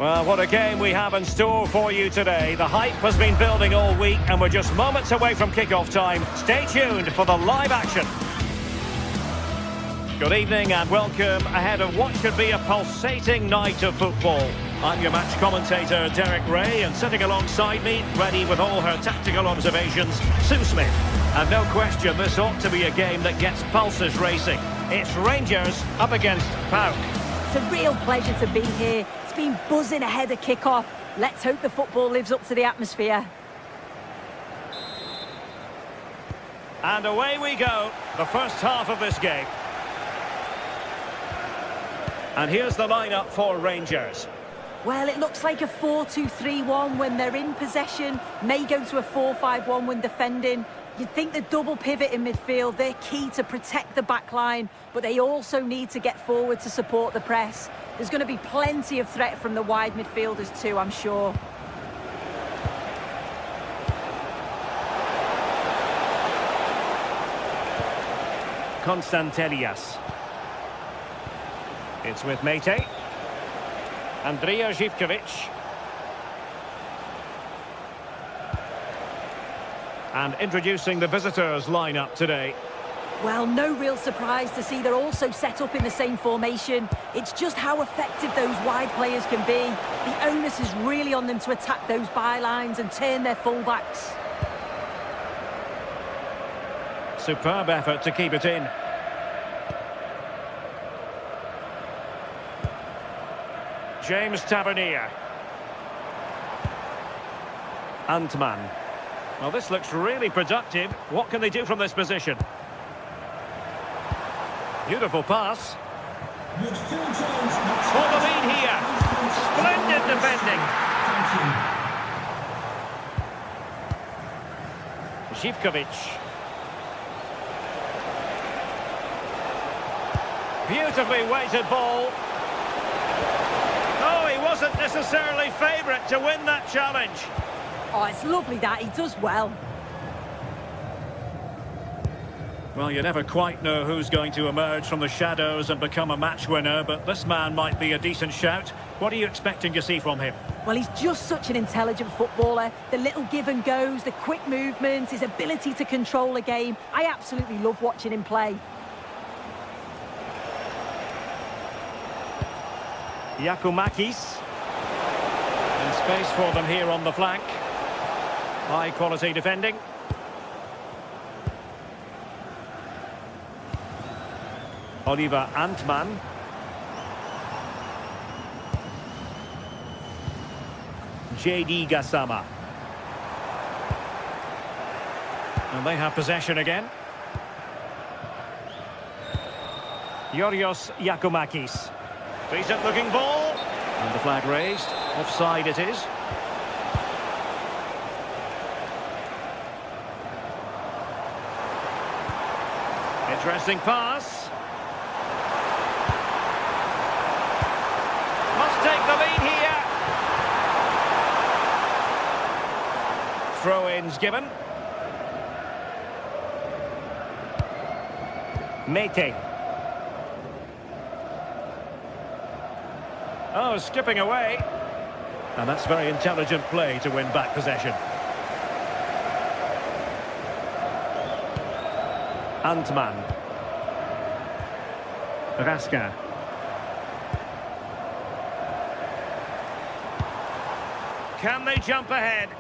Well, what a game we have in store for you today. The hype has been building all week and we're just moments away from kick-off time. Stay tuned for the live action. Good evening and welcome ahead of what should be a pulsating night of football. I'm your match commentator, Derek Ray, and sitting alongside me, ready with all her tactical observations, Sue Smith. And no question, this ought to be a game that gets pulses racing. It's Rangers up against PAOK. It's a real pleasure to be here. It's been buzzing ahead of kick-off. Let's hope the football lives up to the atmosphere. And away we go, the first half of this game. And here's the lineup for Rangers. Well, it looks like a 4-2-3-1 when they're in possession. May go to a 4-5-1 when defending. You'd think the double pivot in midfield, they're key to protect the back line, but they also need to get forward to support the press. There's going to be plenty of threat from the wide midfielders too, I'm sure. Konstantelias. It's with Mete. Andrija Živković. And introducing the visitors' lineup today. Well, no real surprise to see they're also set up in the same formation. It's just how effective those wide players can be. The onus is really on them to attack those bylines and turn their fullbacks. Superb effort to keep it in. James Tavernier. Antman. Well, this looks really productive. What can they do from this position? Beautiful pass. For the lead here. Splendid defending. Živković. Beautifully weighted ball. Oh, he wasn't necessarily favourite to win that challenge. Oh, it's lovely that. He does well. Well, you never quite know who's going to emerge from the shadows and become a match winner, but this man might be a decent shout. What are you expecting to see from him? Well, he's just such an intelligent footballer. The little give and goes, the quick movements, his ability to control a game. I absolutely love watching him play. Giakoumakis. And space for them here on the flank. High quality defending. Oliver Antman. JD Gassama. And they have possession again. Yorios Giakoumakis. Decent looking ball. And the flag raised. Offside it is. Interesting pass. Must take the lead here. Throw-ins given. Mete. Oh, skipping away. And that's very intelligent play to win back possession. Antman. Raska. Can they jump ahead?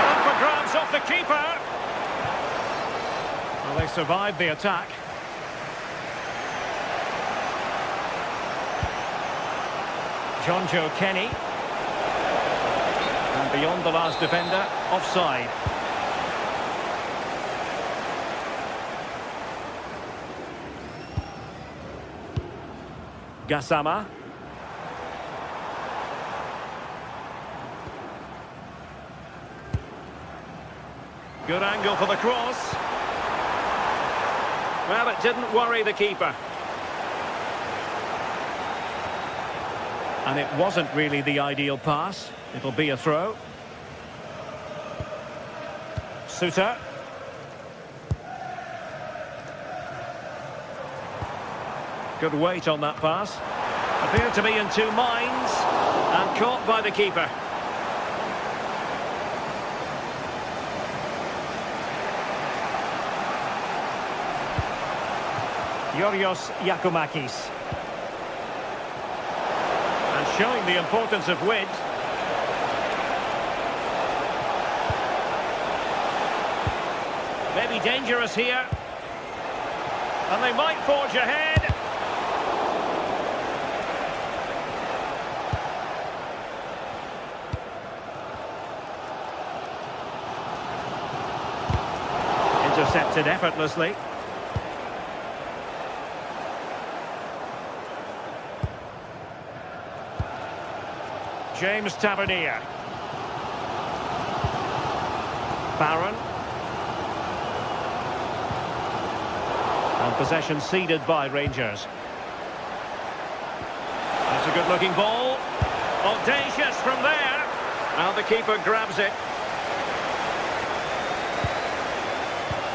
Up for grabs off the keeper. Well, they survived the attack. Jonjo Kenny. And beyond the last defender, offside. Gassama. Good angle for the cross. Well, it didn't worry the keeper. And it wasn't really the ideal pass. It'll be a throw. Suter. Good weight on that pass. Appeared to be in two minds and caught by the keeper. Yorios Yakumakis. And showing the importance of width. Maybe dangerous here. And they might forge ahead. Intercepted effortlessly. James Tavernier. Barron. And possession ceded by Rangers. That's a good-looking ball. Audacious from there. And the keeper grabs it.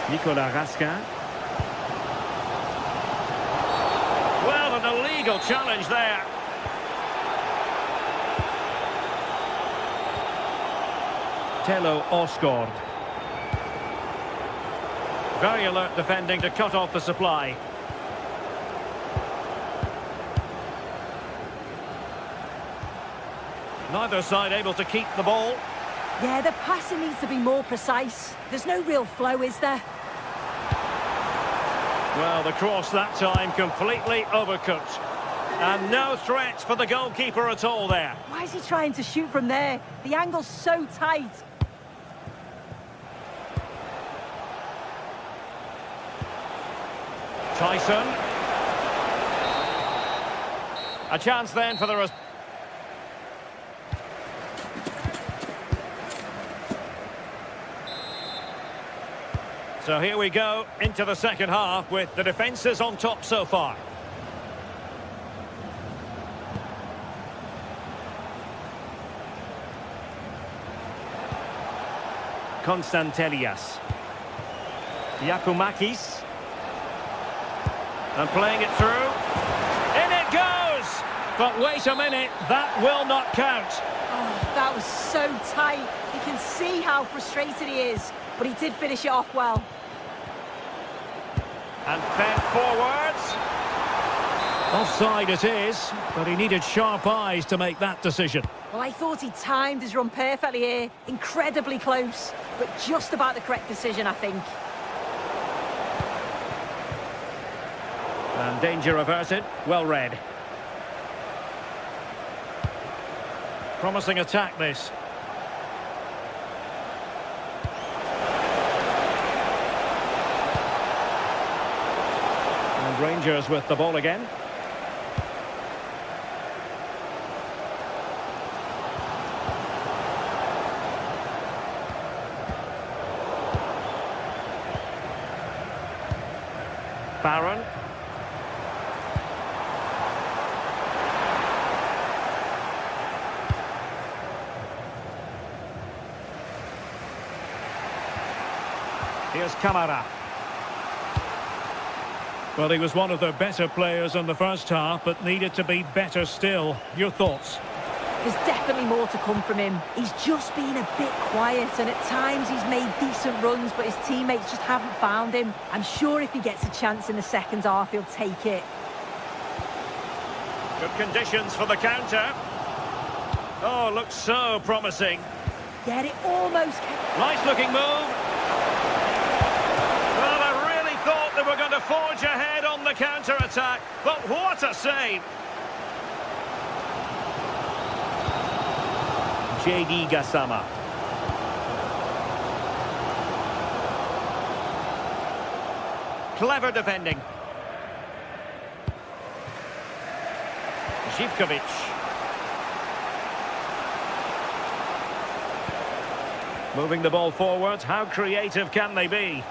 Nicolas Raskin. Well, an illegal challenge there. Tello Osgård. Very alert defending to cut off the supply. Neither side able to keep the ball. Yeah, the passing needs to be more precise. There's no real flow, is there? Well, the cross that time completely overcooked. And no threat for the goalkeeper at all there. Why is he trying to shoot from there? The angle's so tight. Tyson. A chance then for the... So here we go into the second half with the defences on top so far. Konstantelias. Yakumakis. And playing it through. In it goes! But wait a minute, that will not count. Oh, that was so tight. You can see how frustrated he is, but he did finish it off well. And fed forwards. Offside it is, but he needed sharp eyes to make that decision. Well, I thought he timed his run perfectly here. Incredibly close, but just about the correct decision, I think. And danger averted, well read. Promising attack this. And Rangers with the ball again. Barron. Here's Camara. Well, he was one of the better players in the first half, but needed to be better still. Your thoughts? There's definitely more to come from him. He's just been a bit quiet, and at times he's made decent runs, but his teammates just haven't found him. I'm sure if he gets a chance in the second half, he'll take it. Good conditions for the counter. Oh, looks so promising. Yeah, it almost... Nice looking move. Well, I really thought they were going to forge ahead on the counter-attack, but what a save. JD Gassama. Clever defending. Zivkovic. Moving the ball forward. How creative can they be?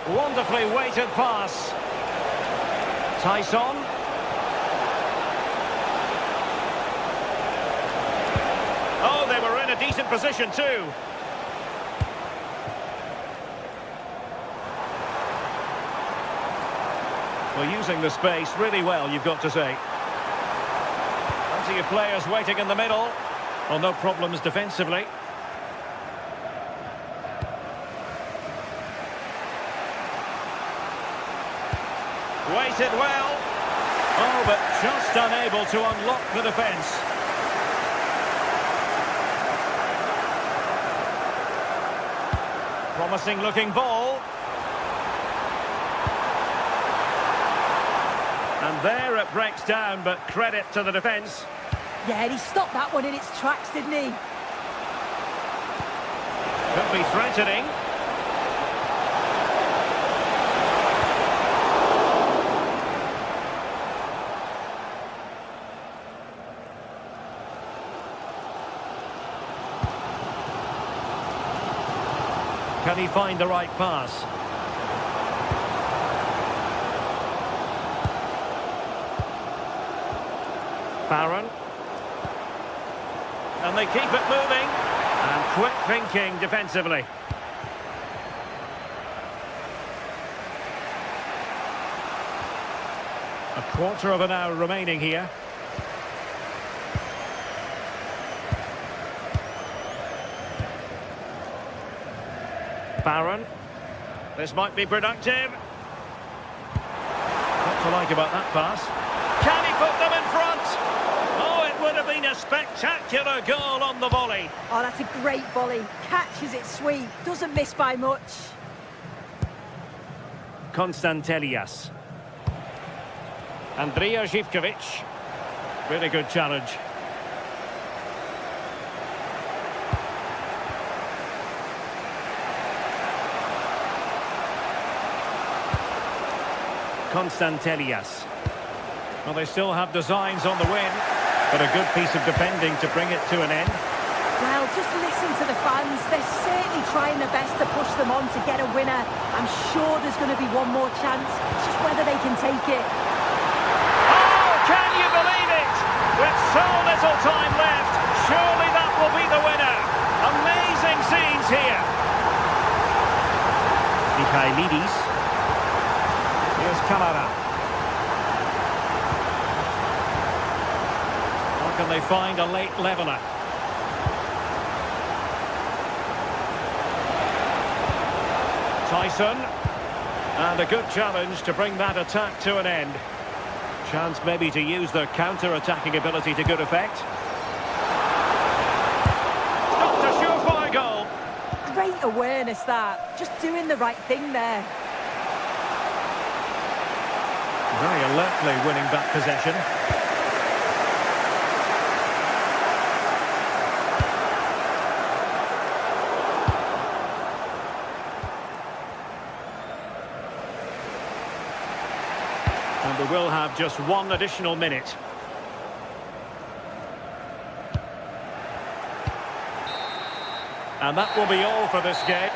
Wonderfully weighted pass. Tyson. Oh, they were in a decent position too. Well, using the space really well, you've got to say. Plenty of players waiting in the middle. Well, no problems defensively. Waited well. Oh, but just unable to unlock the defence. Promising looking ball. And there it breaks down, but credit to the defence. Yeah, he stopped that one in its tracks, didn't he? Could be threatening. Can he find the right pass? Barron. And they keep it moving. And quick thinking defensively. A quarter of an hour remaining here. Barron. This might be productive. What to like about that pass? Can he put them in front? Oh, it would have been a spectacular goal on the volley. Oh, that's a great volley. Catches it sweet. Doesn't miss by much. Konstantelias. Andrija Zivkovic. Really good challenge. Konstantelias. Well, they still have designs on the win, but a good piece of defending to bring it to an end. Well, just listen to the fans. They're certainly trying their best to push them on to get a winner. I'm sure there's going to be one more chance. It's just whether they can take it. Oh, can you believe it? With so little time left, surely that will be the winner. Amazing scenes here. Mikhailidis. Here's Kamara. How can they find a late leveller? Tyson. And a good challenge to bring that attack to an end. Chance maybe to use their counter-attacking ability to good effect. Not a surefire goal. Great awareness, that. Just doing the right thing there. Very alertly winning back possession. And we will have just one additional minute. And that will be all for this game.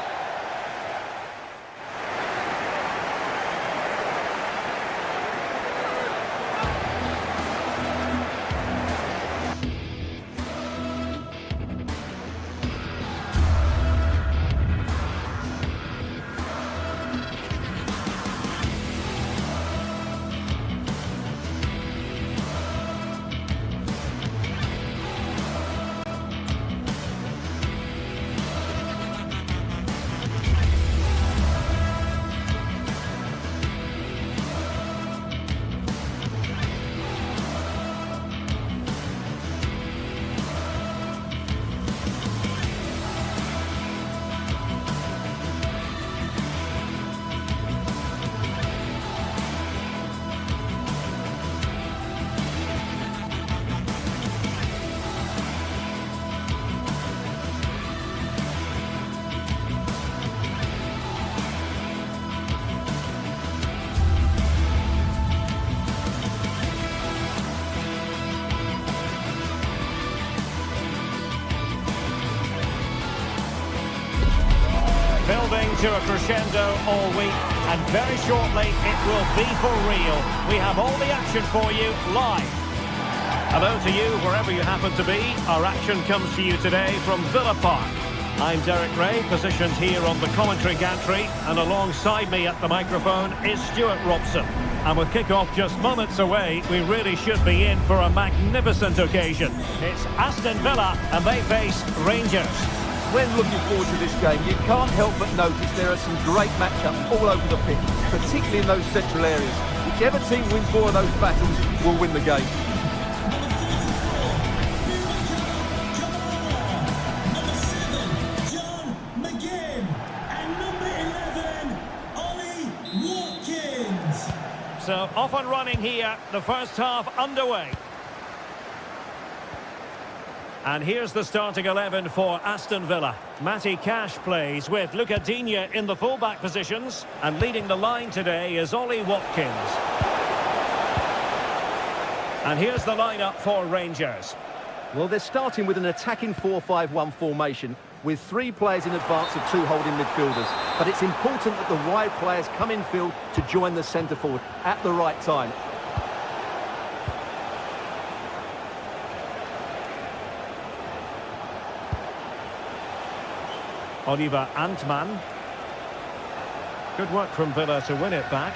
Building to a crescendo all week, and very shortly it will be for real. We have all the action for you live. Hello to you wherever you happen to be. Our action comes to you today from Villa Park. I'm Derek Ray, positioned here on the commentary gantry, and alongside me at the microphone is Stuart Robson. And with kick-off just moments away, we really should be in for a magnificent occasion. It's Aston Villa and they face Rangers. When looking forward to this game, you can't help but notice there are some great matchups all over the pitch, particularly in those central areas. Whichever team wins more of those battles will win the game. So off and running here, the first half underway. And here's the starting 11 for Aston Villa. Matty Cash plays with Luca Digne in the full-back positions. And leading the line today is Ollie Watkins. And here's the lineup for Rangers. Well, they're starting with an attacking 4-5-1 formation with 3 players in advance of 2 holding midfielders. But it's important that the wide players come in field to join the centre forward at the right time. Oliver Antman. Good work from Villa to win it back.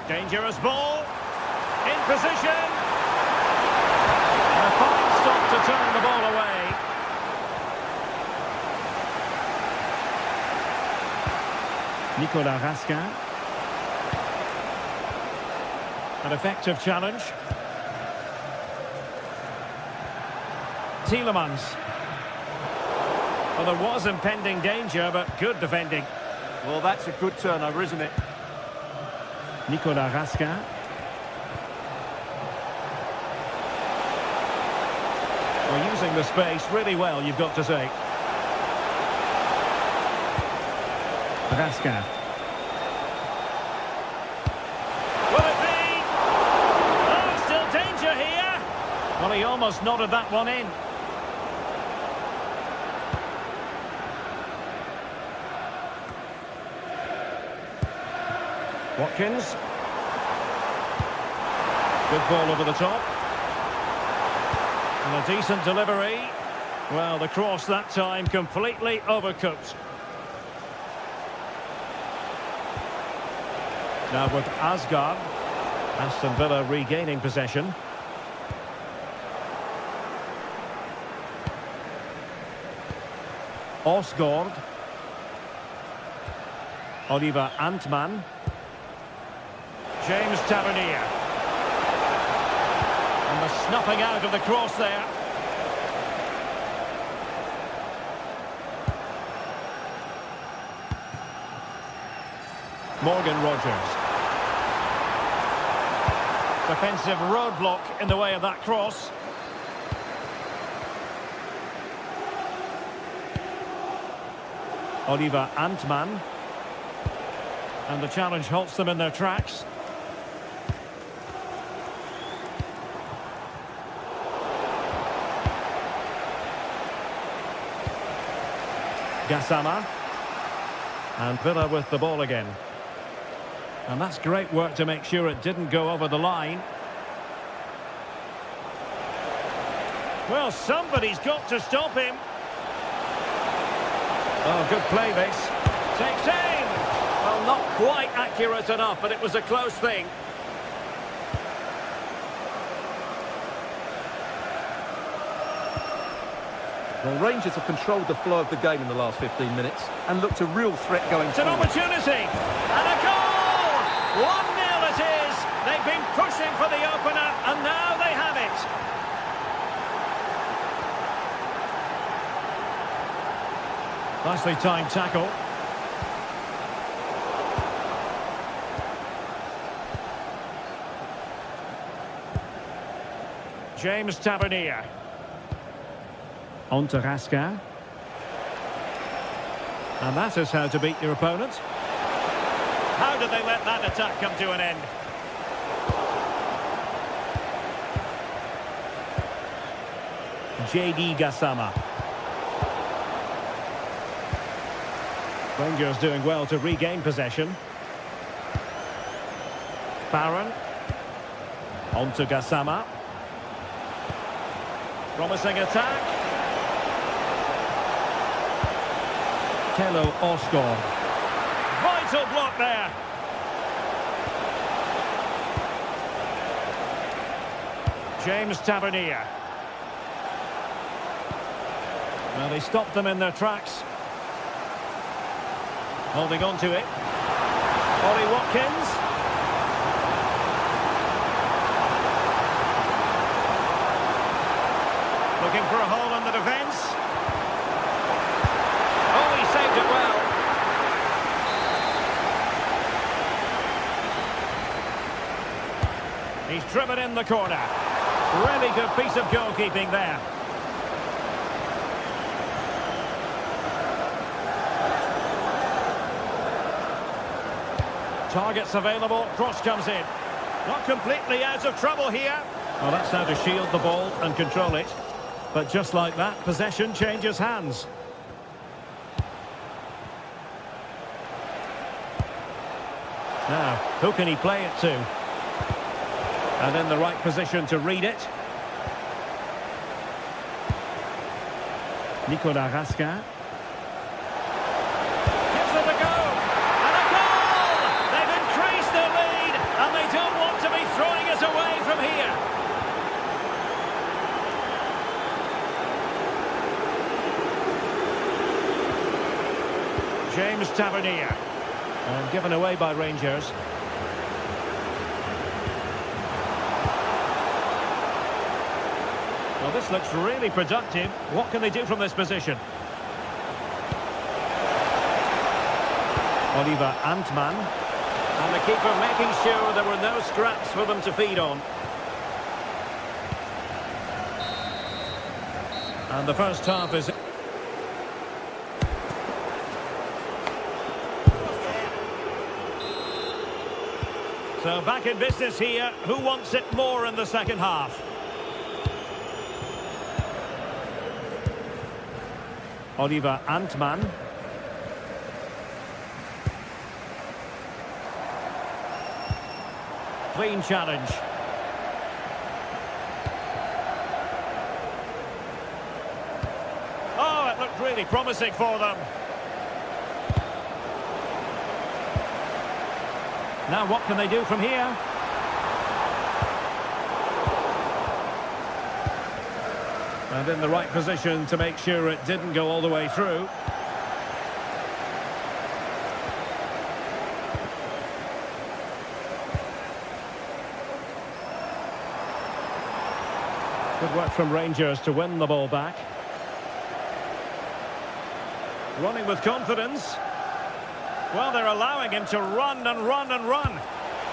Dangerous ball. In position. And a fine stop to turn the ball away. Nicolas Raskin. An effective challenge. Tielemans. Well, there was impending danger, but good defending. Well, that's a good turnover, isn't it? Nicolas Raskin. Well, using the space really well, you've got to say. Raskin. Will it be? Oh, still danger here. Well, he almost nodded that one in. Watkins. Good ball over the top. And a decent delivery. Well, the cross that time completely overcooked. Now with Asgard. Aston Villa regaining possession. Osgård. Oliver Antman. James Tavernier. And the snuffing out of the cross there. Morgan Rogers. Defensive roadblock in the way of that cross. Oliver Antman. And the challenge halts them in their tracks. Gassama. And Villa with the ball again. And that's great work to make sure it didn't go over the line. Well, somebody's got to stop him. Oh, good play this. Takes aim. Well, not quite accurate enough, but it was a close thing. Well, Rangers have controlled the flow of the game in the last 15 minutes and looked a real threat going It's an forward. opportunity. And a goal! 1-0 it is. They've been pushing for the opener, and now they have it. Nicely timed tackle. James Tavernier. On to Raskin. And that is how to beat your opponent. How did they let that attack come to an end? JD Gassama. Rangers doing well to regain possession. Barron. On to Gassama. Promising attack. Tello Osgård. Mental block there. James Tavernier. Well, they stopped them in their tracks. Holding on to it. Ollie Watkins. Looking for a hole in the defence. Oh, he saved it well. He's driven in the corner. Really good piece of goalkeeping there. Targets available, cross comes in. Not completely out of trouble here. Well, that's how to shield the ball and control it. But just like that, possession changes hands. Now, who can he play it to? And in the right position to read it. Nicolas Raskin. Gives it a go. And a goal! They've increased their lead, and they don't want to be throwing it away from here. James Tavernier. And given away by Rangers. Well, this looks really productive. What can they do from this position? Oliver Antman. And the keeper making sure there were no scraps for them to feed on. And the first half is... So back in business here. Who wants it more in the second half? Oliver Antman. Clean challenge. Oh, it looked really promising for them. Now what can they do from here? And in the right position to make sure it didn't go all the way through. Good work from Rangers to win the ball back. Running with confidence. Well, they're allowing him to run and run and run.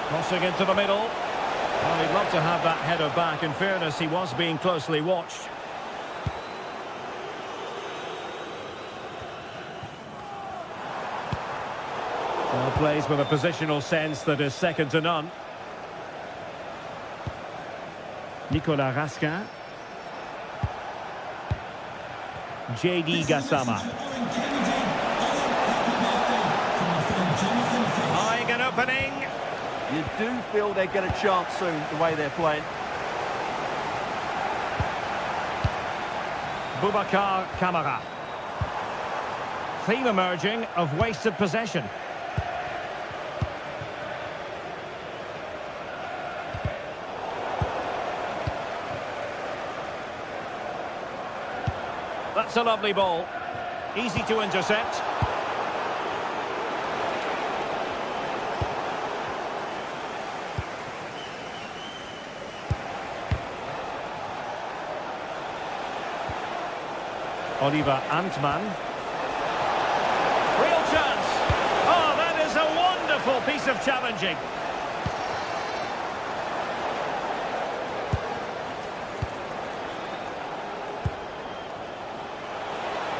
Crossing into the middle. Well, he'd love to have that header back. In fairness, he was being closely watched. Well, plays with a positional sense that is second to none. Nicolas Raskin. J.D. Gassama. Eyeing an opening. You do feel they get a chance soon, the way they're playing. Boubacar Kamara. Theme emerging of wasted possession. That's a lovely ball. Easy to intercept. Oliver Antman. Real chance. Oh, that is a wonderful piece of challenging.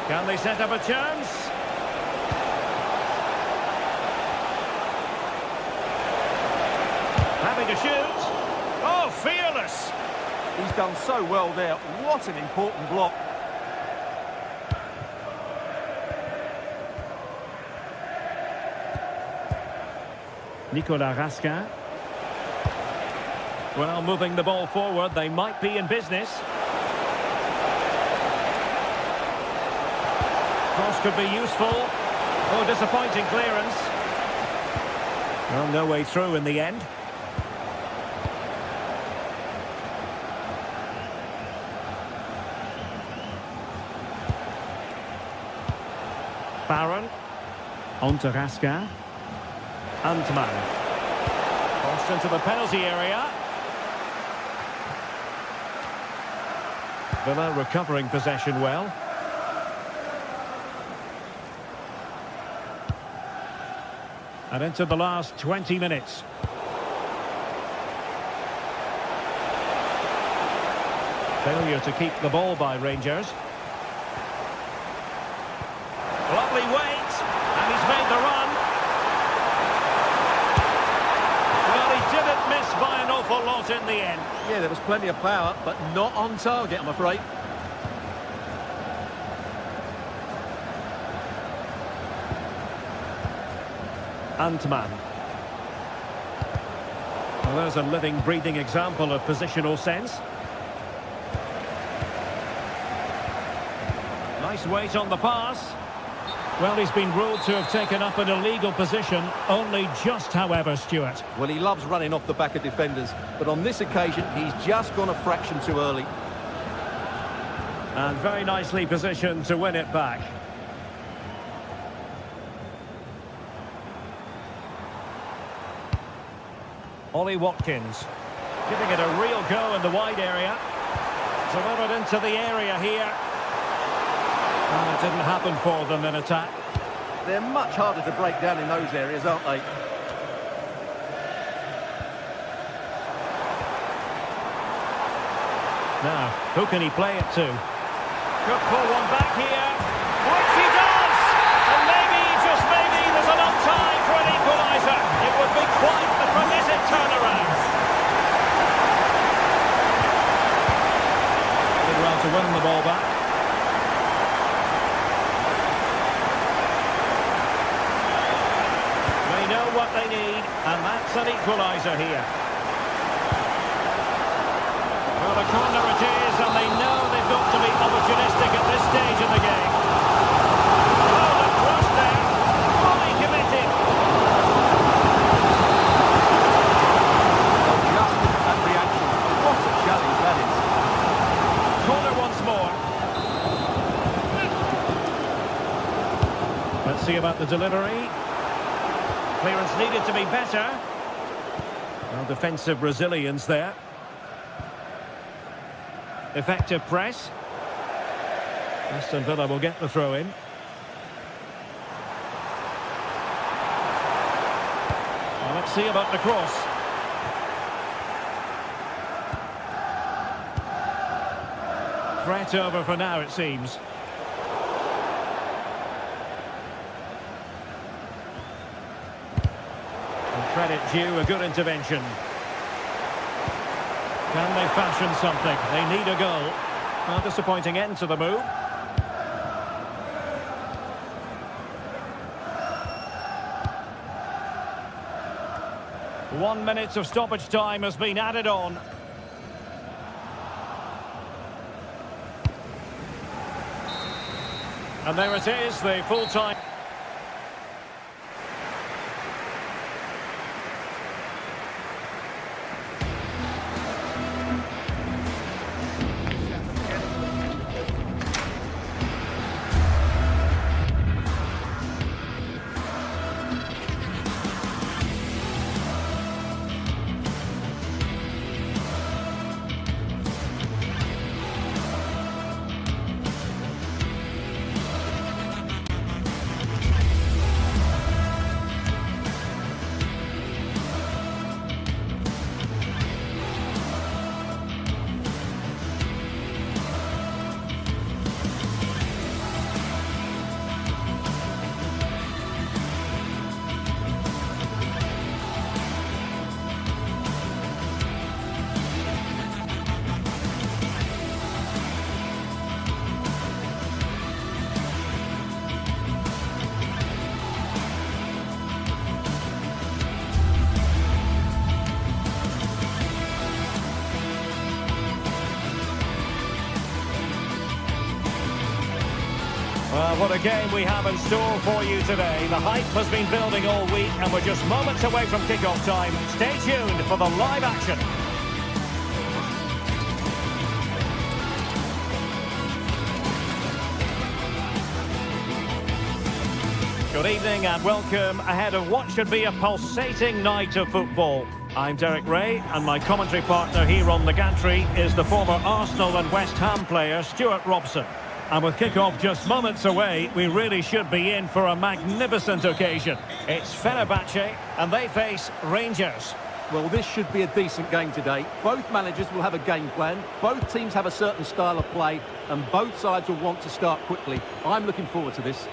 Can they set up a chance? Having to shoot. Oh, fearless. He's done so well there. What an important block. Nicolas Raskin. Well, moving the ball forward, they might be in business. Cross could be useful. Oh, disappointing clearance. Well, no way through in the end. Barron. On to Raska. Antman. Crossed into the penalty area. Villa recovering possession well. And into the last 20 minutes. Failure to keep the ball by Rangers. Lovely weight, and he's made the run. Well, he didn't miss by an awful lot in the end. Yeah, there was plenty of power, but not on target, I'm afraid. Antman. Well, there's a living, breathing example of positional sense. Nice weight on the pass. Well, he's been ruled to have taken up an illegal position, only just, however, Stuart. Well, he loves running off the back of defenders, but on this occasion, he's just gone a fraction too early. And very nicely positioned to win it back. Ollie Watkins, giving it a real go in the wide area. Delivered into the area here. And it didn't happen for them in attack. They're much harder to break down in those areas, aren't they? Now, who can he play it to? Could pull one back here. Which he does! And maybe, just maybe, there's enough time for an equaliser. It would be quite a permitted turnaround. Did well to win the ball back. They know what they need, and that's an equaliser here. Well, a corner it is, and they know they've got to be opportunistic at this stage in the game. Oh, the cross there, fully committed. Just look at that reaction. What a challenge that is. Corner once more. Let's see about the delivery. Clearance needed to be better. Well, defensive resilience there. Effective press. Aston Villa will get the throw in. Well, let's see about the cross. Threat over for now, it seems. And credit due, a good intervention. Can they fashion something? They need a goal. A disappointing end to the move. One minute of stoppage time has been added on. And there it is, the full-time... What a game we have in store for you today. The hype has been building all week and we're just moments away from kick-off time. Stay tuned for the live action. Good evening and welcome ahead of what should be a pulsating night of football. I'm Derek Ray and my commentary partner here on the gantry is the former Arsenal and West Ham player Stuart Robson. And with kick-off just moments away, we really should be in for a magnificent occasion. It's Fenerbahce and they face Rangers. Well, this should be a decent game today. Both managers will have a game plan. Both teams have a certain style of play and both sides will want to start quickly. I'm looking forward to this.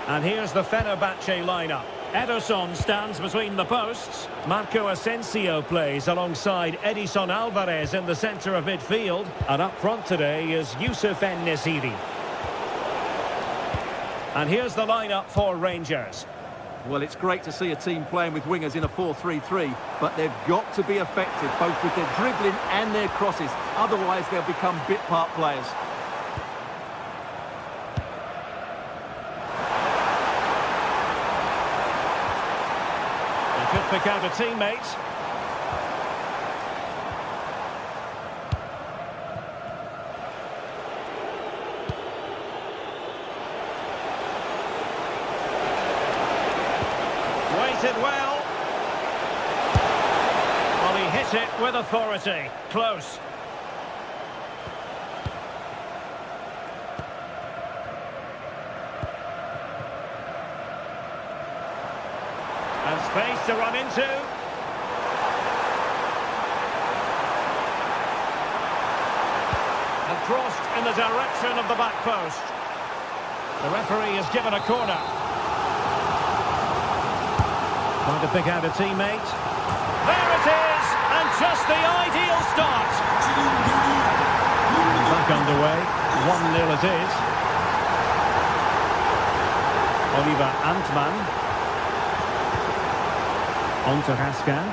And here's the Fenerbahce lineup. Ederson stands between the posts. Marco Asensio plays alongside Edison Alvarez in the centre of midfield. And up front today is Youssef En-Nesyri. And here's the lineup for Rangers. Well, it's great to see a team playing with wingers in a 4-3-3, but they've got to be effective, both with their dribbling and their crosses. Otherwise, they'll become bit-part players. Could pick out a teammate. Waited well. Well, he hit it with authority. Close. And space to run into. And crossed in the direction of the back post. The referee has given a corner. Trying to pick out a teammate. There it is! And just the ideal start. Back underway. 1-0 it is. Oliver Antman. On to Haskan.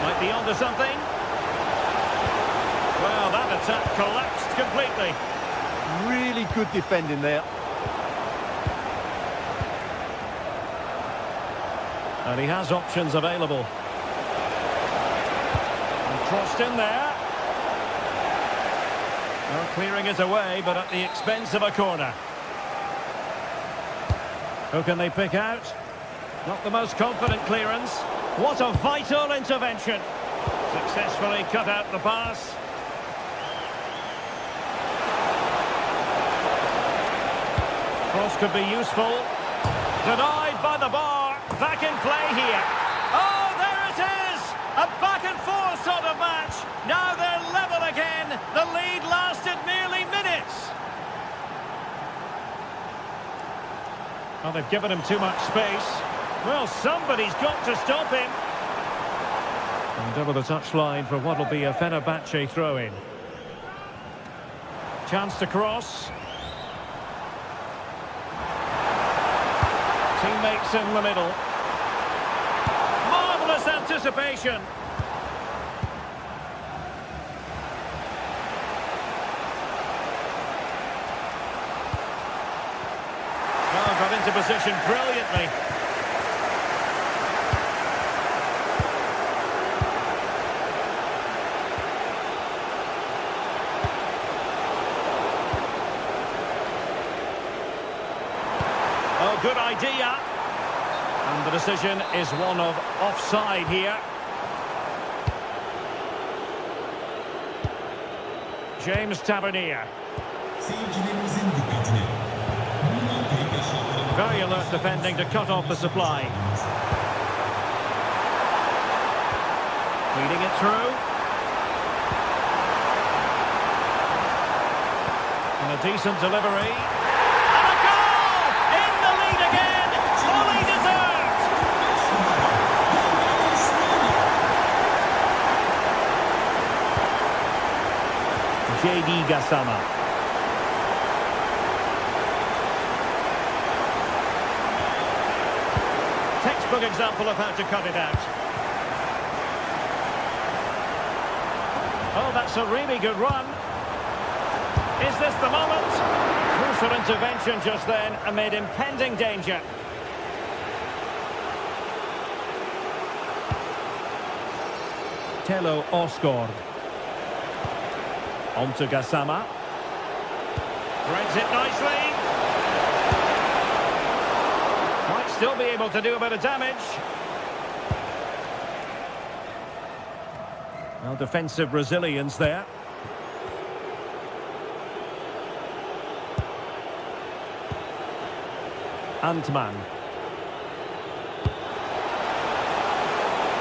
Might be onto something. Well, that attack collapsed completely. Really good defending there. And he has options available. And crossed in there. Well, clearing it away, but at the expense of a corner. Who can they pick out? Not the most confident clearance. What a vital intervention. Successfully cut out the pass. Cross could be useful. Denied by the bar. Back in play here. Oh, there it is! A back-and-forth sort of match. Now they're level again. The lead lasted merely minutes. Well, they've given him too much space. Well, somebody's got to stop him. And over the touchline for what will be a Fenerbahce throw-in. Chance to cross. Teammates in the middle. Marvellous anticipation. Well, got into position brilliantly. Oh, good idea. And the decision is one of offside here. James Tavernier. Very alert defending to cut off the supply. Feeding it through. And a decent delivery. And a goal! In the lead again! Fully deserved! J.D. Gassama. Textbook example of how to cut it out. Oh, that's a really good run. Is this the moment? Crucial intervention just then amid impending danger. Tello Osgård. On to Gassama. Threads it nicely. Might still be able to do a bit of damage. Well, defensive resilience there. Antman.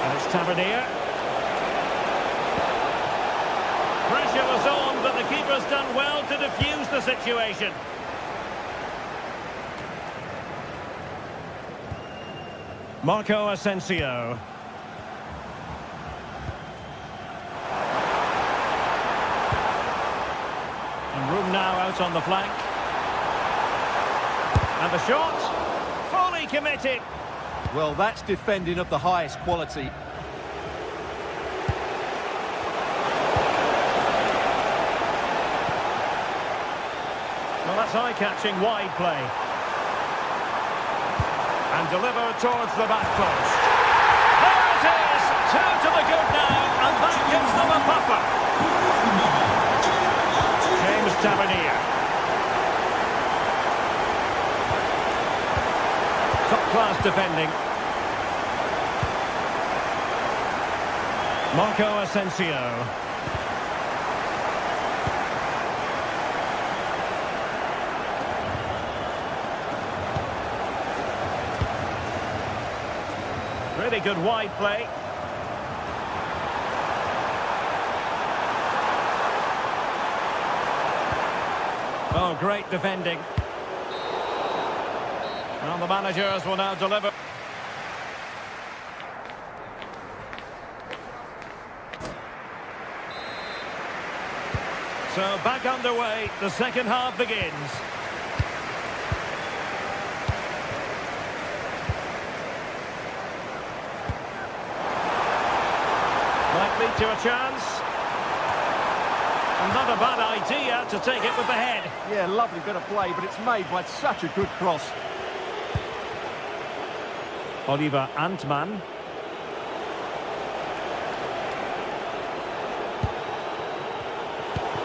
And it's Tavernier. Pressure was on, but the keeper's done well to defuse the situation. Marco Asensio. And room now out on the flank. And the shot, fully committed. Well, that's defending of the highest quality. Well, that's eye-catching wide play. And delivered towards the back post. There it is! Two to the good now, and that gives them a buffer. James Tavernier. Top-class defending. Marco Asensio. Really good wide play. Oh, great defending. Well, the managers will now deliver. So back underway, the second half begins. Might lead to a chance. And not a bad idea to take it with the head. Yeah, lovely bit of play, but it's made by such a good cross. Oliver Antman.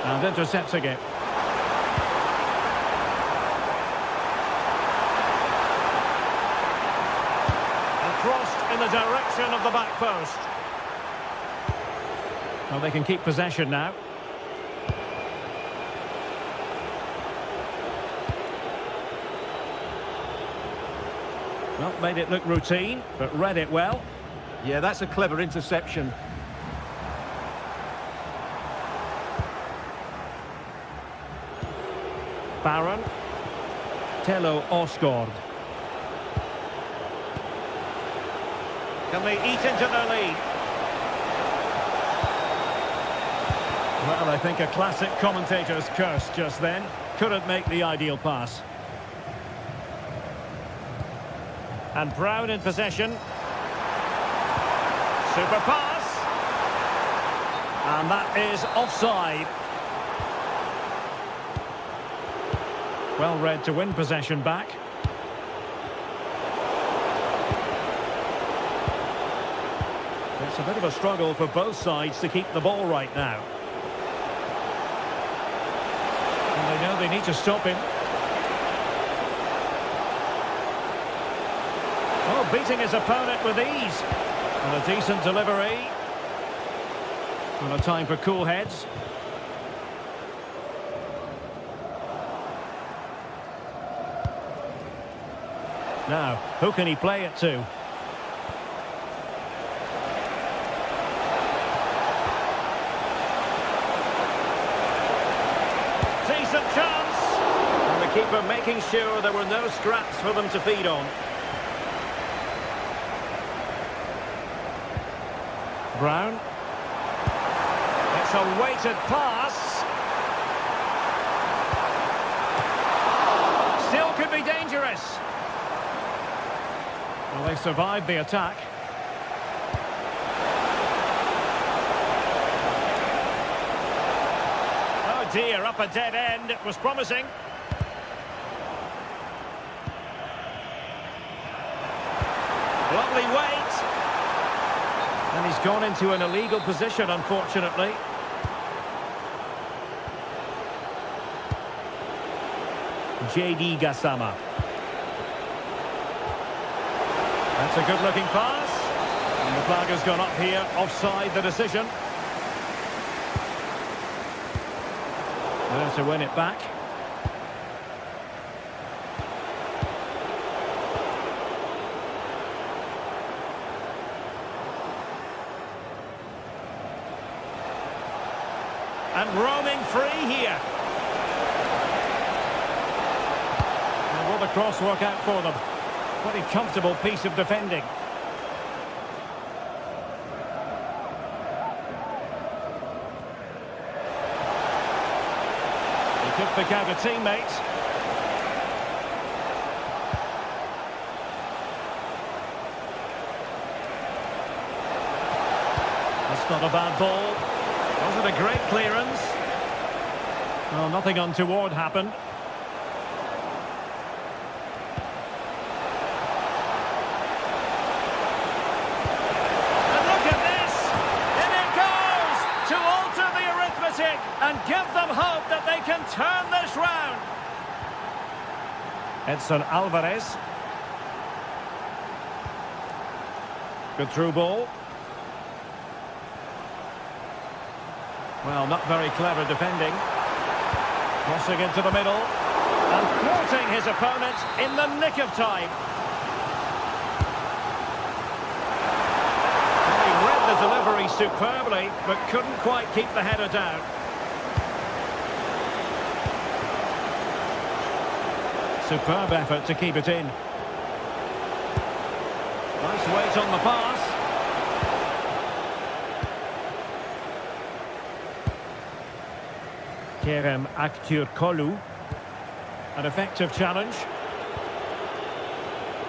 And intercepting it. And crossed in the direction of the back post. Well, they can keep possession now. Well, made it look routine, but read it well. Yeah, that's a clever interception. Barron. Tello Osgård. Can they eat into their lead? Well, I think a classic commentator's curse just then. Couldn't make the ideal pass. And Brown in possession. Super pass. And that is offside. Well read to win possession back. It's a bit of a struggle for both sides to keep the ball right now. And they know they need to stop him. Oh, beating his opponent with ease. And a decent delivery. And a time for cool heads. Now, who can he play it to? Decent chance. And the keeper making sure there were no scraps for them to feed on. Brown. It's a weighted pass. Still could be dangerous. Well, they survived the attack. Oh, dear, up a dead end. It was promising. Lovely weight. And he's gone into an illegal position, unfortunately. JD Gassama. That's a good-looking pass. And the flag has gone up here, offside the decision. There to win it back. And roaming free here. And will the cross work out for them? Pretty comfortable piece of defending. He took the counter teammate. That's not a bad ball. Wasn't a great clearance. Well, nothing untoward happened. And look at this! In it goes! To alter the arithmetic and give them hope that they can turn this round. Edson Alvarez. Good through ball. Well, not very clever defending. Crossing into the middle. And thwarting his opponent in the nick of time. Well, he read the delivery superbly, but couldn't quite keep the header down. Superb effort to keep it in. Nice weight on the pass. Kerem Aktürkoğlu. An effective challenge.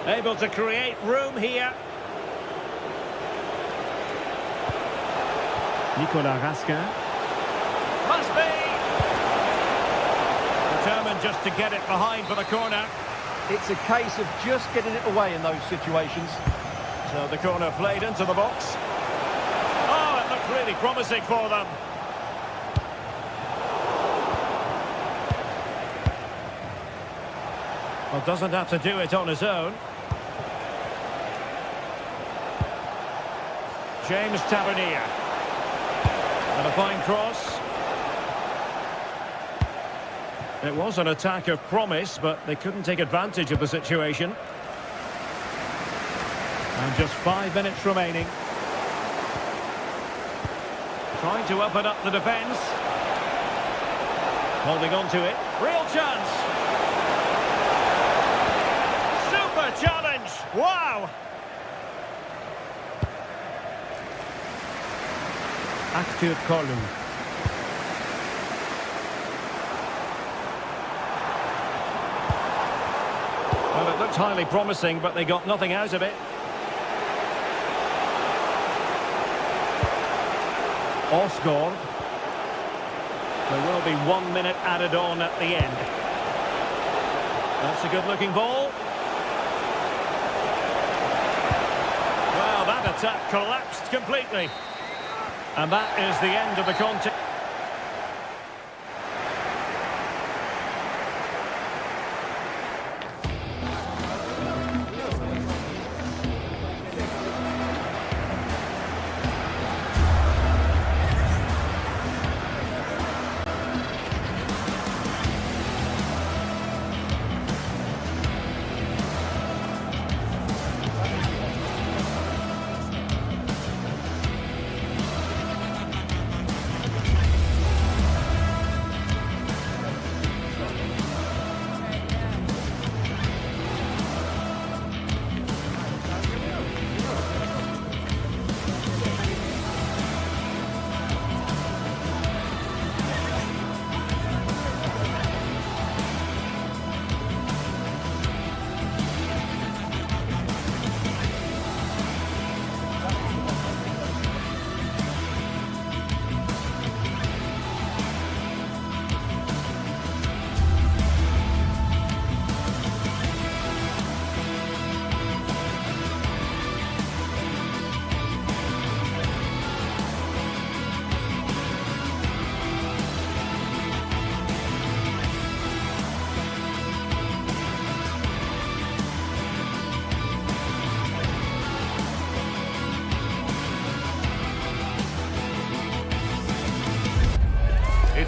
Able to create room here. Nicolas Raskin. Must be! Determined just to get it behind for the corner. It's a case of just getting it away in those situations. So the corner played into the box. Oh, it looked really promising for them. Well, doesn't have to do it on his own. James Tavernier. And a fine cross. It was an attack of promise, but they couldn't take advantage of the situation. And just 5 minutes remaining. Trying to open up the defence. Holding on to it. Real chance. Challenge! Wow! Aktürkoğlu. Well, it looked highly promising, but they got nothing out of it. Osgård. There will be 1 minute added on at the end. That's a good-looking ball. That attack collapsed completely. And that is the end of the contest.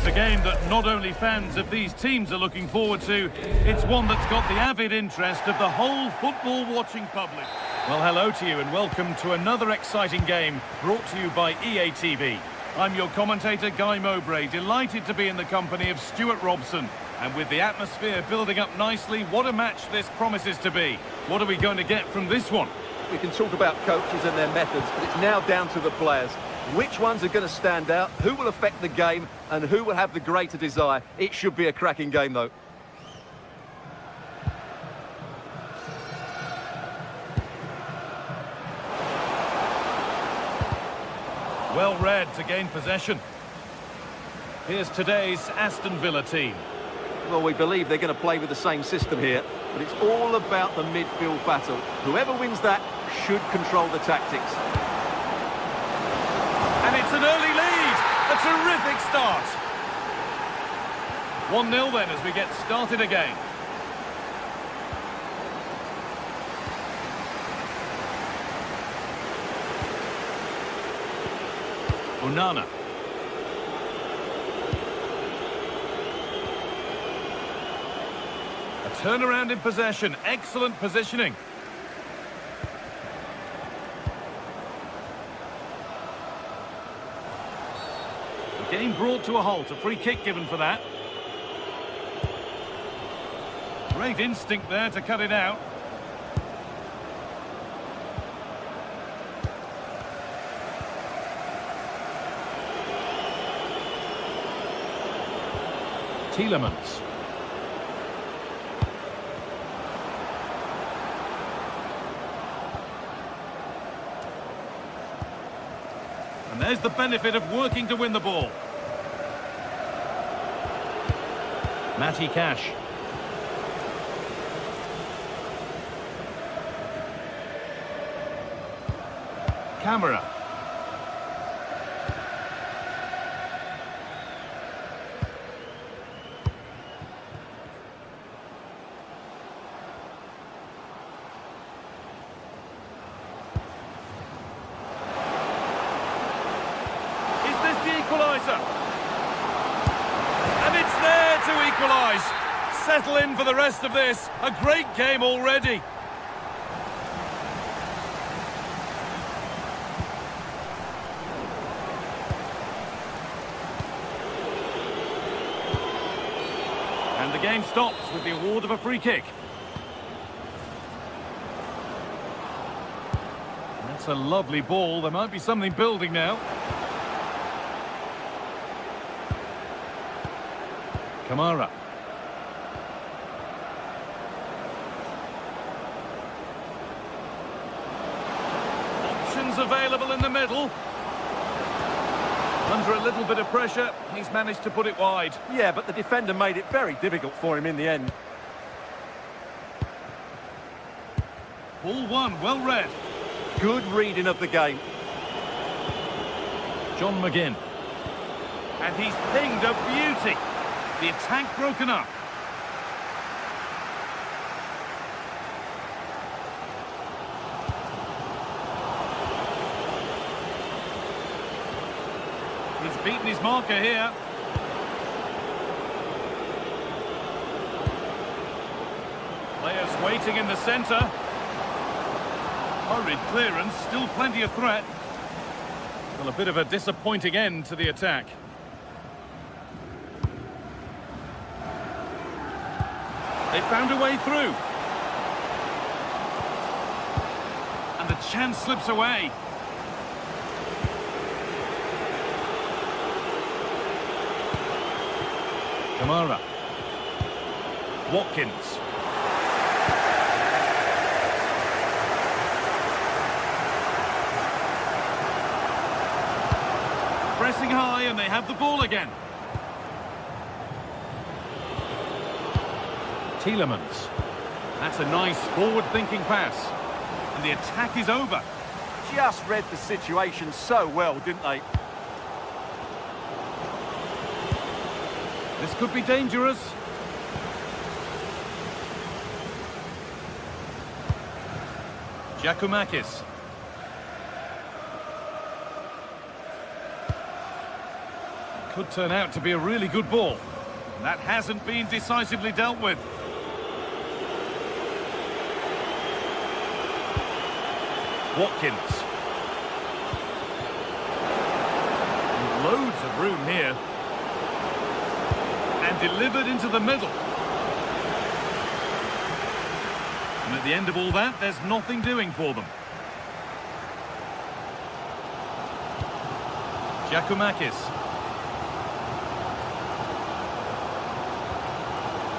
It's a game that not only fans of these teams are looking forward to, it's one that's got the avid interest of the whole football-watching public. Well, hello to you and welcome to another exciting game brought to you by EA TV. I'm your commentator, Guy Mowbray, delighted to be in the company of Stuart Robson. And with the atmosphere building up nicely, what a match this promises to be. What are we going to get from this one? We can talk about coaches and their methods, but it's now down to the players. Which ones are going to stand out, who will affect the game, and who will have the greater desire? It should be a cracking game, though. Well read to gain possession. Here's today's Aston Villa team. Well, we believe they're going to play with the same system here, but it's all about the midfield battle. Whoever wins that should control the tactics. And it's an early lead. A terrific start. 1-0 then as we get started again. Onana. A turnaround in possession. Excellent positioning. The game brought to a halt. A free kick given for that. Great instinct there to cut it out. Tielemans. And there's the benefit of working to win the ball. Matty Cash. Camera. Equaliser. And it's there to equalise. Settle in for the rest of this. A great game already. And the game stops with the award of a free kick. That's a lovely ball. There might be something building now. Kamara. Options available in the middle. Under a little bit of pressure, he's managed to put it wide. Yeah, but the defender made it very difficult for him in the end. Ball one, well read. Good reading of the game. John McGinn. And he's pinged a beauty. The attack broken up. He's beaten his marker here. Players waiting in the centre. Hurried clearance, still plenty of threat. Well, a bit of a disappointing end to the attack. They found a way through. And the chance slips away. Kamara. Watkins. Pressing high and they have the ball again. Tielemans. That's a nice forward-thinking pass. And the attack is over. Just read the situation so well, didn't they? This could be dangerous. Giacomakis. Could turn out to be a really good ball. That hasn't been decisively dealt with. Watkins. Loads of room here. And delivered into the middle. And at the end of all that, there's nothing doing for them. Giacomakis.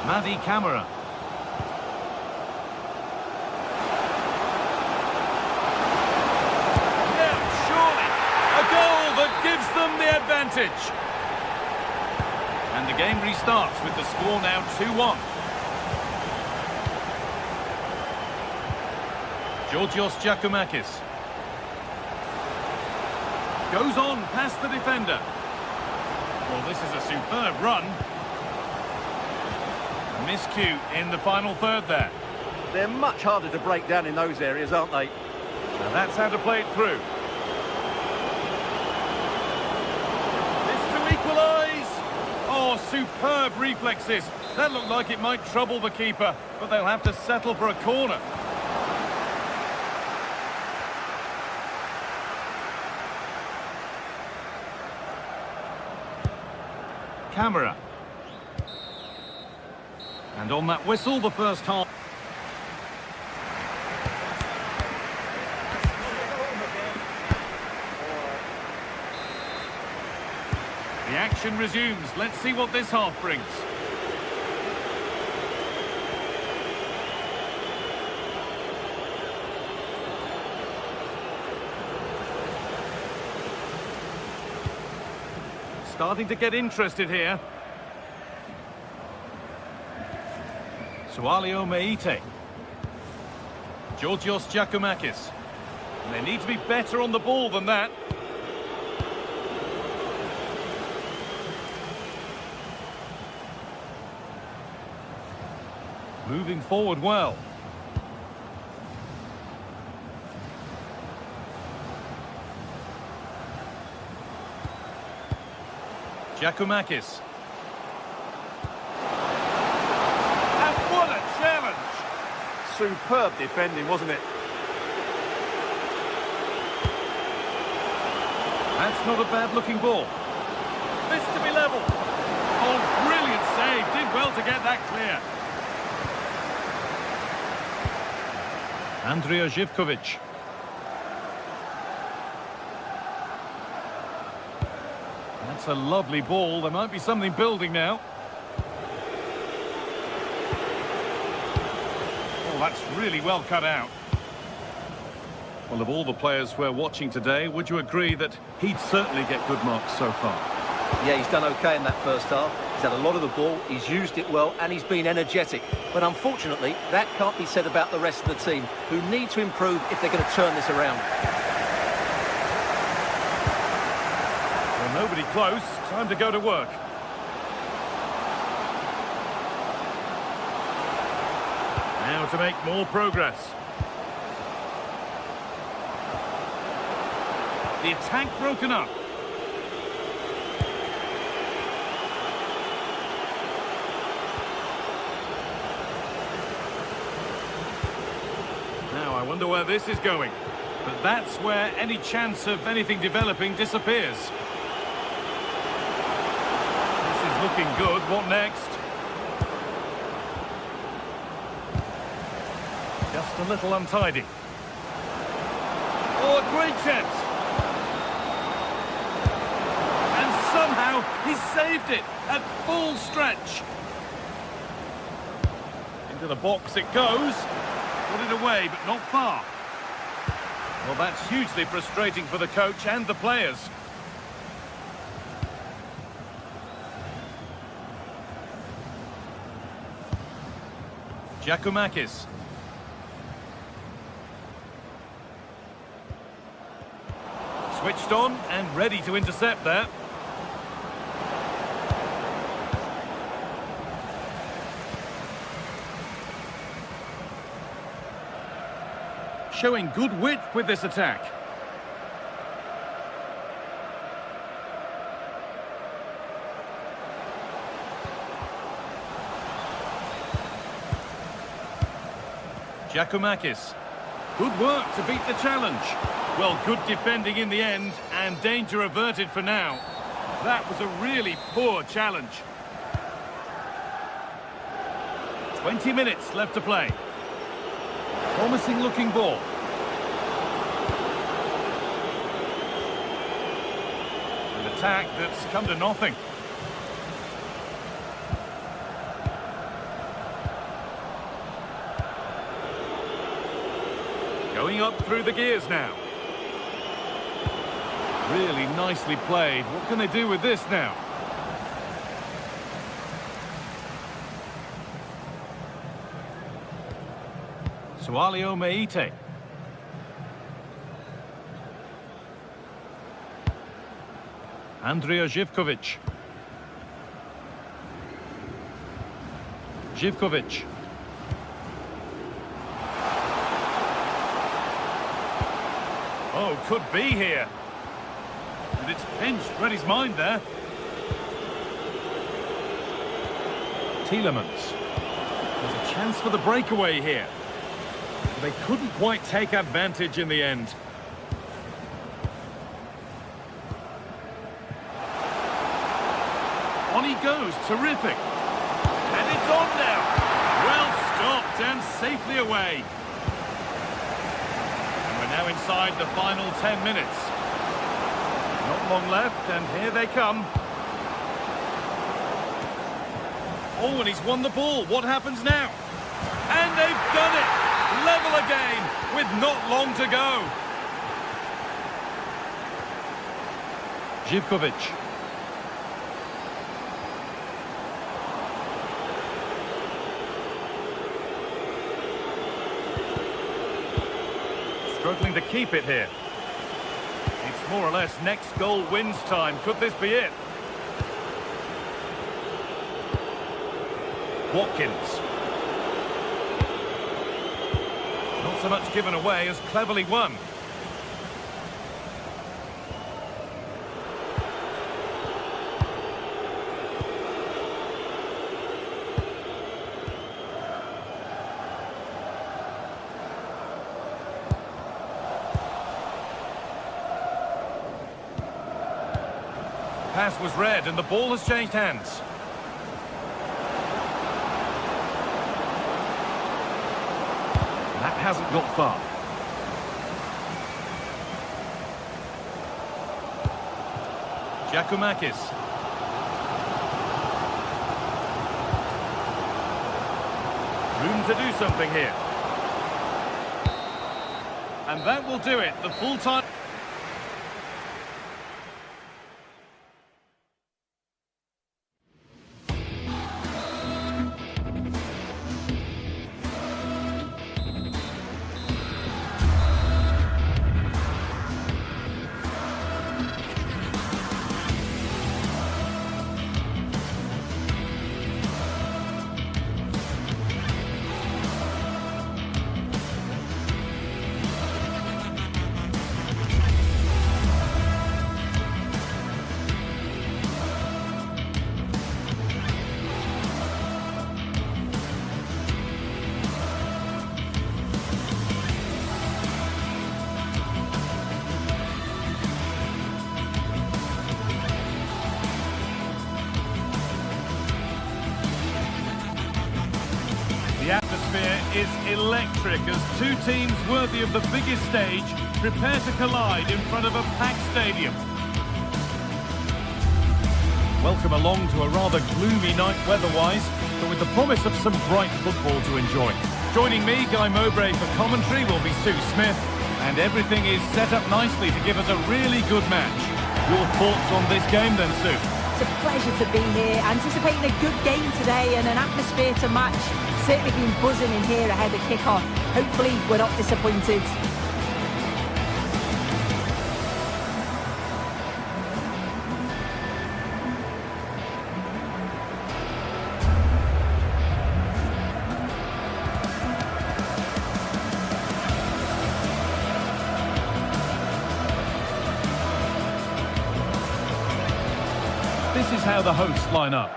Madi Camara. Yeah, surely. A goal that gives them the advantage. And the game restarts with the score now 2-1. Georgios Giacomakis. Goes on past the defender. Well, this is a superb run. Miscue in the final third there. They're much harder to break down in those areas, aren't they? And that's how to play it through. This to equalise. Oh, superb reflexes. That looked like it might trouble the keeper, but they'll have to settle for a corner. Camera. And on that whistle, the first half. The action resumes. Let's see what this half brings. Starting to get interested here. Sualio Meite. Georgios Giacomakis. And they need to be better on the ball than that. Moving forward well. Giacomakis. And what a challenge! Superb defending, wasn't it? That's not a bad-looking ball. This to be level. Oh, brilliant save. Did well to get that clear. Andrija Živković. That's a lovely ball. There might be something building now. Oh, that's really well cut out. Well, of all the players we're watching today, would you agree that he'd certainly get good marks so far? Yeah, he's done okay in that first half. He's had a lot of the ball, he's used it well, and he's been energetic. But unfortunately, that can't be said about the rest of the team, who need to improve if they're going to turn this around. Well, nobody close. Time to go to work. Now to make more progress. The attack broken up. Now I wonder where this is going. But that's where any chance of anything developing disappears. This is looking good. What next? Just a little untidy. Oh, a great chance. Somehow, he's saved it at full stretch. Into the box it goes. Put it away, but not far. Well, that's hugely frustrating for the coach and the players. Giacomakis. Switched on and ready to intercept there. Showing good width with this attack. Giacomakis. Good work to beat the challenge. Well, good defending in the end, and danger averted for now. That was a really poor challenge. 20 minutes left to play. Promising looking ball. An attack that's come to nothing. Going up through the gears now. Really nicely played. What can they do with this now? Sualio Meite. Andrija Živković. Živković. Oh, could be here. And it's pinched, read his mind there. Tielemans. There's a chance for the breakaway here. They couldn't quite take advantage in the end. On he goes, terrific. And it's on now. Well stopped and safely away. And we're now inside the final 10 minutes. Not long left, and here they come. Oh, and he's won the ball. What happens now? And they've done it! Level again, with not long to go. Živković. Struggling to keep it here. It's more or less next goal wins time. Could this be it? Watkins. Not so much given away as cleverly won. Pass was read and the ball has changed hands. That hasn't got far. Giacomakis. Room to do something here. And that will do it. The full time. The atmosphere is electric as two teams worthy of the biggest stage prepare to collide in front of a packed stadium. Welcome along to a rather gloomy night weather-wise, but with the promise of some bright football to enjoy. Joining me, Guy Mowbray, for commentary will be Sue Smith, and everything is set up nicely to give us a really good match. Your thoughts on this game then, Sue? It's a pleasure to be here, anticipating a good game today and an atmosphere to match. Certainly been buzzing in here ahead of kick-off. Hopefully we're not disappointed. This is how the hosts line up.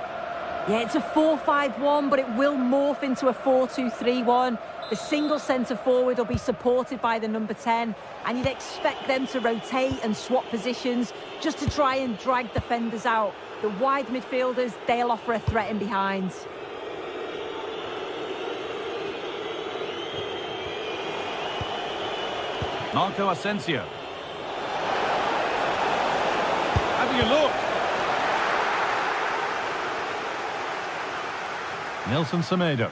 Yeah, it's a 4-5-1, but it will morph into a 4-2-3-1. The single centre-forward will be supported by the number 10, and you'd expect them to rotate and swap positions just to try and drag defenders out. The wide midfielders, they'll offer a threat in behind. Marco Asensio. Having a look. Nelson Semedo.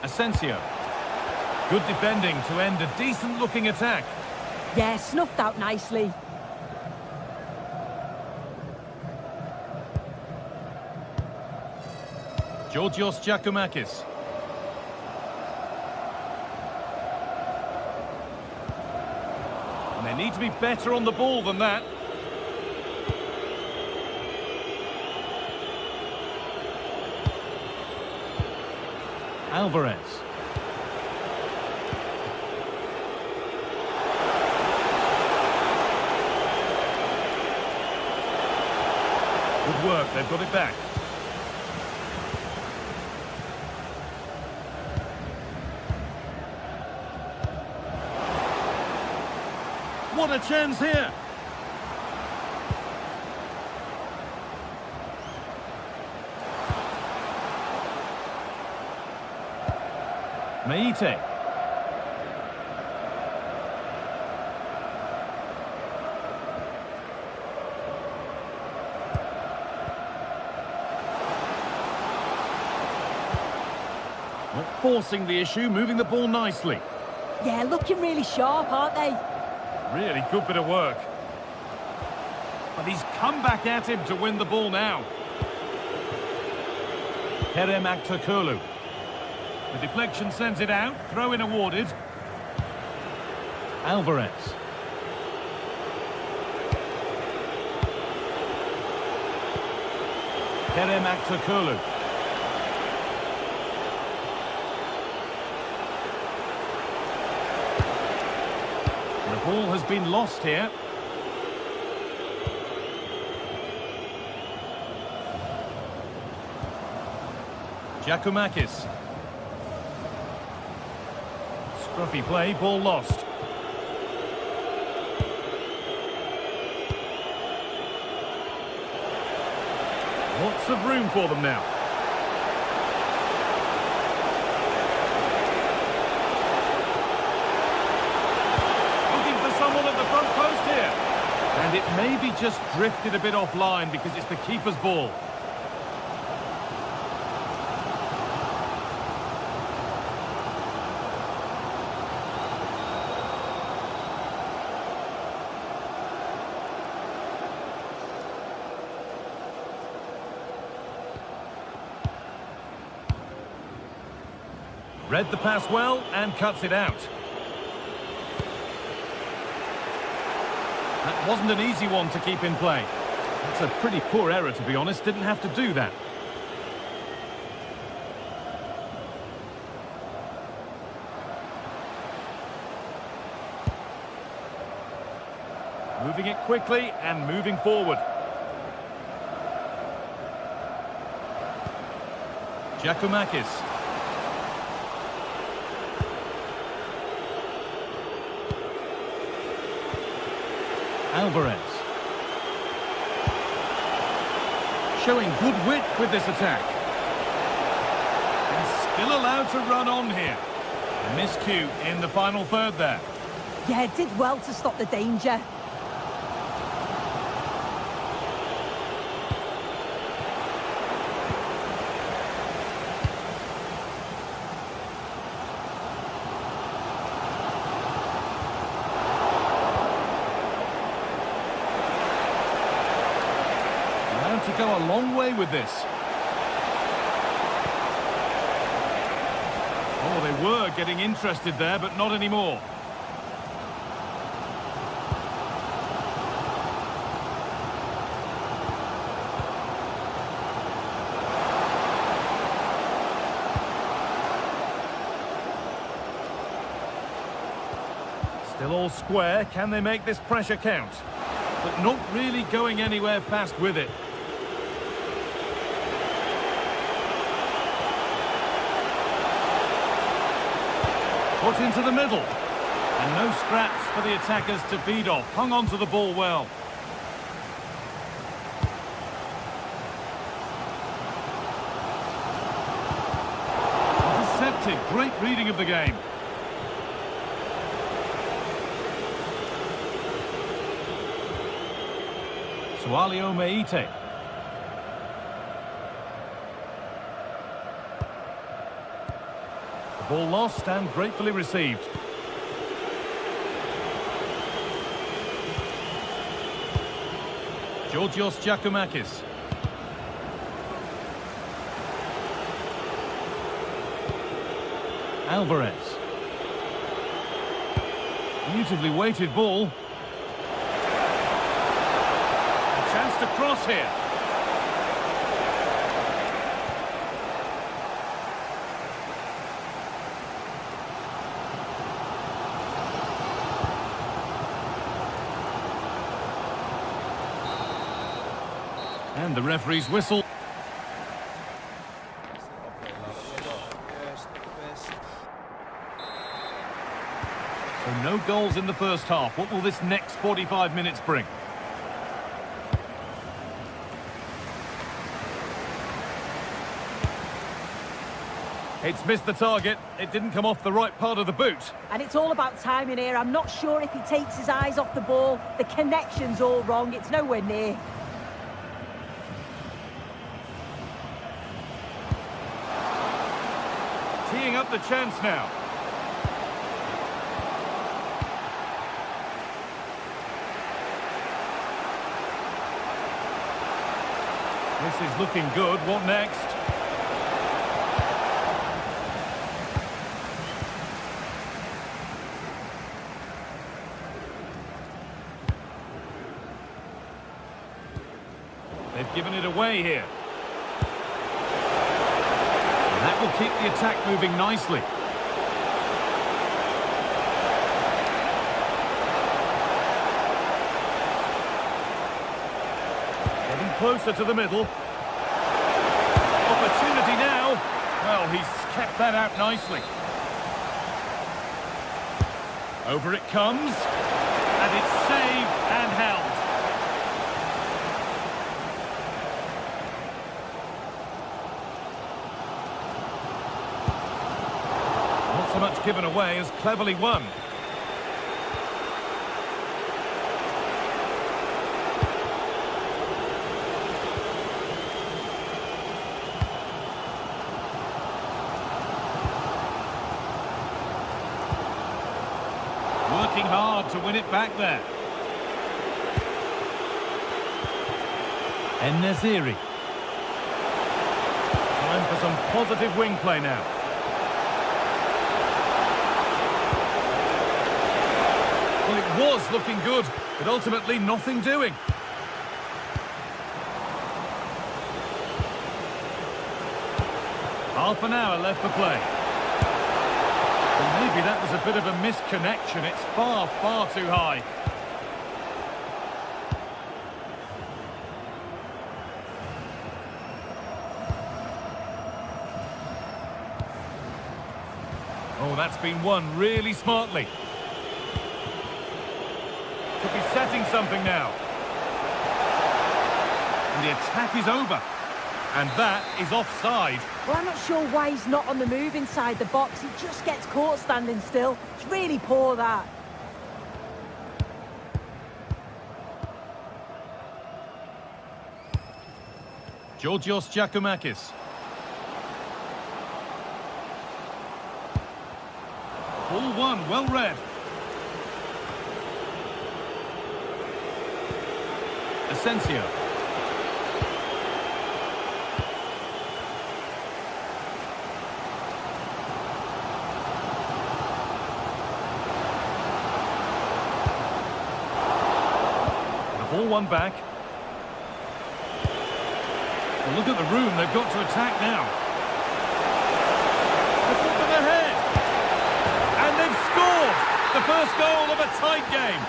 Asensio. Good defending to end a decent-looking attack. Yeah, snuffed out nicely. Georgios Giacomakis. And they need to be better on the ball than that. Alvarez. Good work, they've got it back. What a chance here! Meite. Not forcing the issue, moving the ball nicely. Yeah, looking really sharp, aren't they? Really good bit of work. But he's come back at him to win the ball now. Kerem Aktürkoğlu. The deflection sends it out. Throw-in awarded. Alvarez. Kerem Aktürkoğlu. The ball has been lost here. Giacomakis. Scruffy play, ball lost. Lots of room for them now. Looking for someone at the front post here. And it maybe just drifted a bit offline because it's the keeper's ball. Read the pass well and cuts it out. That wasn't an easy one to keep in play. That's a pretty poor error, to be honest. Didn't have to do that. Moving it quickly and moving forward. Giacomakis. Alvarez. Showing good wit with this attack. And still allowed to run on here. A miscue in the final third there. Yeah, did well to stop the danger. To go a long way with this. Oh, they were getting interested there, but not anymore. Still all square. Can they make this pressure count? But not really going anywhere fast with it. Put into the middle. And no scraps for the attackers to feed off. Hung on to the ball well. Intercepted. Great reading of the game. Sualio Meite. The ball lost and gratefully received. Georgios Giacomakis. Alvarez. Beautifully weighted ball. A chance to cross here. And the referee's whistle. So no goals in the first half. What will this next 45 minutes bring? It's missed the target. It didn't come off the right part of the boot. And it's all about timing here. I'm not sure if he takes his eyes off the ball. The connection's all wrong. It's nowhere near. Teeing up the chance now. This is looking good. What next? They've given it away here. That will keep the attack moving nicely. Getting closer to the middle. Opportunity now. Well, he's kept that out nicely. Over it comes. And it's saved and held. So much given away as cleverly won. Working hard to win it back there. En-Nesyri. Time for some positive wing play now. Well, it was looking good, but ultimately nothing doing. Half an hour left for play. Well, maybe that was a bit of a misconnection. It's far, far too high. Oh, that's been won really smartly. Could be setting something now. And the attack is over. And that is offside. Well, I'm not sure why he's not on the move inside the box. He just gets caught standing still. It's really poor, that. Georgios Giacomakis. Ball one, well read. Asensio. The ball one back. Well, look at the room they've got to attack now. The foot of the head. And they've scored the first goal of a tight game.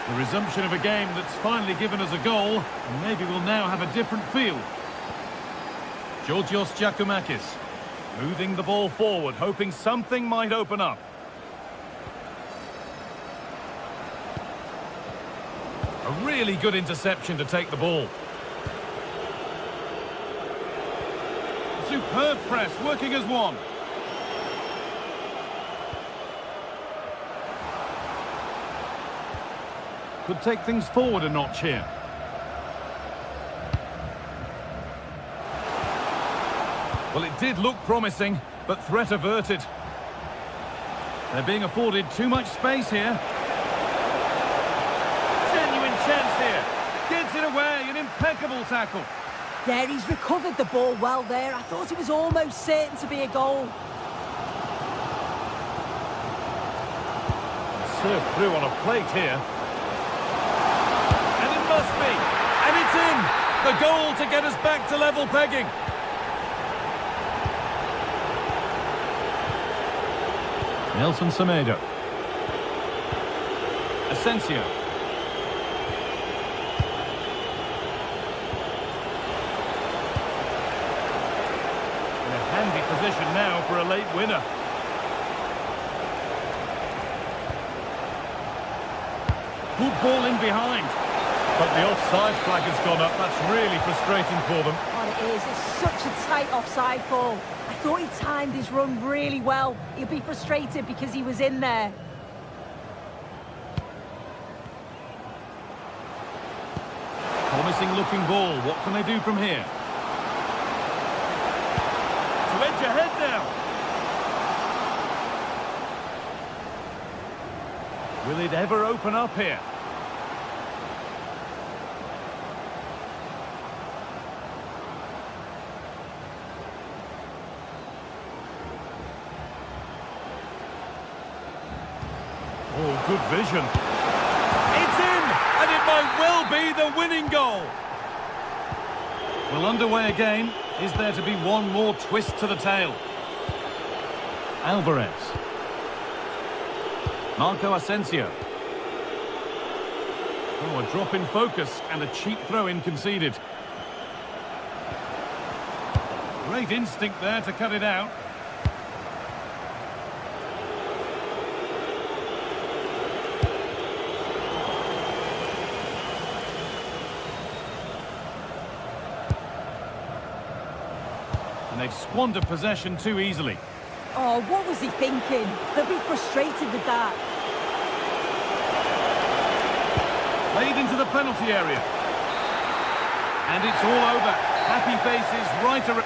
The resumption of a game that's finally given us a goal, and maybe we'll now have a different feel. Georgios Giacomakis. Moving the ball forward, hoping something might open up. A really good interception to take the ball. Superb press, working as one. Could take things forward a notch here. Well, it did look promising, but threat averted. They're being afforded too much space here. Genuine chance here. Gets it away, an impeccable tackle. Yeah, he's recovered the ball well there. I thought it was almost certain to be a goal. Served through on a plate here. And it must be. And it's in. The goal to get us back to level pegging. Nelson Semedo. Asensio. In a handy position now for a late winner. Good ball in behind. But the offside flag has gone up. That's really frustrating for them. Oh, it is. It's such a tight offside call. I thought he timed his run really well. He'll be frustrated because he was in there. Promising looking ball. What can they do from here? To edge ahead now. Will it ever open up here? Oh, good vision. It's in! And it might well be the winning goal. Well, underway again. Is there to be one more twist to the tail? Alvarez. Marco Asensio. Oh, a drop in focus and a cheap throw-in conceded. Great instinct there to cut it out. And they've squandered possession too easily. Oh, what was he thinking? They'll be frustrated with that. Played into the penalty area. And it's all over. Happy faces right around.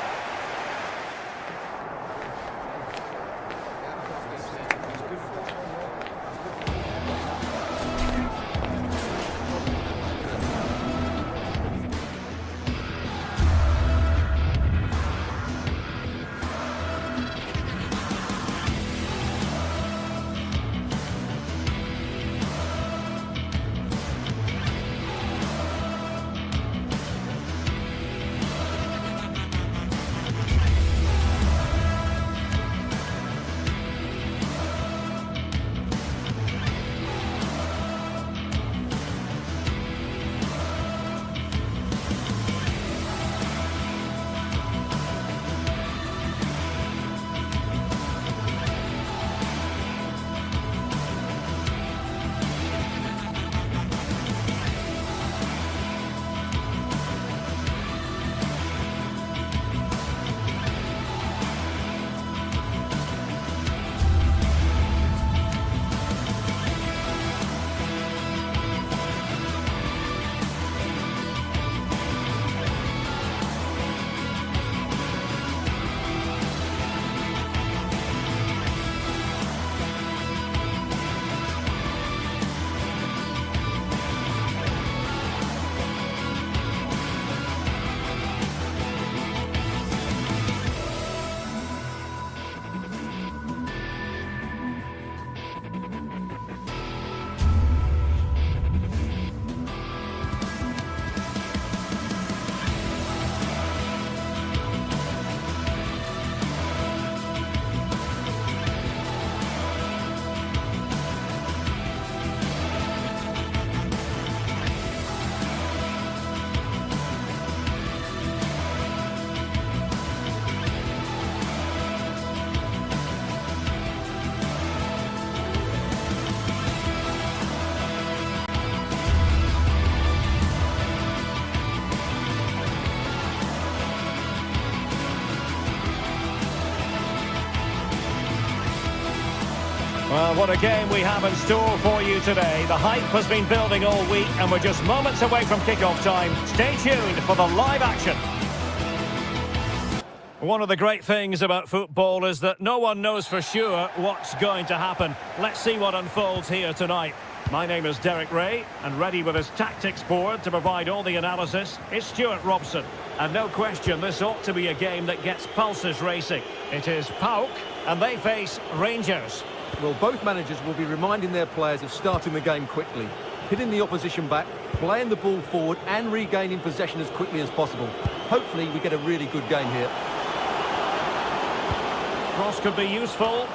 what a game we have in store for you today. The hype has been building all week and we're just moments away from kickoff time. Stay tuned for the live action. One of the great things about football is that no one knows for sure what's going to happen. Let's see what unfolds here tonight. My name is Derek Ray, and ready with his tactics board to provide all the analysis is Stuart Robson. And no question, this ought to be a game that gets pulses racing. It is PAOK, and they face Rangers. Well, both managers will be reminding their players of starting the game quickly, hitting the opposition back, playing the ball forward and regaining possession as quickly as possible. Hopefully we get a really good game here. Cross could be useful,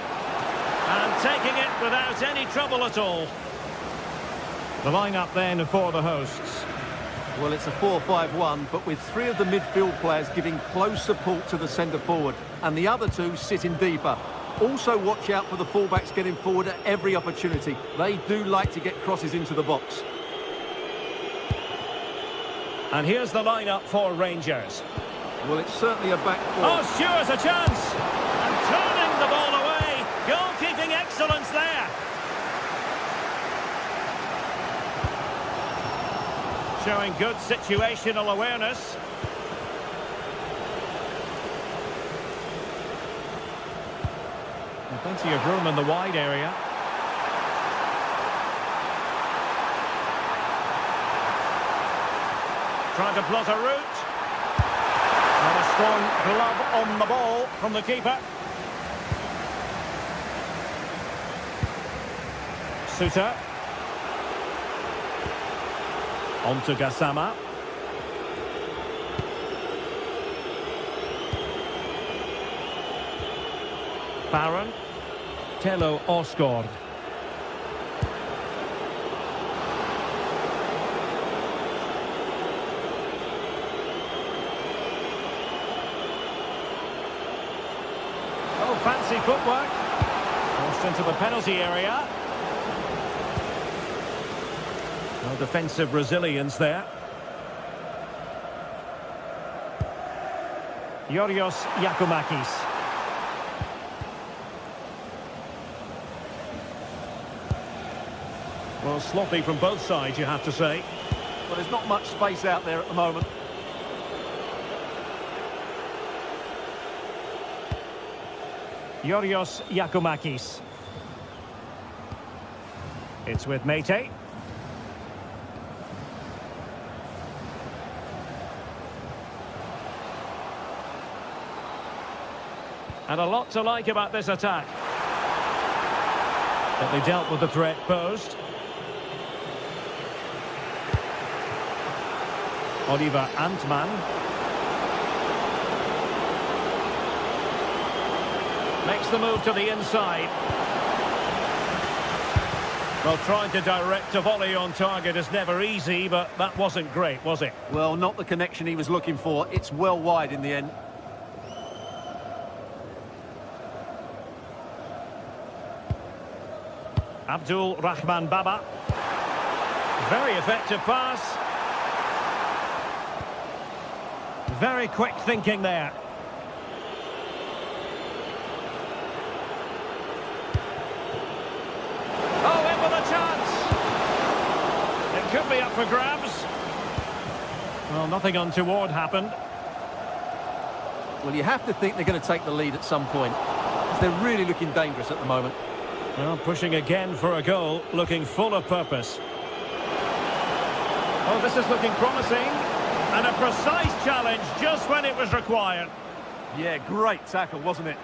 and taking it without any trouble at all. The line-up then for the hosts. Well, it's a 4-5-1, but with three of the midfield players giving close support to the centre forward, and the other two sitting deeper. Also watch out for the fullbacks getting forward at every opportunity. They do like to get crosses into the box. And here's the line-up for Rangers. Well, it's certainly a back four. Oh, Stewart's a chance! And turning the ball away. Goalkeeping excellence there. Showing good situational awareness. And plenty of room in the wide area. Trying to plot a route. And a strong glove on the ball from the keeper. Suter. On to Gassama. Barron. Tello Osgård. Oh, fancy footwork. Crossed into the penalty area. No defensive resilience there. Yorios Yakumakis. Well, sloppy from both sides, you have to say. Well, there's not much space out there at the moment. Yorios Yakumakis. It's with Mete. And a lot to like about this attack. But they dealt with the threat posed. Oliver Antman. Makes the move to the inside. Well, trying to direct a volley on target is never easy, but that wasn't great, was it? Well, not the connection he was looking for. It's well wide in the end. Abdul Rahman Baba. Very effective pass. Very quick thinking there. Oh, in with a chance. It could be up for grabs. Well, nothing untoward happened. Well, you have to think they're going to take the lead at some point, because they're really looking dangerous at the moment. Well, pushing again for a goal, looking full of purpose. Oh, this is looking promising. And a precise challenge just when it was required. Yeah, great tackle, wasn't it?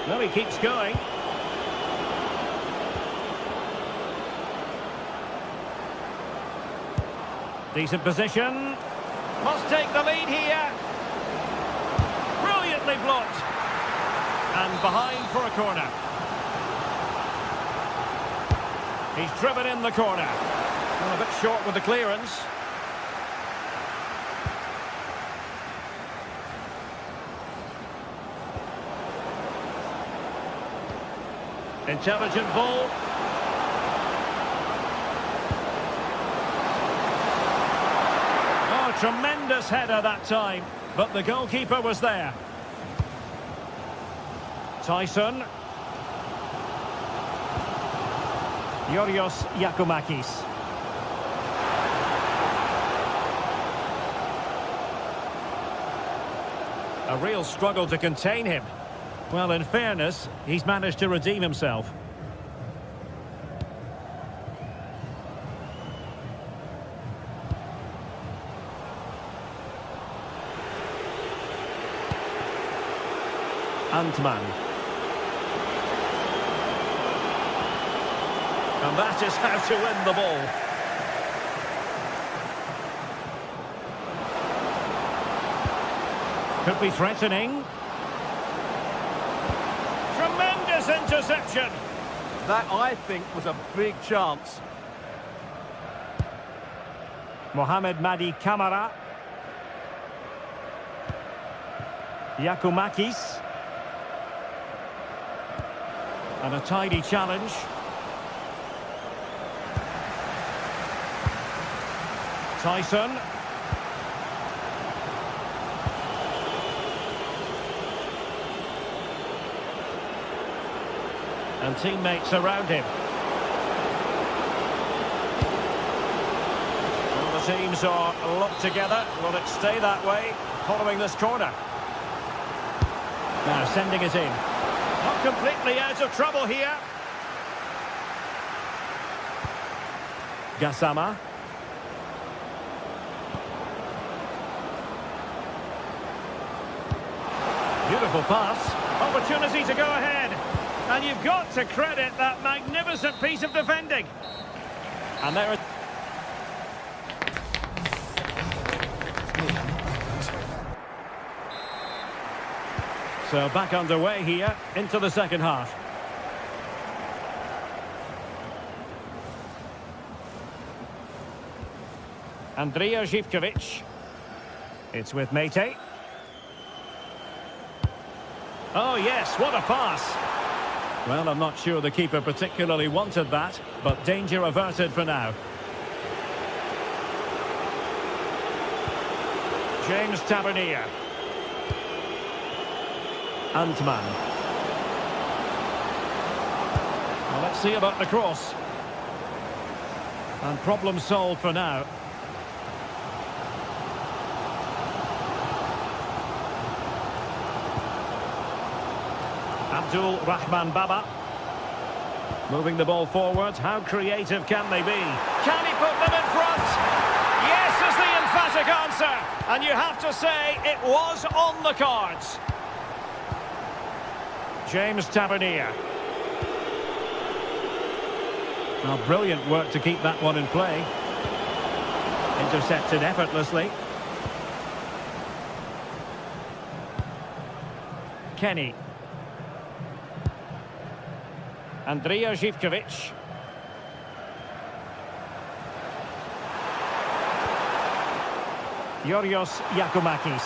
No, he keeps going. Decent position. Must take the lead here. Brilliantly blocked. And behind for a corner. He's driven in the corner. Well, a bit short with the clearance. Intelligent ball. Oh, tremendous header that time, but the goalkeeper was there. Tyson. Yorios Yakumakis. A real struggle to contain him. Well, in fairness, he's managed to redeem himself. Antman. And that is how to win the ball. Could be threatening. Tremendous interception. That, I think, was a big chance. Mohamed Madi Kamara. Yakumakis. And a tidy challenge. Tyson. And teammates around him. Well, the teams are locked together. Will it stay that way following this corner? Now sending it in. Not completely out of trouble here. Gassama. Beautiful pass. Opportunity to go ahead. And you've got to credit that magnificent piece of defending. And there is... So back underway here into the second half. Andrija Živković. It's with Mate. Oh yes, what a pass. Well, I'm not sure the keeper particularly wanted that, but danger averted for now. James Tavernier. Antman. Well, let's see about the cross. And problem solved for now. Abdul Rahman Baba. Moving the ball forward. How creative can they be? Can he put them in front? Yes is the emphatic answer. And you have to say it was on the cards. James Tavernier. Well, brilliant work to keep that one in play. Intercepted effortlessly. Kenny. Andrija Živković. Yorios Yakumakis.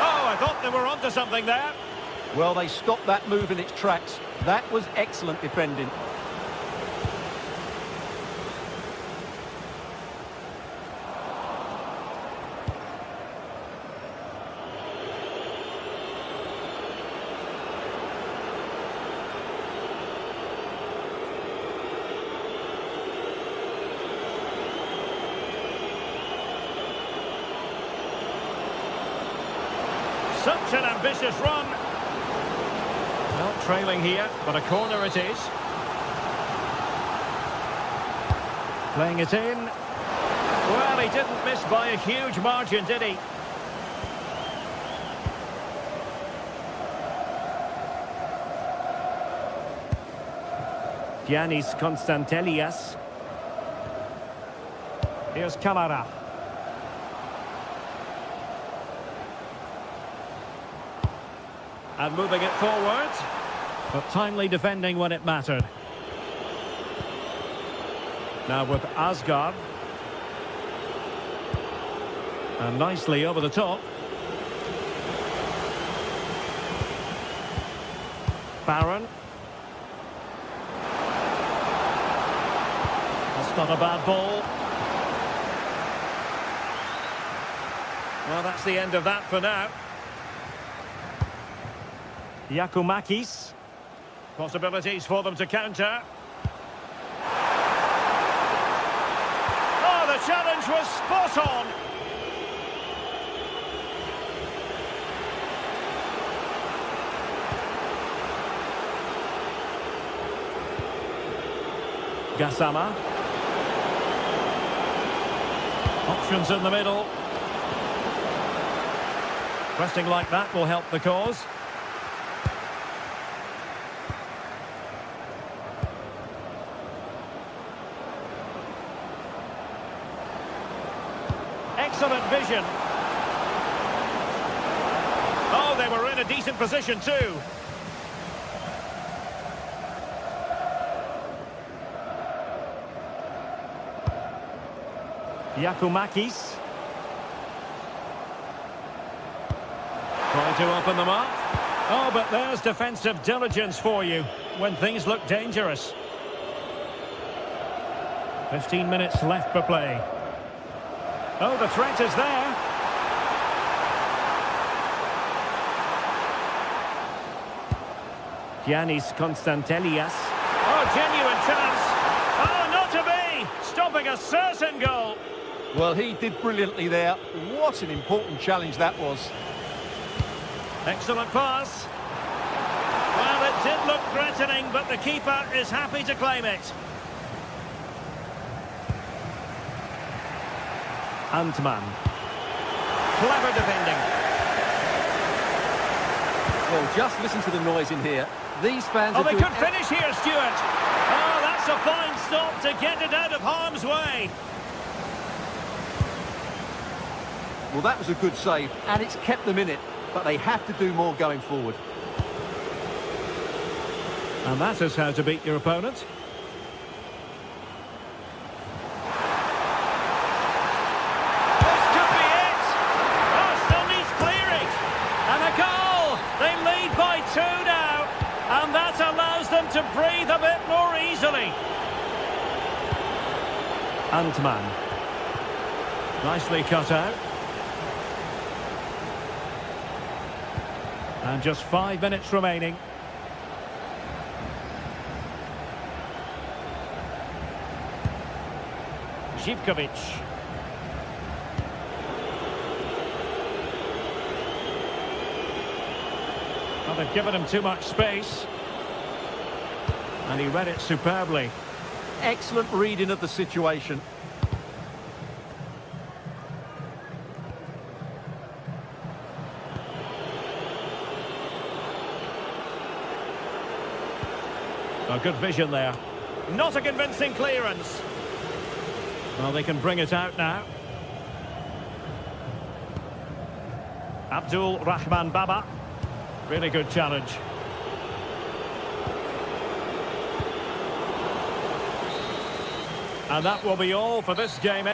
Oh, I thought they were onto something there. Well, they stopped that move in its tracks. That was excellent defending. Such an ambitious run. Not trailing here, but a corner it is. Playing it in. Well, he didn't miss by a huge margin, did he? Giannis Konstantelias. Here's Kamara. And moving it forward, but timely defending when it mattered. Now with Asgard. And nicely over the top. Barron. That's not a bad ball. Well, that's the end of that for now. Giacomakis. Possibilities for them to counter. Oh, the challenge was spot on. Gassama. Options in the middle. Pressing like that will help the cause. Excellent vision. Oh, they were in a decent position too. Giacomakis. Trying to open them up. Oh, but there's defensive diligence for you when things look dangerous. 15 minutes left for play. Oh, the threat is there. Giannis Konstantelias. Oh, genuine chance. Oh, not to be. Stopping a certain goal. Well, he did brilliantly there. What an important challenge that was. Excellent pass. Well, it did look threatening, but the keeper is happy to claim it. Antman. Clever defending. Well, just listen to the noise in here. These fans are they doing... could finish here, Stuart. Oh, that's a fine stop to get it out of harm's way. Well, that was a good save, and it's kept them in it, but they have to do more going forward. And that is how to beat your opponent. This could be it. Oh, still needs clearing. And a goal. They lead by 2 now. And that allows them to breathe a bit more easily. Antman. Nicely cut out. And just 5 minutes remaining. Zivkovic. Well, they've given him too much space. And he read it superbly. Excellent reading of the situation. A good vision there. Not a convincing clearance. Well, they can bring it out now. Abdul Rahman Baba. Really good challenge. And that will be all for this game.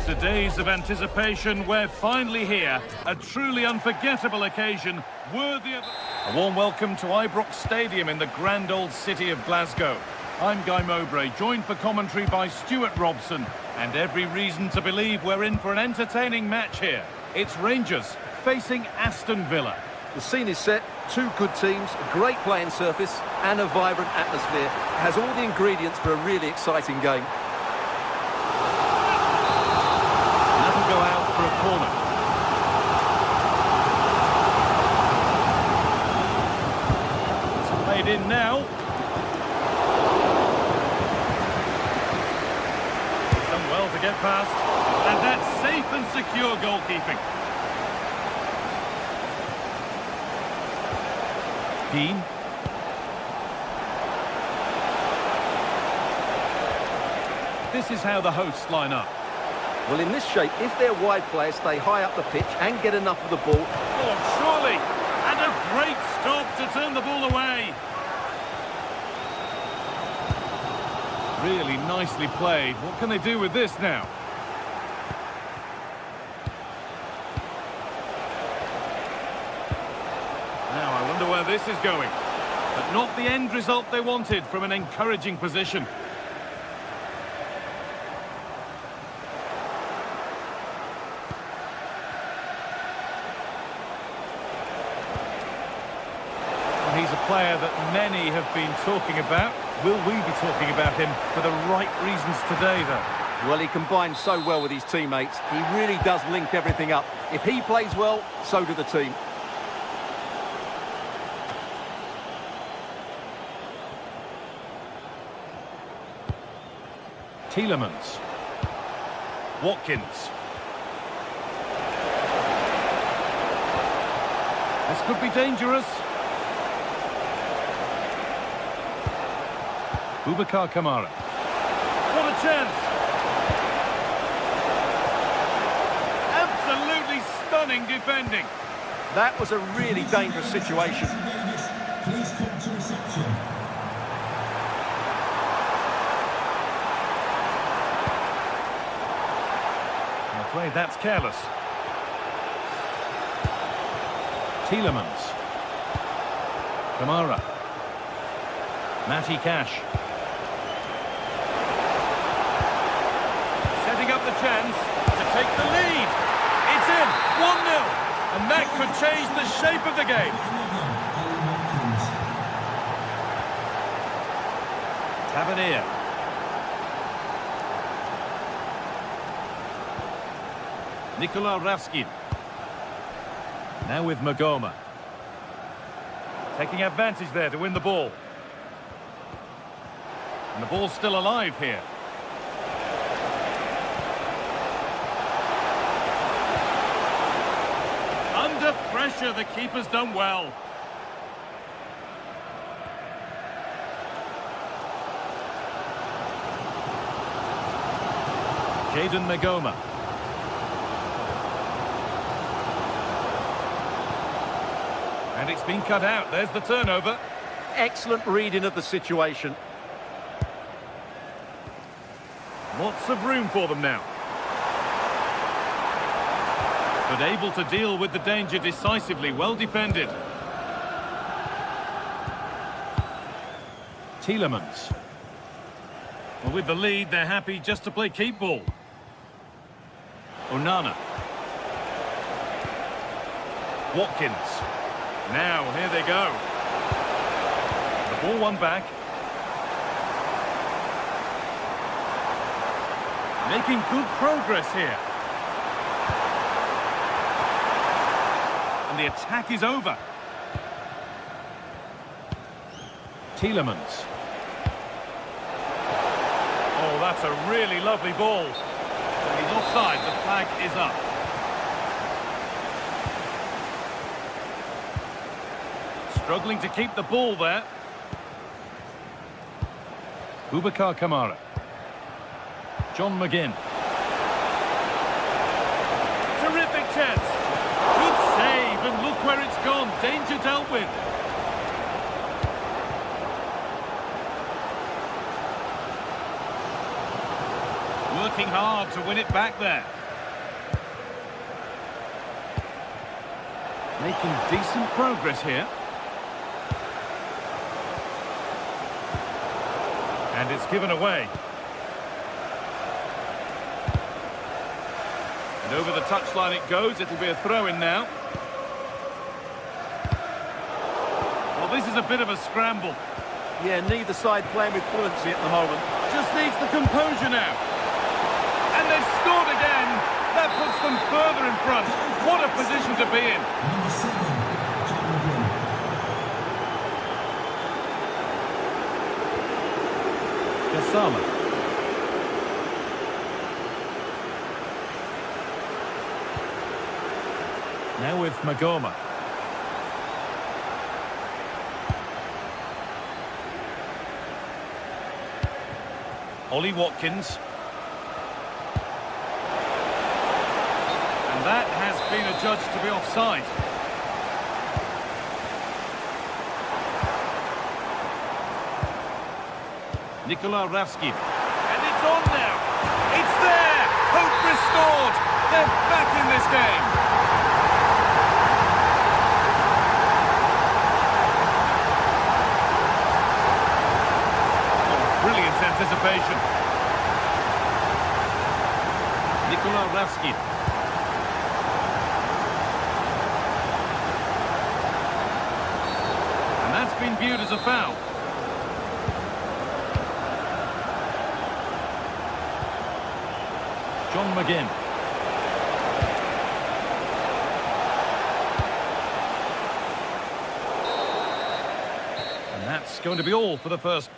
After days of anticipation, we're finally here. A truly unforgettable occasion, worthy of... A warm welcome to Ibrox Stadium in the grand old city of Glasgow. I'm Guy Mowbray, joined for commentary by Stuart Robson. And every reason to believe we're in for an entertaining match here. It's Rangers facing Aston Villa. The scene is set, two good teams, a great playing surface and a vibrant atmosphere. It has all the ingredients for a really exciting game. That'll go out for a corner. It's played in now. It's done well to get past. And that's safe and secure goalkeeping. Dean. This is how the hosts line up. Well, in this shape, if their wide players stay high up the pitch and get enough of the ball... Oh, surely! And a great stop to turn the ball away. Really nicely played. What can they do with this now? Now, I wonder where this is going. But not the end result they wanted from an encouraging position. Well, he's a player that many have been talking about. Will we be talking about him for the right reasons today, though? Well, he combines so well with his teammates. He really does link everything up. If he plays well, so do the team. Tielemans. Watkins. This could be dangerous. Boubacar Kamara. What a chance! Absolutely stunning defending. That was a really dangerous situation. Please come to reception. I'm afraid that's careless. Tielemans. Kamara. Matty Cash. Setting up the chance to take the lead. It's in, 1-0. And that could change the shape of the game. Tavernier. Nikola Ravskin. Now with Magoma. Taking advantage there to win the ball. And the ball's still alive here. Under pressure, the keeper's done well. Jadon Magoma. And it's been cut out. There's the turnover. Excellent reading of the situation. Lots of room for them now. But able to deal with the danger decisively. Well defended. Tielemans. Well, with the lead, they're happy just to play keep ball. Onana. Watkins. Now, here they go. The ball won back. Making good progress here. And the attack is over. Tielemans. Oh, that's a really lovely ball. And he's offside. The flag is up. Struggling to keep the ball there. Boubacar Kamara. John McGinn. Terrific chance. Good save, and look where it's gone. Danger dealt with. working hard to win it back there. Making decent progress here. And it's given away. And over the touchline it goes. It'll be a throw-in now. Well, this is a bit of a scramble. Yeah, neither side playing with fluency at the moment. Just needs the composure now. And they've scored again. That puts them further in front. What a position to be in. Number 7, Gassama. Now with Magoma. Ollie Watkins. And that has been adjudged to be offside. Nikola Ravsky. And it's on now. It's there. Hope restored. They're back in this game. Brilliant anticipation. Nikola Ravsky. And that's been viewed as a foul. John McGinn. And that's going to be all for the first.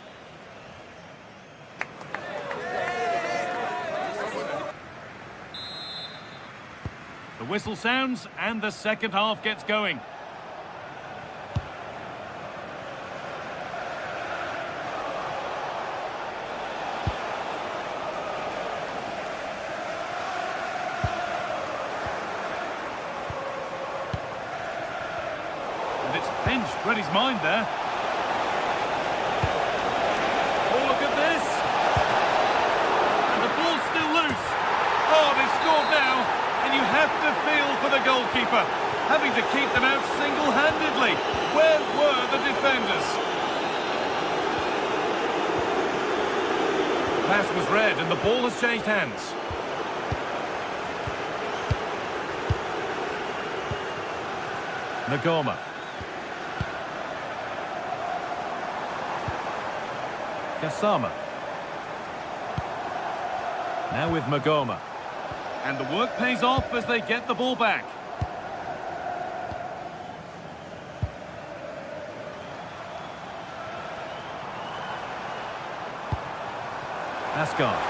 The whistle sounds and the second half gets going. And it's pinched Reddy's mind there. Oh, look at this. And the ball's still loose. Oh, they've scored now. And you have to feel for the goalkeeper, having to keep them out single-handedly. Where were the defenders? Pass was read and the ball has changed hands. Nagoma. Gassama. Now with Magoma. And the work pays off as they get the ball back. Asgard.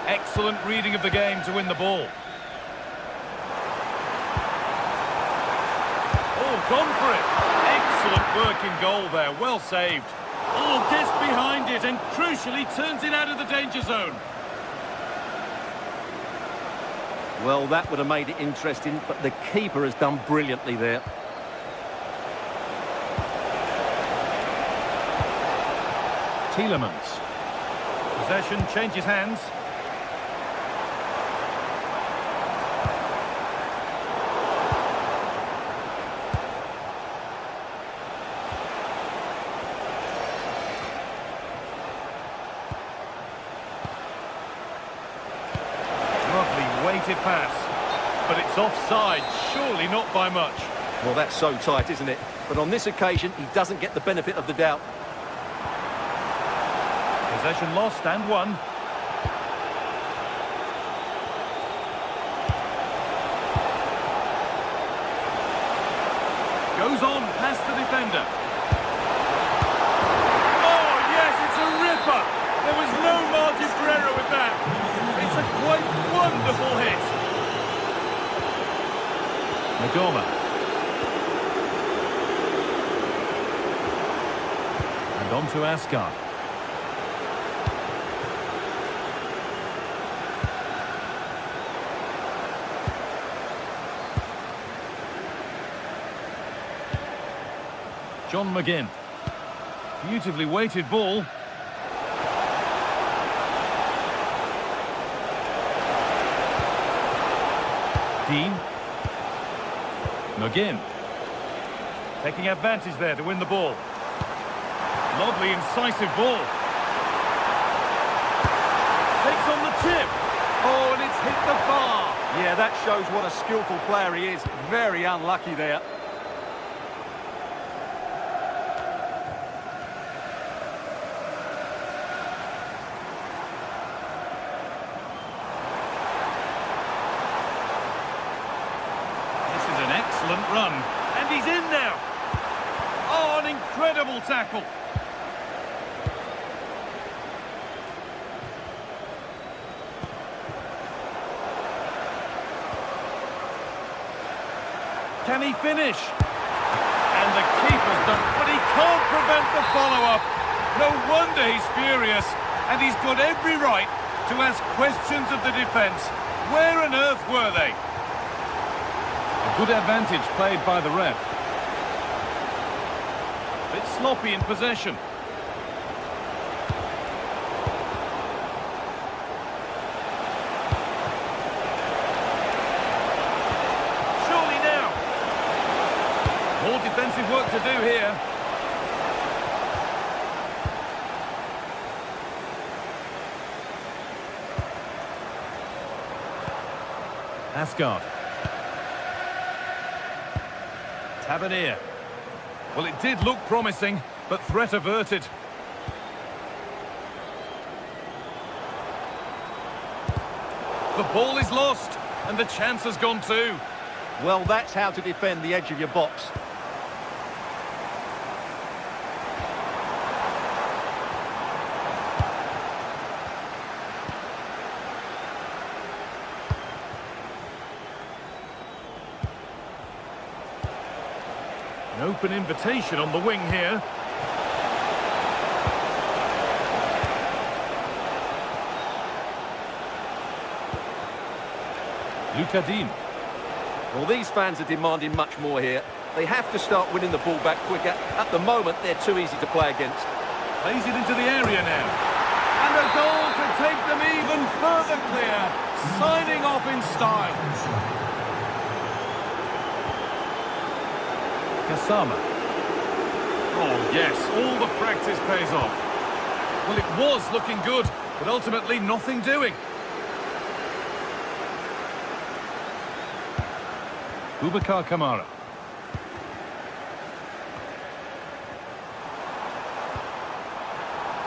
Excellent reading of the game to win the ball. Oh, gone for it. Excellent work in goal there, well saved. Oh, gets behind it and crucially turns it out of the danger zone. Well, that would have made it interesting, but the keeper has done brilliantly there. Tielemans. Possession changes hands. Weighted pass, but it's offside, surely not by much. Well, that's so tight, isn't it? But on this occasion, he doesn't get the benefit of the doubt. Possession lost and won. Goes on past the defender. Oh, yes, it's a ripper. There was no margin for error with that. It's a quite wonderful hit. Magoma. And on to Asgard. John McGinn. Beautifully weighted ball. Dean. McGinn. Taking advantage there to win the ball. Lovely, incisive ball. Takes on the tip. Oh, and it's hit the bar. Yeah, that shows what a skillful player he is. Very unlucky there. This is an excellent run. And he's in now. Oh, an incredible tackle. Can he finish? And the keeper's done, but he can't prevent the follow-up. No wonder he's furious, and he's got every right to ask questions of the defence. Where on earth were they? A good advantage played by the ref. Bit sloppy in possession. More defensive work to do here. Asgard. Tavernier. Well, it did look promising, but threat averted. The ball is lost, and the chance has gone too. Well, that's how to defend the edge of your box. An open invitation on the wing here. Luca Dean. Well, these fans are demanding much more here. They have to start winning the ball back quicker. At the moment, they're too easy to play against. Plays it into the area now. And a goal to take them even further clear. Signing off in style. Kasama. Oh, yes, all the practice pays off. Well, it was looking good, but ultimately nothing doing. Boubacar Kamara.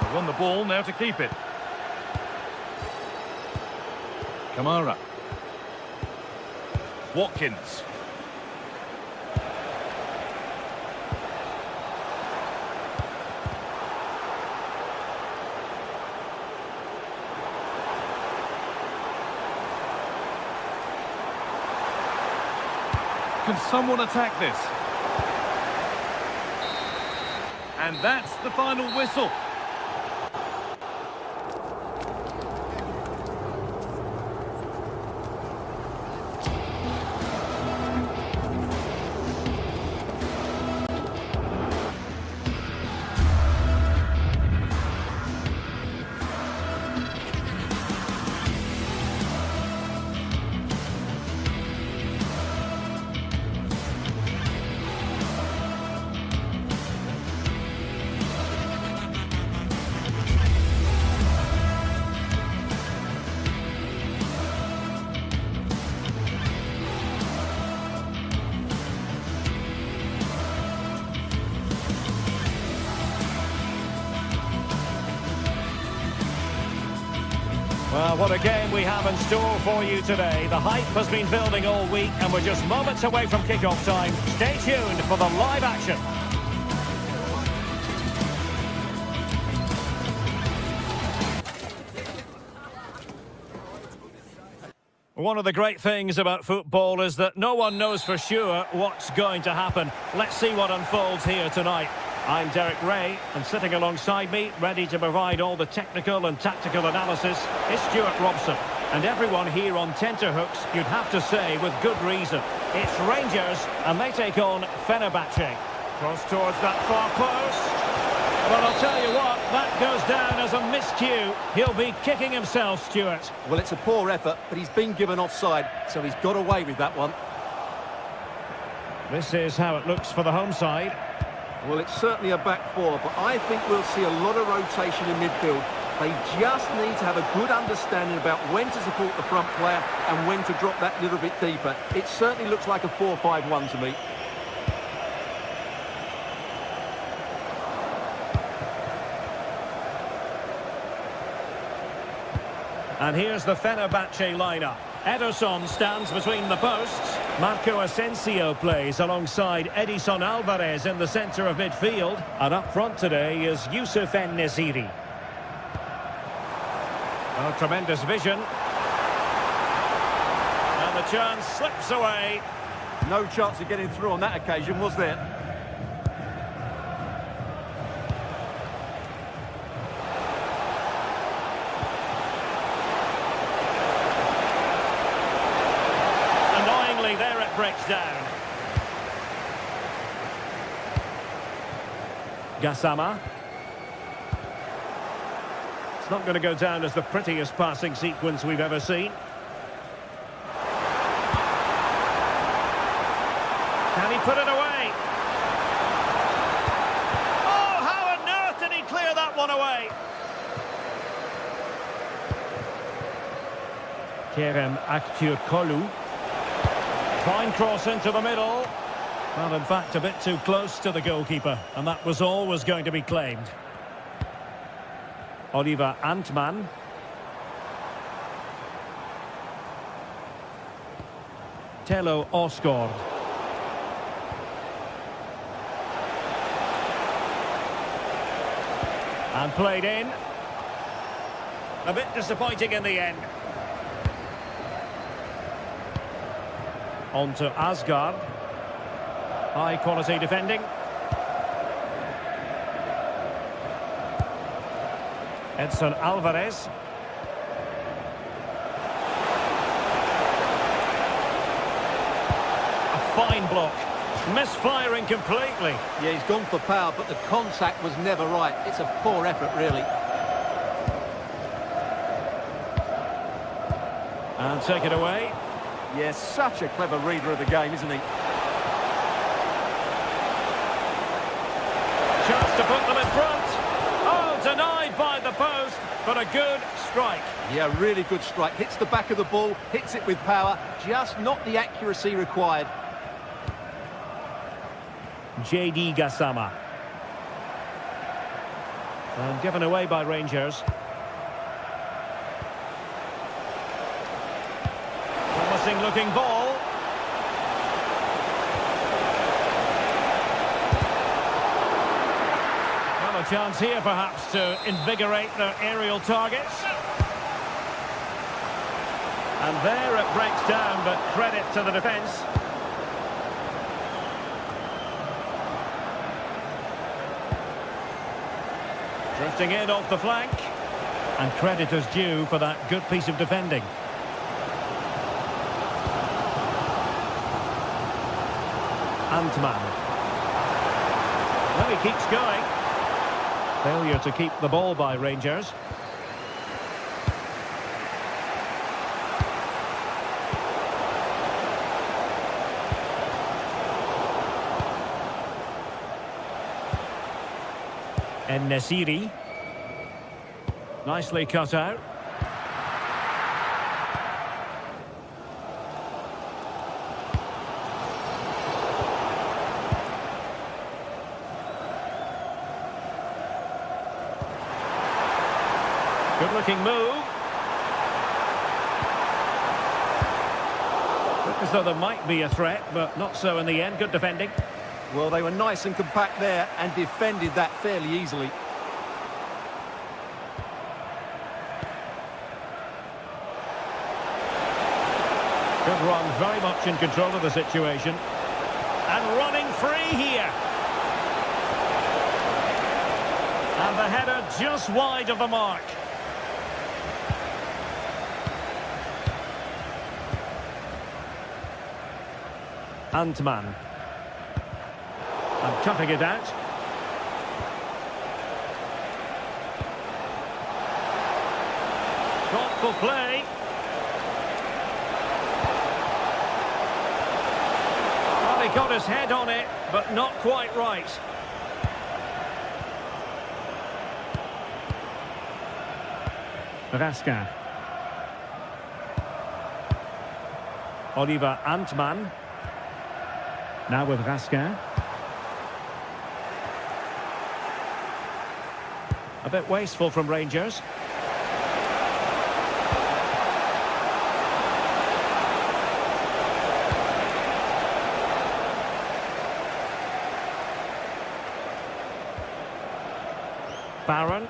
They won the ball, now to keep it. Kamara. Watkins. Can someone attack this? And that's the final whistle. Well, what a game we have in store for you today. The hype has been building all week and we're just moments away from kick-off time. Stay tuned for the live action. One of the great things about football is that no one knows for sure what's going to happen. Let's see what unfolds here tonight. I'm Derek Ray, and sitting alongside me, ready to provide all the technical and tactical analysis, is Stuart Robson. And everyone here on tenterhooks, you'd have to say with good reason. It's Rangers, and they take on Fenerbahce. Cross towards that far post. Well, I'll tell you what, that goes down as a miscue. He'll be kicking himself, Stuart. Well, it's a poor effort, but he's been given offside, so he's got away with that one. This is how it looks for the home side. Well, it's certainly a back four, but I think we'll see a lot of rotation in midfield. They just need to have a good understanding about when to support the front player and when to drop that little bit deeper. It certainly looks like a 4-5-1 to me. And here's the Fenerbahce lineup. Ederson stands between the posts. Marco Asensio plays alongside Edison Alvarez in the centre of midfield. And up front today is Youssef En-Nesyri. Oh, tremendous vision. And the chance slips away. No chance of getting through on that occasion, was there? There it breaks down. Gassama. It's not going to go down as the prettiest passing sequence we've ever seen. Can he put it away? Oh, how on earth did he clear that one away? Kerem Aktürkoğlu. Fine cross into the middle. Well, in fact, a bit too close to the goalkeeper, and that was always going to be claimed. Oliver Antman. Tello Osgård. And played in. A bit disappointing in the end. On to Asgard. High quality defending. Edson Alvarez. A fine block. Misfiring completely. Yeah, he's gone for power, but the contact was never right. It's a poor effort, really. And take it away. Yeah, such a clever reader of the game, isn't he? Chance to put them in front. Oh, denied by the post, but a good strike. Yeah, really good strike. Hits the back of the ball, hits it with power, just not the accuracy required. JD Gassama. And given away by Rangers. Promising looking ball. Well, a chance here perhaps to invigorate their aerial targets. And there it breaks down, but credit to the defence. Drifting in off the flank. And credit is due for that good piece of defending. Antman. Well, he keeps going. Failure to keep the ball by Rangers. En-Nesyri. Nicely cut out. Good looking move. Looked as though there might be a threat, but not so in the end. Good defending. Well, they were nice and compact there and defended that fairly easily. Good run, very much in control of the situation. And running free here. And the header just wide of the mark. Antman. And cutting it out. Thoughtful play. Well, he got his head on it, but not quite right. Raska. Oliver Antman. Now with Raska. A bit wasteful from Rangers. Barron.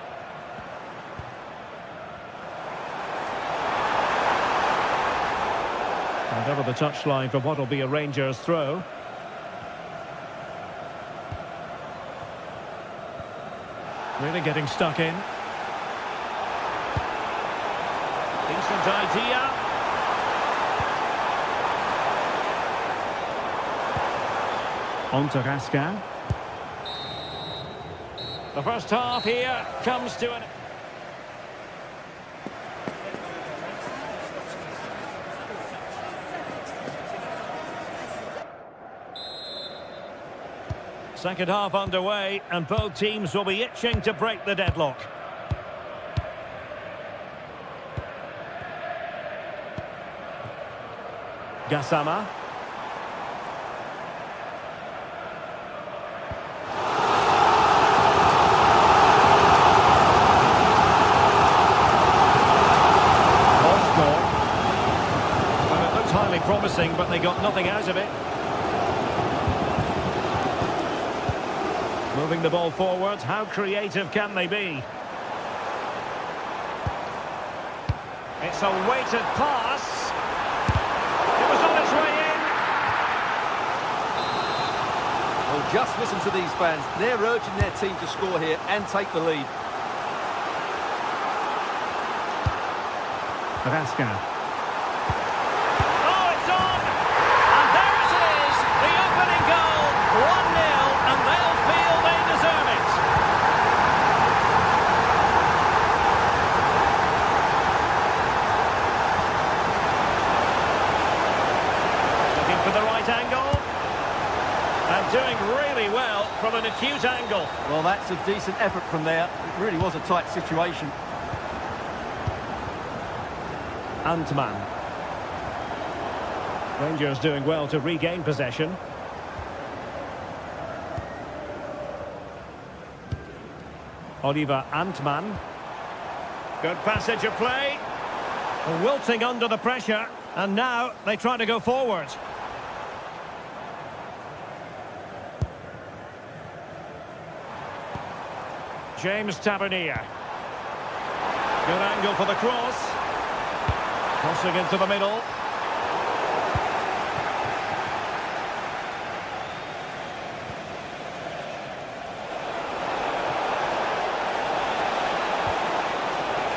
And over the touchline for what will be a Rangers throw. Really getting stuck in. Decent idea. On to Raska. The first half here comes to an... Second half underway, and both teams will be itching to break the deadlock. Gassama. Well, it looked highly promising, but they got nothing out of it. Moving the ball forward, how creative can they be? It's a weighted pass. It was on its way in. Well, just listen to these fans. They're urging their team to score here and take the lead. Raska. Oh, it's on! And there it is, the opening goal. 1-0, and they'll feel they deserve it. Looking for the right angle. And doing really well from an acute angle. Well, that's a decent effort from there. It really was a tight situation. Antman. Rangers doing well to regain possession. Oliver Antman. Good passage of play. Wilting under the pressure, and now they try to go forward. James Tavernier. Good angle for the cross. Crossing into the middle.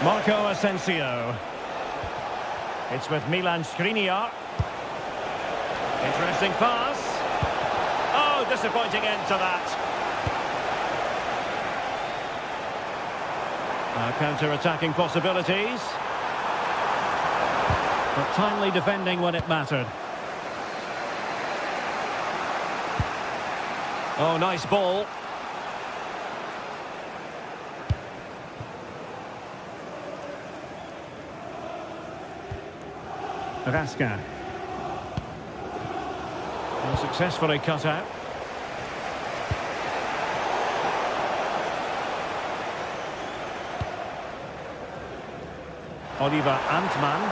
Marco Asensio. It's with Milan Skriniar. Interesting pass. Oh, disappointing end to that. Counter-attacking possibilities. But timely defending when it mattered. Oh, nice ball. Raska. Well, successfully cut out. Oliver Antman.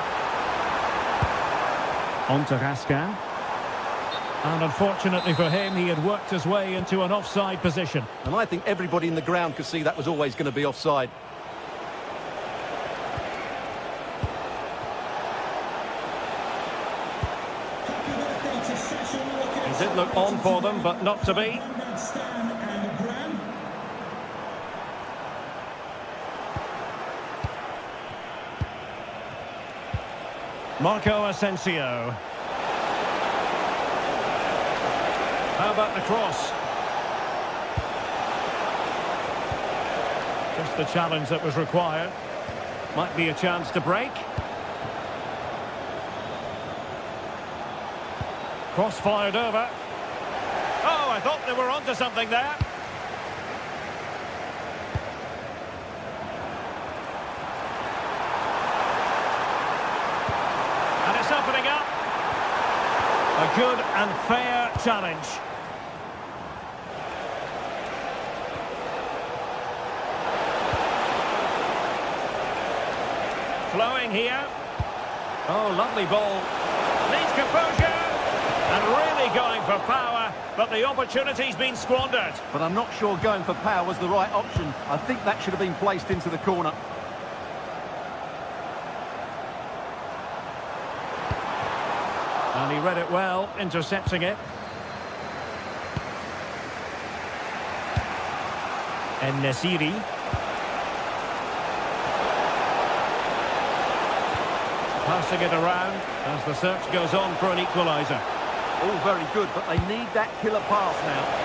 On to Raska. And unfortunately for him, he had worked his way into an offside position. And I think everybody in the ground could see that was always going to be offside. He did look on for them, but not to be. Marco Asensio. How about the cross? Just the challenge that was required. Might be a chance to break. Cross fired over. Oh, I thought they were onto something there. And it's opening up. A good and fair challenge. Flowing here. Oh, lovely ball. Needs composure. And really going for power, but the opportunity's been squandered. But I'm not sure going for power was the right option. I think that should have been placed into the corner. And he read it well, intercepting it. En-Nesyri. Passing it around as the search goes on for an equaliser. All very good, but they need that killer pass now.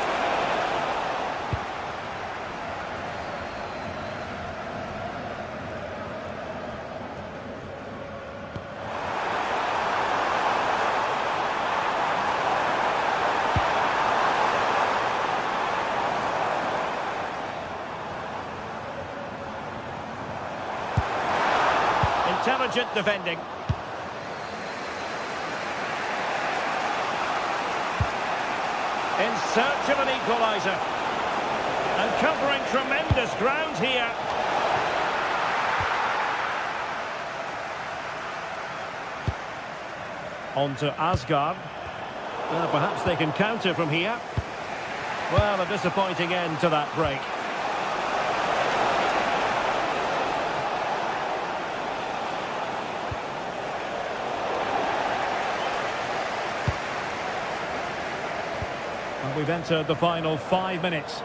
Intelligent defending. In search of an equaliser. And covering tremendous ground here. On to Asgard. Well, perhaps they can counter from here. Well, a disappointing end to that break. And we've entered the final 5 minutes.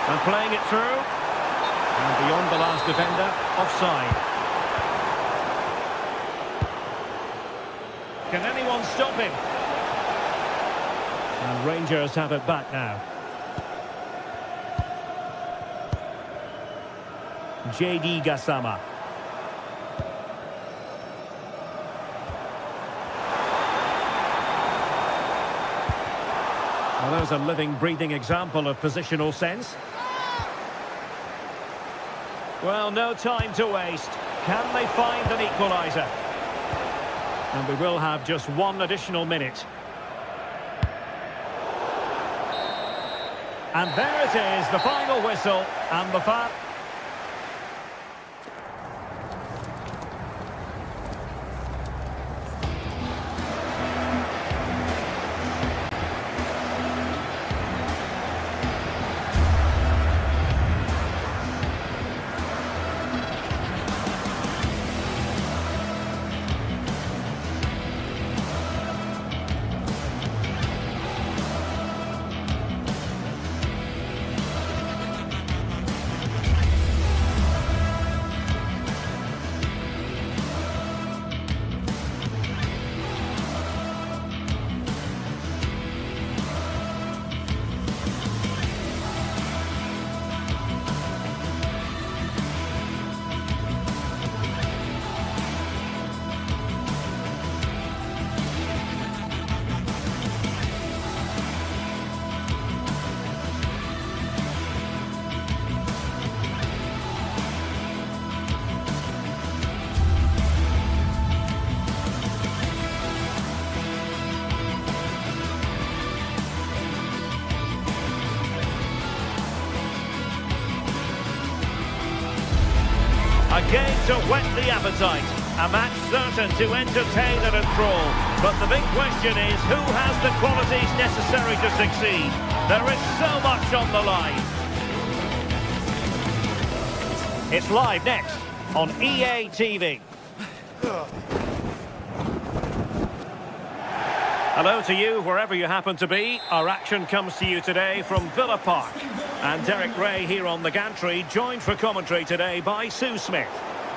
And playing it through. And beyond the last defender, offside. Can anyone stop him? And Rangers have it back now. JD Gassama. Well, there's a living, breathing example of positional sense. Well, no time to waste. Can they find an equaliser? And we will have just one additional minute. And there it is, the final whistle, and the fan. A game to whet the appetite. A match certain to entertain and enthrall. But the big question is, who has the qualities necessary to succeed? There is so much on the line. It's live next on EA TV. Hello to you, wherever you happen to be. Our action comes to you today from Villa Park. And Derek Ray here on the gantry, joined for commentary today by Sue Smith.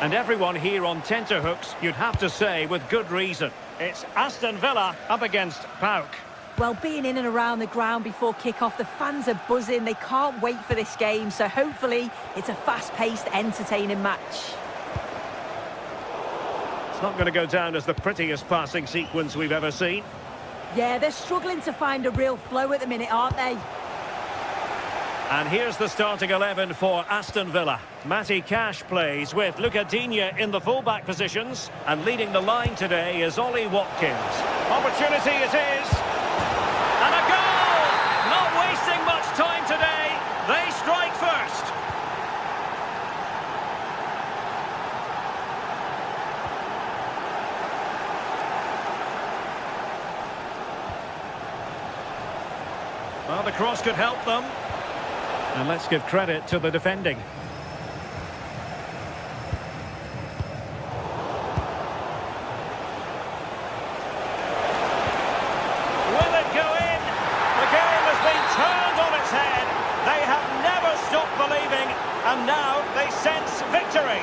And everyone here on tenterhooks, you'd have to say, with good reason. It's Aston Villa up against PAOK. Well, being in and around the ground before kick-off, the fans are buzzing. They can't wait for this game, so hopefully it's a fast-paced, entertaining match. It's not going to go down as the prettiest passing sequence we've ever seen. Yeah, they're struggling to find a real flow at the minute, aren't they? And here's the starting 11 for Aston Villa. Matty Cash plays with Luca Digne in the full-back positions. And leading the line today is Ollie Watkins. Opportunity it is. And a goal! Not wasting much time today. They strike first. Well, the cross could help them. And let's give credit to the defending. Will it go in? The game has been turned on its head. They have never stopped believing, and now they sense victory.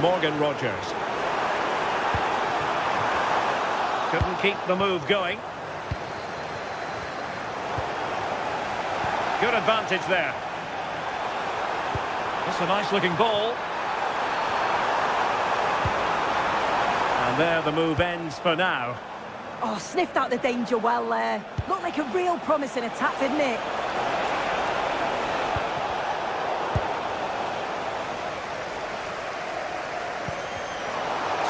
Morgan Rogers. Couldn't keep the move going. Good advantage there. That's a nice looking ball. And there the move ends for now. Oh, sniffed out the danger well there. Looked like a real promising attack, didn't it?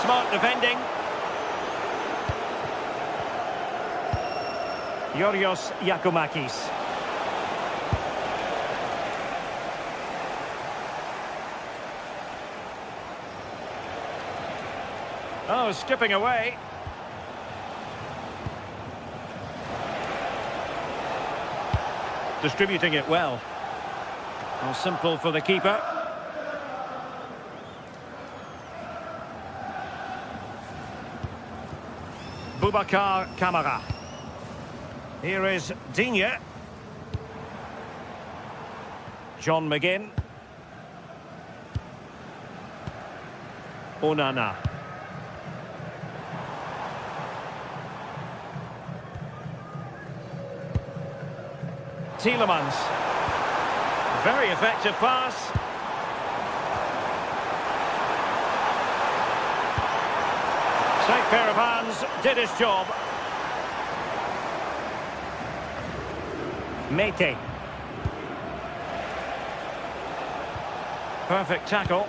Smart defending. Yorios Yakumakis. Oh, skipping away. Distributing it well. Oh, simple for the keeper. Boubacar Kamara. Here is Digne. John McGinn. Onana. Tielemans. Very effective pass. Safe pair of hands, did his job. Mete. Perfect tackle.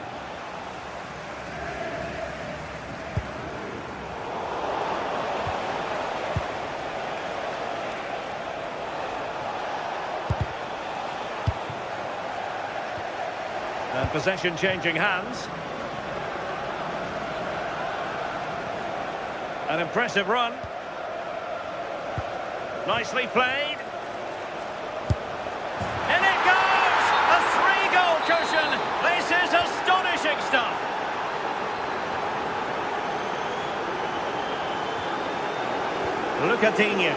And possession changing hands. An impressive run. Nicely played. And it goes! A 3-goal cushion. This is astonishing stuff. Luca Digne.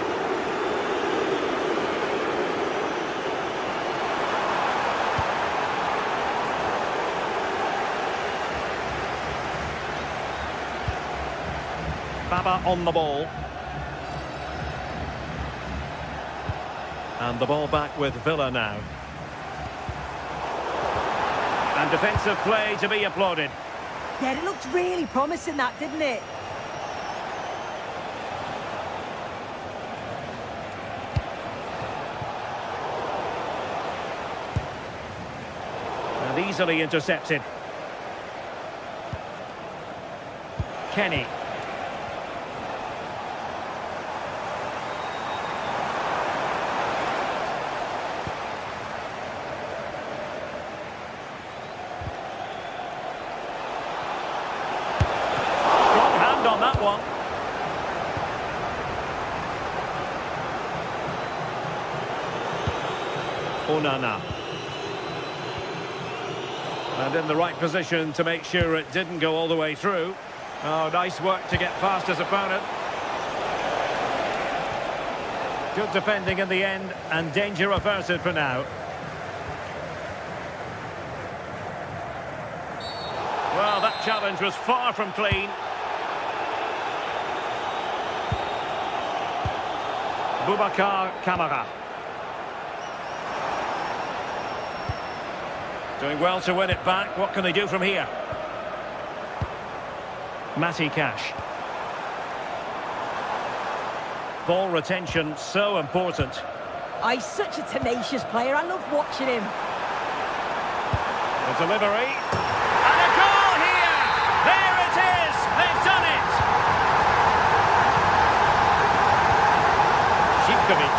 Baba on the ball. And the ball back with Villa now. And defensive play to be applauded. Yeah, it looked really promising, that, didn't it? And easily intercepted. Kenny. On that one. Onana. And in the right position to make sure it didn't go all the way through. Oh, nice work to get past his opponent. Good defending in the end, and danger averted for now. challenge was far from clean. Boubacar Kamara. Doing well to win it back. What can they do from here? Matty Cash. Ball retention so important. Oh, he's such a tenacious player. I love watching him. The delivery. And a goal here! There it is! They've done it! Zivkovic.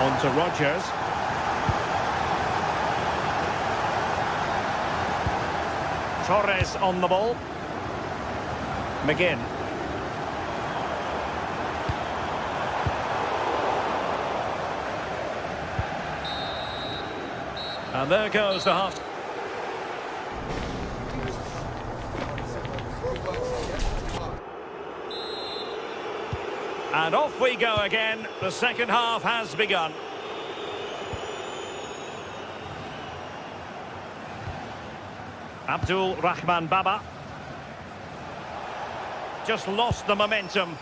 On to Rodgers. Torres on the ball. McGinn. And there goes the half. And off we go again. The second half has begun. Abdul Rahman Baba. Just lost the momentum.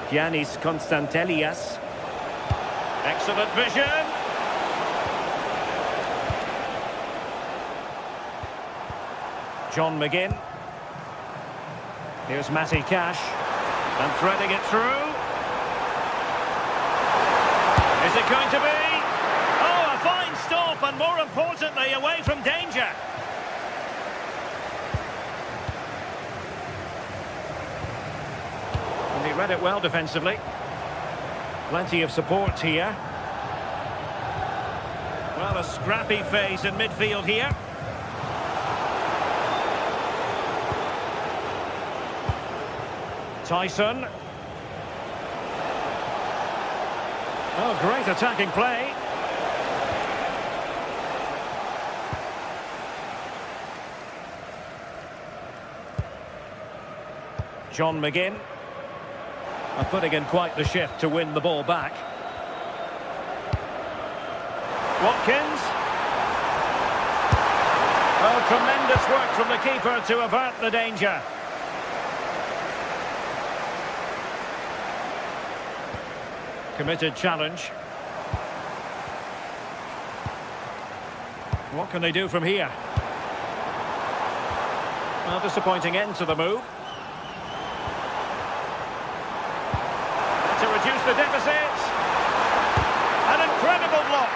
Giannis Konstantelias. Excellent vision. John McGinn. Here's Matty Cash. And threading it through. Is it going to be? Oh, a fine stop, and more importantly, away from danger. And he read it well defensively. Plenty of support here. Well, a scrappy phase in midfield here. Tyson. Oh, great attacking play. John McGinn. And putting in quite the shift to win the ball back. Watkins. Oh, tremendous work from the keeper to avert the danger. Committed challenge. What can they do from here? Well, disappointing end to the move. To reduce the deficit. An incredible block.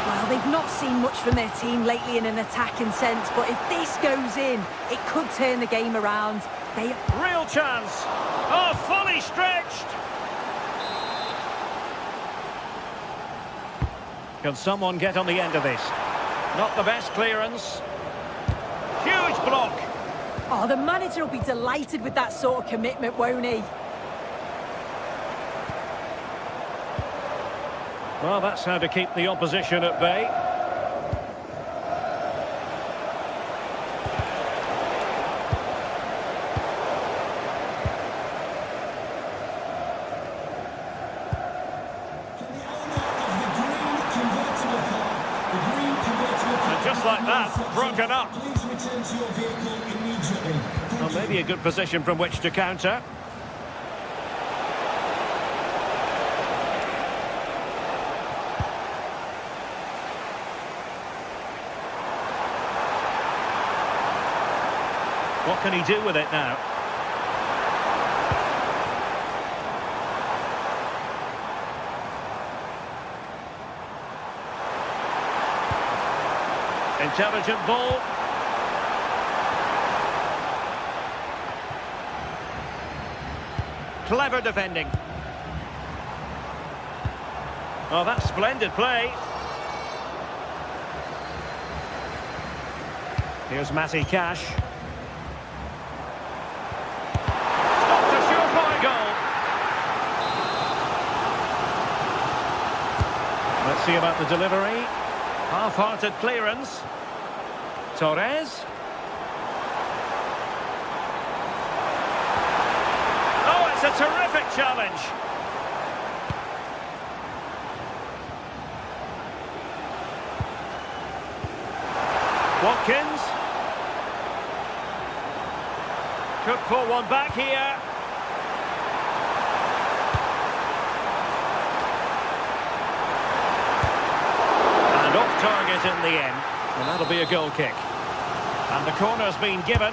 Well, they've not seen much from their team lately in an attacking sense, but if this goes in, it could turn the game around. Real chance. Oh, fully stretched. Can someone get on the end of this? Not the best clearance. Huge block. Oh, the manager will be delighted with that sort of commitment, won't he? Well, that's how to keep the opposition at bay. Just like that, broken up. Please return to your vehicle immediately. Well, maybe a good position from which to counter. What can he do with it now? Intelligent ball. Clever defending. Oh, that's splendid play. Here's Matty Cash. Stopped a surefire goal. Let's see about the delivery. Half-hearted clearance. Torres. A terrific challenge. Watkins. Could pull one back here. And off target in the end. And that'll be a goal kick. And the corner's been given.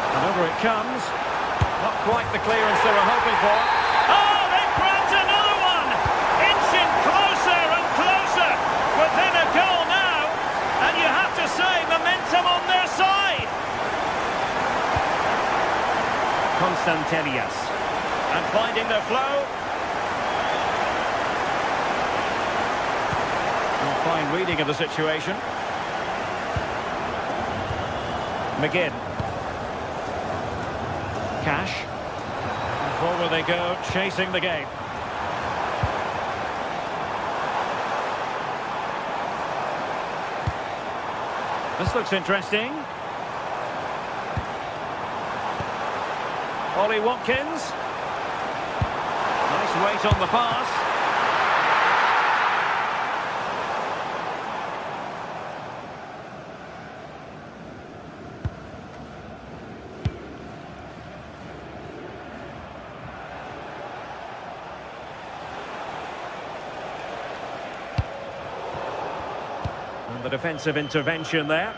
And over it comes. Not quite the clearance they were hoping for. Oh, they've grabbed another one! Inching closer and closer within a goal now. And you have to say, momentum on their side. Constantelias. And finding their flow. A fine reading of the situation. McGinn. Cash. And forward they go, chasing the game. This looks interesting. Ollie Watkins. Nice weight on the pass. And the defensive intervention there.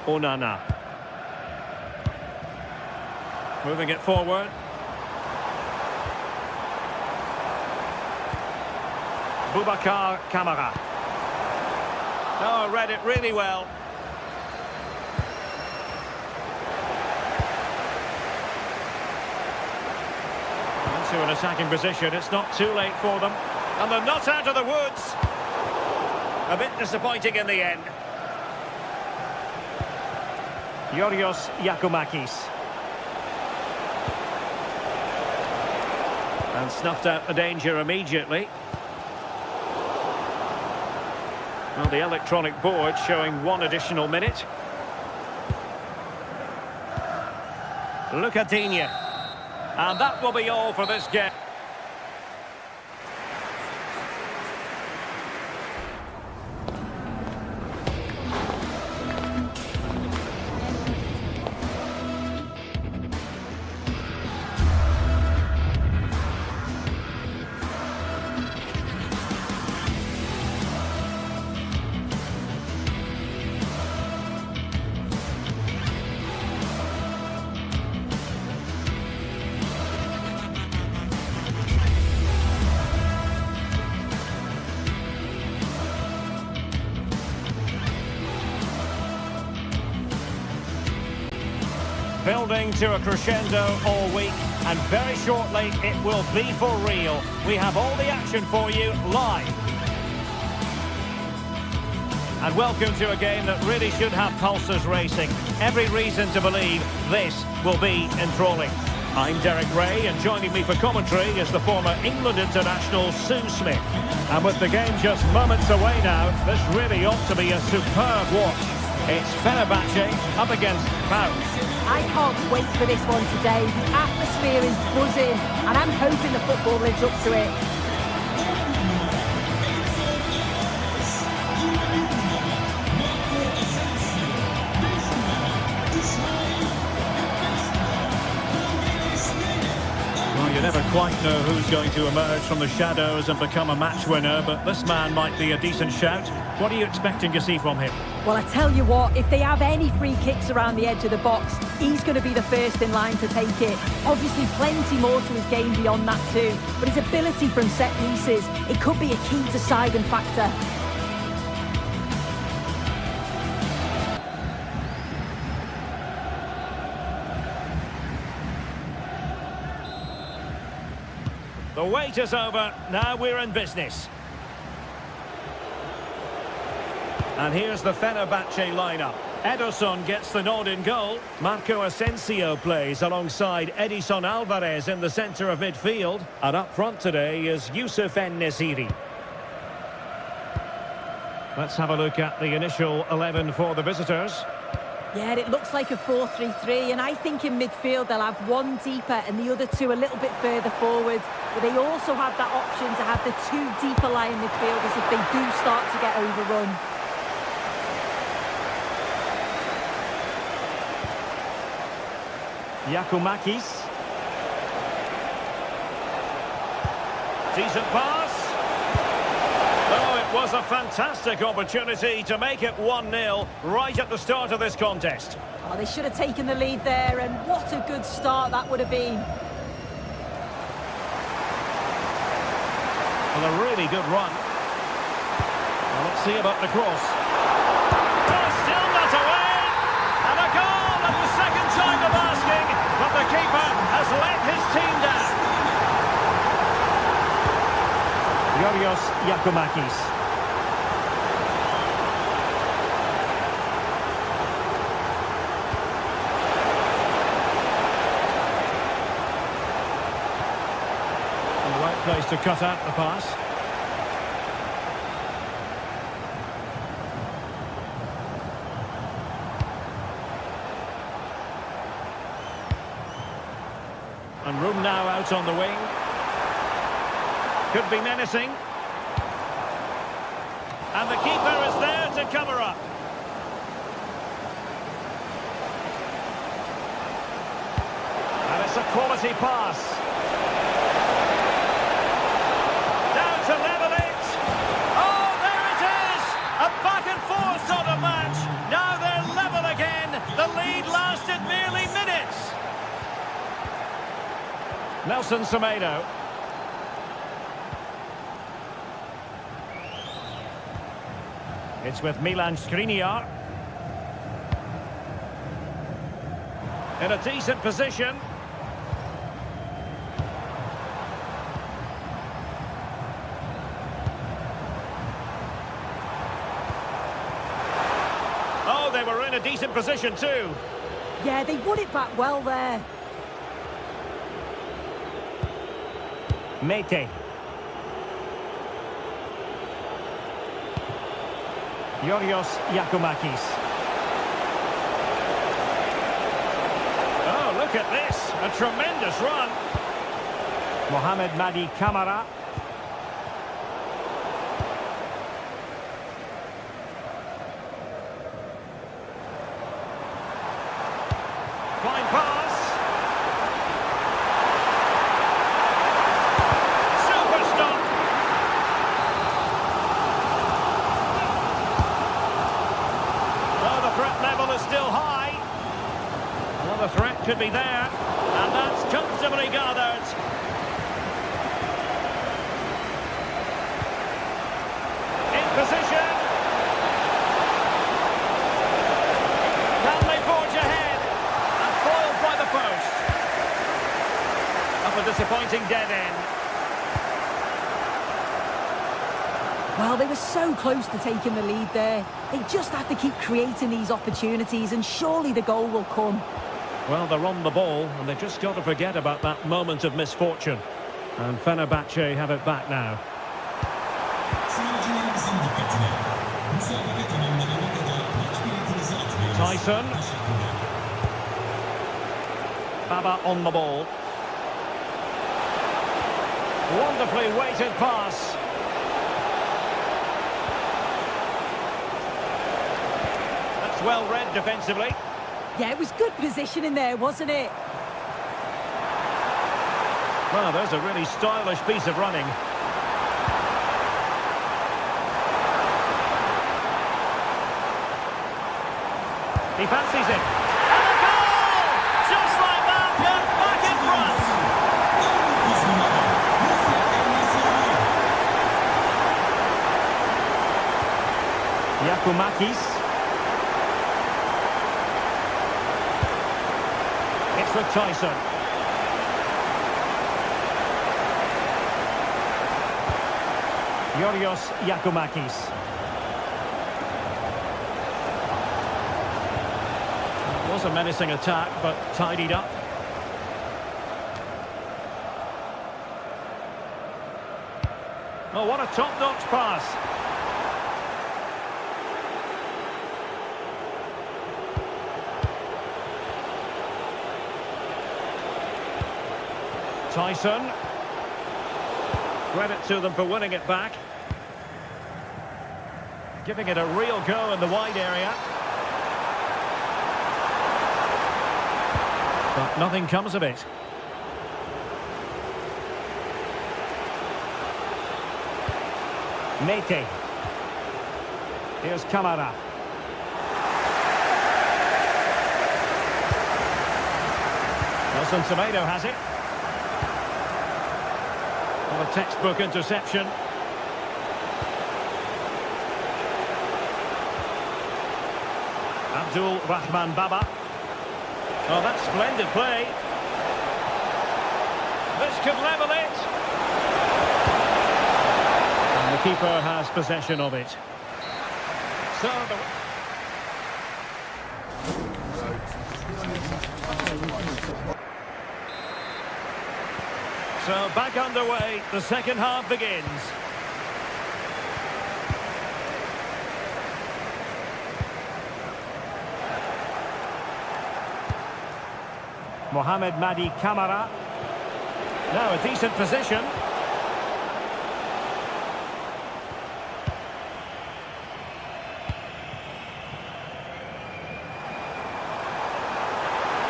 Onana. Moving it forward. Boubacar Kamara. Oh, read it really well. Into an attacking position. It's not too late for them. And they're not out of the woods. A bit disappointing in the end. Yorios Yakumakis. And snuffed out the danger immediately. Well, the electronic board showing 1 additional minute. Lucadinha. And that will be all for this game. Building to a crescendo all week, and very shortly it will be for real. We have all the action for you live. And welcome to a game that really should have pulses racing. Every reason to believe this will be enthralling. I'm Derek Ray, and joining me for commentary is the former England international Sue Smith. And with the game just moments away now, this really ought to be a superb watch. It's Fenerbahce up against Paris. I can't wait for this one today. The atmosphere is buzzing, and I'm hoping the football lives up to it. Well, you never quite know who's going to emerge from the shadows and become a match winner, but this man might be a decent shout. What are you expecting to see from him? Well, I tell you what, if they have any free kicks around the edge of the box, he's going to be the first in line to take it. Obviously, plenty more to his game beyond that too, but his ability from set pieces, it could be a key deciding factor. The wait is over, now we're in business. And here's the Fenerbahce lineup. Ederson gets the nod in goal. Marco Asensio plays alongside Edison Alvarez in the centre of midfield. And up front today is Youssef En-Nesyri. Let's have a look at the initial 11 for the visitors. Yeah, it looks like a 4-3-3, and I think in midfield they'll have one deeper and the other two a little bit further forward. But they also have that option to have the two deeper lying midfielders if they do start to get overrun. Giacomakis. Decent pass. Oh, it was a fantastic opportunity to make it 1-0 right at the start of this contest. Oh, they should have taken the lead there, and what a good start that would have been. Well, a really good run. Well, let's see about the cross. Oh, still not away! And a goal at the second time of asking, but the keeper has let his team down. Yorios Giacomakis. The right place to cut out the pass. And room now out on the wing. Could be menacing. And the keeper is there to cover up. And it's a quality pass. Down to level it. Oh, there it is! A back and forth sort of match. Now they're level again. The lead lasted merely minutes. Nelson Semedo. It's with Milan Skriniar. In a decent position. Oh, they were in a decent position too. Yeah, they won it back well there. Mete. Yorios Giacomakis. Oh, look at this. A tremendous run. Mohamed Madi Camara. Fine pass. Super stop. Oh, the threat level is still high. Another threat could be there. And that's comfortably gathered. In position. Can they forge ahead? And foiled by the post. Up a disappointing dead end. Well, they were so close to taking the lead there. They just have to keep creating these opportunities, and surely the goal will come. Well, they're on the ball, and they've just got to forget about that moment of misfortune. And Fenerbahce have it back now. Tyson. Baba on the ball. Wonderfully weighted pass. That's well read defensively. Yeah, it was good positioning there, wasn't it? Well, there's a really stylish piece of running. He fancies it. And a goal! Just like that, you're back in front. Giacomakis. It's with Tyson. Yorios Giacomakis. It was a menacing attack, but tidied up. Oh, what a top-notch pass. Tyson. Credit to them for winning it back. Giving it a real go in the wide area. But nothing comes of it. Mete. Here's Camara. Nelson Semedo has it. Well, a textbook interception. Abdul Rahman Baba. Oh, that's splendid play. This could level it. And the keeper has possession of it. So back underway, the second half begins. Mohamed Madi Camara. Now a decent position.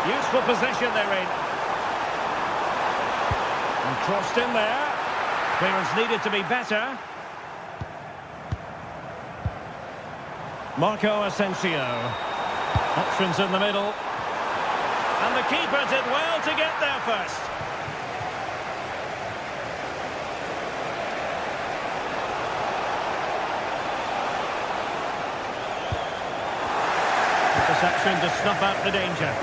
Useful possession they're in. And crossed in there. Clearance needed to be better. Marco Asensio. Options in the middle. And the keeper did well to get there first. Interception to snuff out the danger.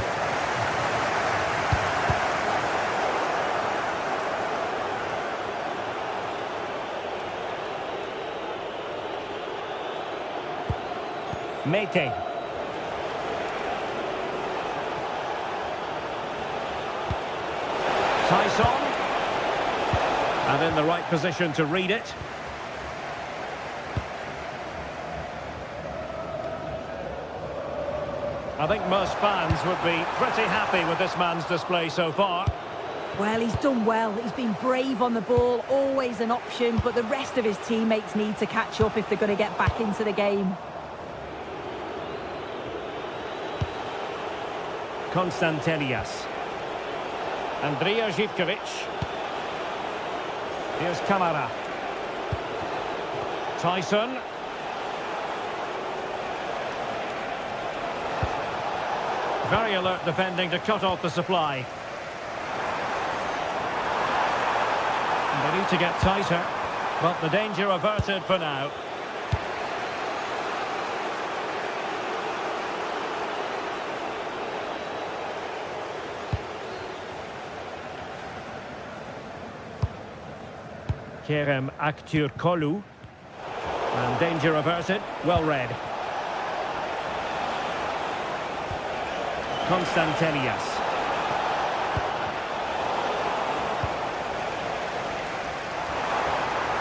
Mete. Tyson. And in the right position to read it. I think most fans would be pretty happy with this man's display so far. Well, he's done well. He's been brave on the ball, always an option, but the rest of his teammates need to catch up if they're going to get back into the game. Konstantelias. Andrija Živković. Here's Camara. Tyson. Very alert defending to cut off the supply. And they need to get tighter, but the danger averted for now. Kerem Aktürkoğlu. And danger averted, well read. Konstantelias.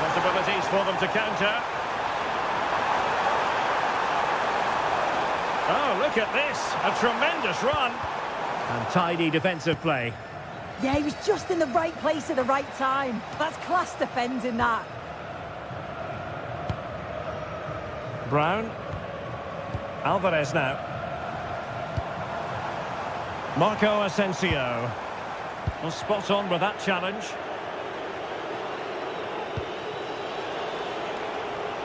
Possibilities for them to counter. Oh, look at this. A tremendous run. And tidy defensive play. Yeah, he was just in the right place at the right time. That's class defending, that. Brown. Alvarez now. Marco Asensio. Well, spot on with that challenge.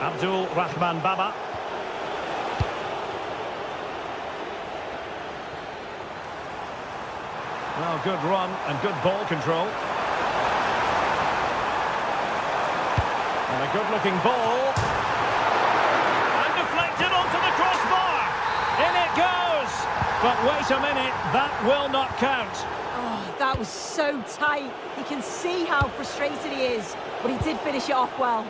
Abdul Rahman Baba. Well, good run and good ball control. And a good-looking ball. And deflected onto the crossbar. In it goes. But wait a minute, that will not count. Oh, that was so tight. You can see how frustrated he is, but he did finish it off well.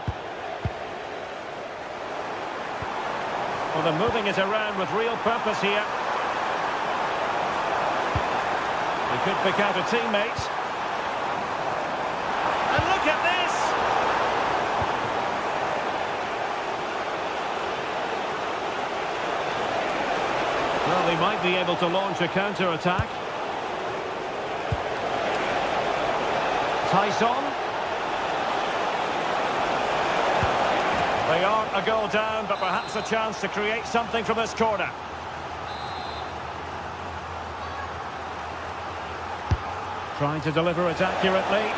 Well, they're moving it around with real purpose here. He could pick out a teammate. And look at this! Well, they might be able to launch a counter-attack. Tyson. They are a goal down, but perhaps a chance to create something from this corner. Trying to deliver it accurately.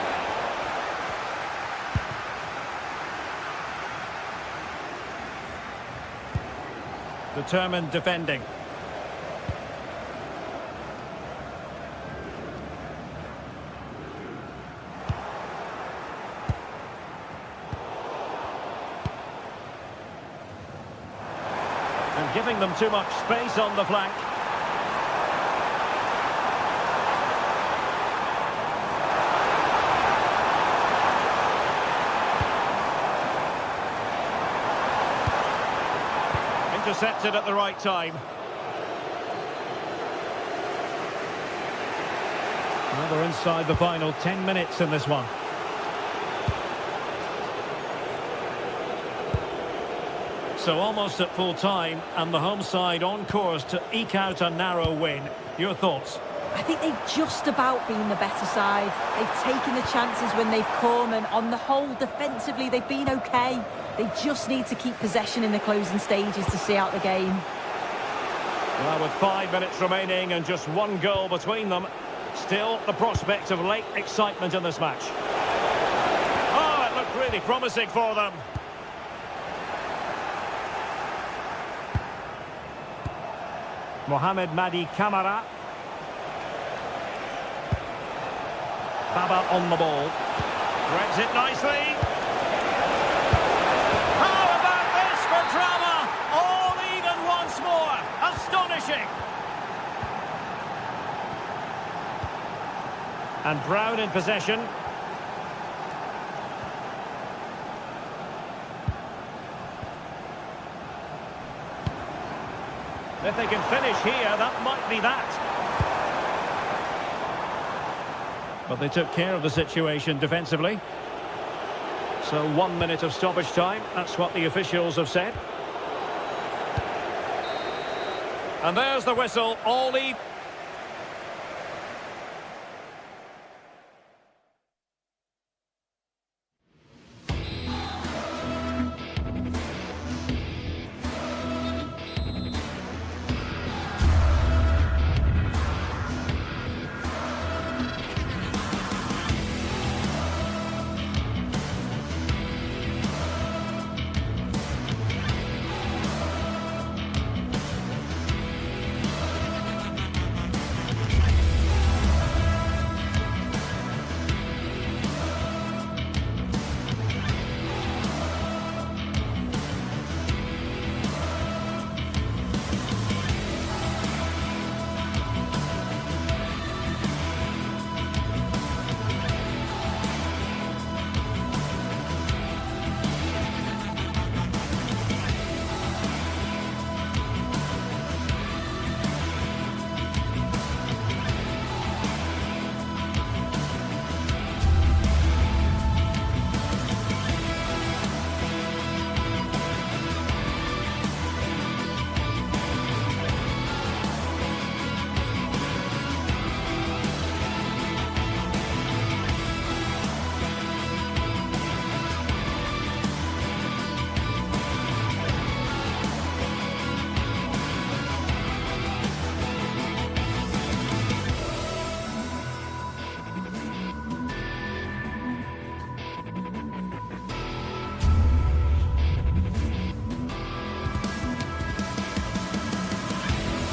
Determined defending. And giving them too much space on the flank. Intercepted at the right time. Well, we're inside the final 10 minutes in this one. So almost at full time, and the home side on course to eke out a narrow win. Your thoughts? I think they've just about been the better side. They've taken the chances when they've come, and on the whole, defensively, they've been okay. They just need to keep possession in the closing stages to see out the game. Well, with 5 minutes remaining and just one goal between them, still the prospect of late excitement in this match. Oh, it looked really promising for them. Mohamed Madi Camara. Baba on the ball. Threads it nicely. How about this for drama? All even once more. Astonishing. And Brown in possession. If they can finish here, that might be that. But they took care of the situation defensively. So 1 minute of stoppage time. That's what the officials have said. And there's the whistle. All even.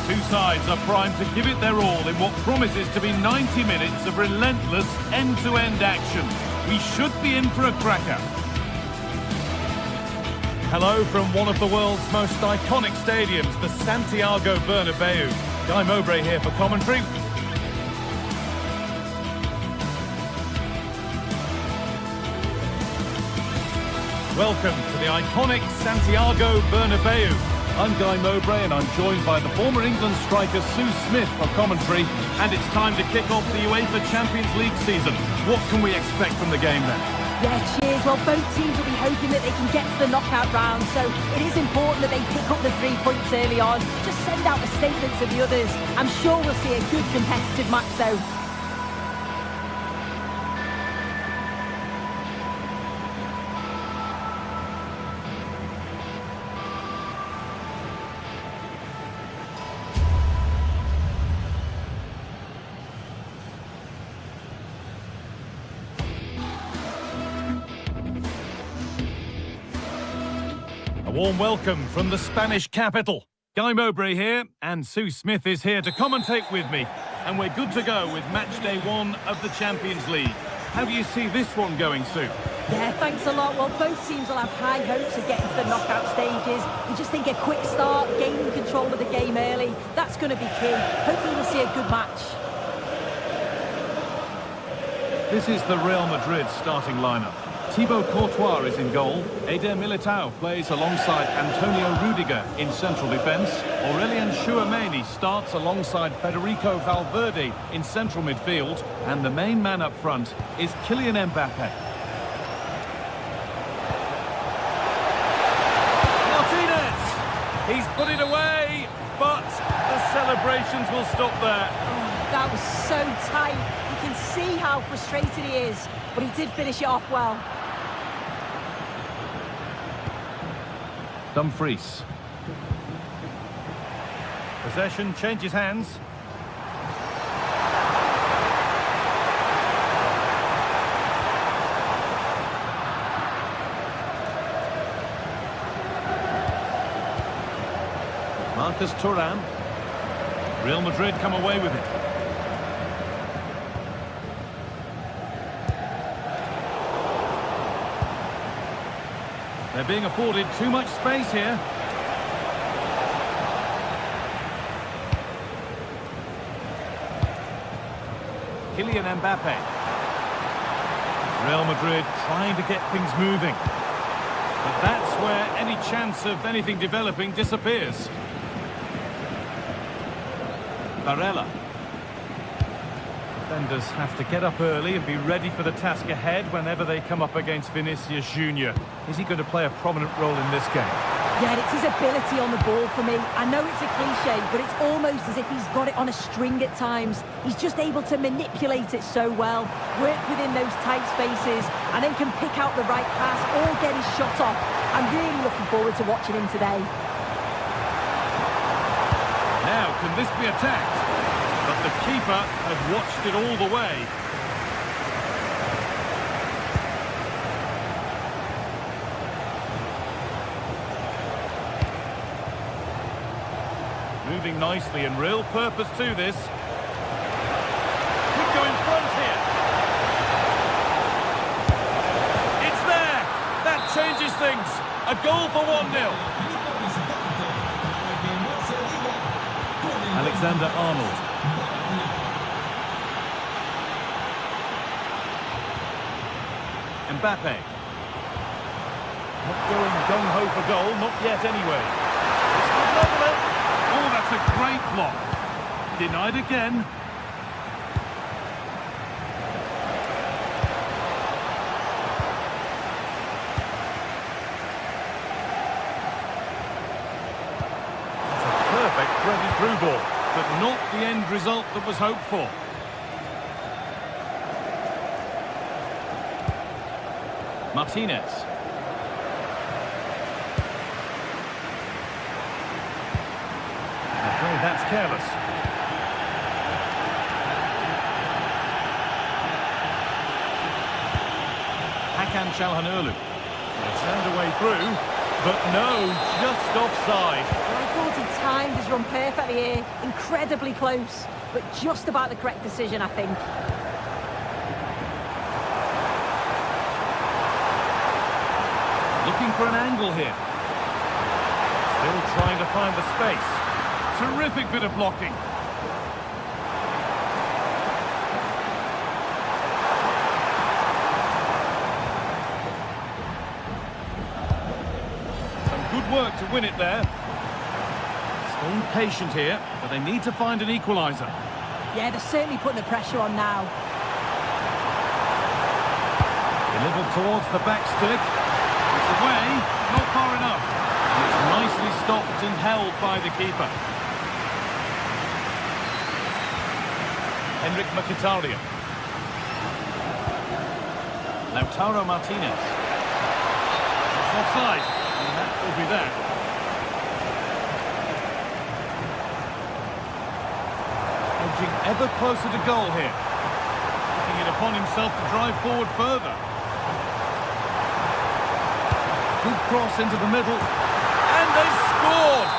Two sides are primed to give it their all in what promises to be 90 minutes of relentless end-to-end action. We should be in for a cracker. Hello from one of the world's most iconic stadiums, the Santiago Bernabeu. Guy Mowbray here for commentary. Welcome to the iconic Santiago Bernabeu. I'm Guy Mowbray and I'm joined by the former England striker Sue Smith for commentary. And it's time to kick off the UEFA Champions League season. What can we expect from the game then? Yeah, cheers. Well, both teams will be hoping that they can get to the knockout round, so it is important that they pick up the 3 points early on. Just send out the statement to the others. I'm sure we'll see a good competitive match though. A warm welcome from the Spanish capital. Guy Mowbray here, and Sue Smith is here to commentate with me. And we're good to go with match day 1 of the Champions League. How do you see this one going, Sue? Yeah, thanks a lot. Well, both teams will have high hopes of getting to the knockout stages. You just think a quick start, gaining control of the game early, that's going to be key. Hopefully we'll see a good match. This is the Real Madrid starting lineup. Thibaut Courtois is in goal. Eder Militao plays alongside Antonio Rudiger in central defence. Aurelien Tchouameni starts alongside Federico Valverde in central midfield. And the main man up front is Kylian Mbappe. Martinez! He's put it away, but the celebrations will stop there. Oh, that was so tight. You can see how frustrated he is, but he did finish it off well. Dumfries. Possession changes hands. Marcus Thuram. Real Madrid come away with it. They're being afforded too much space here. Kylian Mbappe. Real Madrid trying to get things moving. But that's where any chance of anything developing disappears. Barella. Defenders have to get up early and be ready for the task ahead whenever they come up against Vinicius Junior. Is he going to play a prominent role in this game? Yeah, it's his ability on the ball for me. I know it's a cliche, but it's almost as if he's got it on a string at times. He's just able to manipulate it so well, work within those tight spaces, and then can pick out the right pass or get his shot off. I'm really looking forward to watching him today. Now, can this be attacked? But the keeper had watched it all the way. Moving nicely and real purpose to this. Could go in front here. It's there! That changes things. A goal for 1-0. Alexander-Arnold. Mbappe. Not going gung-ho for goal, not yet anyway. It's not level it. Oh, that's a great block. Denied again. That's a perfect threaded-through ball, but not the end result that was hoped for. Martinez. I'm afraid that's careless. Hakan Çalhanoğlu. They've found a way through, but no, just offside. Well, I thought he timed his run perfectly here. Incredibly close, but just about the correct decision, I think. Looking for an angle here. Still trying to find the space. Terrific bit of blocking. Some good work to win it there. Staying patient here, but they need to find an equaliser. Yeah, they're certainly putting the pressure on now. Delivered towards the back stick. It's away, not far enough. It's nicely stopped and held by the keeper. Henrik Mkhitaryan. Lautaro Martinez. It's offside, and that will be that. Edging ever closer to goal here. Taking it upon himself to drive forward further. Good cross into the middle. And they've scored!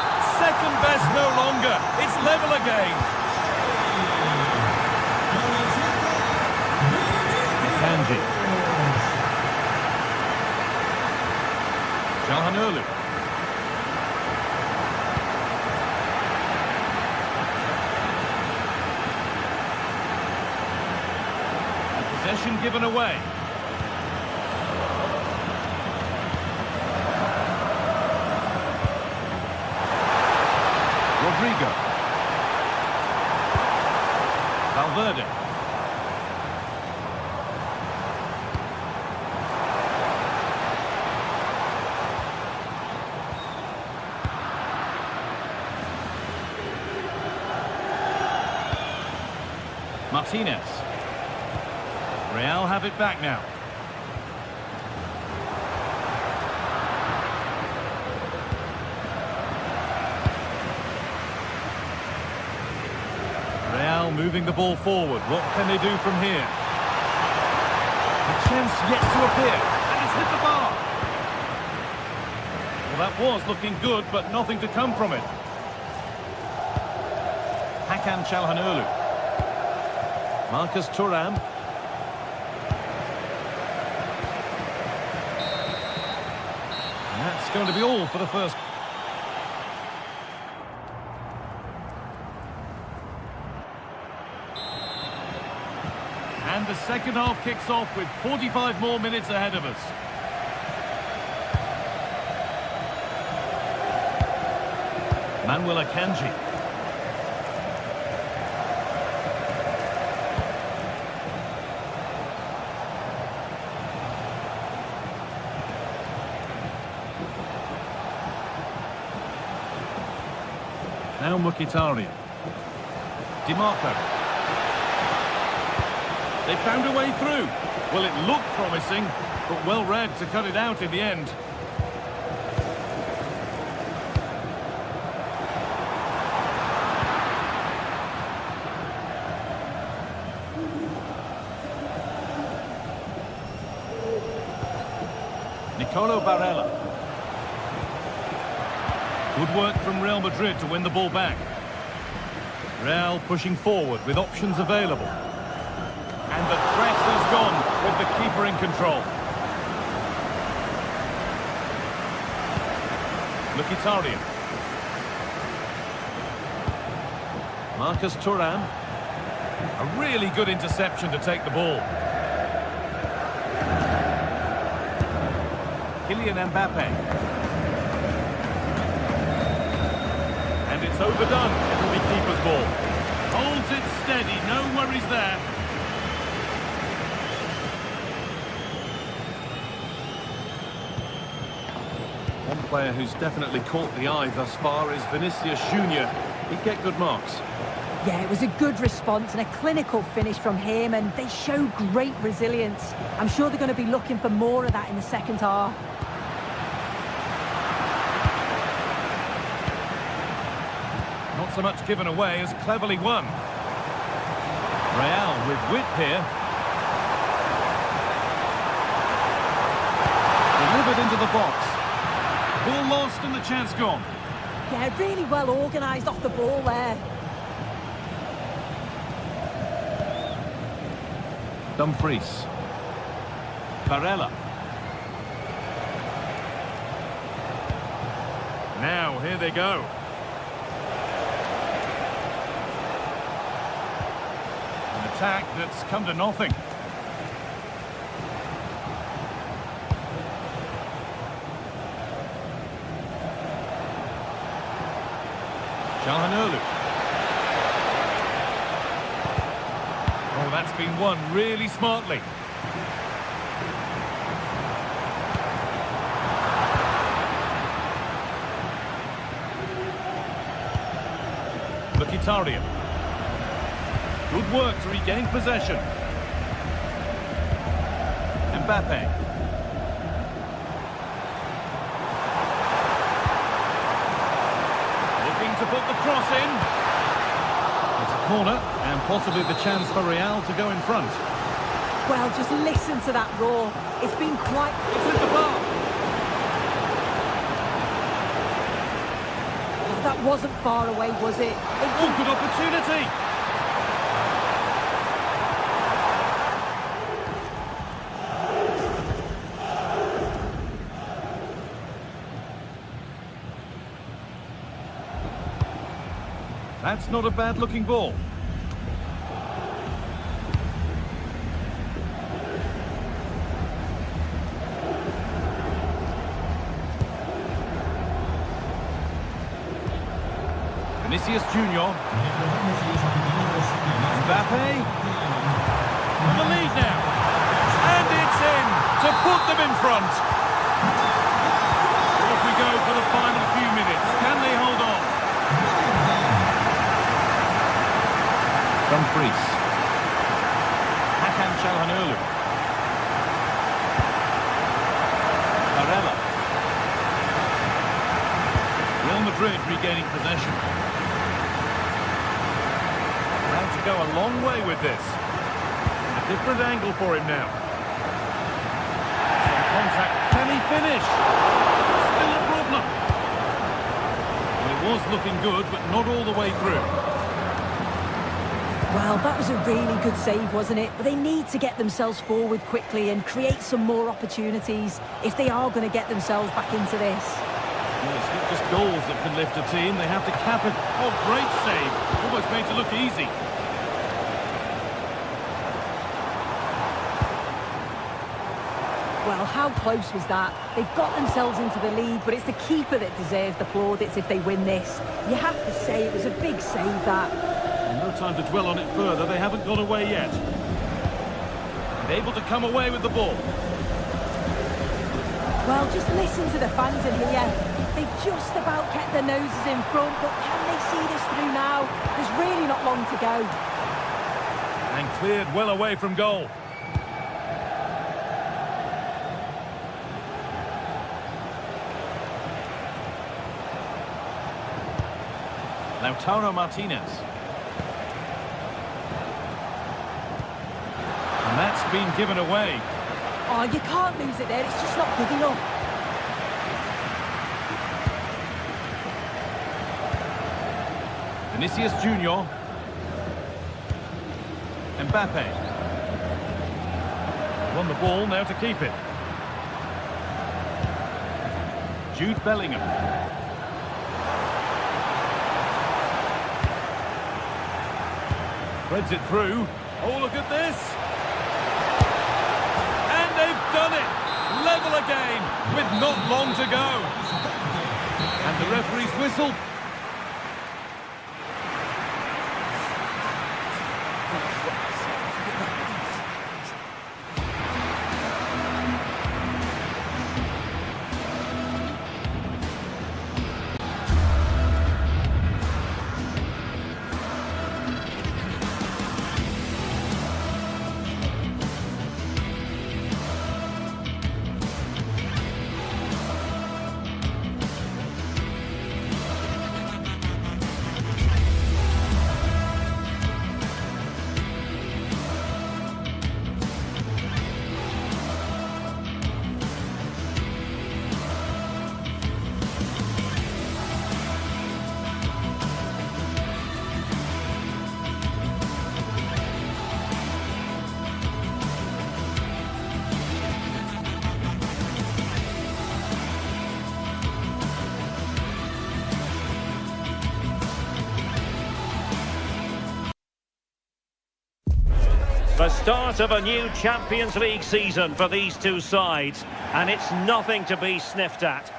Second best no longer. It's level again. Kanji. Calhanoglu. Possession given away. Rodrigo. Valverde. Martinez. Real have it back now. Real moving the ball forward. What can they do from here? A chance yet to appear, and it's hit the bar. Well, that was looking good, but nothing to come from it. Hakan Calhanoglu. Marcus Thuram. And that's going to be all for the first. And the second half kicks off with 45 more minutes ahead of us. Manuel Akanji. Now Mkhitaryan. DiMarco. They found a way through. Well, it looked promising, but well read to cut it out in the end. Nicolo Barella. Good work from Real Madrid to win the ball back. Real pushing forward with options available. And the threat has gone with the keeper in control. Mkhitaryan. Marcus Thuram. A really good interception to take the ball. Kylian Mbappe. And it's overdone. It'll be keeper's ball. Holds it steady, no worries there. One player who's definitely caught the eye thus far is Vinicius Junior. He'd get good marks. Yeah, it was a good response and a clinical finish from him, and they show great resilience. I'm sure they're going to be looking for more of that in the second half. Not so much given away as cleverly won. Real with width here. Delivered into the box. Ball lost and the chance gone. Yeah, really well organised off the ball there. Dumfries. Barella. Now, here they go. An attack that's come to nothing. Calhanoglu. Oh, that's been won really smartly. Mkhitaryan. Good work to regain possession. Mbappe. Looking to put the cross in. It's a corner and possibly the chance for Real to go in front. Well, just listen to that roar. It's been quite... It's in the bar. that wasn't far away, was it? Oh, good opportunity! That's not a bad-looking ball. Vinicius Junior. Mbappe. On the lead now. And it's in to put them in front. So off we go for the final few minutes. Can they hold on? Dumfries. Hakan Çalhanoğlu. Barella. Real Madrid regaining possession. Allowed to go a long way with this. A different angle for him now. Some contact. Can he finish? Still a problem. Well, it was looking good, but not all the way through. Well, that was a really good save, wasn't it? But they need to get themselves forward quickly and create some more opportunities if they are going to get themselves back into this. Well, it's not just goals that can lift a team, they have to cap it. Oh, great save. Almost made it look easy. Well, how close was that? They've got themselves into the lead, but it's the keeper that deserves the plaudits if they win this. You have to say it was a big save, that. No time to dwell on it further, they haven't gone away yet. And able to come away with the ball. Well, just listen to the fans in here. They've just about kept their noses in front, but can they see this through now? There's really not long to go. And cleared well away from goal. Lautaro Martinez. And that's been given away. Oh, you can't lose it there. It's just not good enough. Vinicius Junior. Mbappe. Won the ball, now to keep it. Jude Bellingham. Threads it through. Oh, look at this. And they've done it. Level again with not long to go. And the referee's whistle. The start of a new Champions League season for these two sides, and it's nothing to be sniffed at.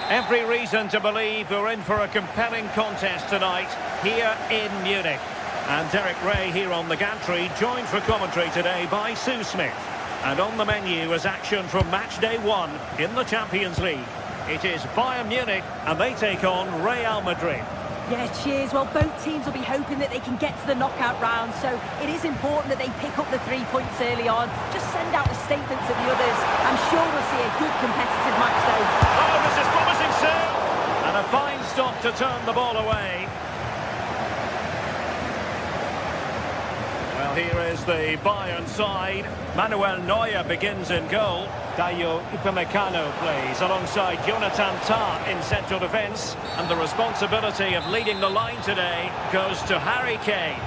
Every reason to believe we're in for a compelling contest tonight here in Munich. And Derek Ray here on the gantry, joined for commentary today by Sue Smith. And on the menu is action from match day 1 in the Champions League. It is Bayern Munich and they take on Real Madrid. Yeah, cheers. Well, both teams will be hoping that they can get to the knockout round, so it is important that they pick up the 3 points early on. Just send out a statement to the others. I'm sure we'll see a good competitive match, though. Oh, this is promising soon! And a fine stop to turn the ball away. Well, here is the Bayern side. Manuel Neuer begins in goal. Dayo Upamecano plays alongside Jonathan Tah in central defence. And the responsibility of leading the line today goes to Harry Kane.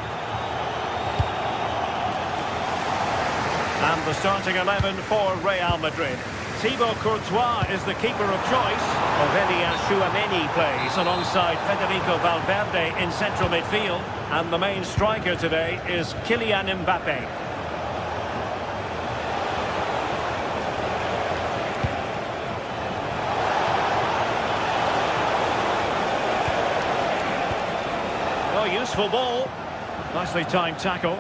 And the starting 11 for Real Madrid. Thibaut Courtois is the keeper of choice. Aurelien Tchouameni plays alongside Federico Valverde in central midfield. And the main striker today is Kylian Mbappe. Oh, useful ball. Nicely timed tackle.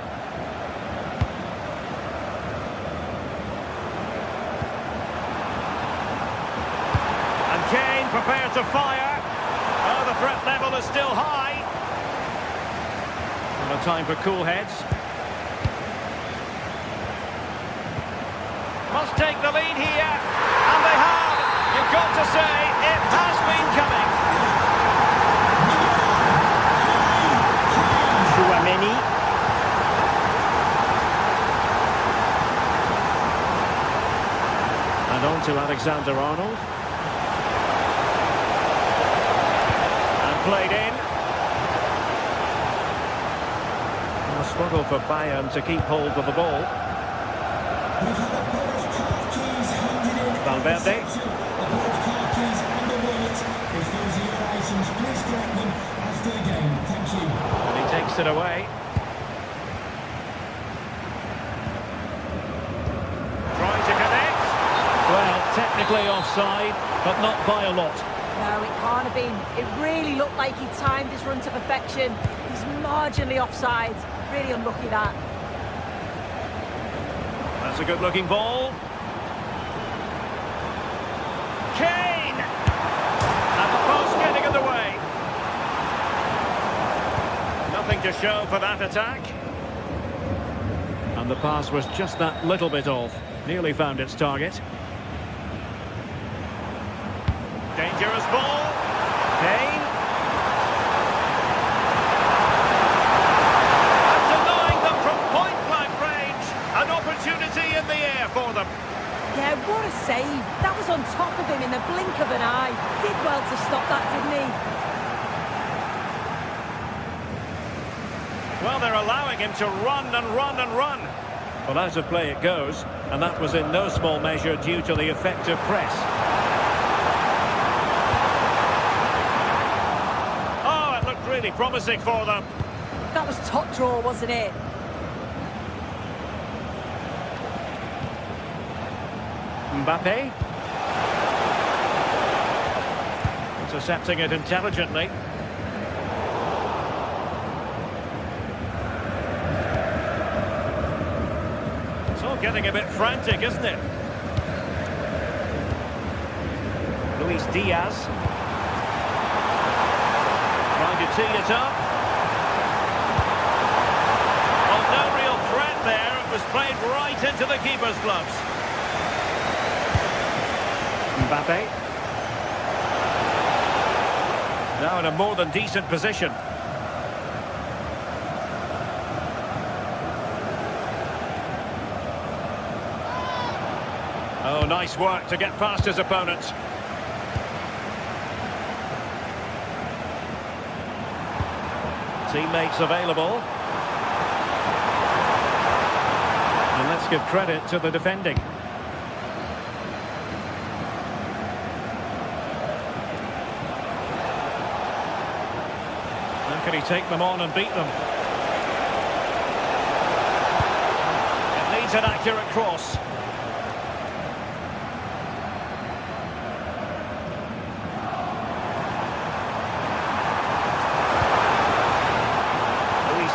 Kane prepared to fire. Oh, the threat level is still high. And a time for cool heads. Must take the lead here. And they have. You've got to say, it has been coming. Tchouameni. And on to Alexander-Arnold. Played in. A struggle for Bayern to keep hold of the ball. Valverde. And he takes it away. Trying to connect. Well, technically offside, but not by a lot. No, it can't have been. It really looked like he timed his run to perfection. He's marginally offside. Really unlucky that. That's a good-looking ball. Kane! And the post getting in the way. Nothing to show for that attack. And the pass was just that little bit off. Nearly found its target. Dangerous ball. Kane. And denying them from point-blank range. An opportunity in the air for them. Yeah, what a save. That was on top of him in the blink of an eye. Did well to stop that, didn't he? Well, they're allowing him to run and run and run. Well, out of play it goes. And that was in no small measure due to the effective press. Really promising for them. That was top draw, wasn't it? Mbappe. Intercepting it intelligently. It's all getting a bit frantic, isn't it? Luis Diaz. Trying to tee it up. Well, no real threat there. It was played right into the keeper's gloves. Mbappe. Now in a more than decent position. Oh, nice work to get past his opponents. Teammates available. And let's give credit to the defending. How can he take them on and beat them? It needs an accurate cross.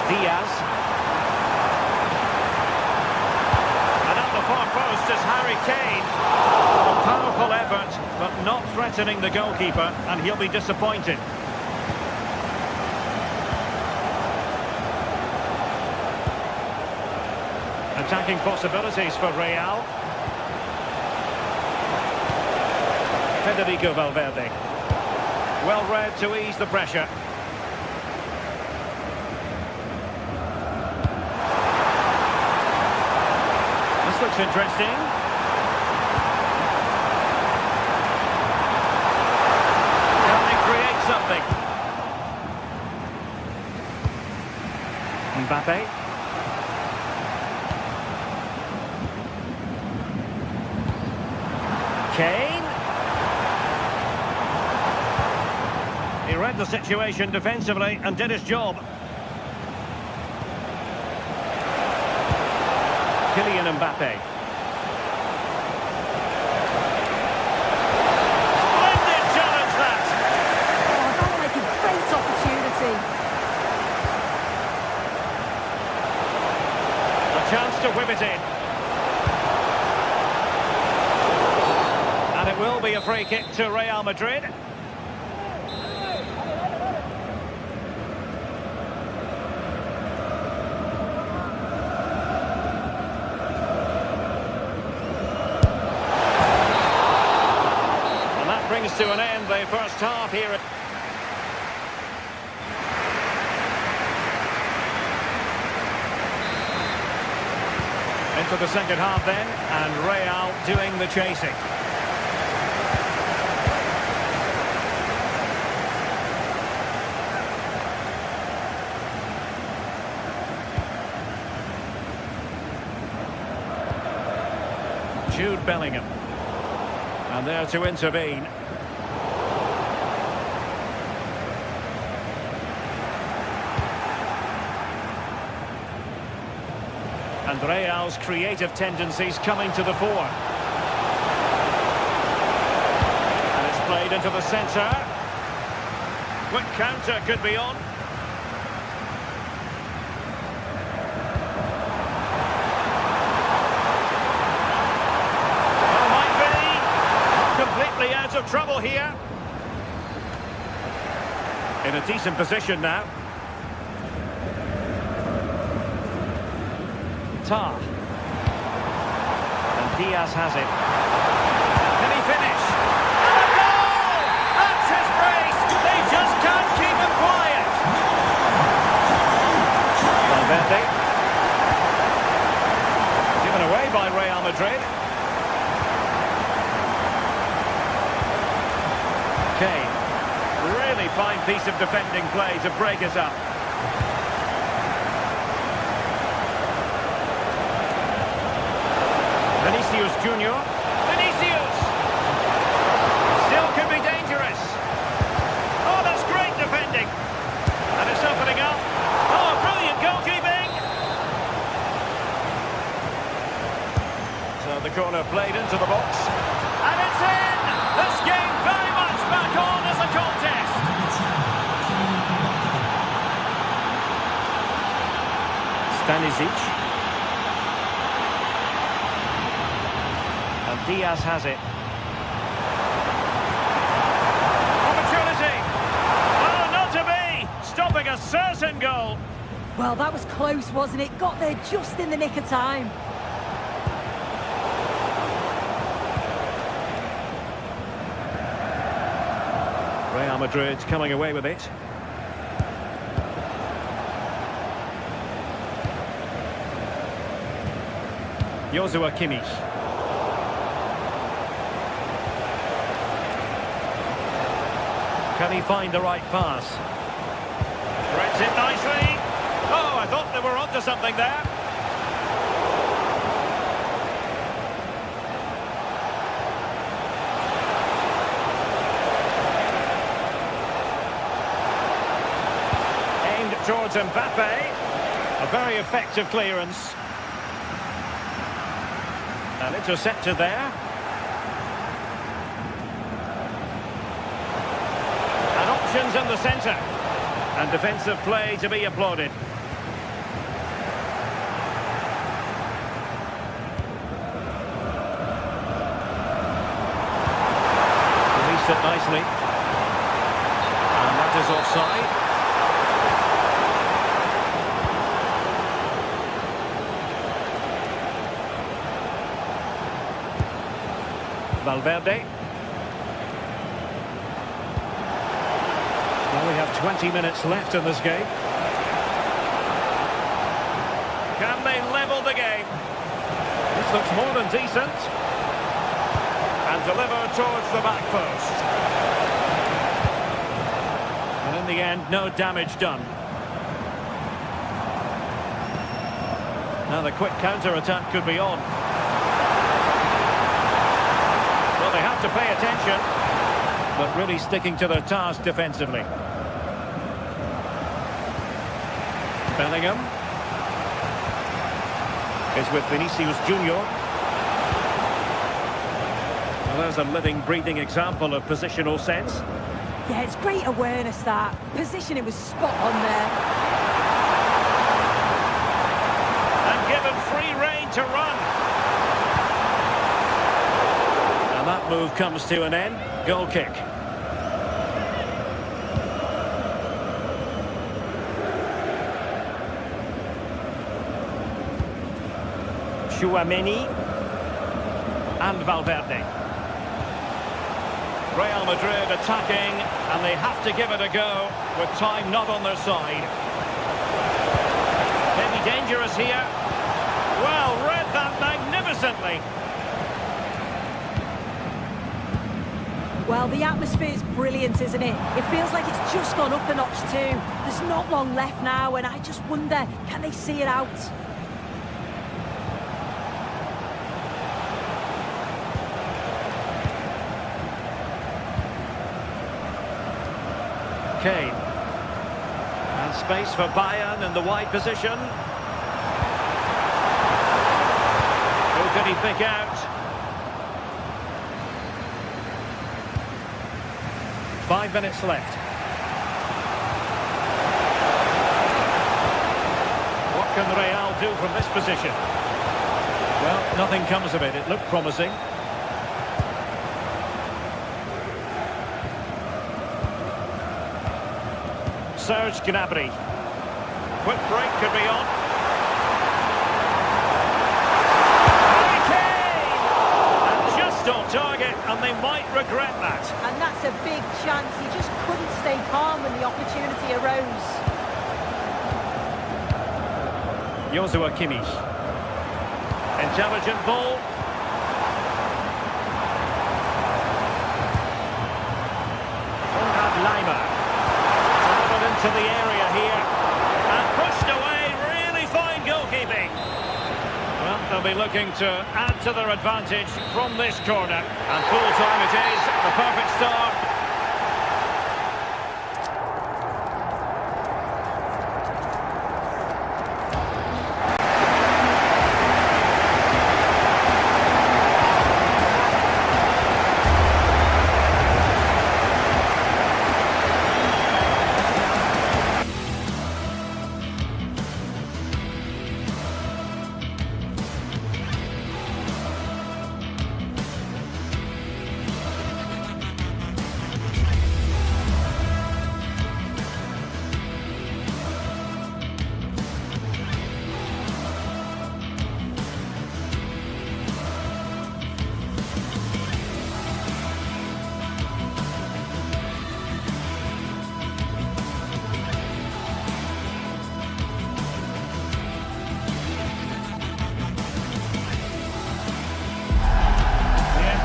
Diaz. And at the far post is Harry Kane. A powerful effort, but not threatening the goalkeeper, and he'll be disappointed. Attacking possibilities for Real. Federico Valverde. Well read to ease the pressure. This looks interesting. Mbappe. Kane. He read the situation defensively and did his job. Kylian Mbappe. Splendid challenge that! Oh, that was like a great opportunity. A chance to whip it in. And it will be a free kick to Real Madrid. Brings to an end the first half here. Into the second half then, and Real doing the chasing. Jude Bellingham. And there to intervene. And Real's creative tendencies coming to the fore. And it's played into the centre. Quick counter could be on. Well, might be. Completely out of trouble here. In a decent position now. And Diaz has it. Can he finish? And a goal! That's his brace! They just can't keep him quiet! Valverde. Given away by Real Madrid. Kane. Really fine piece of defending play to break it up. Vinicius Junior. Vinicius! Still could be dangerous. Oh, that's great defending. And it's opening up. Oh, brilliant goalkeeping. So the corner played into the box. And it's in! This game very much back on as a contest. Stanisic. And Diaz has it. Opportunity! Oh, not to be! Stopping a certain goal. Well, that was close, wasn't it? Got there just in the nick of time. Real Madrid coming away with it. Joshua Kimmich. Can he find the right pass? Threads it nicely. Oh, I thought they were onto something there. Aimed towards Mbappe. A very effective clearance. And intercepted there. Options in the centre. And defensive play to be applauded. Released it nicely. And that is offside. Valverde. Well, we have 20 minutes left in this game. Can they level the game? This looks more than decent. And deliver towards the back post. And in the end, no damage done. Now the quick counter-attack could be on. Well, they have to pay attention, but really sticking to their task defensively. Bellingham is with Vinicius Junior. Well, there's a living, breathing example of positional sense. Yeah, it's great awareness, that. Positioning was spot on there. And given free rein to run. And that move comes to an end. Goal kick. Tchouaméni and Valverde. Real Madrid attacking, and they have to give it a go with time not on their side. Maybe dangerous here. Well, read that magnificently. Well, the atmosphere is brilliant, isn't it? It feels like it's just gone up a notch too. There's not long left now, and I just wonder, can they see it out? Kane. And space for Bayern in the wide position. Who can he pick out? 5 minutes left. What can Real do from this position? Well, nothing comes of it. It looked promising. Serge Gnabry. Quick break could be on. Harry Kane! And just on target, and they might regret that. And that's a big chance. He just couldn't stay calm when the opportunity arose. Joshua Kimmich. Intelligent ball. Konrad Laimer. To the area here, and pushed away. Really fine goalkeeping. Well, they'll be looking to add to their advantage from this corner, and full time it is. The perfect start.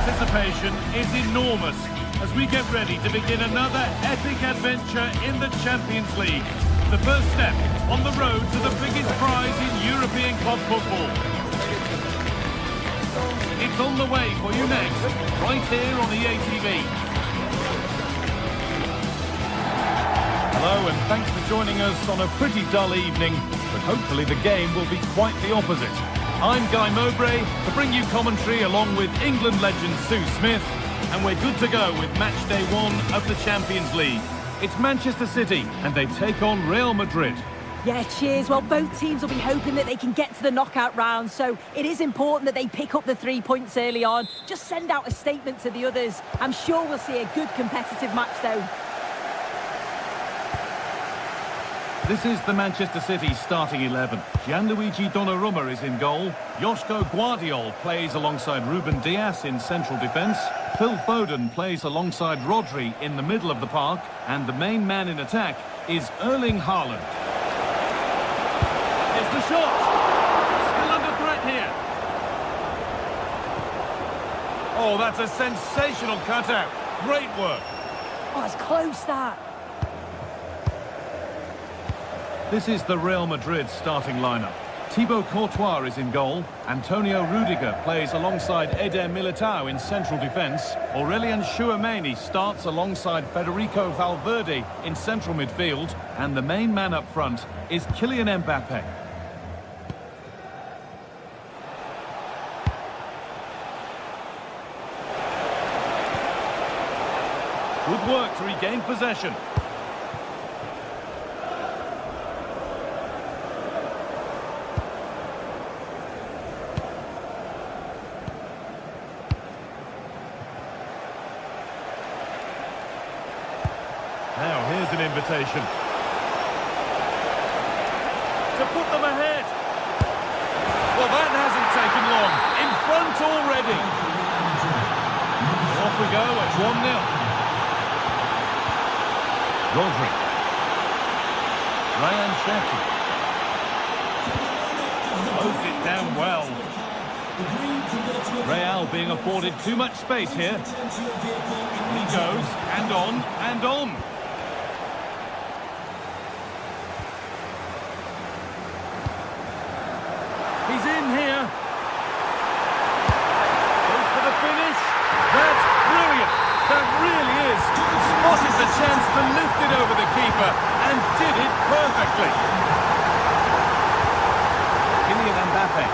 Anticipation is enormous as we get ready to begin another epic adventure in the Champions League. The first step on the road to the biggest prize in European club football. It's on the way for you next, right here on EA TV. Hello and thanks for joining us on a pretty dull evening, but hopefully the game will be quite the opposite. I'm Guy Mowbray to bring you commentary along with England legend Sue Smith, and we're good to go with match day 1 of the Champions League. It's Manchester City and they take on Real Madrid. Yeah, cheers. Well, both teams will be hoping that they can get to the knockout round, so it is important that they pick up the 3 points early on. Just send out a statement to the others. I'm sure we'll see a good competitive match though. This is the Manchester City starting 11. Gianluigi Donnarumma is in goal. Joško Guardiol plays alongside Ruben Dias in central defence. Phil Foden plays alongside Rodri in the middle of the park. And the main man in attack is Erling Haaland. Here's the shot. Still under threat here. Oh, that's a sensational cutout. Great work. Oh, it's close, that. This is the Real Madrid starting lineup. Thibaut Courtois is in goal. Antonio Rudiger plays alongside Eder Militao in central defence. Aurelien Tchouameni starts alongside Federico Valverde in central midfield. And the main man up front is Kylian Mbappe. Good work to regain possession. Now here's an invitation to put them ahead. Well, that hasn't taken long. In front already. So off we go at 1-0. Rodri. Ryan Cherki. Closed it down well. Real being afforded too much space here. He goes, and on, and on. He's in here. Goes for the finish. That's brilliant. That really is. Spotted the chance to lift it over the keeper and did it perfectly. Kylian Mbappe.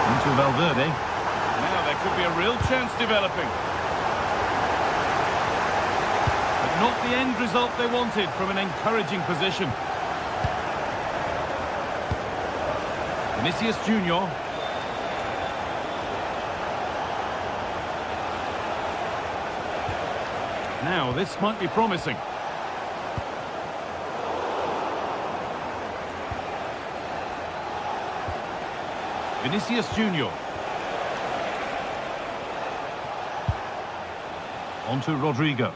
Into Valverde. Now there could be a real chance developing. But not the end result they wanted from an encouraging position. Vinicius Junior. Now, this might be promising. Vinicius Junior. On to Rodrigo.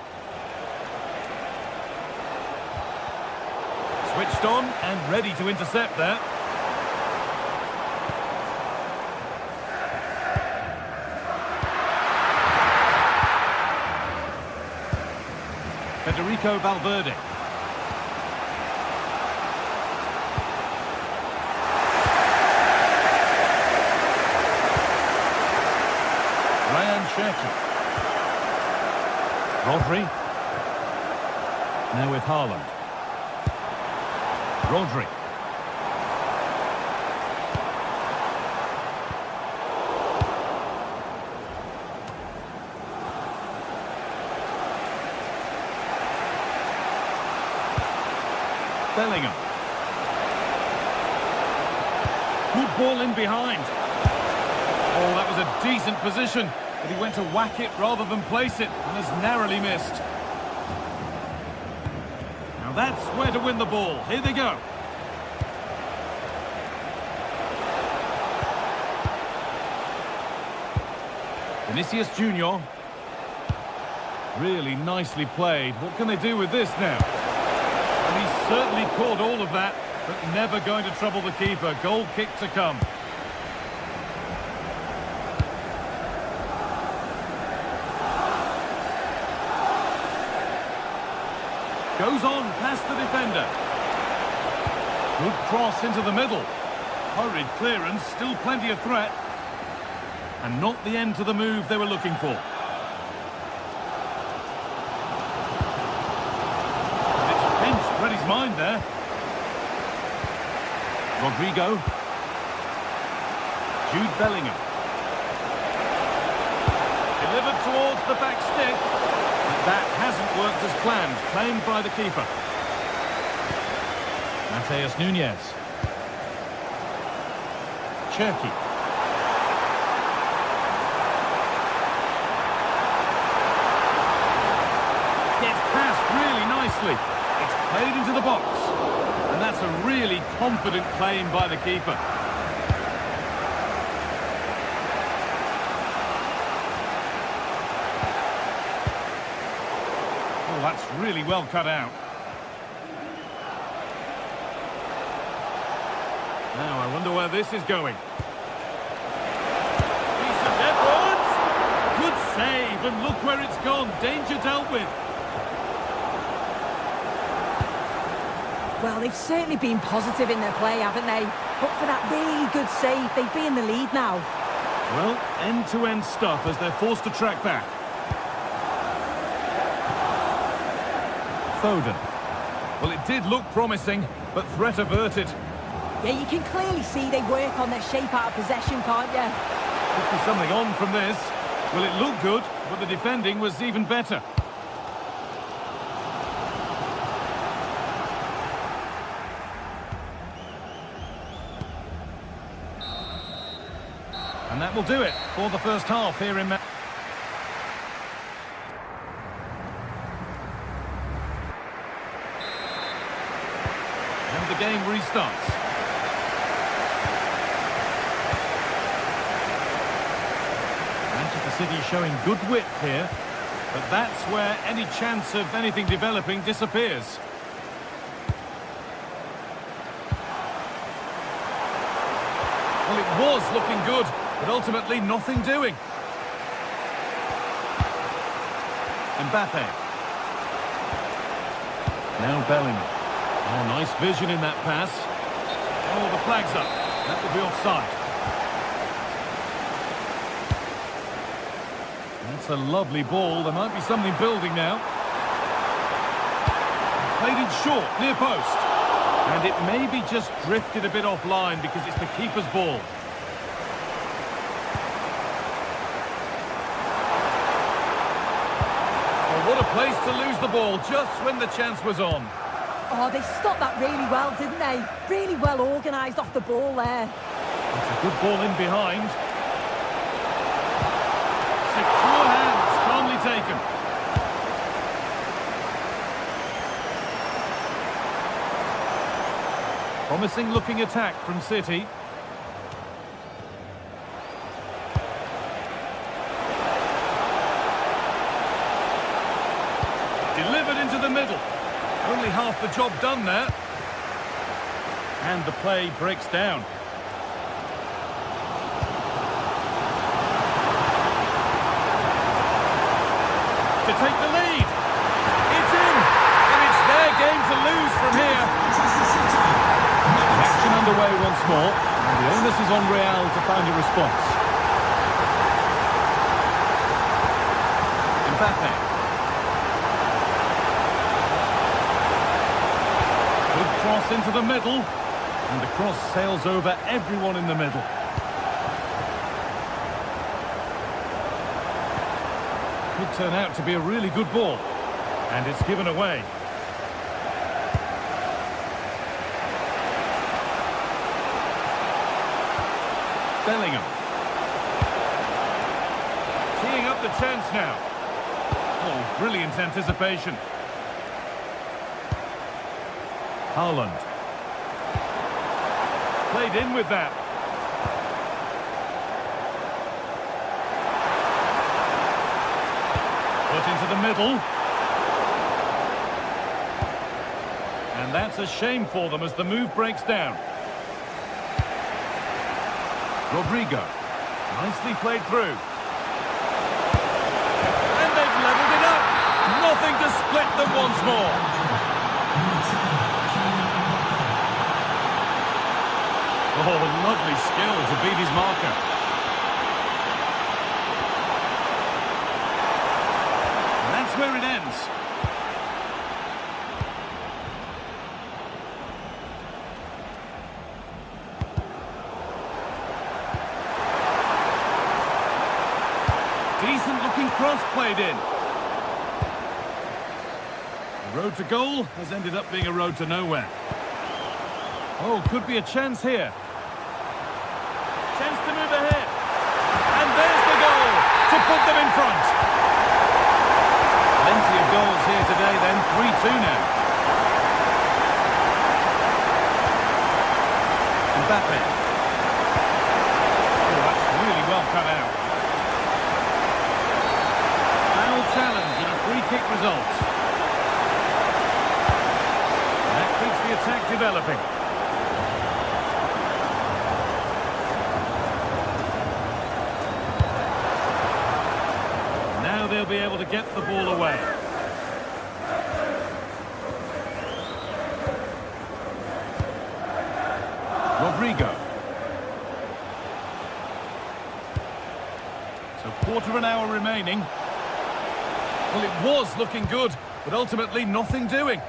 Switched on and ready to intercept there. Federico Valverde. Ryan Cherki. Rodri. Now with Haaland. Rodri. Bellingham. Good ball in behind. Oh, that was a decent position, but he went to whack it rather than place it and has narrowly missed. Now that's where to win the ball. Here they go. Vinicius Junior. Really nicely played. What can they do with this now? And he's certainly caught all of that, but never going to trouble the keeper. Goal kick to come. Goes on past the defender. Good cross into the middle. Hurried clearance, still plenty of threat. And not the end to the move they were looking for. Read his mind there. Rodrigo. Jude Bellingham. Delivered towards the back stick. But that hasn't worked as planned. Claimed by the keeper. Mateus Nunes. Cherki. Gets past really nicely. Played into the box, and that's a really confident claim by the keeper. Oh, that's really well cut out. Now, I wonder where this is going. Decent effort! Good save, and look where it's gone. Danger dealt with. Well, they've certainly been positive in their play, haven't they? But for that really good save, they'd be in the lead now. Well, end-to-end stuff as they're forced to track back. Foden. Well, it did look promising, but threat averted. Yeah, you can clearly see they work on their shape out of possession, can't you? Could be something on from this. Well, it looked good, but the defending was even better. And that will do it for the first half here in... And the game restarts. Manchester City showing good width here, but that's where any chance of anything developing disappears. Well, it was looking good, but ultimately nothing doing. Mbappe. Now Bellingham. Oh, nice vision in that pass. Oh, the flag's up. That will be offside. That's a lovely ball. There might be something building now. Played it short, near post. And it maybe just drifted a bit offline because it's the keeper's ball. Well, what a place to lose the ball just when the chance was on. Oh, they stopped that really well, didn't they? Really well organised off the ball there. It's a good ball in behind. Secure hands, calmly taken. Promising looking attack from City. Delivered into the middle. Only half the job done there. And the play breaks down. To take the lead. It's in. And it's their game to lose from here. Action underway once more. And the onus is on Real to find a response. Mbappe. Good cross into the middle. And the cross sails over everyone in the middle. Could turn out to be a really good ball. And it's given away. Bellingham. Teeing up the chance now. Oh, brilliant anticipation. Haaland. Played in with that. Put into the middle. And that's a shame for them as the move breaks down. Rodrigo. Nicely played through. And they've levelled it up. Nothing to split them once more. Oh, lovely skill to beat his marker. And that's where it ends. Decent looking cross played in. The road to goal has ended up being a road to nowhere. Oh, could be a chance here. Chance to move ahead. And there's the goal to put them in front. Plenty of goals here today then, 3-2 now. Mbappe. Oh, that's really well cut out. Foul challenge and a free kick result. That keeps the attack developing. Now they'll be able to get the ball away. quarter of an hour remaining. Well, it was looking good, but ultimately nothing doing.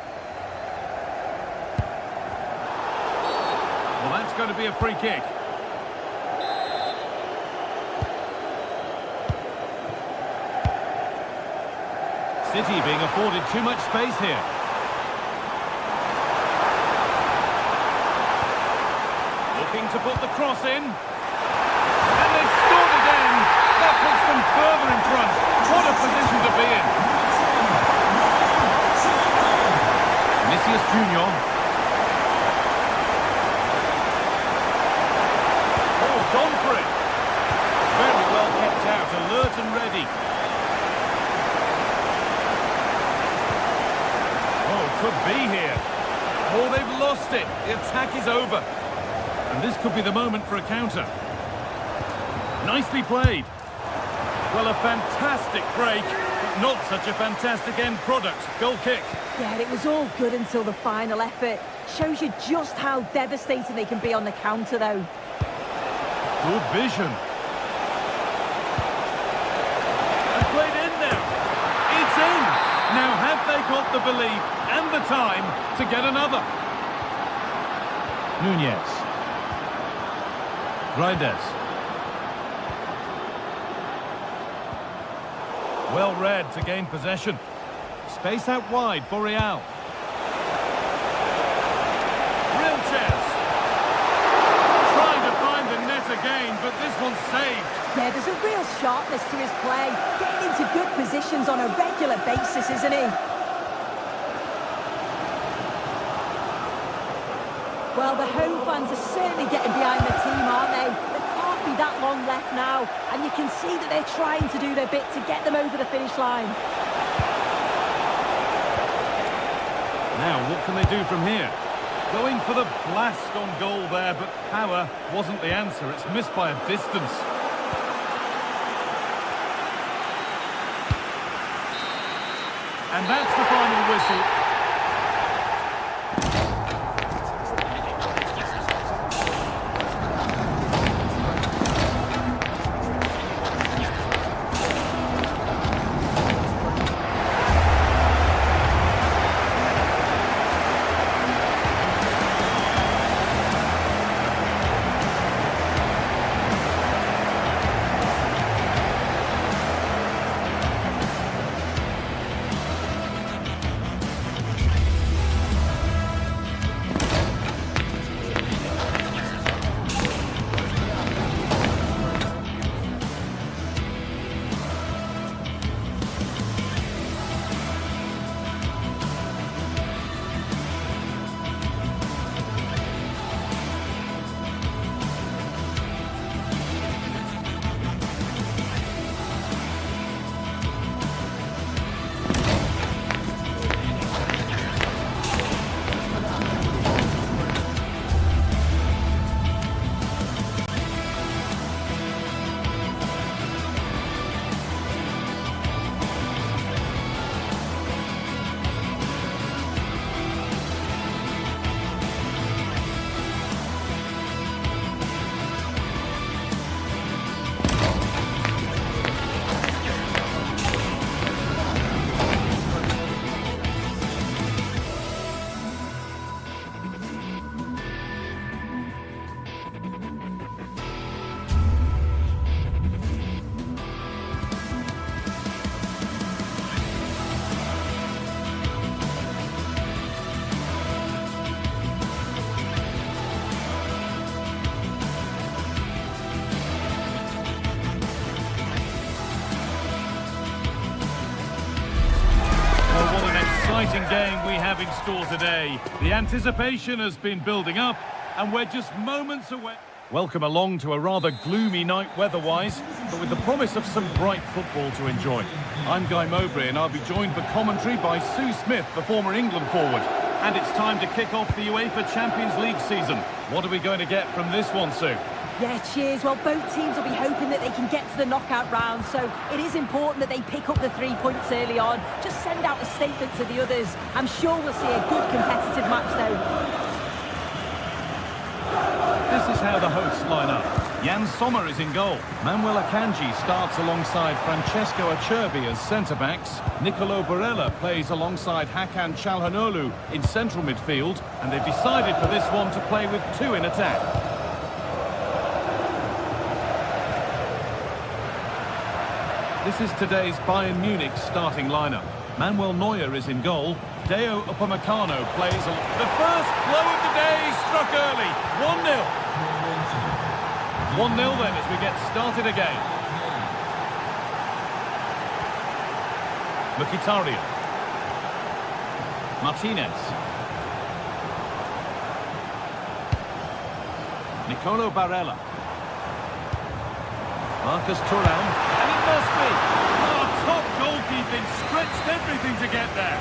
Well, that's going to be a free kick. City being afforded too much space here. Looking to put the cross in. And they've scored again. That puts them further in front. What a position to be in. Vinicius Junior. Oh, gone for it. Very well kept out, alert and ready. Oh, could be here. Oh, they've lost it. The attack is over. And this could be the moment for a counter. Nicely played. Well, a fantastic break, but not such a fantastic end product. Goal kick. Yeah, it was all good until the final effort. Shows you just how devastating they can be on the counter, though. Good vision. And played in now. It's in. Now, have they got the belief and the time to get another? Nunez. Reyes. Well read to gain possession. Space out wide for Real. Real chance. Trying to find the net again, but this one's saved. Yeah, there's a real sharpness to his play. Getting into good positions on a regular basis, isn't he? Well, the home fans are certainly getting behind the team, aren't they? There can't be that long left now, and you can see that they're trying to do their bit to get them over the finish line. Now, what can they do from here? Going for the blast on goal there, but power wasn't the answer. It's missed by a distance. And that's the final whistle. Exciting game we have in store today. The anticipation has been building up and we're just moments away. Welcome along to a rather gloomy night weather-wise, but with the promise of some bright football to enjoy. I'm Guy Mowbray and I'll be joined for commentary by Sue Smith, the former England forward. And it's time to kick off the UEFA Champions League season. What are we going to get from this one, Sue? Yeah, cheers. Well, both teams will be hoping that they can get to the knockout round, so it is important that they pick up the 3 points early on. Just send out a statement to the others. I'm sure we'll see a good competitive match, though. This is how the hosts line up. Jan Sommer is in goal. Manuel Akanji starts alongside Francesco Acerbi as centre-backs. Nicolo Barella plays alongside Hakan Çalhanoğlu in central midfield. And they've decided for this one to play with two in attack. This is today's Bayern Munich starting lineup. Manuel Neuer is in goal. Deo Upamecano plays the first blow of the day struck early. 1-0. 1-0 then as we get started again. Mkhitaryan. Martinez. Nicolo Barella. Marcus Thuram. And it must be. Oh, top goalkeeping. Stretched everything to get there.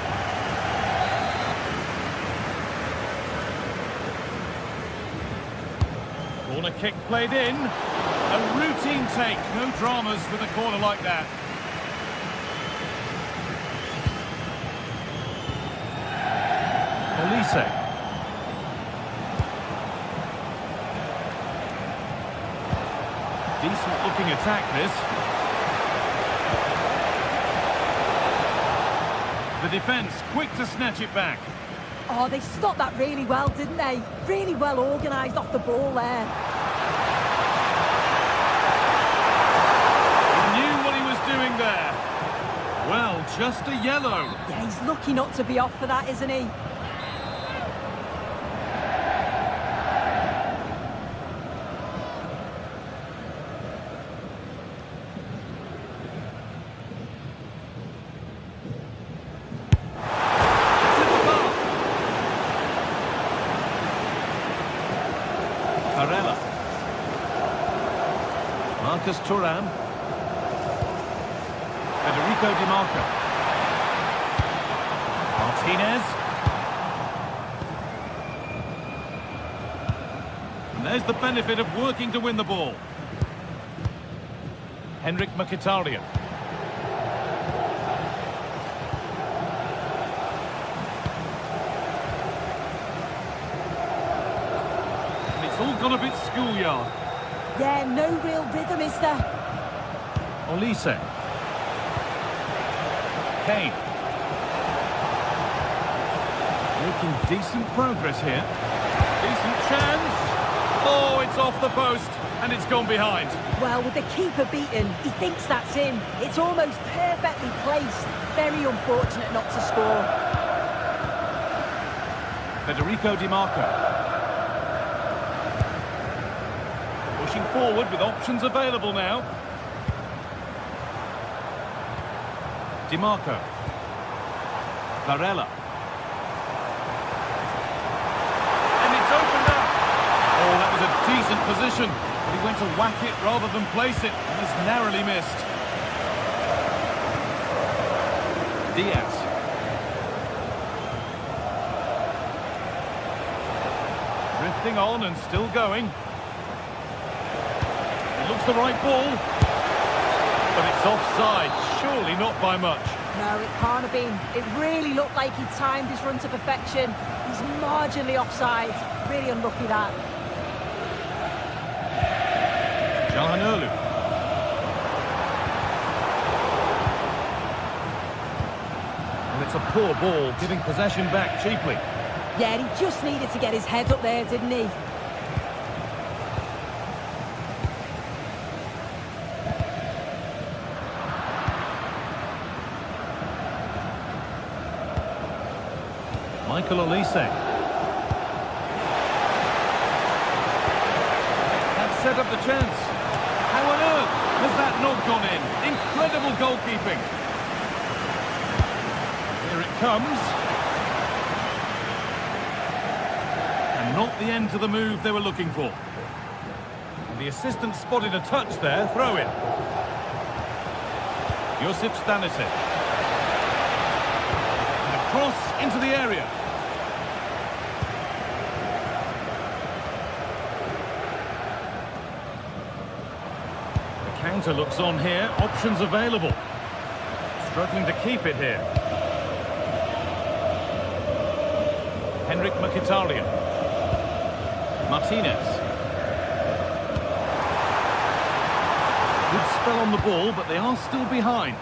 Corner kick played in. A routine take. No dramas with a corner like that. Olise. Decent looking attack this. The defence quick to snatch it back. Oh, they stopped that really well, didn't they? Really well organised off the ball there. He knew what he was doing there. Well, just a yellow. Yeah, he's lucky not to be off for that, isn't he? Barella. Marcus Thuram. Federico Di Marco. Martinez. And there's the benefit of working to win the ball. Henrik Mkhitaryan. It's all gone a bit schoolyard. Yeah, no real rhythm, is there? Olise. Kane. Making decent progress here. Decent chance. Oh, it's off the post, and it's gone behind. Well, with the keeper beaten, he thinks that's in. It's almost perfectly placed. Very unfortunate not to score. Federico Di Marco. Pushing forward with options available now. Di Marco. Barella. And it's opened up. Oh, that was a decent position. But he went to whack it rather than place it, and has narrowly missed. Diaz. Drifting on and still going. It looks the right ball. But it's offside, surely not by much. No, it can't have been. It really looked like he timed his run to perfection. He's marginally offside. Really unlucky that. Çalhanoğlu. Well, it's a poor ball, giving possession back cheaply. Yeah, he just needed to get his head up there, didn't he? Michael Olise. That set up the chance. How on earth has that not gone in? Incredible goalkeeping. Here it comes. And not the end to the move they were looking for. And the assistant spotted a touch there. Throw in. Josip Stanisic. And a cross into the area. Counter looks on here, options available. Struggling to keep it here. Henrik Mkhitaryan. Martinez. spell on the ball, but they are still behind.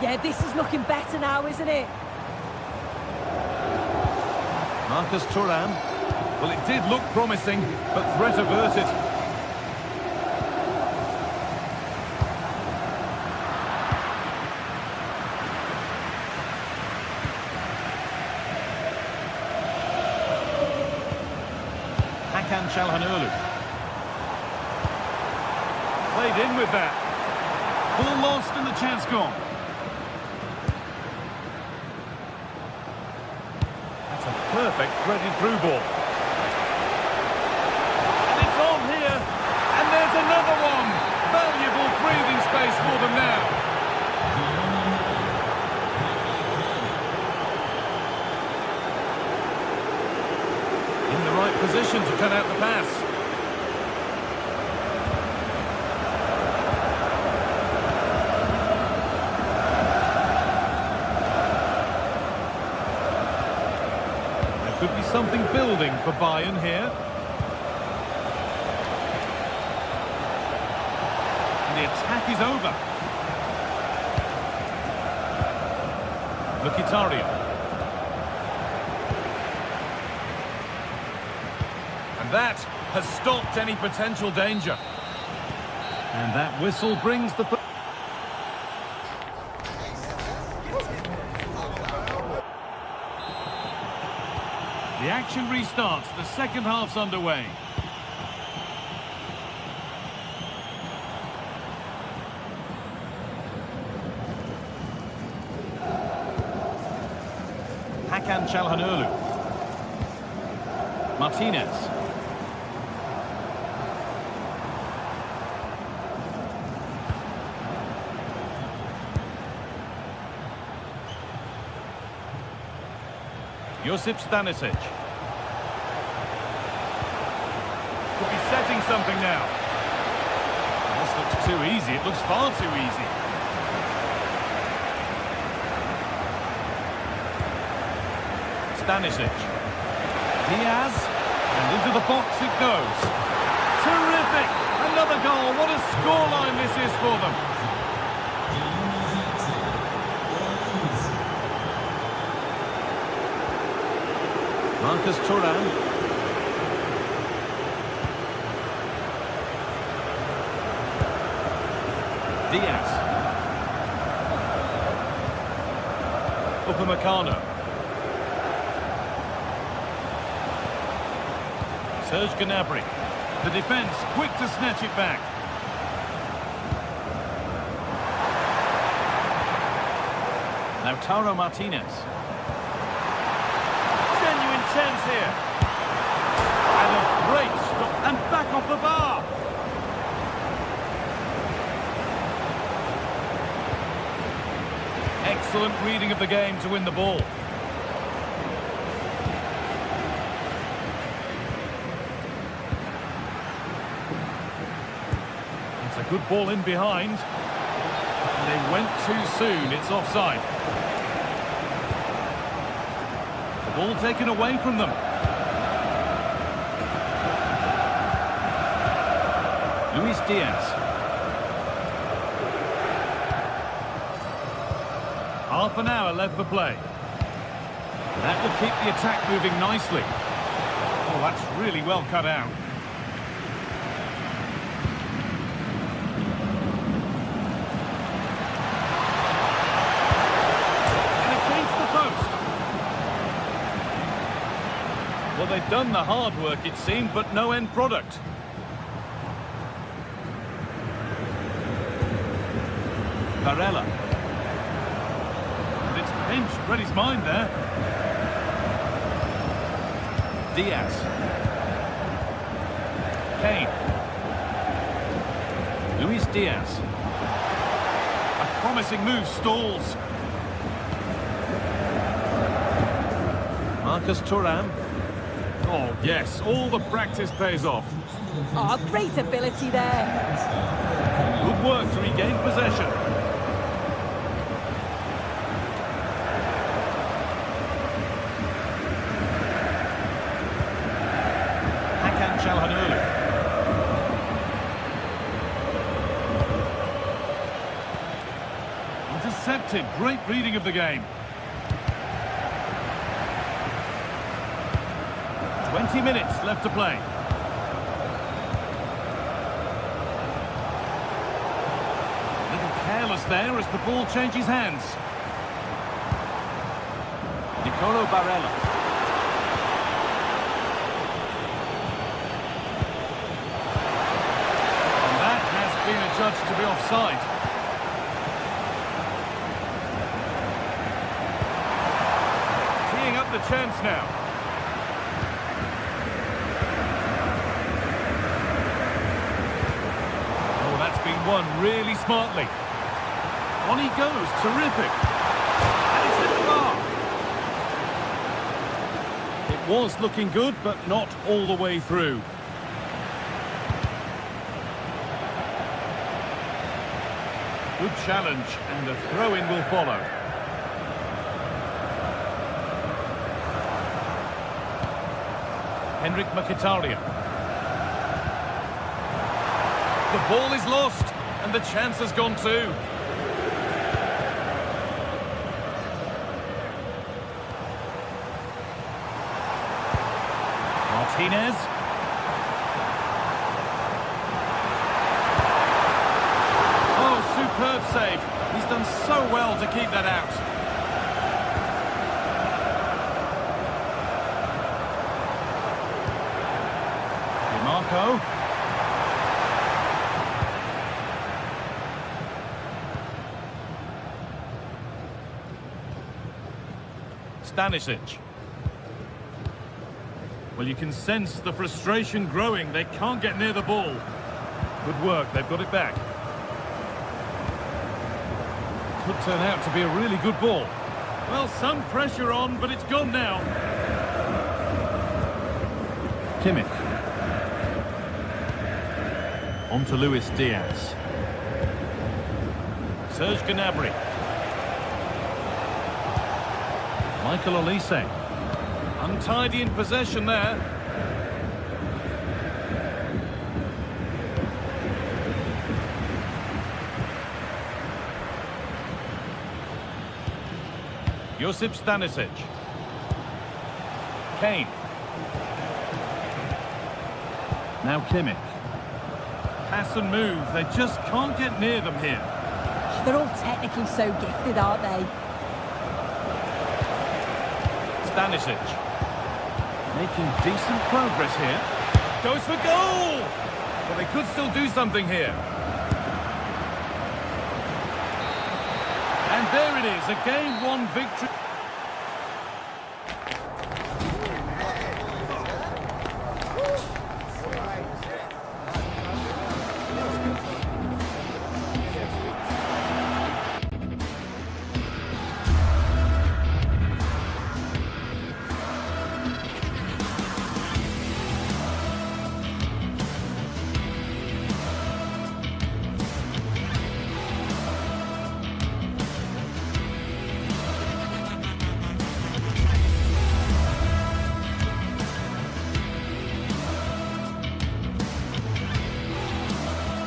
Yeah, this is looking better now, isn't it? Marcus Thuram. Well, it did look promising, but threat averted. Hakan Çalhanoğlu. Played in with that. Ball lost and the chance gone. That's a perfect threaded through ball. And it's on here. And there's another one. Valuable breathing space for them now. In the right position to cut out the pass. Could be something building for Bayern here. And the attack is over. Mkhitaryan. And that has stopped any potential danger. And that whistle brings the... The action restarts. The second half's underway. Hakan Çalhanoğlu. Martinez. Josip Stanisic. Could be setting something now. This looks too easy. It looks far too easy. Stanisic. Diaz. And into the box it goes. Terrific! Another goal. What a scoreline this is for them. Marcus Thuram. Diaz. Upamecano. Serge Gnabry. The defence quick to snatch it back. Lautaro Martinez. Genuine chance here. And a great stop. And back off the bar. Excellent reading of the game to win the ball. It's a good ball in behind. And they went too soon. It's offside. The ball taken away from them. Luis Diaz. Half an hour left for play. That will keep the attack moving nicely. Oh, that's really well cut out. And against the post. Well, they've done the hard work, it seemed, but no end product. Barella. Pinched, read his mind there. Diaz. Kane. Luis Diaz. A promising move stalls. Marcus Thuram. Oh, yes, all the practice pays off. Oh, great ability there. Good work to regain possession. expected. Great reading of the game. 20 minutes left to play. A little careless there as the ball changes hands. Nicolo Barella. And that has been adjudged to be offside. Teeing up the chance now. Oh, that's been won really smartly. On he goes, terrific. And it's hit the bar. It was looking good, but not all the way through. Good challenge, and a throw-in will follow. Henrik Mkhitaryan. The ball is lost, and the chance has gone too. Martinez. Oh, superb save. He's done so well to keep that out. DiMarco. Stanisic. Well, you can sense the frustration growing. They can't get near the ball. Good work, they've got it back. Could turn out to be a really good ball. Well, some pressure on, but it's gone now. Kimmich. On to Luis Diaz. Serge Gnabry. Michael Olise. Untidy in possession there. Josip Stanisic. Kane. Now Kimmich. Pass and move. They just can't get near them here. They're all technically so gifted, aren't they? Stanisic. Making decent progress here. Goes for goal! But they could still do something here. And there it is, a game one victory.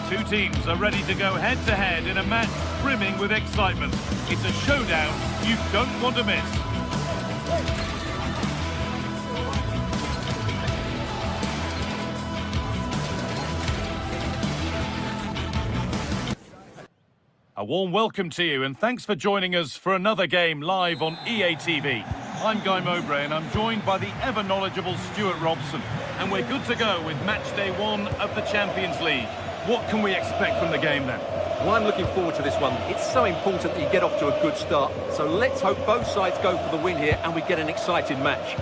Two teams are ready to go head-to-head in a match brimming with excitement. It's a showdown you don't want to miss. A warm welcome to you, and thanks for joining us for another game live on EA TV. I'm Guy Mowbray, and I'm joined by the ever-knowledgeable Stuart Robson. And we're good to go with match day one of the Champions League. What can we expect from the game then? Well, I'm looking forward to this one. It's so important that you get off to a good start. So let's hope both sides go for the win here and we get an exciting match.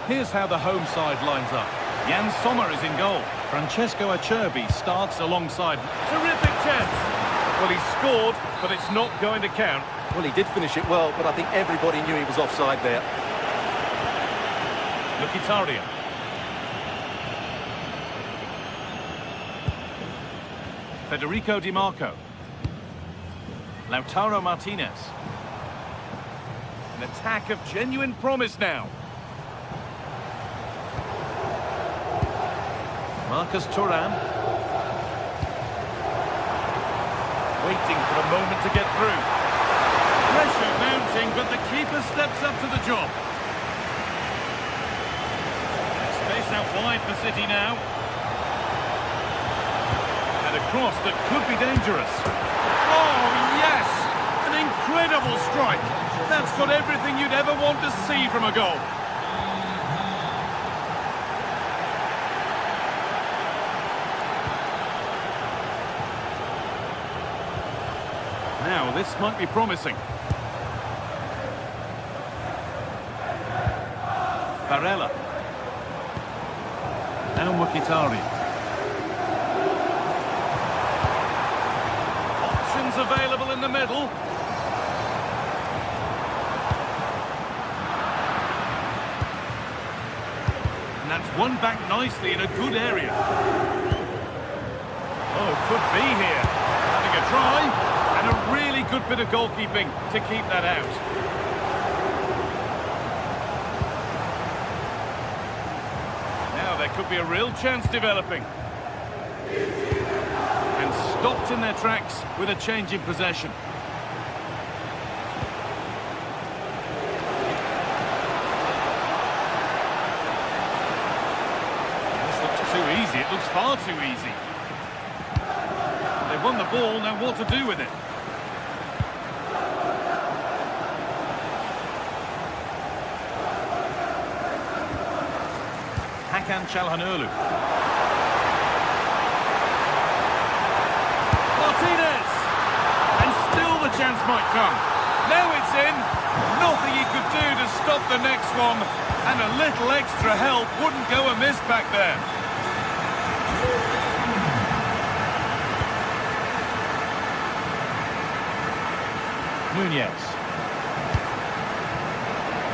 Here's how the home side lines up. Jan Sommer is in goal. Francesco Acerbi starts alongside. Terrific chance! Well, he scored, but it's not going to count. Well, he did finish it well, but I think everybody knew he was offside there. Mkhitaryan. Federico DiMarco. Lautaro Martinez. An attack of genuine promise now. Marcus Thuram. Waiting for the moment to get through. Pressure mounting, but the keeper steps up to the job. Space out wide for City now. And a cross that could be dangerous. Oh, yes! An incredible strike. That's got everything you'd ever want to see from a goal. Now, this might be promising. Barella. Now Mkhitaryan. Options available in the middle. And that's won back nicely in a good area. Oh, could be here. Having a try. And a really good bit of goalkeeping to keep that out. Now there could be a real chance developing. And stopped in their tracks with a change in possession. This looks too easy. It looks far too easy. They've won the ball, now what to do with it? Hakan Çalhanoğlu. Martinez! And still the chance might come. Now it's in. Nothing he could do to stop the next one. And a little extra help wouldn't go amiss back there. Nunez.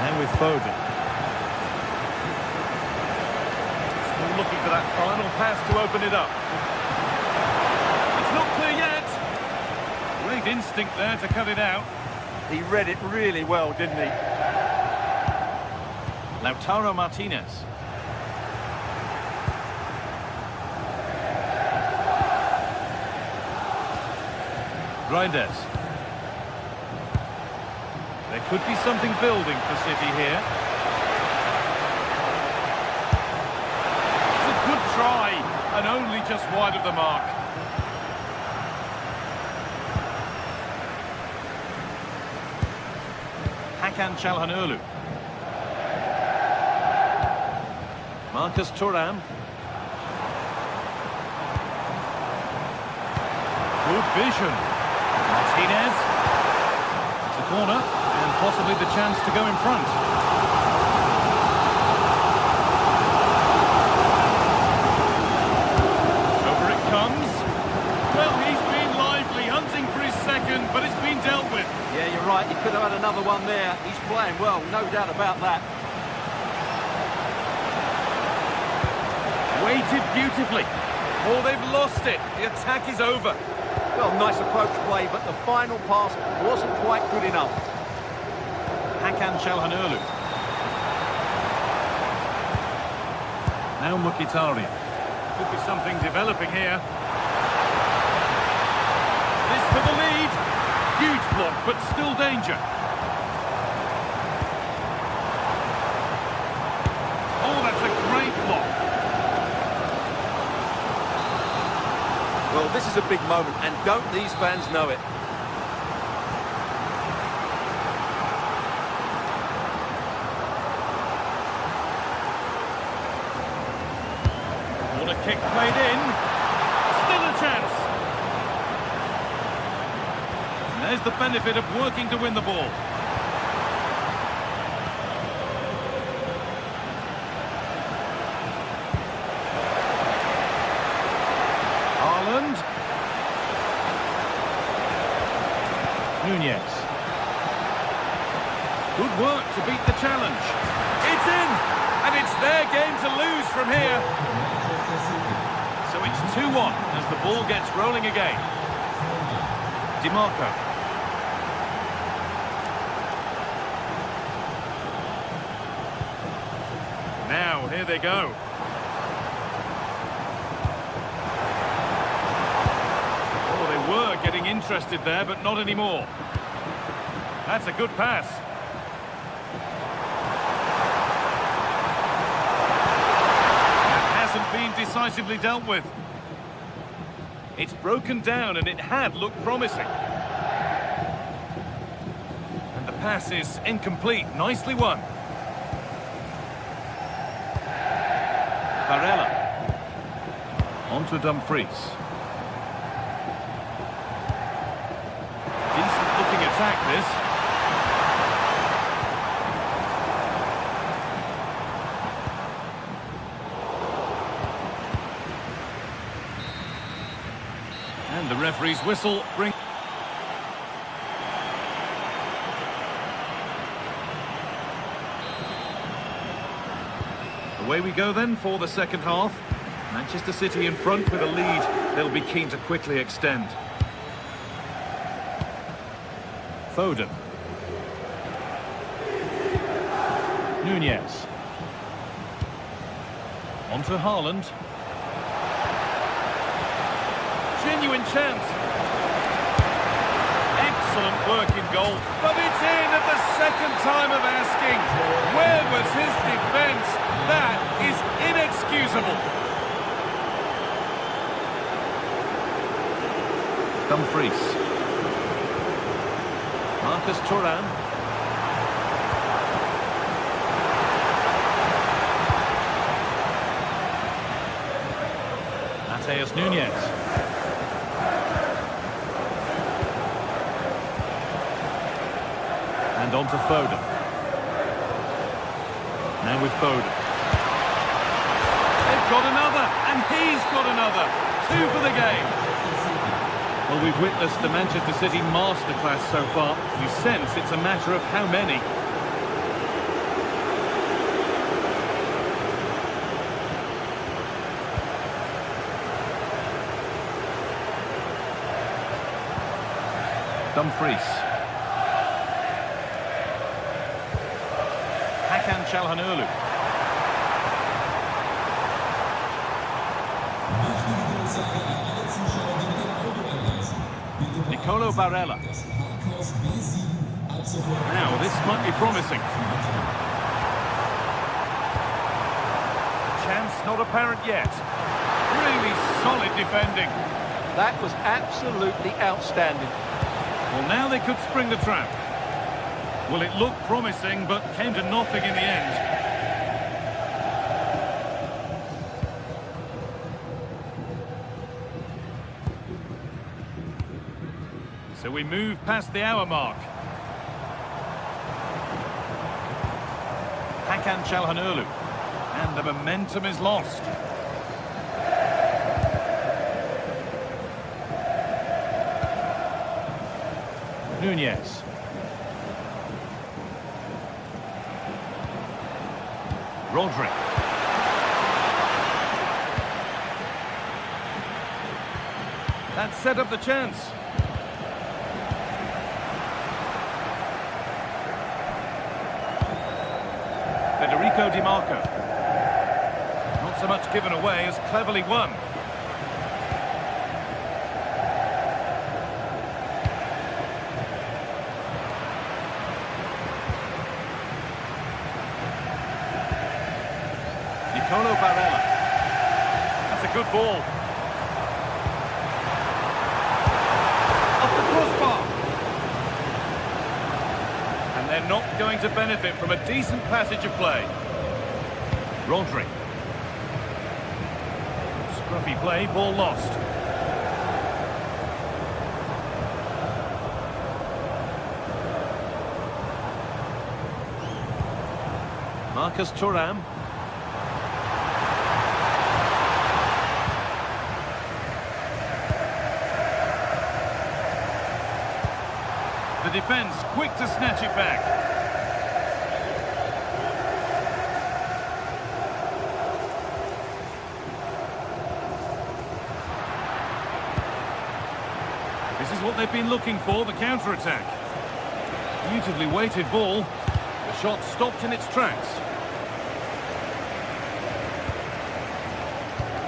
And with Foden. Still looking for that final pass to open it up. It's not clear yet. Great instinct there to cut it out. He read it really well, didn't he? Lautaro Martinez. Reinders. There could be something building for City here. It's a good try, and only just wide of the mark. Hakan Çalhanoğlu. Marcus Thuram. Good vision. Martinez. It's a corner. And possibly the chance to go in front. Over it comes. Well, he's been lively, hunting for his second, but it's been dealt with. Yeah, you're right. He could have had another one there. He's playing well, no doubt about that. Waited beautifully. Oh, they've lost it. The attack is over. Well, nice approach play, but the final pass wasn't quite good enough. Hakan Çalhanoğlu. Now Mkhitaryan. Could be something developing here. This for the lead. Huge block, but still danger. Oh, that's a great block. Well, this is a big moment, and don't these fans know it? What a kick played in. Still a chance. And there's the benefit of working to win the ball. Nunez. Good work to beat the challenge. It's in! And it's their game to lose from here. So it's 2-1 as the ball gets rolling again. DiMarco. Now, here they go. were getting interested there, but not anymore. That's a good pass. That hasn't been decisively dealt with. It's broken down and it had looked promising. And the pass is incomplete. Nicely won. Barella. On to Dumfries. Decent looking attack this. And the referee's whistle brings... Away we go then for the second half. Manchester City in front with a lead. They'll be keen to quickly extend. Foden. Nunez. On to Haaland. Genuine chance. Excellent work in goal. But it's in at the second time of asking. Where was his defence? That is inexcusable. Dumfries. Marcus Thuram. Mateus Nunez. And on to Foden. Now with Foden. They've got another, and he's got another. 2 for the game. Well, we've witnessed the Manchester City masterclass so far. You sense it's a matter of how many. Dumfries. Hakan Çalhanoğlu. Nicolo Barella. Now, this might be promising. Chance not apparent yet. Really solid defending. That was absolutely outstanding. Well, now they could spring the trap. Well, it looked promising, but came to nothing in the end. So we move past the hour mark. Hakan Çalhanoğlu. And the momentum is lost. Nunez. Rodri. That set up the chance. Federico Di Marco. Not so much given away as cleverly won. Nicolo Barella. That's a good ball. Off the crossbar. And they're not going to benefit from a decent passage of play. Rodri. Scruffy play, ball lost. Marcus Thuram. The defence quick to snatch it back. This is what they've been looking for, the counter-attack. Beautifully weighted ball. The shot stopped in its tracks.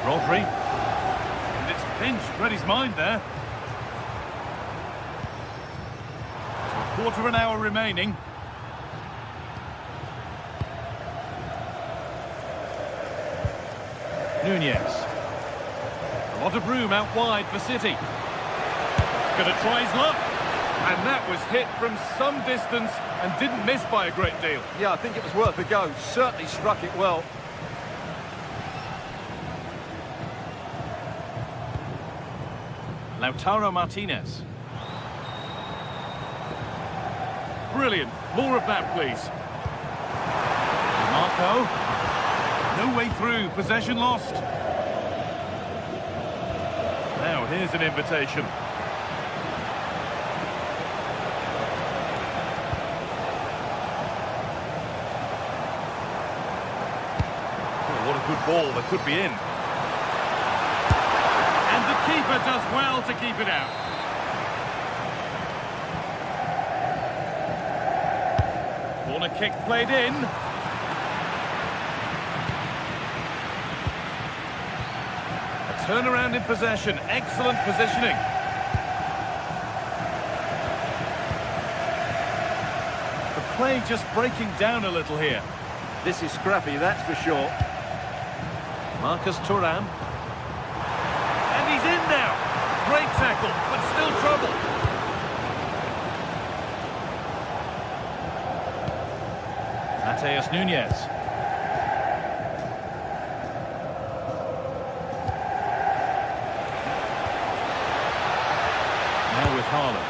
Rodri. And it's pinched, read his mind there. quarter of an hour remaining. Nunez. A lot of room out wide for City. Gonna try his luck. And that was hit from some distance and didn't miss by a great deal. Yeah, I think it was worth a go. Certainly struck it well. Lautaro Martinez. Brilliant. More of that, please. Marco. No way through. Possession lost. Now, here's an invitation. Oh, what a good ball. That could be in. And the keeper does well to keep it out. Corner kick played in. A turnaround in possession. Excellent positioning. The play just breaking down a little here. This is scrappy, that's for sure. Marcus Thuram. And he's in now. Great tackle, but still trouble. Mateus Nunez. Now with Haaland.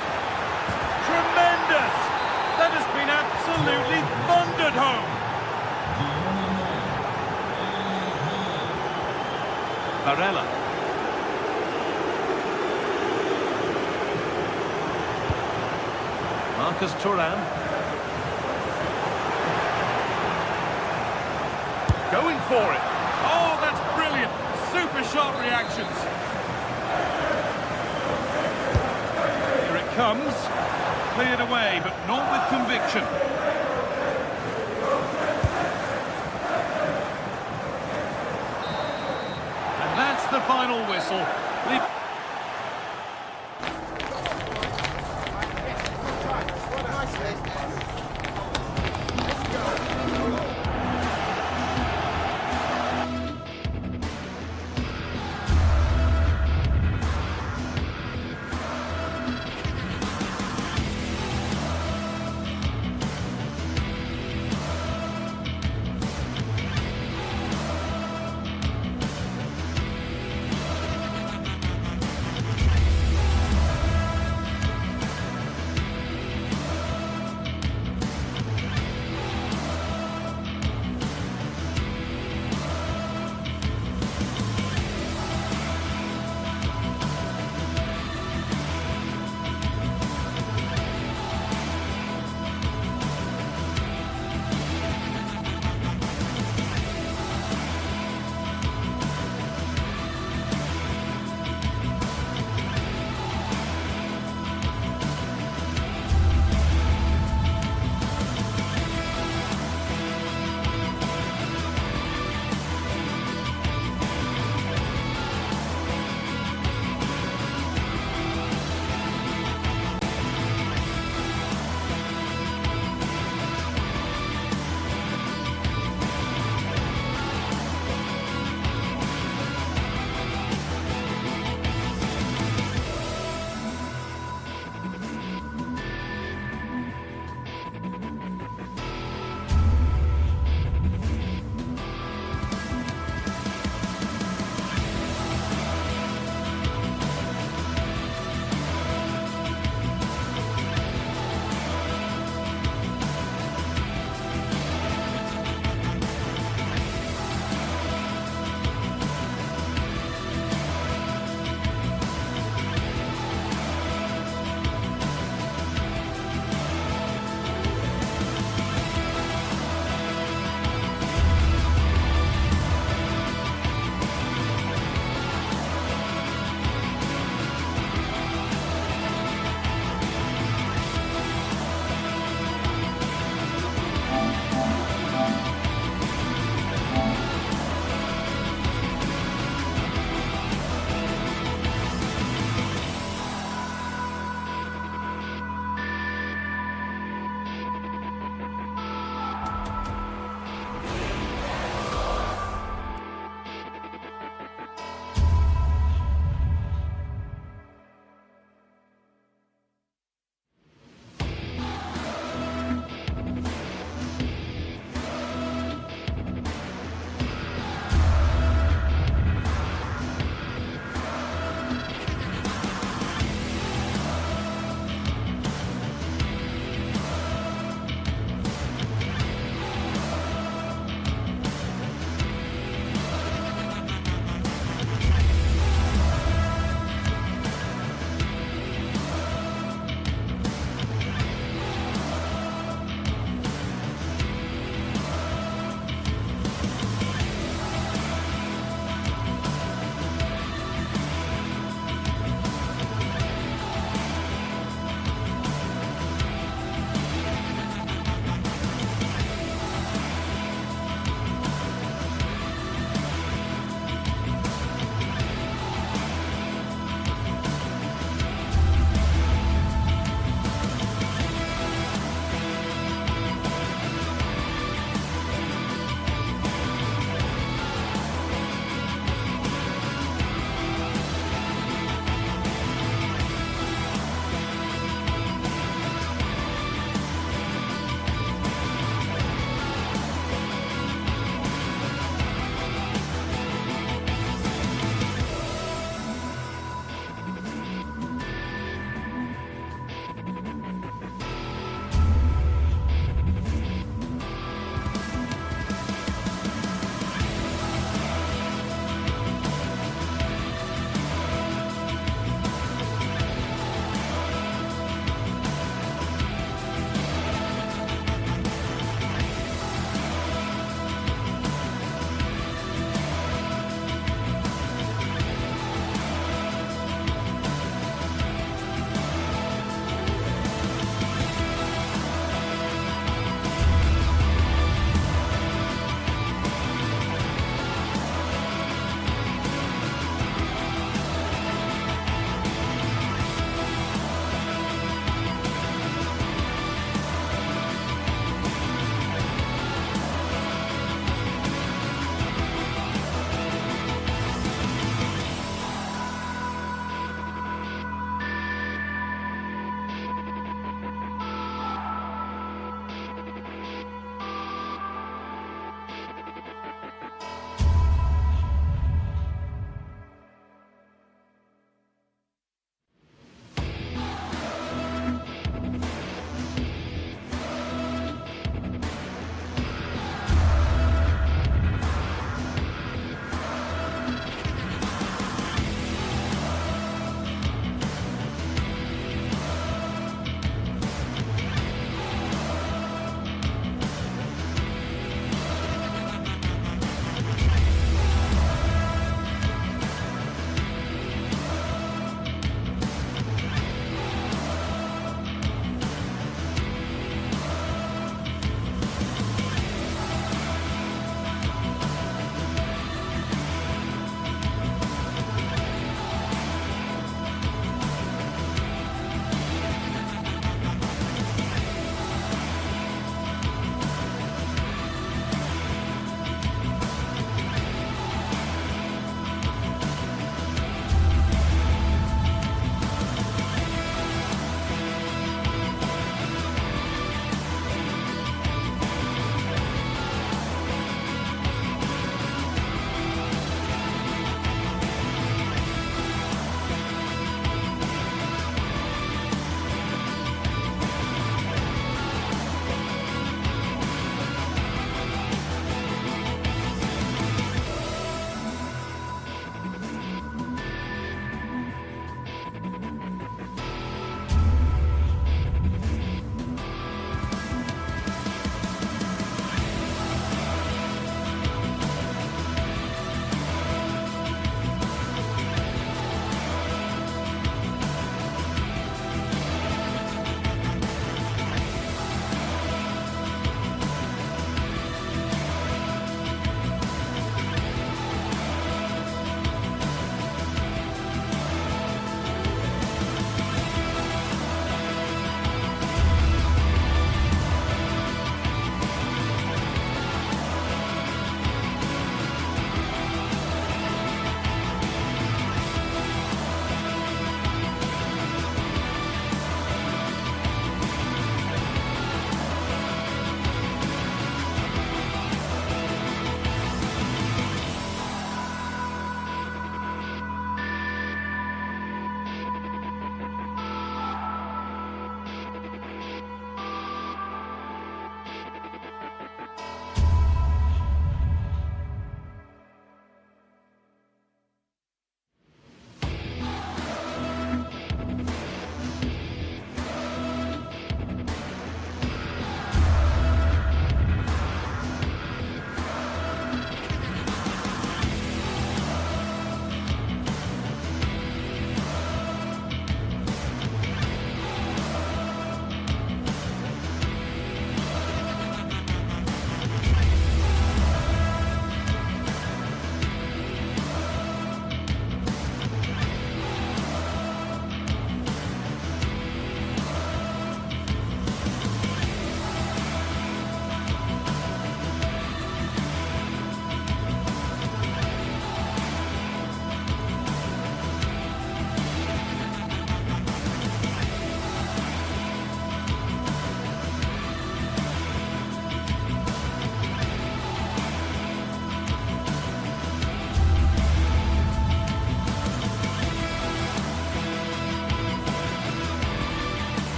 Tremendous! That has been absolutely thundered home. Barella. Marcus Thuram. Going for it. Oh, that's brilliant. Super sharp reactions. Here it comes. Cleared away, but not with conviction. And that's the final whistle.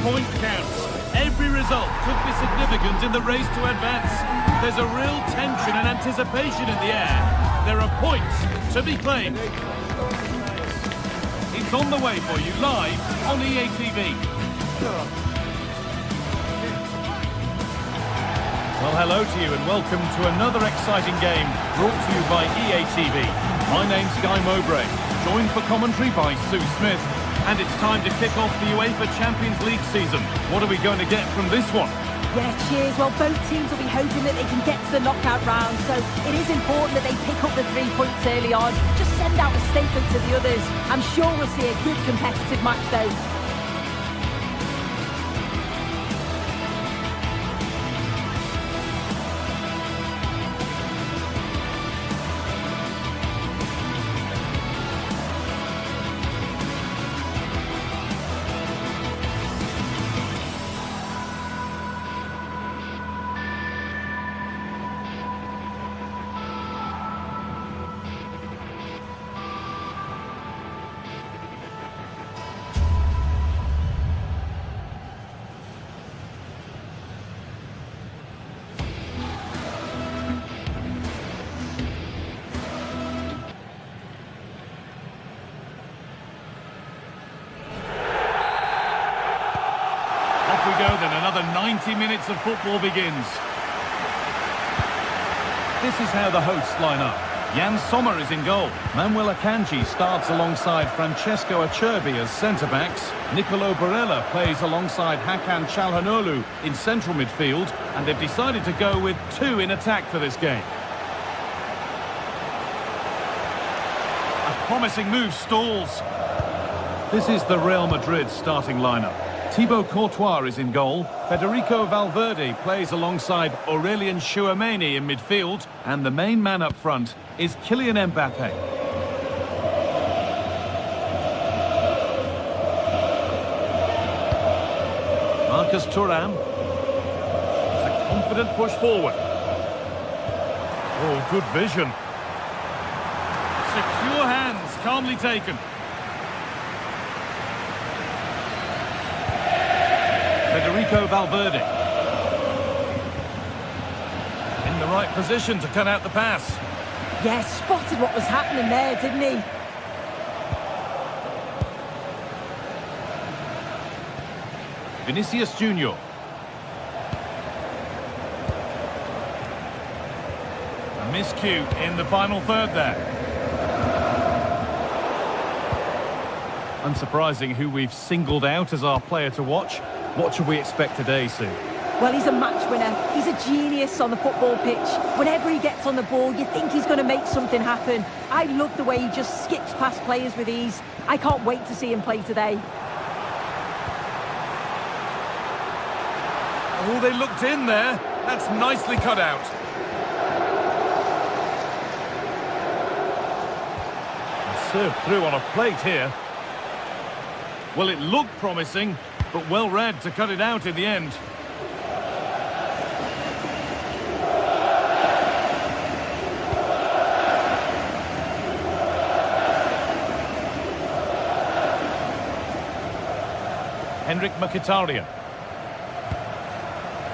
point counts. Every result could be significant in the race to advance. There's a real tension and anticipation in the air. There are points to be claimed. It's on the way for you live on EA TV. Well, hello to you and welcome to another exciting game brought to you by EA TV. My name's Guy Mowbray, joined for commentary by Sue Smith. And it's time to kick off the UEFA Champions League season. What are we going to get from this one? Yeah, cheers. Well, both teams will be hoping that they can get to the knockout round, so it is important that they pick up the 3 points early on. Just send out a statement to the others. I'm sure we'll see a good competitive match, though. Off we go then, another 90 minutes of football begins. This is how the hosts line up. Jan Sommer is in goal. Manuel Akanji starts alongside Francesco Acerbi as centre-backs. Nicolo Barella plays alongside Hakan Çalhanoğlu in central midfield. And they've decided to go with 2 in attack for this game. A promising move stalls. This is the Real Madrid starting lineup. Thibaut Courtois is in goal. Federico Valverde plays alongside Aurelien Tchouameni in midfield. And the main man up front is Kylian Mbappe. Marcus Thuram. It's a confident push forward. Oh, good vision. Secure hands, calmly taken. Federico Valverde. In the right position to cut out the pass. Yeah, spotted what was happening there, didn't he? Vinicius Junior. A miscue in the final third there. Unsurprising who we've singled out as our player to watch. What should we expect today, Sue? Well, he's a match winner. He's a genius on the football pitch. Whenever he gets on the ball, you think he's going to make something happen. I love the way he just skips past players with ease. I can't wait to see him play today. Oh, they looked in there. That's nicely cut out. And served through on a plate here. Well, it looked promising, but well read to cut it out in the end. Henrik Mkhitaryan.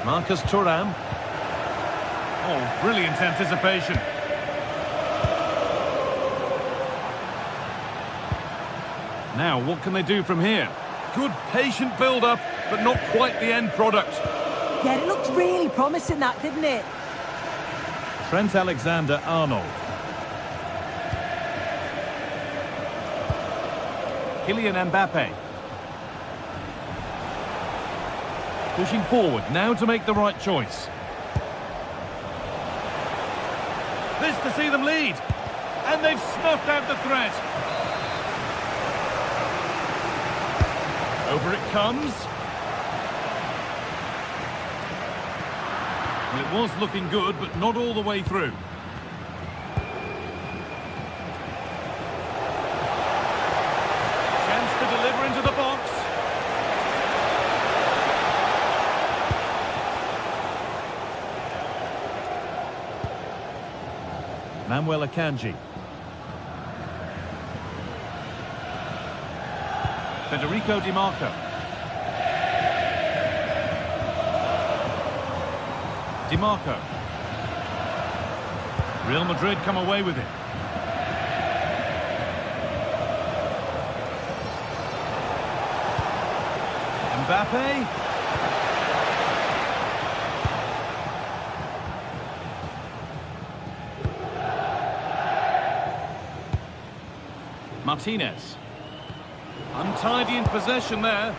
Marcus Thuram. Oh, brilliant anticipation. Now, what can they do from here? Good patient build-up, but not quite the end product. Yeah, it looks really promising, that, didn't it? Trent Alexander-Arnold. Kylian Mbappe. Pushing forward, now to make the right choice. This to see them lead. And they've snuffed out the threat. Over it comes. Well, it was looking good, but not all the way through. Chance to deliver into the box. Manuel Akanji. Federico Di Marco. DiMarco. Real Madrid come away with it. Mbappe. Martinez. Untidy in possession there.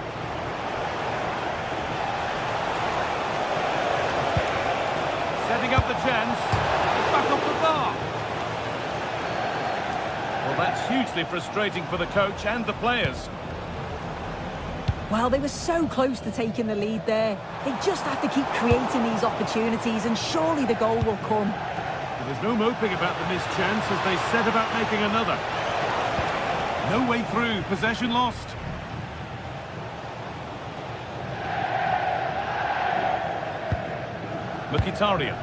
Setting up the chance. It's back off the bar. Well, that's hugely frustrating for the coach and the players. Well, they were so close to taking the lead there. They just have to keep creating these opportunities and surely the goal will come. There's no moping about the missed chance as they set about making another. No way through, possession lost. Mkhitaryan.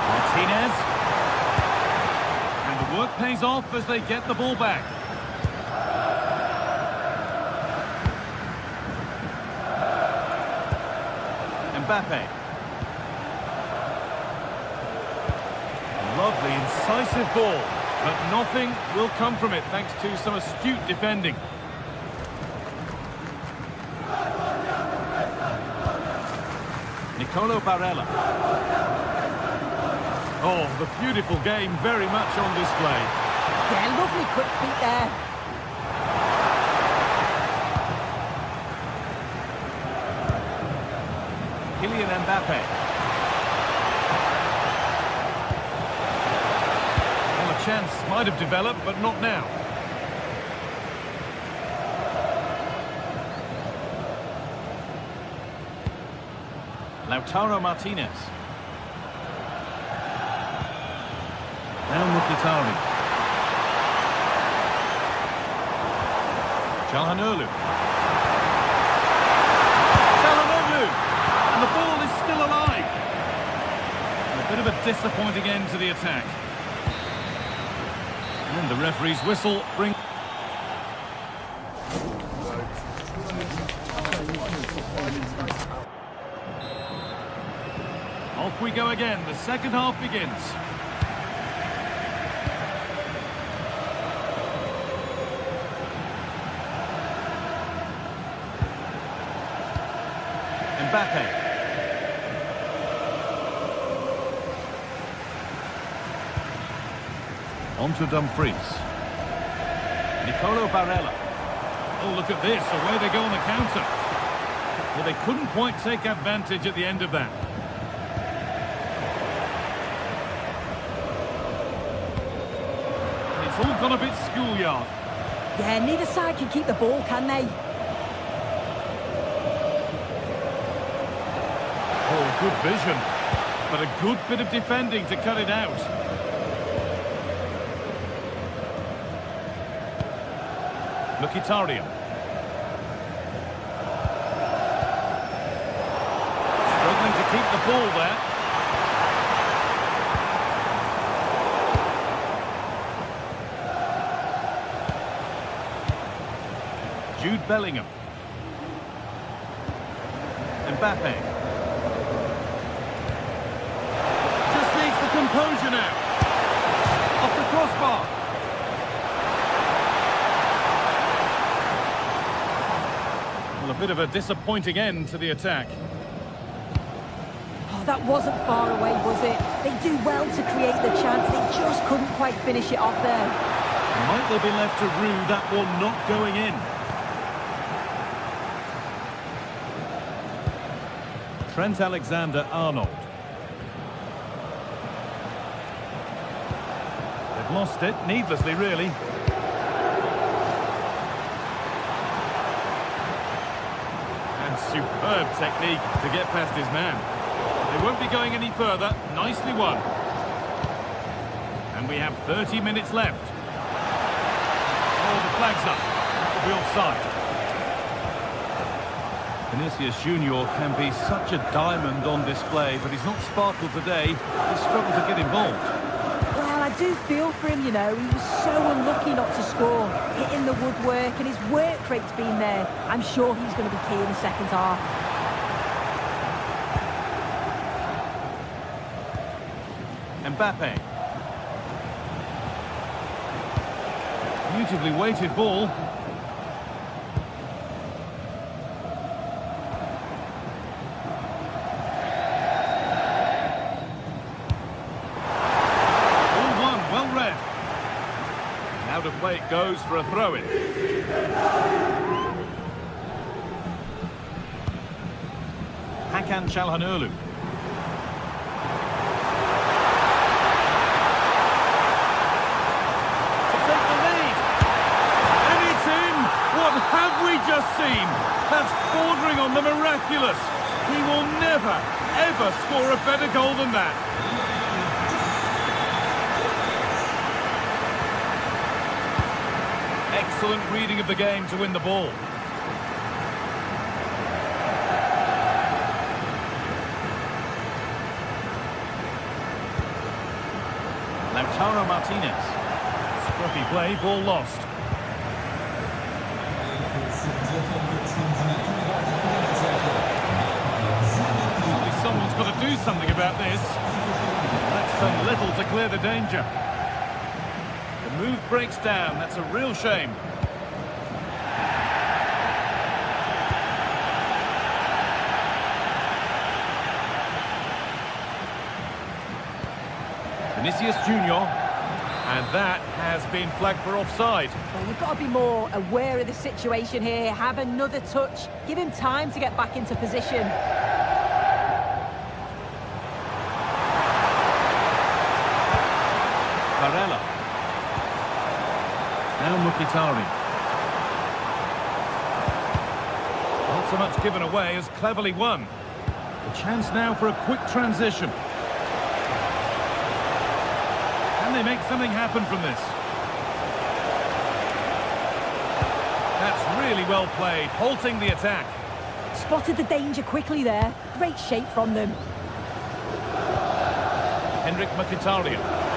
Martinez. And the work pays off as they get the ball back. Mbappe. Lovely, incisive ball, but nothing will come from it thanks to some astute defending. Nicolo Barella. Oh, the beautiful game very much on display. Yeah, lovely quick feet there. Kylian Mbappe. Well, a chance might have developed, but not now. Lautaro Martinez. Now Mkhitaryan. Calhanoglu. And the ball is still alive. And a bit of a disappointing end to the attack. And the referee's whistle brings... Off we go again. The second half begins. Mbappe. On to Dumfries. Nicolo Barella. Oh, look at this. Away they go on the counter. Well, they couldn't quite take advantage at the end of that. It's all gone a bit schoolyard. Yeah, neither side can keep the ball, can they? Oh, good vision. But a good bit of defending to cut it out. Mkhitaryan. Struggling to keep the ball there. Jude Bellingham. Mbappe. Just needs the composure now. Off the crossbar. Well, a bit of a disappointing end to the attack. Oh, that wasn't far away, was it? They do well to create the chance. They just couldn't quite finish it off there. Might they be left to rue that one not going in? Trent Alexander-Arnold. They've lost it, needlessly really. And superb technique to get past his man. They won't be going any further. Nicely won. And we have 30 minutes left. Oh, the flag's up. That'll be offside. Vinicius Junior can be such a diamond on display, but he's not sparkled today. He's struggled to get involved. do feel for him, you know. He was so unlucky not to score, hitting the woodwork, and his work rate's been there. I'm sure he's going to be key in the second half. Mbappe. Beautifully weighted ball. Out of play it goes for a throw-in. Hakan Çalhanoğlu. To take the lead. And it's in! What have we just seen? That's bordering on the miraculous. He will never, ever score a better goal than that. Excellent reading of the game to win the ball. Lautaro Martinez. Scruffy play, ball lost. Surely someone's got to do something about this. That's done little to clear the danger. The move breaks down, that's a real shame. Vinicius Junior, and that has been flagged for offside. Well, you've got to be more aware of the situation here, have another touch, give him time to get back into position. Barella. Now Mkhitaryan. Not so much given away as cleverly won. A chance now for a quick transition. Can they make something happen from this? That's really well played, halting the attack. Spotted the danger quickly there. Great shape from them. Henrik Mkhitaryan.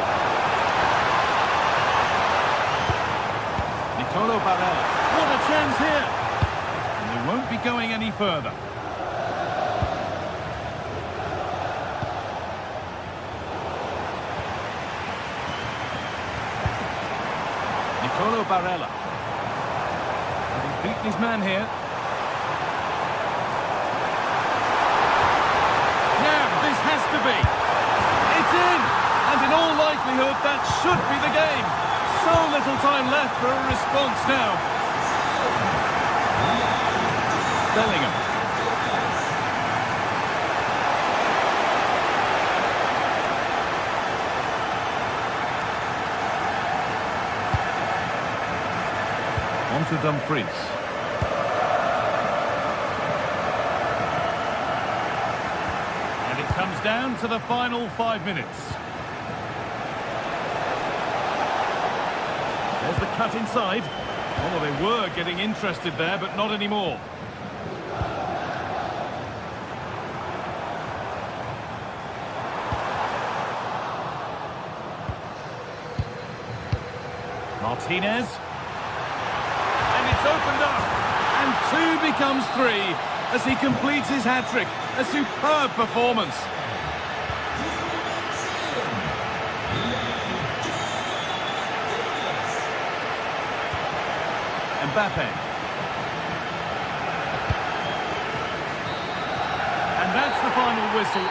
Nicolo Barella. What a chance here! And they won't be going any further. Nicolo Barella. And he's beaten his man here. Now, this has to be. It's in! And in all likelihood, that should be the game. So little time left for a response now. Bellingham. On to Dumfries. And it comes down to the final 5 minutes. There's the cut inside. Oh, they were getting interested there, but not anymore. Martinez. And it's opened up. And 2 becomes 3 as he completes his hat-trick. A superb performance. Mbappe. And that's the final whistle.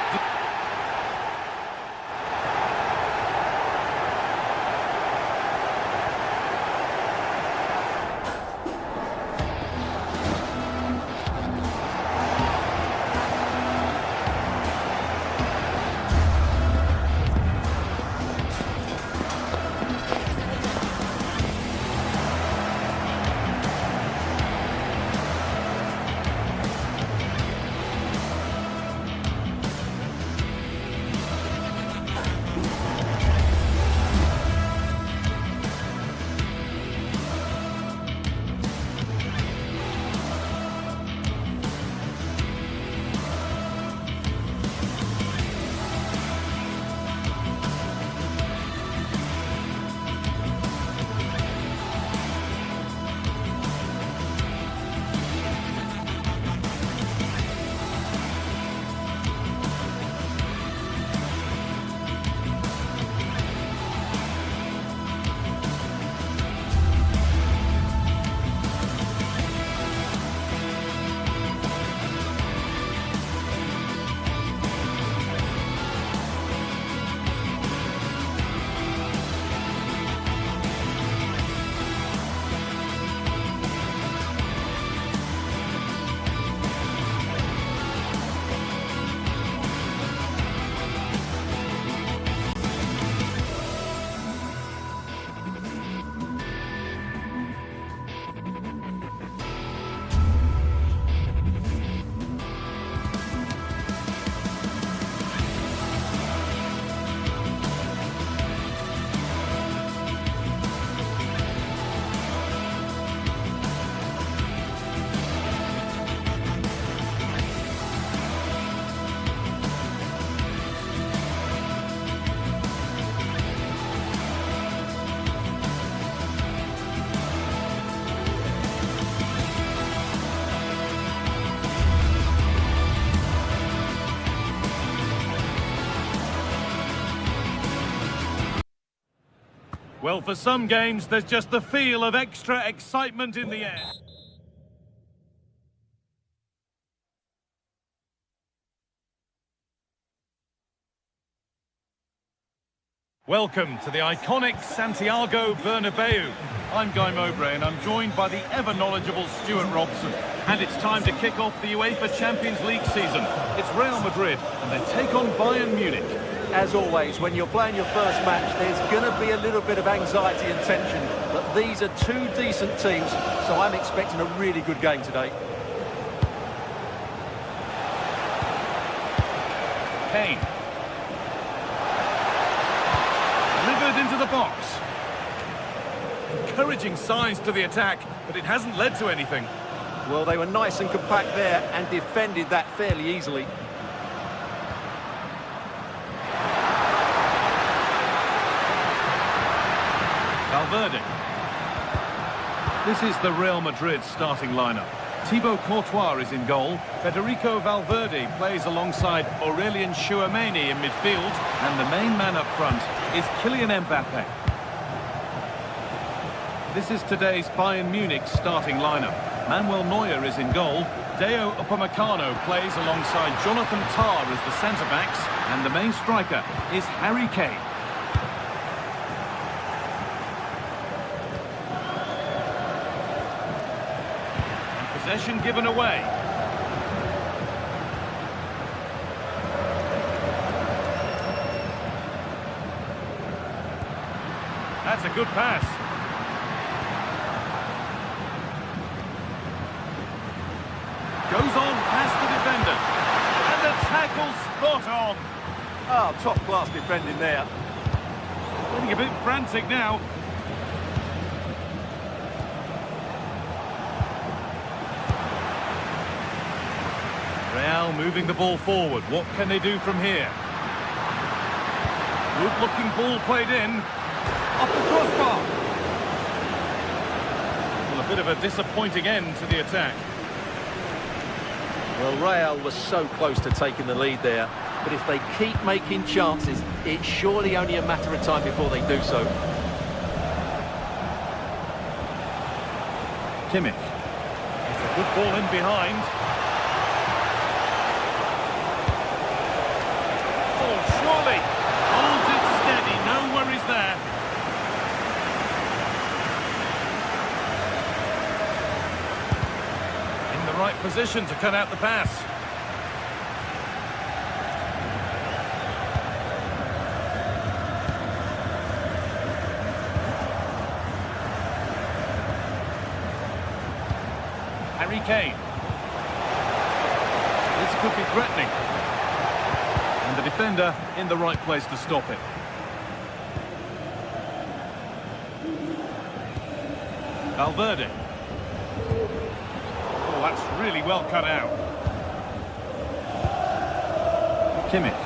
Well, for some games, there's just the feel of extra excitement in the air. Welcome to the iconic Santiago Bernabeu. I'm Guy Mowbray and I'm joined by the ever-knowledgeable Stuart Robson. And it's time to kick off the UEFA Champions League season. It's Real Madrid and they take on Bayern Munich. As always, when you're playing your first match, there's going to be a little bit of anxiety and tension. But these are two decent teams, so I'm expecting a really good game today. Kane. Delivered into the box. Encouraging signs to the attack, but it hasn't led to anything. Well, they were nice and compact there and defended that fairly easily. Valverde. This is the Real Madrid starting lineup. Thibaut Courtois is in goal. Federico Valverde plays alongside Aurelien Tchouameni in midfield. And the main man up front is Kylian Mbappe. This is today's Bayern Munich starting lineup. Manuel Neuer is in goal. Deo Upamecano plays alongside Jonathan Tah as the centre-backs. And the main striker is Harry Kane. Possession given away. That's a good pass. Goes on past the defender. And the tackle spot on. Oh, top-class defending there. Getting a bit frantic now. Real moving the ball forward. What can they do from here? Good-looking ball played in. Off the crossbar. Well, a bit of a disappointing end to the attack. Well, Real was so close to taking the lead there, but if they keep making chances, it's surely only a matter of time before they do so. Kimmich. It's a good ball in behind. Surely holds it steady, no worries there. In the right position to cut out the pass. Harry Kane. This could be threatening. And the defender in the right place to stop it. Valverde. Oh, that's really well cut out. Kimmich.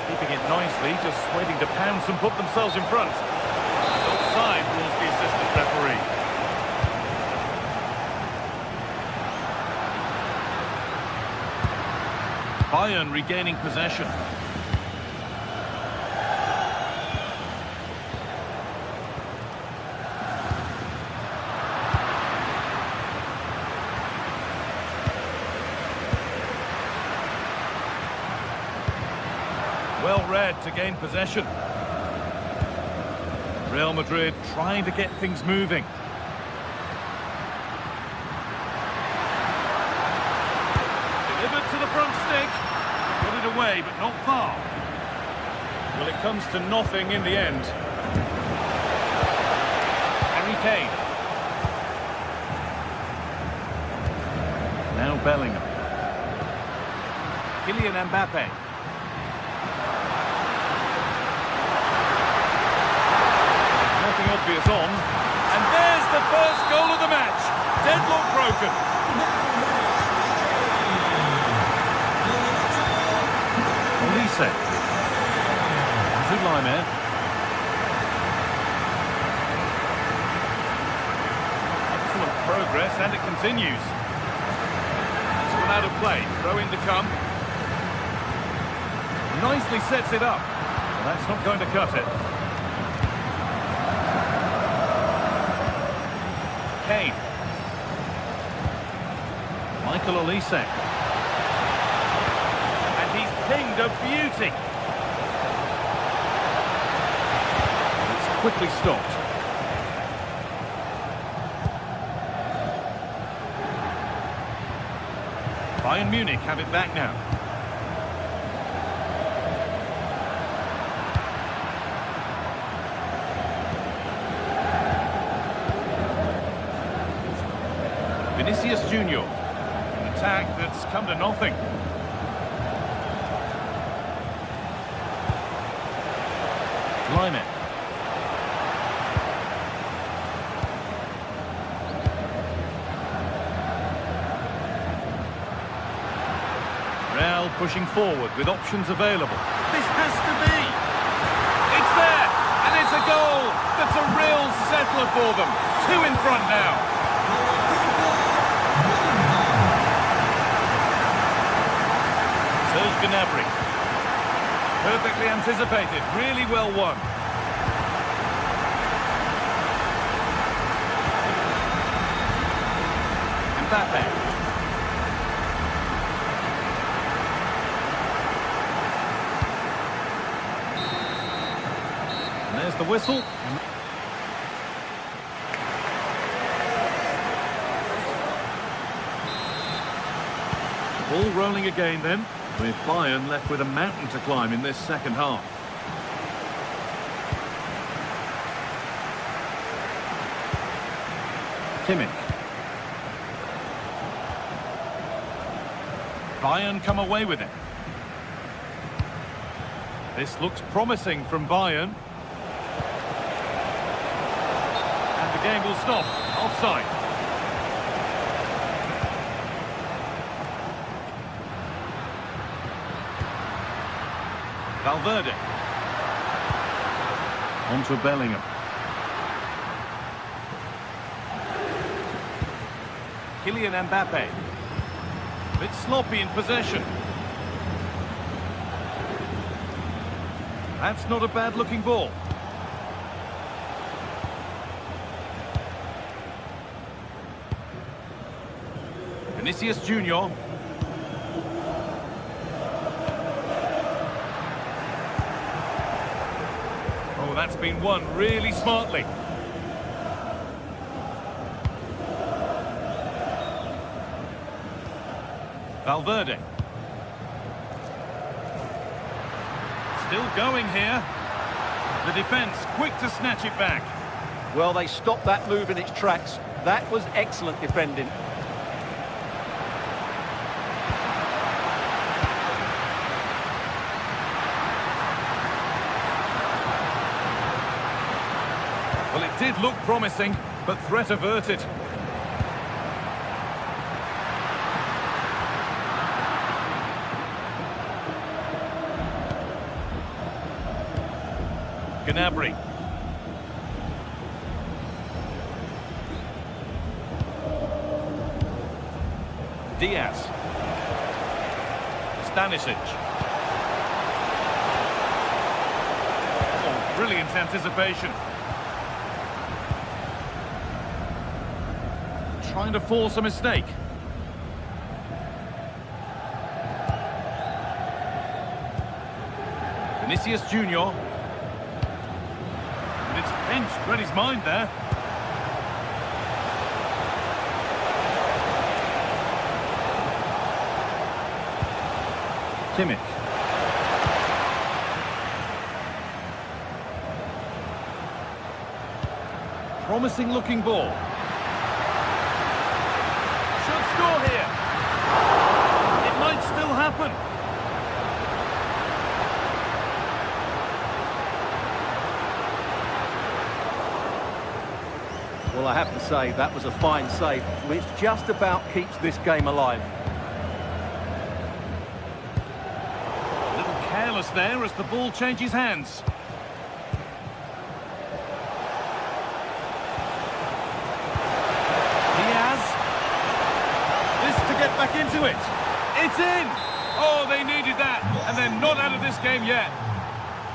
Keeping it nicely, just waiting to pounce and put themselves in front. Offside rules the assistant referee. Bayern regaining possession. Well read to gain possession. Real Madrid trying to get things moving. Delivered to the front stick. Got it away, but not far. Well, it comes to nothing in the end. Harry Kane. Now Bellingham. Kylian Mbappe. Nothing obvious on. And there's the first goal of the match. Deadlock broken. Good line there. Excellent progress, and it continues. It's one out of play. Throw in to come. Nicely sets it up. That's not going to cut it. Kane. Michael Olise. And he's pinged a beauty. It's quickly stopped. Bayern Munich have it back now. Vinicius Junior. An attack that's come to nothing. Line. Real pushing forward with options available. This has to be. It's there, and it's a goal. That's a real settler for them. 2 in front now. Serge Gnabry. Perfectly anticipated, really well won. Mbappe. And there's the whistle. Ball rolling again then, with Bayern left with a mountain to climb in this second half. Kimmich. Bayern come away with it. This looks promising from Bayern. And the game will stop. Offside. Valverde. On to Bellingham. Kylian Mbappe. A bit sloppy in possession. That's not a bad looking ball. Vinicius Junior. Oh, that's been won really smartly. Valverde. Still going here. The defence quick to snatch it back. Well, they stopped that move in its tracks. That was excellent defending. Well, it did look promising, but threat averted. Gnabry. Diaz. Stanisic. Oh, brilliant anticipation. Trying to force a mistake. Vinicius Junior. And it's pinched, read his mind there. Kimmich. Promising looking ball. Should score here. It might still happen. Well, I have to say, that was a fine save, which just about keeps this game alive. A little careless there as the ball changes hands. Diaz. This to get back into it. It's in! Oh, they needed that, and they're not out of this game yet.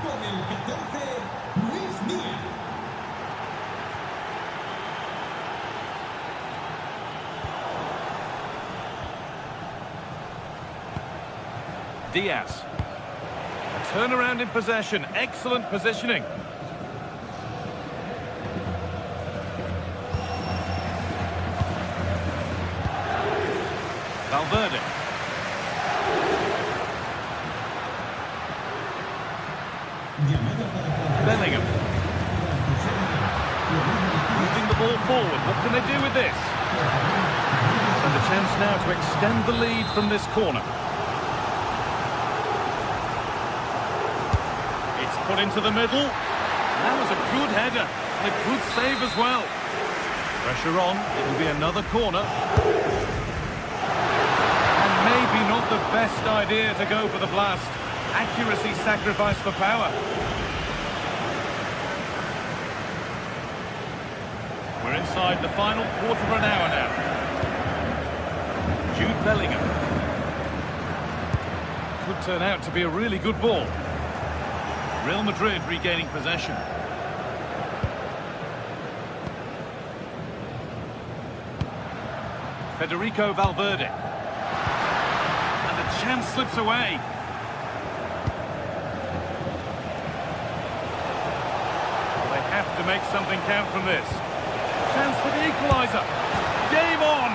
Con el 14, Luis Milla. Diaz. A turnaround in possession. Excellent positioning. Valverde. Bellingham. Moving the ball forward. What can they do with this? So the chance now to extend the lead from this corner. It's put into the middle. That was a good header. And a good save as well. Pressure on. It will be another corner. And maybe not the best idea to go for the blast. Accuracy sacrificed for power. We're inside the final quarter of an hour now. Jude Bellingham. Could turn out to be a really good ball. Real Madrid regaining possession. Federico Valverde. And the chance slips away. They have to make something count from this. Chance for the equaliser. Game on.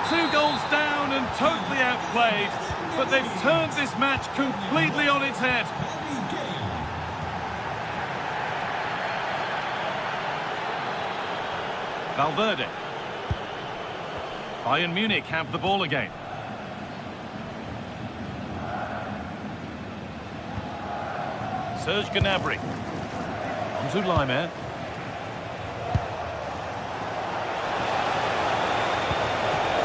2 goals down and totally outplayed. But they've turned this match completely on its head. Valverde. Bayern Munich have the ball again. Serge Gnabry. On to Laimer.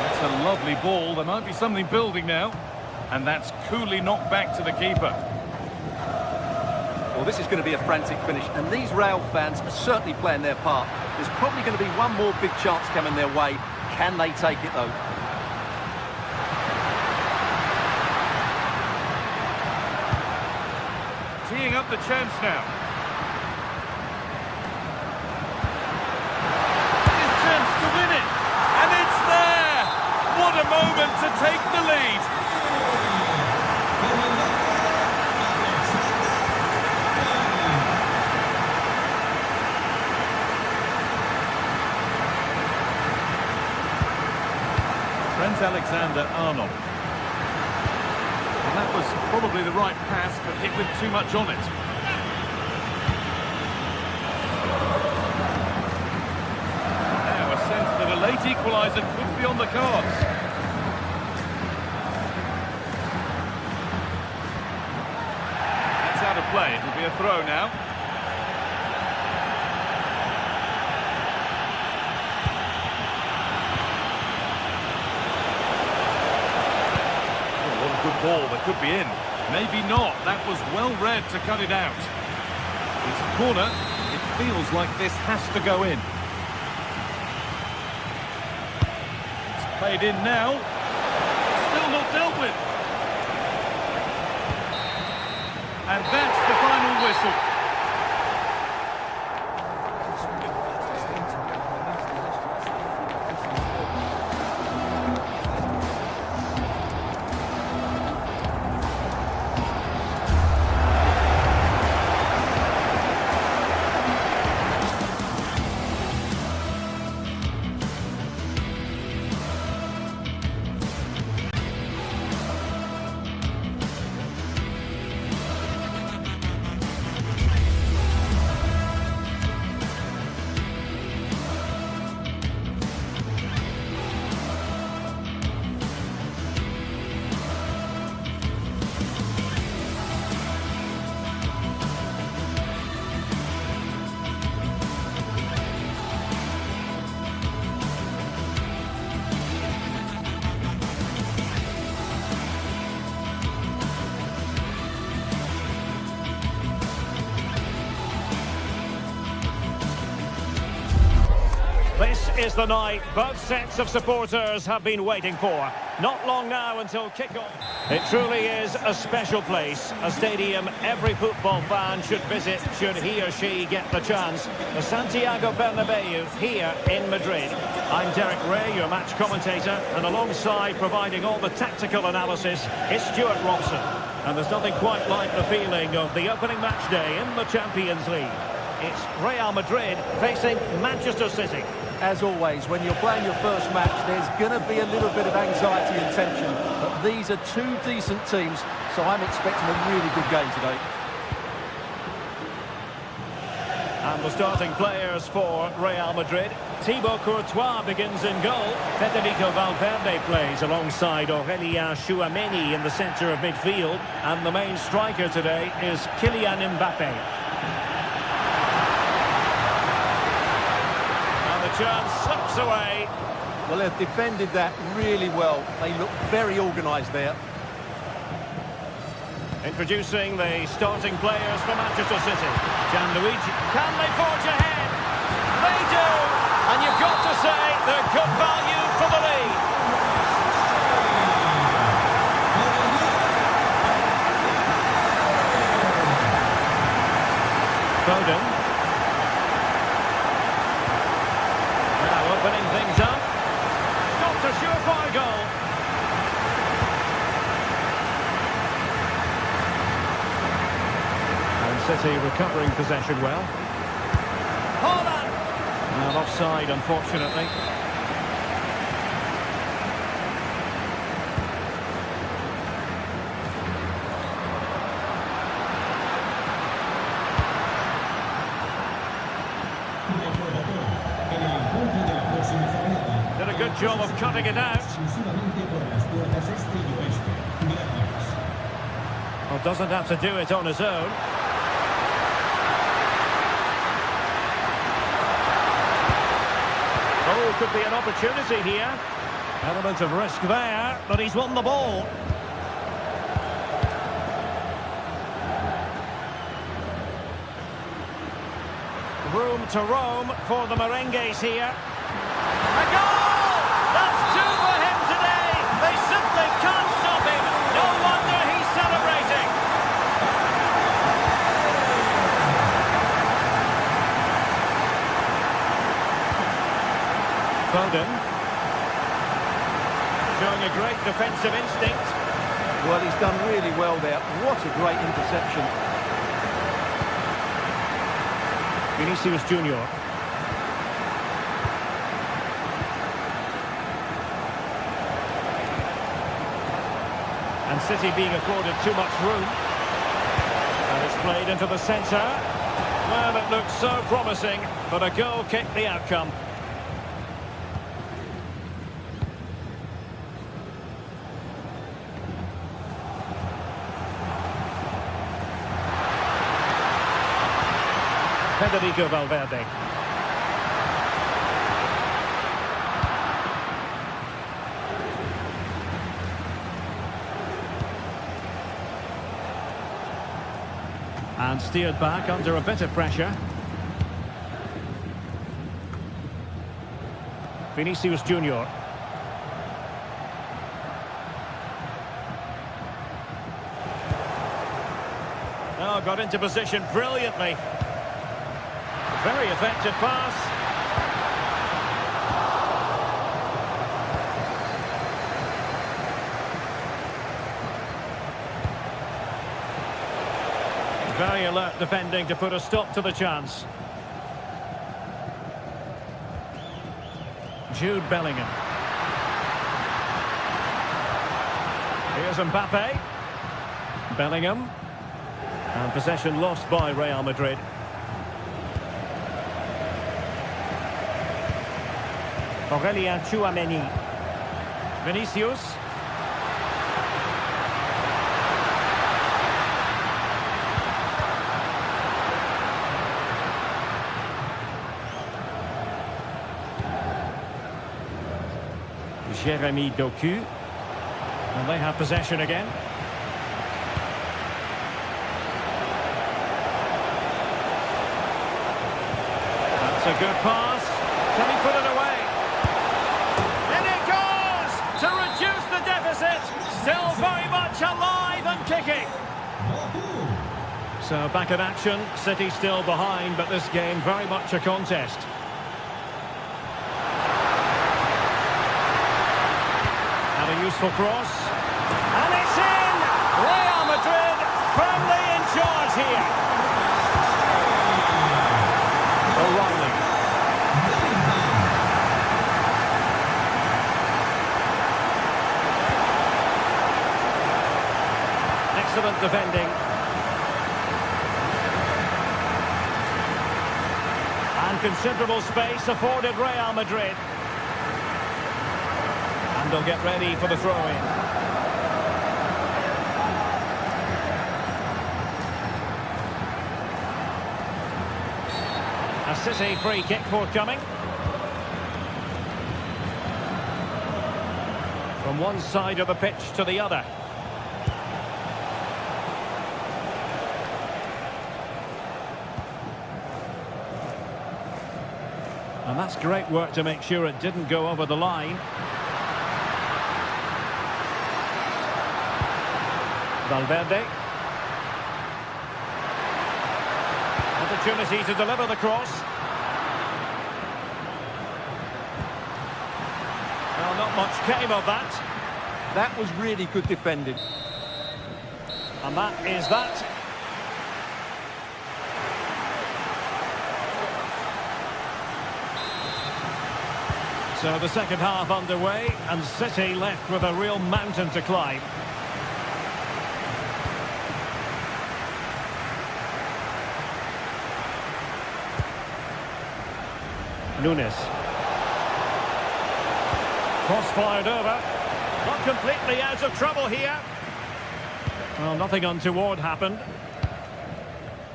That's a lovely ball. There might be something building now. And that's coolly knocked back to the keeper. Well, this is going to be a frantic finish, and these Real fans are certainly playing their part. There's probably going to be one more big chance coming their way. Can they take it, though? Teeing up the chance now. His chance to win it. And it's there! What a moment to take the lead. Trent Alexander-Arnold. And that was probably the right pass, but hit with too much on it. Now a sense that a late equaliser could be on the cards. That's out of play. It'll be a throw now. Good ball, that could be in. Maybe not. That was well read to cut it out. It's a corner. It feels like this has to go in. It's played in now. Still not dealt with. And that's the final whistle. This is the night both sets of supporters have been waiting for. Not long now until kick-off. It truly is a special place, a stadium every football fan should visit should he or she get the chance. The Santiago Bernabeu here in Madrid. I'm Derek Ray, your match commentator, and alongside providing all the tactical analysis is Stuart Robson. And there's nothing quite like the feeling of the opening match day in the Champions League. It's Real Madrid facing Manchester City. As always, when you're playing your first match, there's going to be a little bit of anxiety and tension. But these are two decent teams, so I'm expecting a really good game today. And the starting players for Real Madrid. Thibaut Courtois begins in goal. Federico Valverde plays alongside Aurélien Tchouameni in the centre of midfield. And the main striker today is Kylian Mbappe. Chance slips away. Well, they've defended that really well. They look very organised there. Introducing the starting players for Manchester City. Gianluigi, can they forge ahead? They do! And you've got to say they're good value for the lead. Foden. Opening things up. Got a surefire goal. And City recovering possession well. Holland! Well, offside, unfortunately. Did a good job of cutting it out. Well, doesn't have to do it on his own. Oh, could be an opportunity here. Element of risk there, but he's won the ball. Room to roam for the merengues here. A goal! That's two for him today. They simply can't stop him. No wonder he's celebrating. Foden. Showing a great defensive instinct. Well, he's done really well there. What a great interception. Vinicius Junior. And City being afforded too much room. And it's played into the centre. Well, it looked so promising, but a goal kicked the outcome. Federico Valverde. And steered back under a bit of pressure. Vinicius Junior. Oh, got into position brilliantly. Very effective pass. Very alert defending to put a stop to the chance. Jude Bellingham. Here's Mbappe. Bellingham. And possession lost by Real Madrid. Aurélien Tchouameni. Vinicius. Jérémy Doku. And they have possession again. That's a good pass. Can he put it away? In it goes! To reduce the deficit. Still very much kicking. So back in action, City still behind, but this game very much a contest. And a useful cross. And it's in! Real Madrid firmly in charge here. O'Reilly. Excellent defending. And considerable space afforded Real Madrid. And they'll get ready for the throw-in. A City free kick forthcoming. From one side of the pitch to the other. And that's great work to make sure it didn't go over the line. Valverde. Opportunity to deliver the cross. Well, not much came of that. That was really good defending. And that is that. So the second half underway, and City left with a real mountain to climb. Nunes. Cross fired over. Not completely out of trouble here. Well, nothing untoward happened.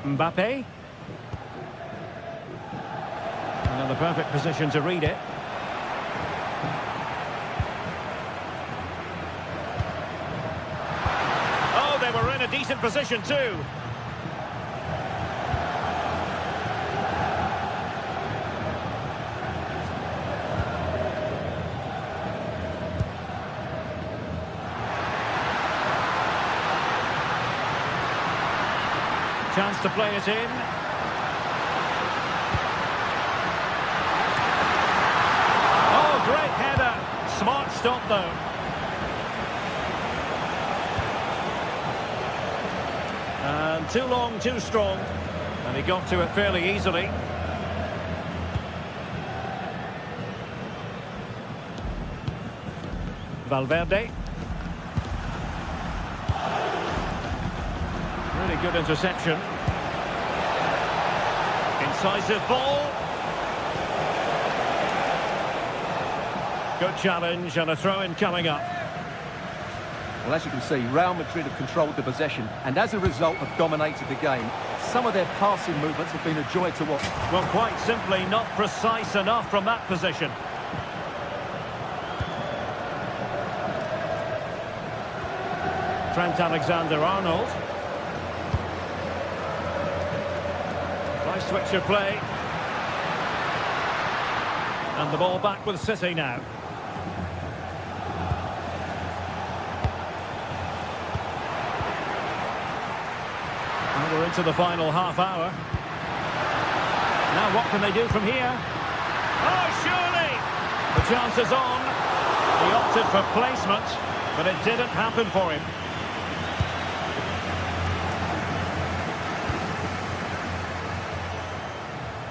Mbappe. And in the perfect position to read it. Oh, they were in a decent position too. Chance to play it in. Oh, great header. Smart stop, though. And too long, too strong. And he got to it fairly easily. Valverde. Really good interception. Incisive ball. Good challenge and a throw-in coming up. Well, as you can see, Real Madrid have controlled the possession and as a result have dominated the game. Some of their passing movements have been a joy to watch. Well, quite simply not precise enough from that position. Trent Alexander-Arnold. Nice switch of play. And the ball back with City now. And we're into the final half hour. Now what can they do from here? Oh, surely! The chance is on. He opted for placement, but it didn't happen for him.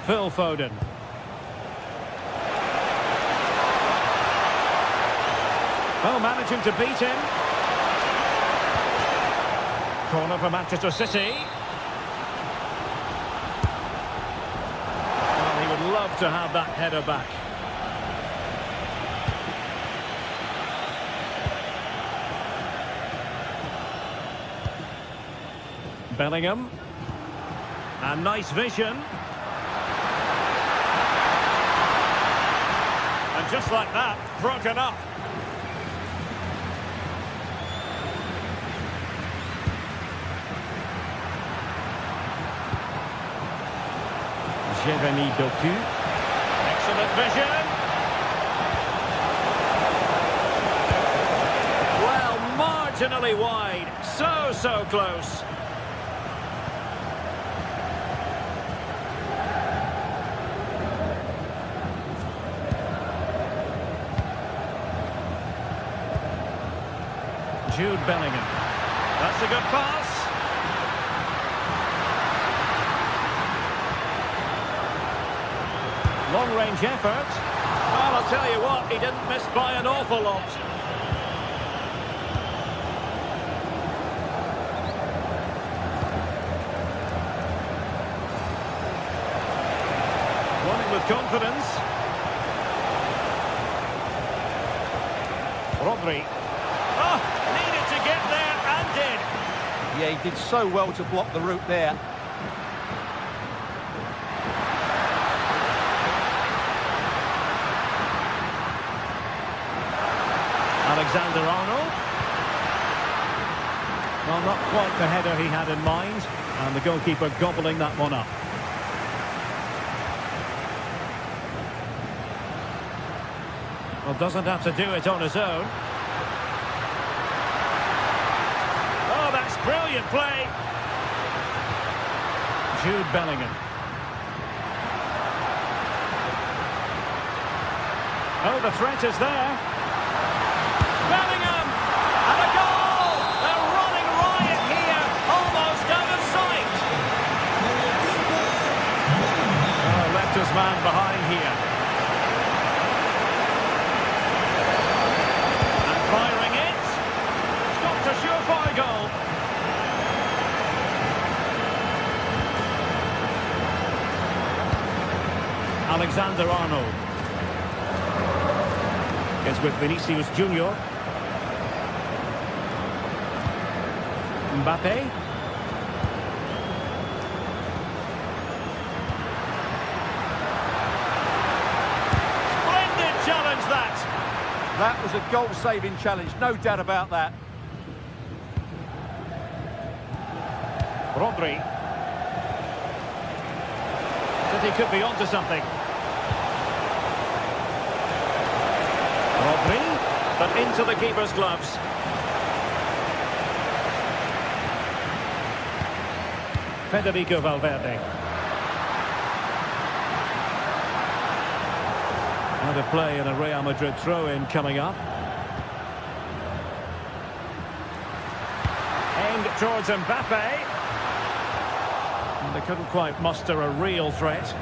Phil Foden. Oh, managing to beat him. Corner for Manchester City. Well, he would love to have that header back. Bellingham. And nice vision. And just like that, broken up. Jeremy Doku. Excellent vision. Well, marginally wide. So close. Jude Bellingham. That's a good pass. Long-range effort. Well, I'll tell you what, he didn't miss by an awful lot. Running with confidence. Rodri. Oh, needed to get there and did. Yeah, he did so well to block the route there. Alexander-Arnold. Well, not quite the header he had in mind, and the goalkeeper gobbling that one up. Well, doesn't have to do it on his own. Oh, that's brilliant play. Jude Bellingham. Oh, the threat is there. Bellingham! And a goal! They're running riot here, almost out of sight. Oh, left his man behind here. And firing it. Stopped a surefire goal. Alexander-Arnold is with Vinicius Junior. Mbappe. Splendid challenge that. That was a goal-saving challenge, no doubt about that. Rodri. That he could be onto something. Rodri, but into the keeper's gloves. Federico Valverde. And a play in a Real Madrid throw-in coming up. Aimed towards Mbappe. And they couldn't quite muster a real threat.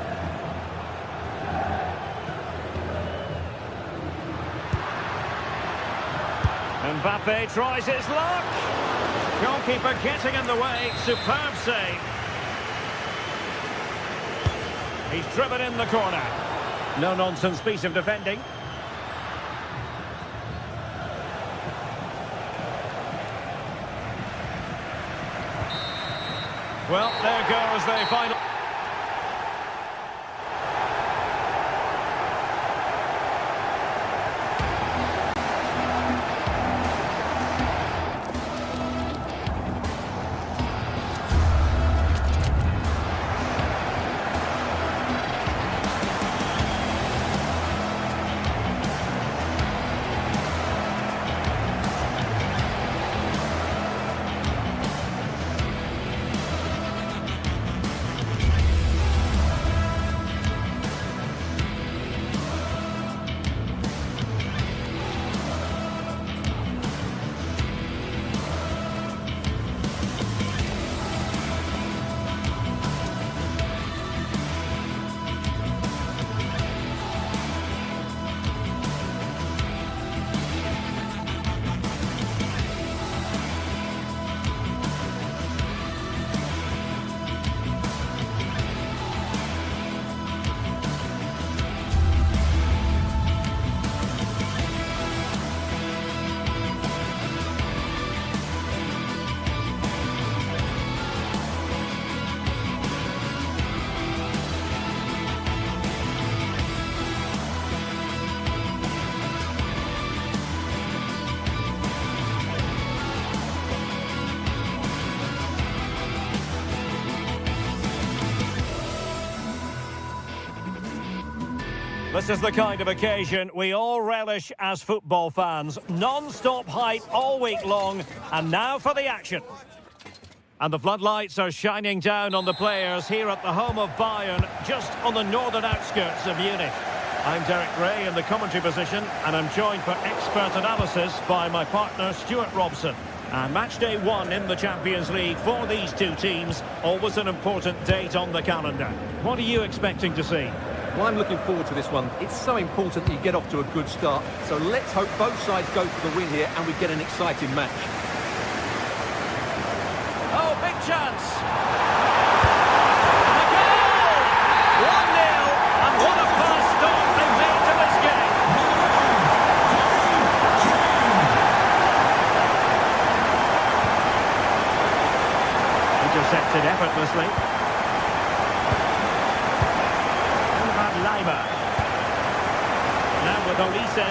Mbappe tries his luck. Goalkeeper getting in the way. Superb save. He's driven in the corner. No-nonsense piece of defending. Well, there goes the final. This is the kind of occasion we all relish as football fans. Non-stop hype all week long, and now for the action. And the floodlights are shining down on the players here at the home of Bayern, just on the northern outskirts of Munich. I'm Derek Ray in the commentary position, and I'm joined for expert analysis by my partner Stuart Robson. And match day 1 in the Champions League for these two teams, always an important date on the calendar. What are you expecting to see? Well, I'm looking forward to this one. It's so important that you get off to a good start. So let's hope both sides go for the win here and we get an exciting match. Oh, big chance! And a goal! 1-0, and what a fast start they made to this game. Intercepted effortlessly. Now with Olise.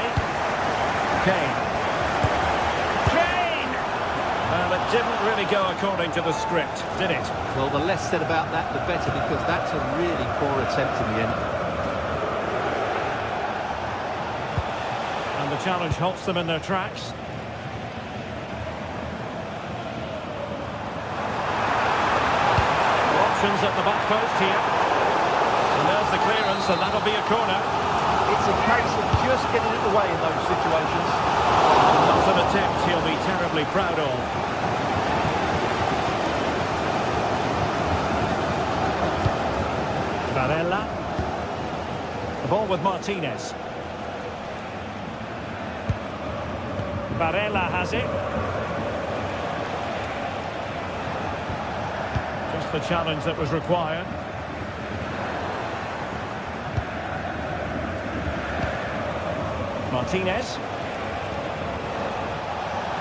Kane. Well, it didn't really go according to the script, did it? Well, the less said about that, the better, because that's a really poor attempt in the end. And the challenge halts them in their tracks. Options at the back post here. And there's the clearance, and that'll be a corner. It's a case of just getting it away in those situations. Not an attempt he'll be terribly proud of. Barella. The ball with Martinez. Barella has it. Just the challenge that was required. Martinez.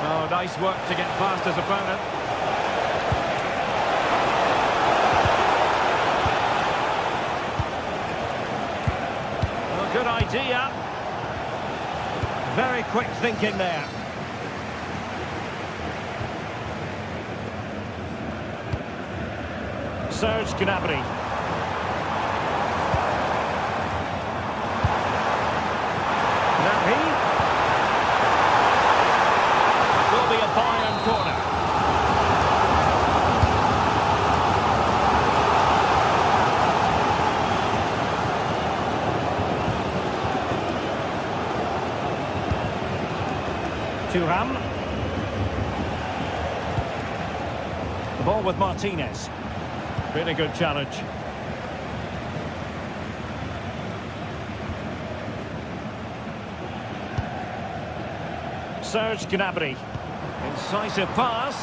Oh, nice work to get past his opponent. Well, good idea. Very quick thinking there. Serge Gnabry. Thuram. The ball with Martinez. Really good challenge. Serge Gnabry. Incisive pass.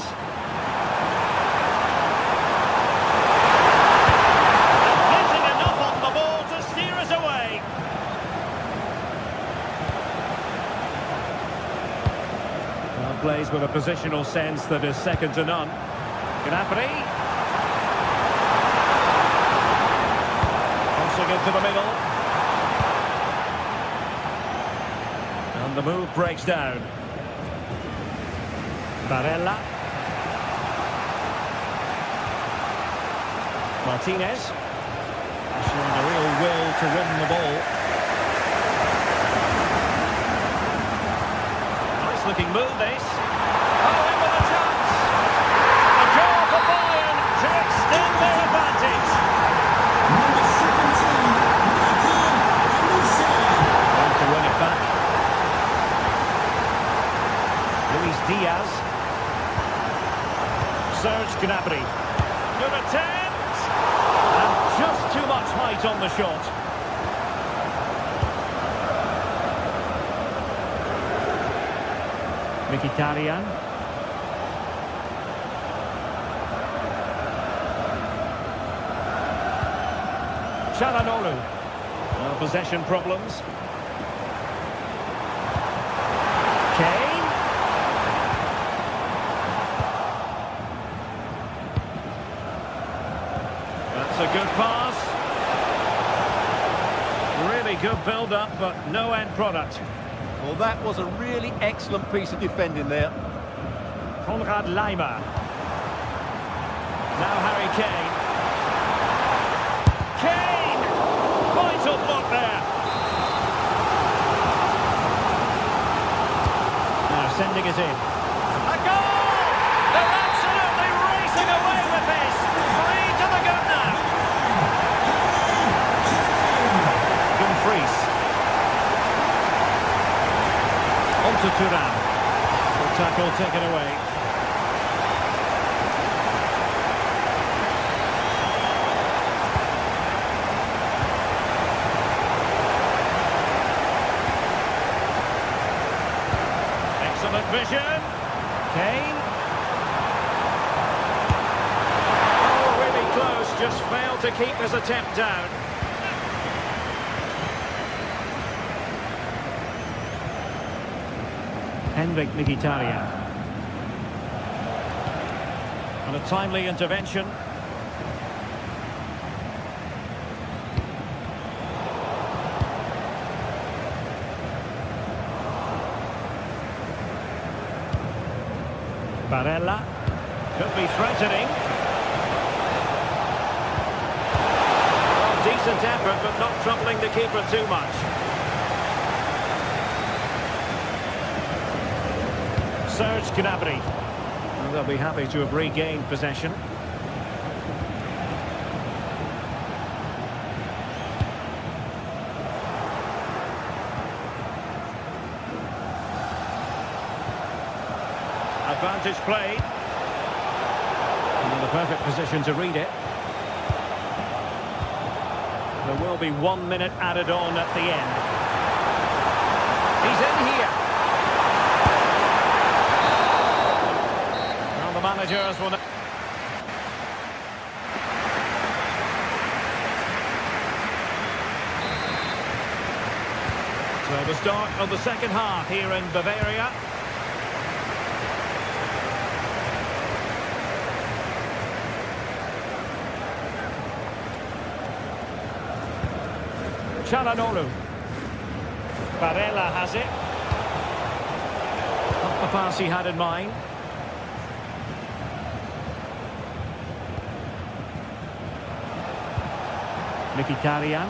Getting enough on the ball to steer us away. Plays with a positional sense that is second to none. Gnabry. Crossing into the middle. And the move breaks down. Barella. Martinez. Showing a real will to win the ball. Looking move this. Oh, in with a chance. A goal for Bayern to extend their advantage. Number 17, Trying to win it back. Luis Diaz. Serge Gnabry. Good attempt. And just too much height on the shot. Mkhitaryan. Çalhanoğlu. Possession problems. Kane. That's a good pass. Really good build-up, but no end product. Well, that was a really excellent piece of defending there. Konrad Laimer. Now Harry Kane. Kane! Vital block there. sending it in. A goal! They're absolutely racing away with this. 3 to the good now. Dumfries. On to Thuram. The tackle taken away. Excellent vision. Kane. Oh, really close. Just failed to keep his attempt down. Henrik Mkhitaryan. And a timely intervention. Barella. Could be threatening. Well, decent effort, but not troubling the keeper too much. Serge Gnabry. Well, they'll be happy to have regained possession. Advantage played. In the perfect position to read it. There will be 1 minute added on at the end. He's in here. Now the managers will... So the start of the second half here in Bavaria. Çalhanoğlu. Barella has it. Not the pass he had in mind. Mkhitaryan.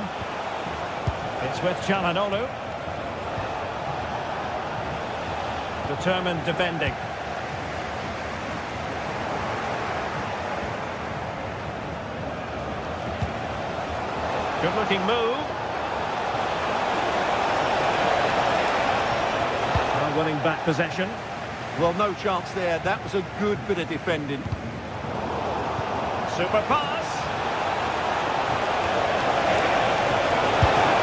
It's with Çalhanoğlu. Determined defending. Good looking move. Winning back possession. Well, no chance there. That was a good bit of defending. Super pass.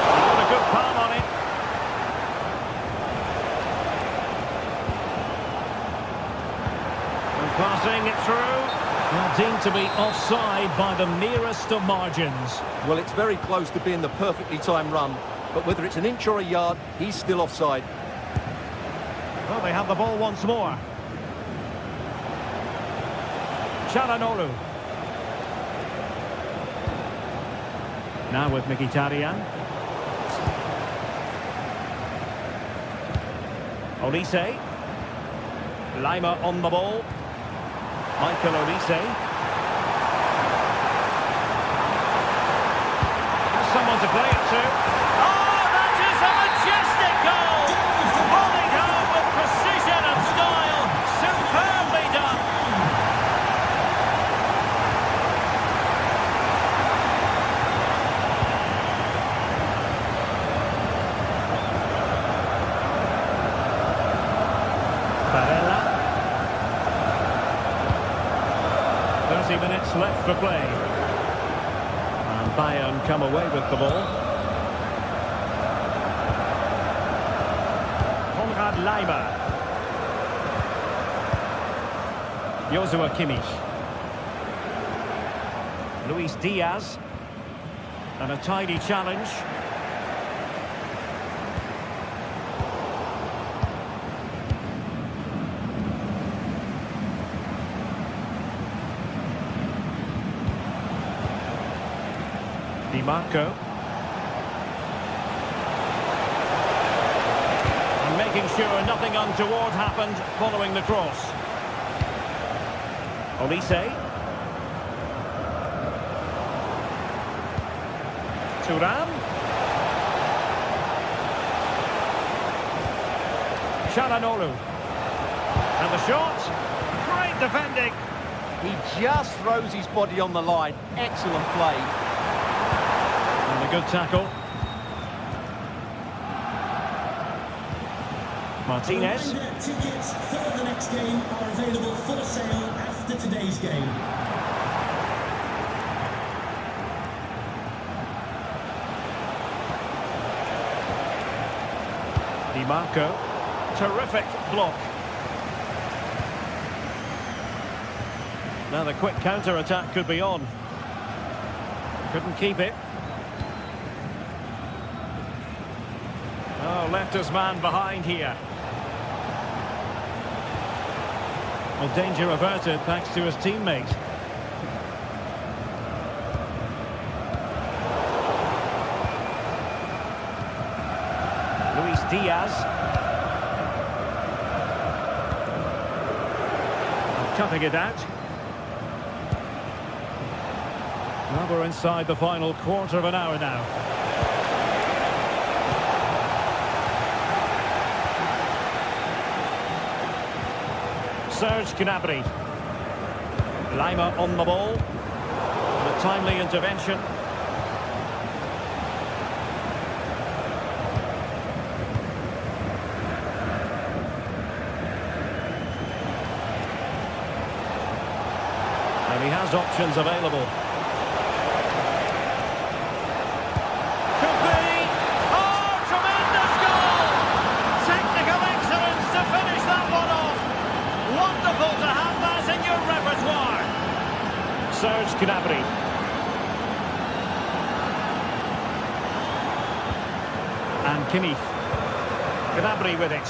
Got a good palm on it. And passing it through. Well, deemed to be offside by the merest of margins. Well, it's very close to being the perfectly timed run, but whether it's an inch or a yard, he's still offside. Well, they have the ball once more. Çalhanoğlu. Now with Mkhitaryan. Olise. Lima on the ball. Michael Olise. Has someone to play it to. Oh, that is a majestic goal! Rolling home with precision and style. Superbly done. Barella. 30 minutes left for play. And Bayern come away with the ball. Konrad Laimer. Joshua Kimmich. Luis Diaz. And a tidy challenge. Di Marco. And making sure nothing untoward happened following the cross. Olise. Thuram. Çalhanoğlu. the shot. Great defending. He just throws his body on the line. Excellent play. And a good tackle. Martinez. Reminder, tickets for the next game are available for sale after today's game. Di Marco. Terrific block. Now the quick counter-attack could be on. Couldn't keep it. Oh, left his man behind here. Well, danger averted thanks to his teammate. Luis Diaz. Cutting it out. Well, we're inside the final quarter of an hour now. Serge Gnabry. Lima on the ball. And a timely intervention. And he has options available. Could be! Oh, tremendous goal! Technical excellence to finish that one off. Wonderful to have that in your repertoire. Serge Gnabry. And Kimmich. Gnabry with it.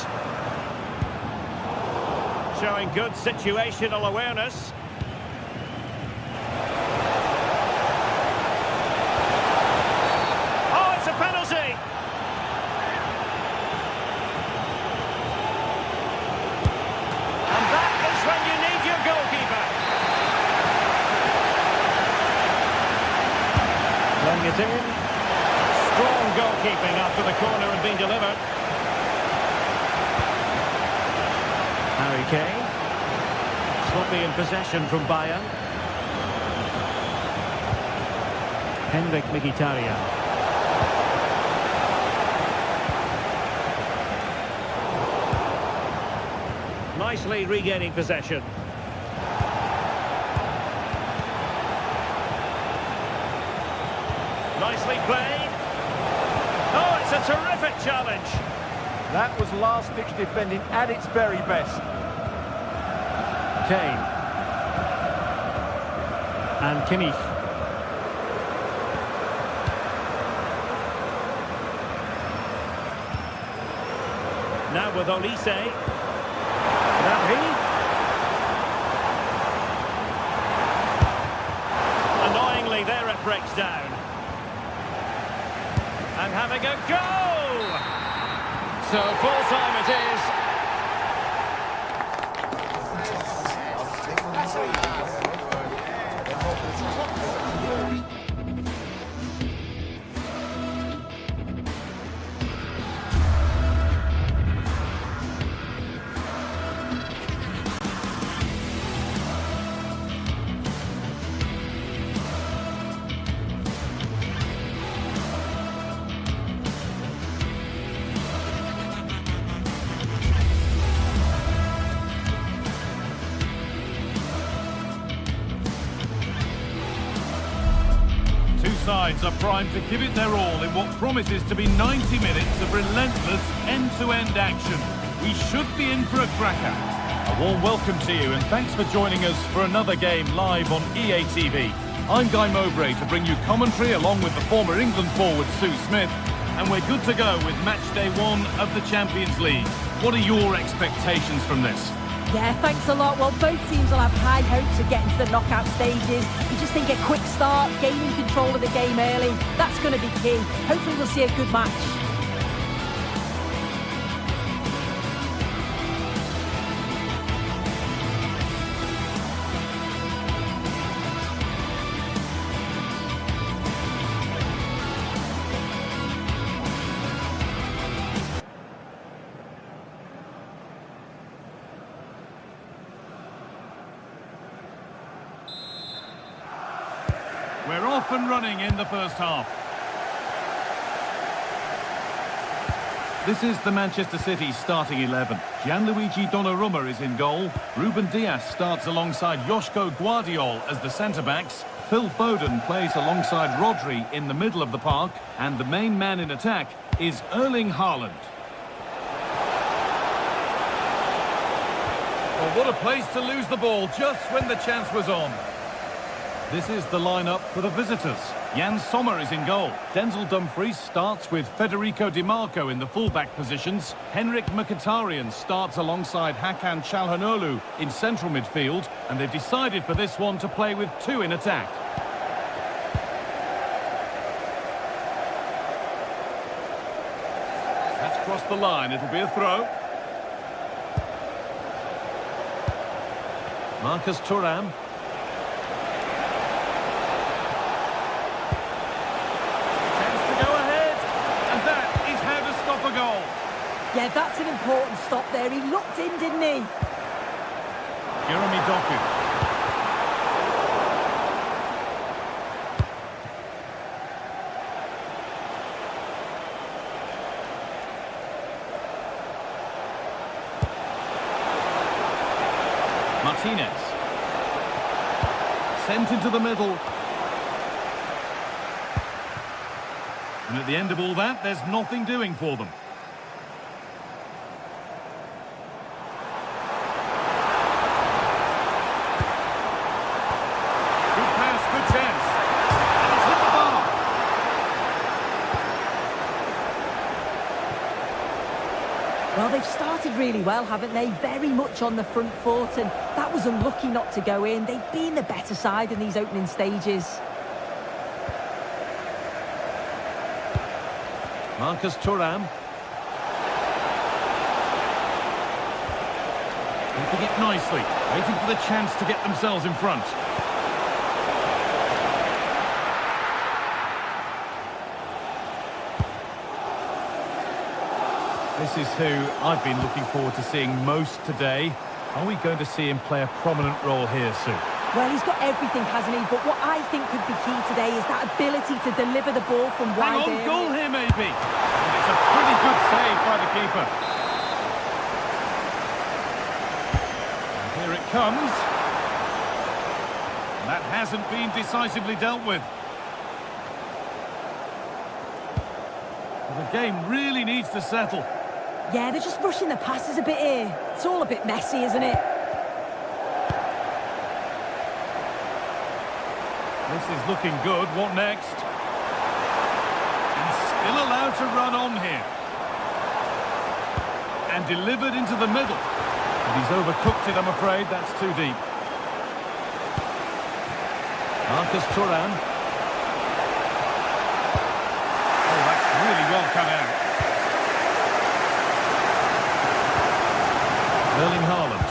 Showing good situational awareness. Oh, it's a penalty! And that is when you need your goalkeeper. Playing it in. Strong goalkeeping after the corner had been delivered. Harry Kane. Sloppy in possession from Bayern. Henrik Mkhitaryan. Nicely regaining possession. Nicely played. Oh, it's a terrific challenge. That was last-ditch defending at its very best. Kane. And Kimmich. Now with Olise. Gnabry. Annoyingly, there it breaks down. And having a go! So full time it is. Sides are primed to give it their all in what promises to be 90 minutes of relentless end-to-end action. We should be in for a cracker. A warm welcome to you and thanks for joining us for another game live on EA TV. I'm Guy Mowbray to bring you commentary along with the former England forward Sue Smith, and we're good to go with match day 1 of the Champions League. What are your expectations from this? Yeah, thanks a lot. Well, both teams will have high hopes of getting to the knockout stages. You just think a quick start, gaining control of the game early, that's going to be key. Hopefully we'll see a good match. They're off and running in the first half. This is the Manchester City starting 11. Gianluigi Donnarumma is in goal. Ruben Dias starts alongside Joško Guardiol as the centre-backs. Phil Foden plays alongside Rodri in the middle of the park. And the main man in attack is Erling Haaland. Well, what a place to lose the ball just when the chance was on. This is the lineup for the visitors. Jan Sommer is in goal. Denzel Dumfries starts with Federico Di Marco in the full-back positions. Henrik Mkhitaryan starts alongside Hakan Çalhanoğlu in central midfield. And they've decided for this one to play with two in attack. That's crossed the line. It'll be a throw. Marcus Thuram. Yeah, that's an important stop there. He looked in, didn't he? Jeremy Doku. Martinez. Sent into the middle. And at the end of all that, there's nothing doing for them. Well, they've started really well, haven't they? Very much on the front foot, and that was unlucky not to go in. They've been the better side in these opening stages. Marcus Thuram. Keeping it nicely, waiting for the chance to get themselves in front. This is who I've been looking forward to seeing most today. Are we going to see him play a prominent role here soon? Well, he's got everything, hasn't he? But what I think could be key today is that ability to deliver the ball from wide area. Hang on, goal here maybe. And it's a pretty good save by the keeper. And here it comes. And that hasn't been decisively dealt with. The game really needs to settle. Yeah, they're just rushing the passes a bit here. It's all a bit messy, isn't it? This is looking good. What next? And still allowed to run on here. And delivered into the middle. But he's overcooked it, I'm afraid. That's too deep. Marcus Thuram. Oh, that's really well come out. Erling Haaland.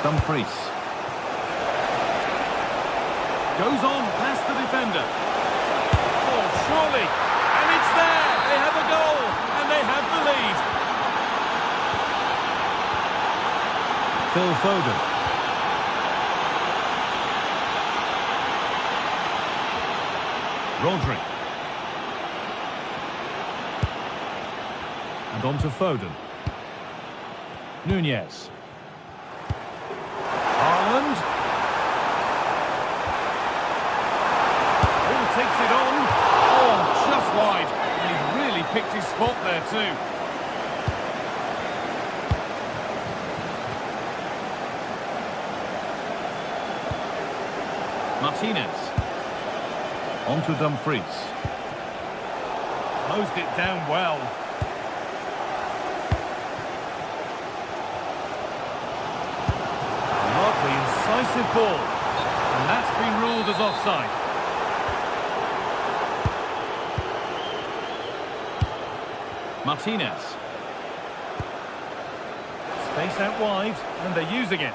Dumfries. Goes on past the defender. Oh, surely. And it's there. They have a goal. And they have the lead. Phil Foden. Rodri. And on to Foden. Nunez. Haaland. Oh, takes it on. Oh, just wide. And he's really picked his spot there too. Martinez. On to Dumfries. Closed it down well. Lovely, incisive ball. And that's been ruled as offside. Martinez. Space out wide, and they're using it.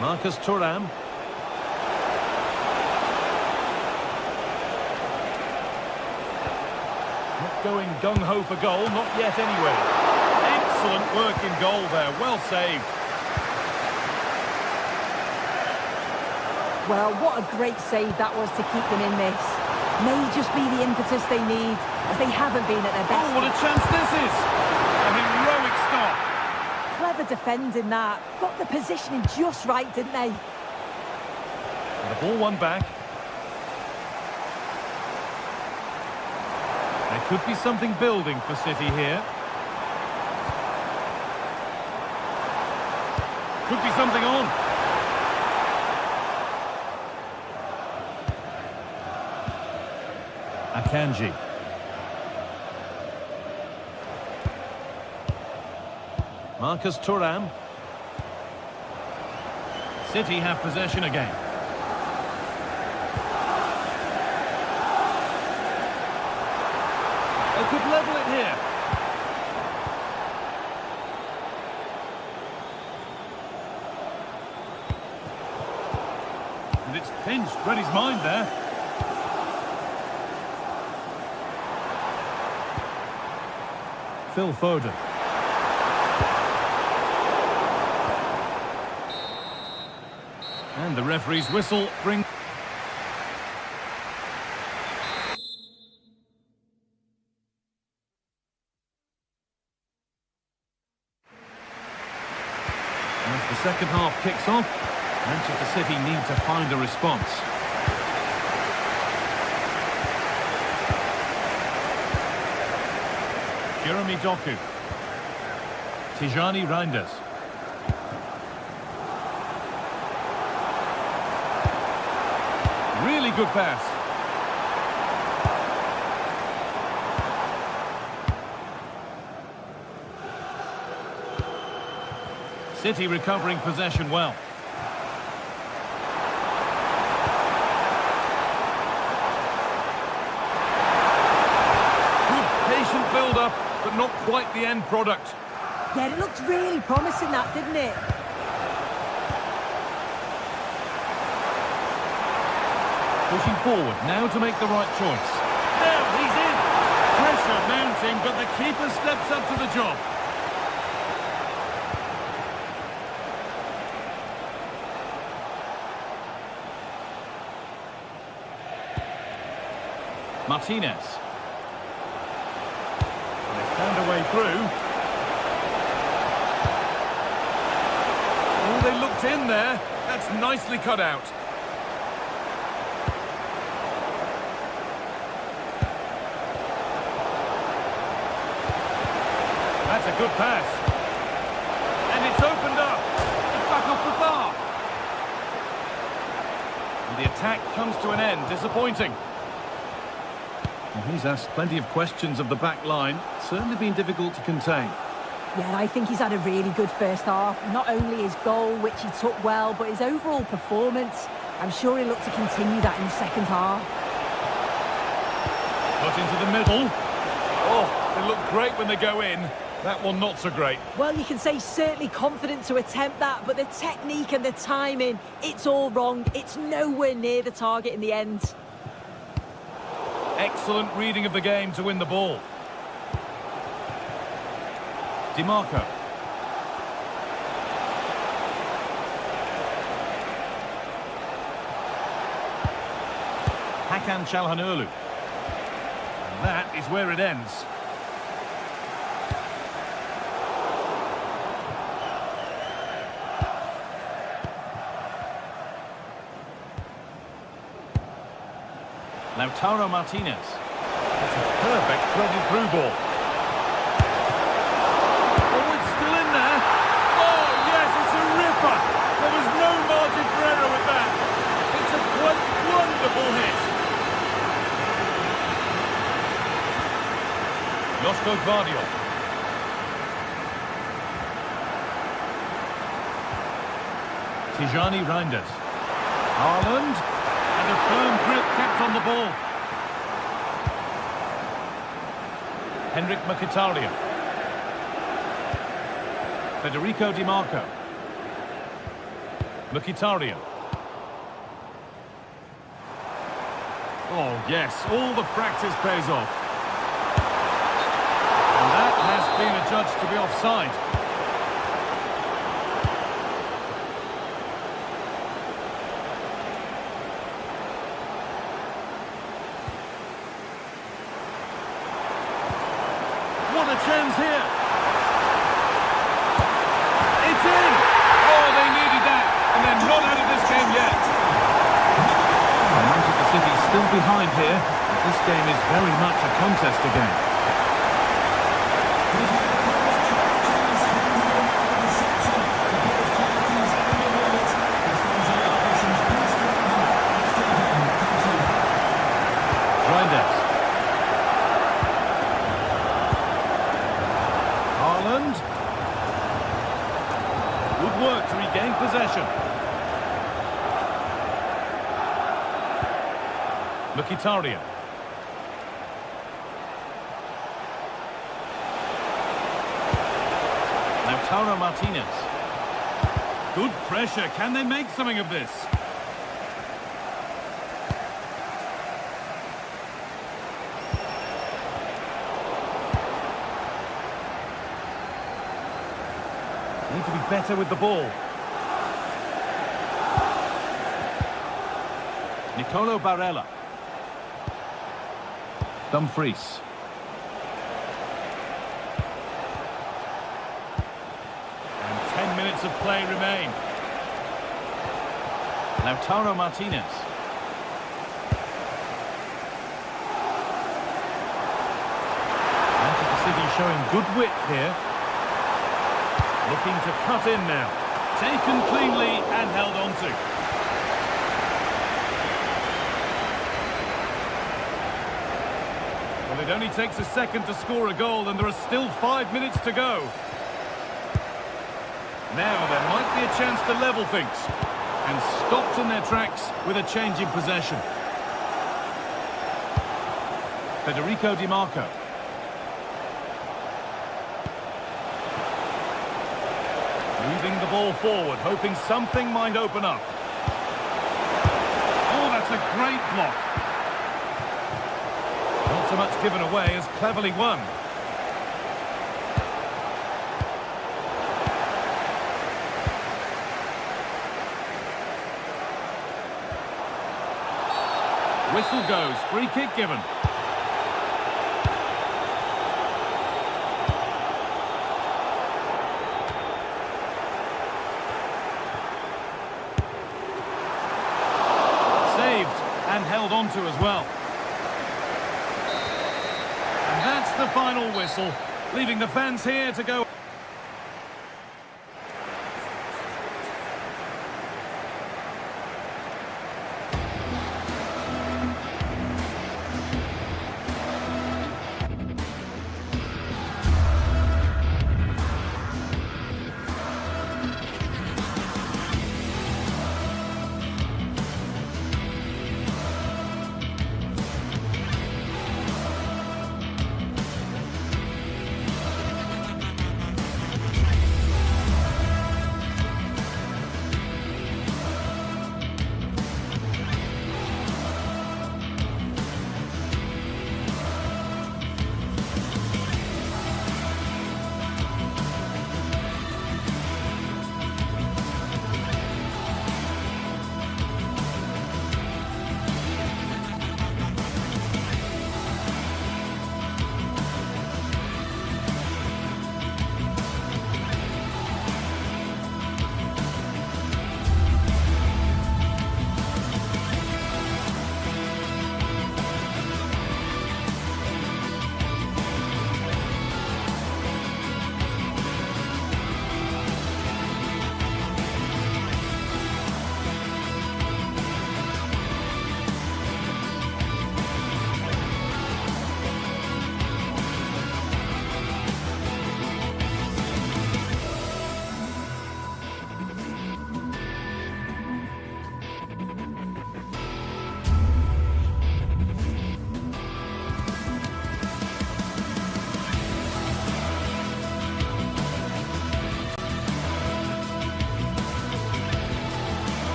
Marcus Thuram. going gung-ho for goal, not yet anyway. Excellent work in goal there, well saved. Well, what a great save that was to keep them in this. May just be the impetus they need, as they haven't been at their best. Oh, what a chance this is! A heroic stop. Clever defending that. Got the positioning just right, didn't they? And the ball won back. There could be something building for City here. Could be something on. Akanji. Marcus Thuram. City have possession again. They could level it here. And it's pinched. Read his mind there. Phil Foden. And the referee's whistle brings... As the second half kicks off, Manchester City need to find a response. Jeremy Doku. Tijani Reinders. Really good pass. City recovering possession well. Good patient build-up, but not quite the end product. Yeah, it looked really promising that, didn't it? Pushing forward now to make the right choice. Now he's in. Pressure mounting, but the keeper steps up to the job. Martinez. They found a way through. Oh, they looked in there. That's nicely cut out. That's a good pass. And it's opened up. It's back off the bar. And the attack comes to an end. Disappointing. Well, he's asked plenty of questions of the back line. Certainly been difficult to contain. Yeah, and I think he's had a really good first half. Not only his goal, which he took well, but his overall performance. I'm sure he'll look to continue that in the second half. Got into the middle. Oh, they look great when they go in. That one not so great. Well, you can say certainly confident to attempt that, but the technique and the timing, it's all wrong. It's nowhere near the target in the end. Excellent reading of the game to win the ball. DiMarco. Hakan Çalhanoğlu. And that is where it ends. Lautaro Martinez. That's a perfect threaded through ball. Oh, it's still in there. Oh, yes, it's a ripper. There was no margin for error with that. It's a quite wonderful hit. Josko Gvardiol. Tijani Reinders. Haaland. And a firm grip kept on the ball. Henrik Mkhitaryan. Federico Di Marco. Mkhitaryan. Oh, yes, all the practice pays off. judged to be offside. What a chance here! It's in! Oh, they needed that, and they're not out of this game yet. Manchester City still behind here, but this game is very much a contest again. Good work to regain possession. Mkhitaryan. Lautaro Martinez. Good pressure. Can they make something of this? Need to be better with the ball. Nicolo Barella. Dumfries. And 10 minutes of play remain. Lautaro Martinez. Manchester City showing good wit here. Looking to cut in now. Taken cleanly and held on to. Well, it only takes a second to score a goal and there are still 5 minutes to go. Now there might be a chance to level things. And stopped in their tracks with a change in possession. Federico Di Marco. Moving the ball forward, hoping something might open up. Oh, that's a great block. Not so much given away as cleverly won. Whistle goes, free kick given. And held on to as well. And that's the final whistle, leaving the fans here to go.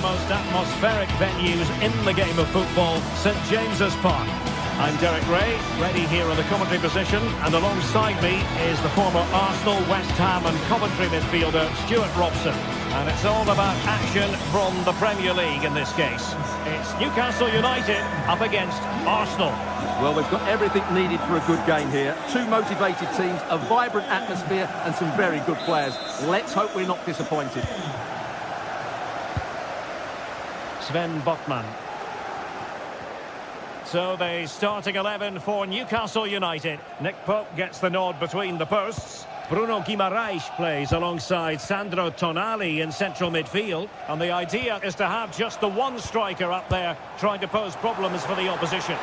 most atmospheric venues in the game of football, St James's Park. I'm Derek Ray, ready here in the commentary position, and alongside me is the former Arsenal, West Ham and Coventry midfielder Stuart Robson. And it's all about action from the Premier League in this case. It's Newcastle United up against Arsenal. Well, we've got everything needed for a good game here. Two motivated teams, a vibrant atmosphere and some very good players. Let's hope we're not disappointed. Sven Botman. So the starting 11 for Newcastle United. Nick Pope gets the nod between the posts. Bruno Guimaraes plays alongside Sandro Tonali in central midfield. And the idea is to have just the one striker up there trying to pose problems for the opposition.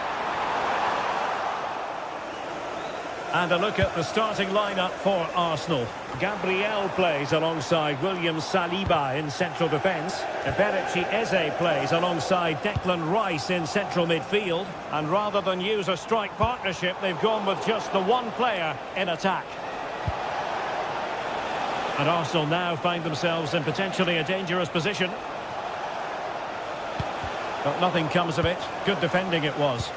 And a look at the starting lineup for Arsenal. Gabriel plays alongside William Saliba in central defence. Eberechi Eze plays alongside Declan Rice in central midfield. And rather than use a strike partnership, they've gone with just the one player in attack. And Arsenal now find themselves in potentially a dangerous position. But nothing comes of it. Good defending it was.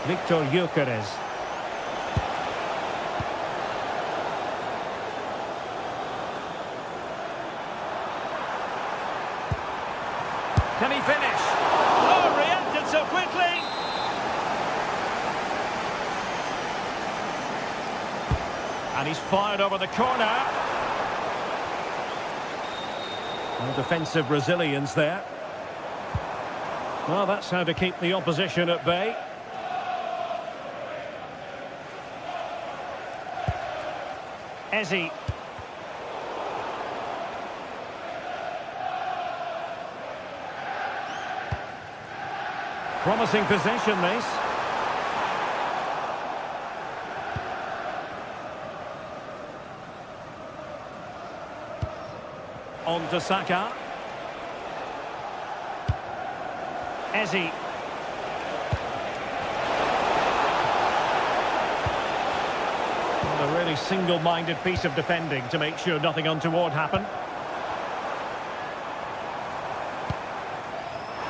Victor Gyökeres. Can he finish? Oh, reacted so quickly! And he's fired over the corner. No defensive resilience there. Well, that's how to keep the opposition at bay. Eze. Promising possession, this. On to Saka. Eze. A really single-minded piece of defending to make sure nothing untoward happened.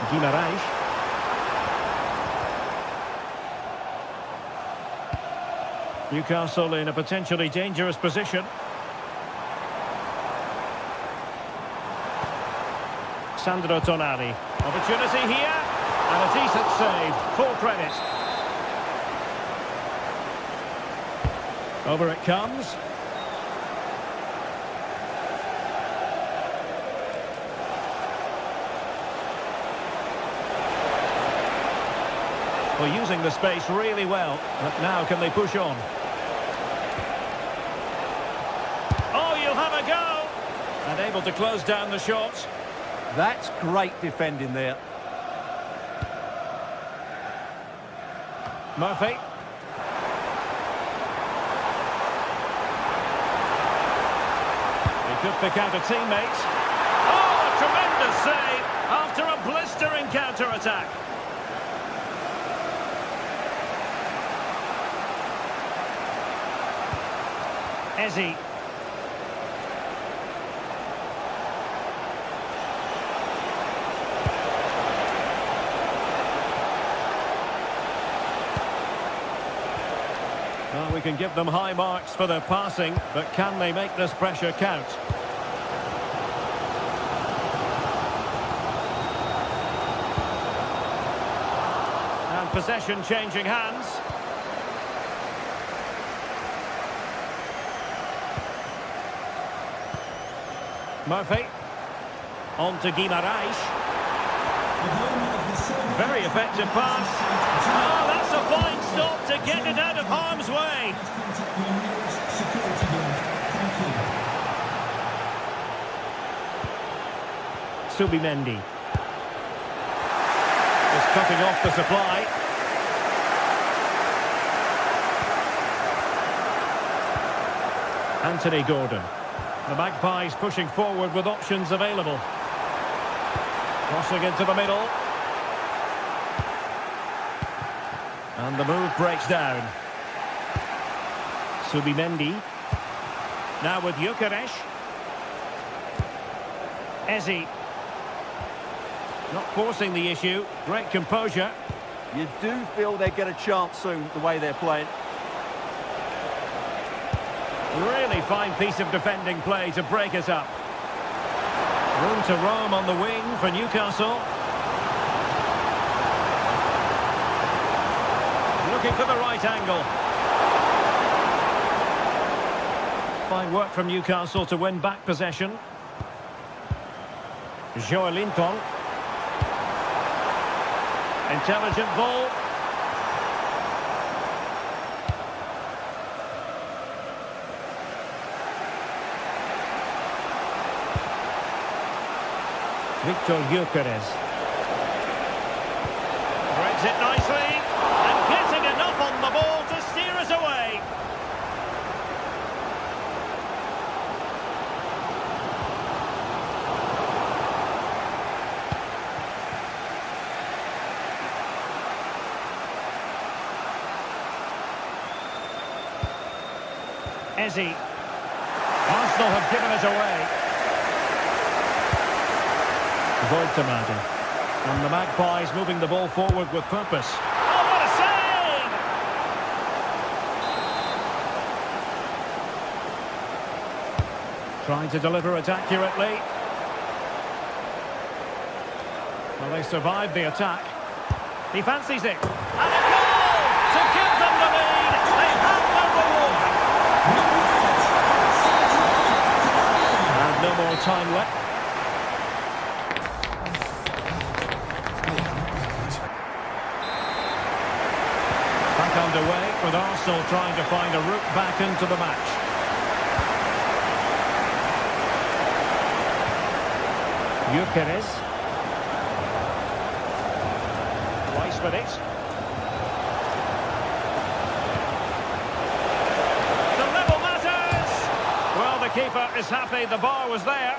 Guimaraes. Newcastle in a potentially dangerous position. Sandro Tonali. Opportunity here. And a decent save. Full credit. Over it comes. Well, using the space really well. But now can they push on? Oh, you'll have a go! And able to close down the shots. That's great defending there. Murphy. Could pick out a teammate. Oh, a tremendous save after a blistering counter-attack. Eze. Well, we can give them high marks for their passing, but can they make this pressure count? And possession changing hands. Murphy. On to Guimaraes. Very effective pass. Oh, that's a fine stop to get it out of harm's way. Subimendi. Just cutting off the supply. Anthony Gordon. The Magpies pushing forward with options available. Crossing into the middle. And the move breaks down. Subimendi. Now with Gyökeres. Eze. Not forcing the issue. Great composure. You do feel they get a chance soon, the way they're playing. Really fine piece of defending play to break us up. Room to roam on the wing for Newcastle. Looking for the right angle. Fine work from Newcastle to win back possession. Joelinton. Intelligent ball. Victor Gyökeres. Threads it nicely. And getting enough on the ball to steer us away. Eze. Arsenal have given us away. Voltemade. And the Magpies moving the ball forward with purpose. Oh, what a save! Trying to deliver it accurately. Well, they survived the attack. He fancies it. And a goal to give them the lead. They have the reward. And no more time left. Back underway with Arsenal trying to find a route back into the match. Gyökeres. Rice with it. The level matters! Well, the keeper is happy the bar was there.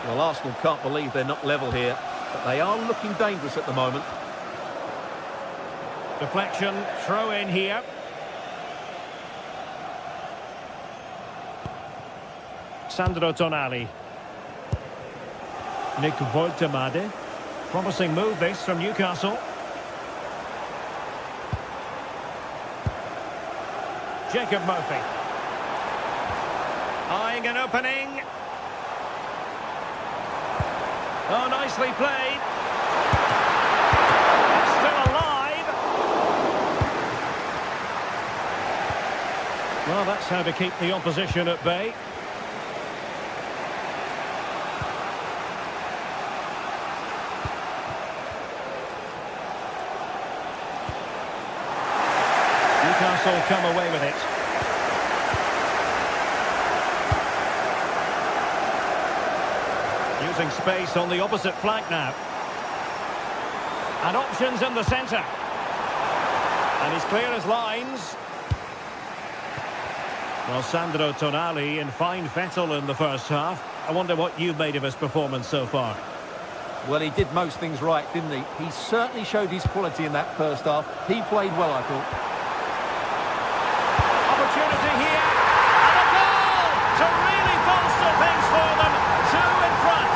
Well, Arsenal can't believe they're not level here, but they are looking dangerous at the moment. Deflection, throw in here. Sandro Tonali. Nick Voltemade. Promising move this from Newcastle. Jacob Murphy. Eyeing an opening. Oh, nicely played. It's still alive. Well, that's how to keep the opposition at bay. Newcastle come away with it. Using space on the opposite flank now. And options in the centre. And he's clear as lines. Well, Sandro Tonali in fine fettle in the first half. I wonder what you've made of his performance so far. Well, he did most things right, didn't he? He certainly showed his quality in that first half. He played well, I thought. Opportunity here. And a goal to really bolster things for them. Two in front.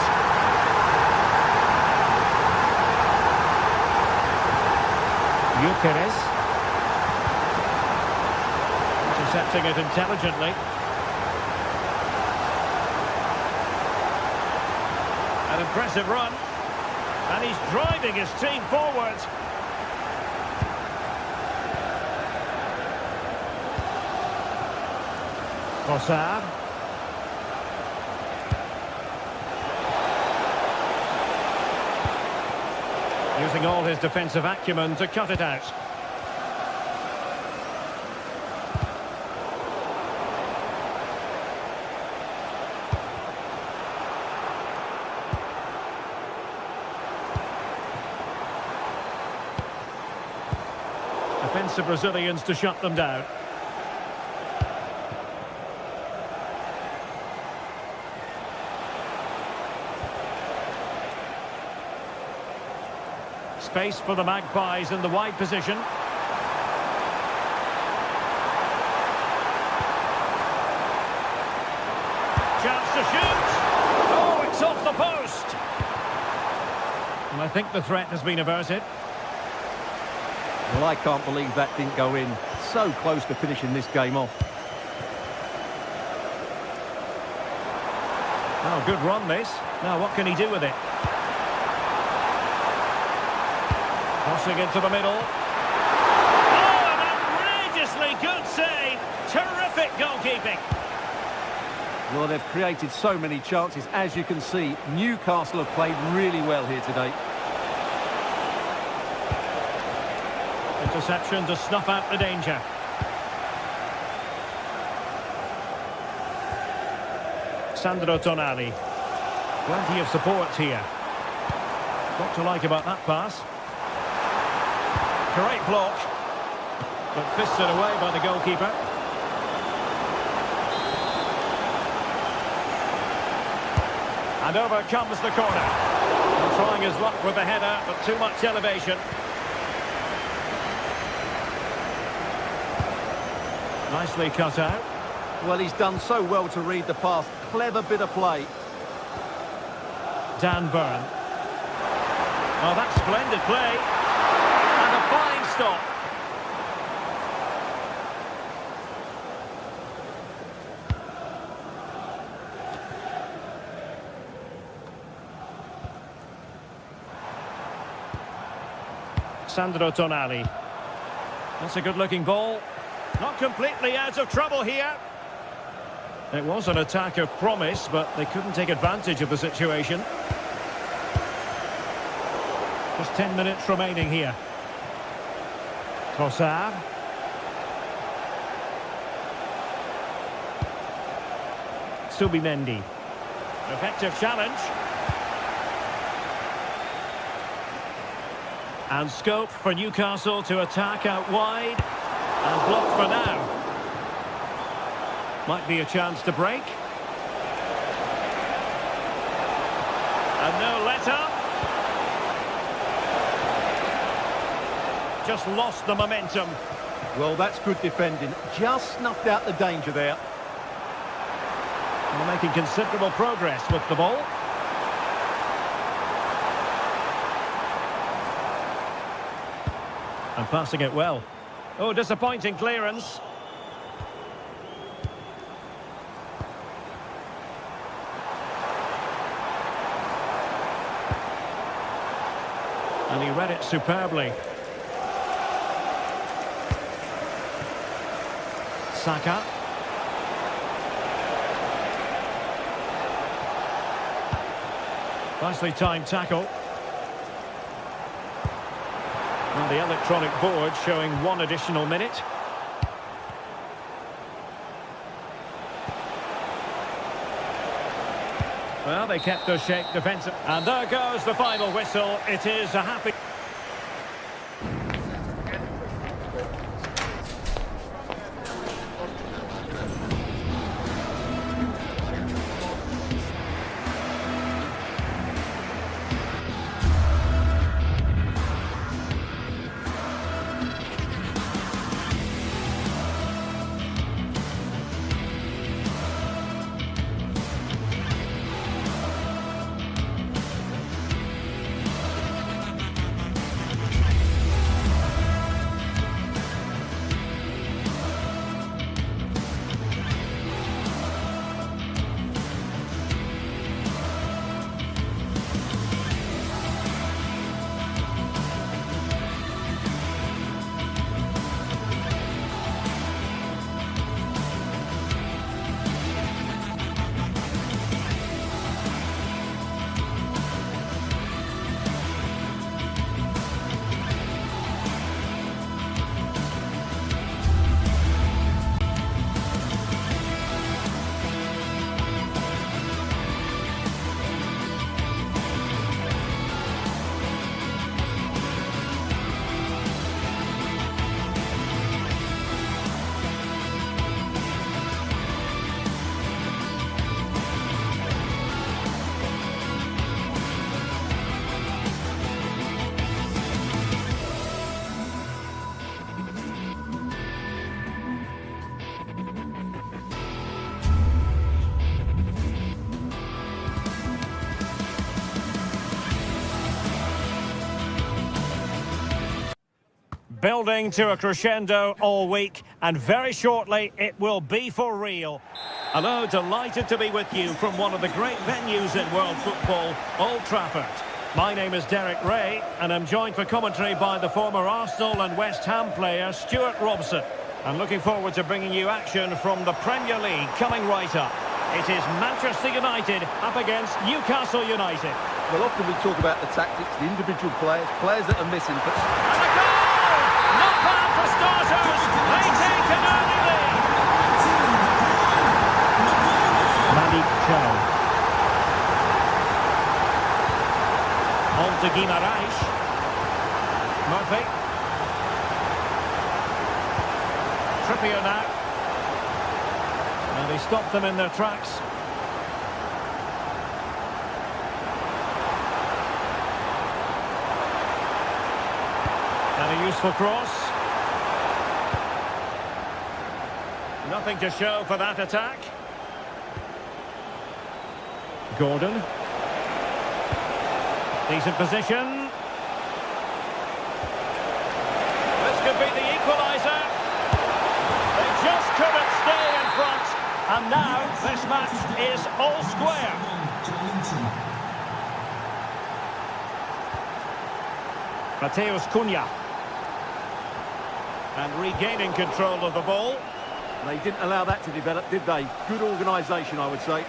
Gyökeres. Intercepting it intelligently. An impressive run. And he's driving his team forward. Trossard. Using all his defensive acumen to cut it out. Defensive Brazilians to shut them down. Space for the Magpies in the wide position. to shoot. Oh, it's off the post. And I think the threat has been averted. Well, I can't believe that didn't go in. So close to finishing this game off. Oh, good run, this. Now, what can he do with it? Crossing into the middle. Oh, an outrageously good save. Terrific goalkeeping. Well, they've created so many chances. As you can see, Newcastle have played really well here today. Interception to snuff out the danger. Sandro Tonali. Plenty of support here. What to like about that pass? Great block. But fisted away by the goalkeeper. And over comes the corner. And trying his luck with the header, but too much elevation. Nicely cut out. Well, he's done so well to read the pass. Clever bit of play. Dan Burn. Oh, that's splendid play. And a fine stop. Sandro Tonali. That's a good-looking ball. Not completely out of trouble here. It was an attack of promise, but they couldn't take advantage of the situation. Just 10 minutes remaining here. Trossard. Subimendi. Effective challenge. And scope for Newcastle to attack out wide. And blocked for now. Might be a chance to break. And no let-up. Just lost the momentum. Well, that's good defending. Just snuffed out the danger there. They're making considerable progress with the ball. And passing it well. Oh, disappointing clearance. And he read it superbly. Saka. Nicely timed tackle. And the electronic board showing 1 additional minute. Well, they kept their shape defensive. And there goes the final whistle. It is a happy... building to a crescendo all week, and very shortly it will be for real. Hello, delighted to be with you from one of the great venues in world football, Old Trafford. My name is Derek Ray, and I'm joined for commentary by the former Arsenal and West Ham player Stuart Robson. I'm looking forward to bringing you action from the Premier League coming right up. It is Manchester United up against Newcastle United. Well, often we talk about the tactics, the individual players that are missing, but... And a goal! Not bad for starters. They take an early lead. Malik Chow. On to Guimaraes. Murphy. Trippier now. And he stopped them in their tracks. And a useful cross. Nothing to show for that attack. Gordon. Decent position. This could be the equaliser. They just couldn't stay in front. And now this match is all square. Mateus Cunha. And regaining control of the ball. They didn't allow that to develop, did they? Good organisation, I would say.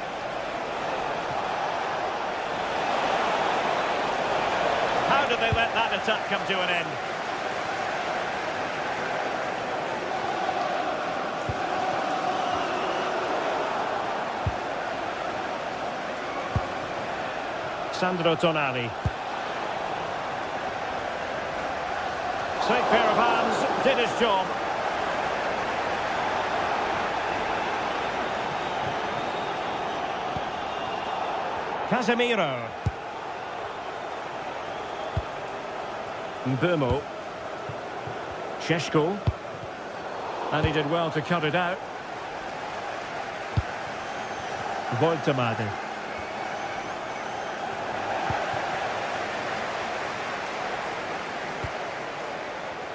How did they let that attack come to an end? Sandro Tonali. Safe pair of hands, did his job. Casemiro. Mbeumo. Šeško. And he did well to cut it out. Voltemade.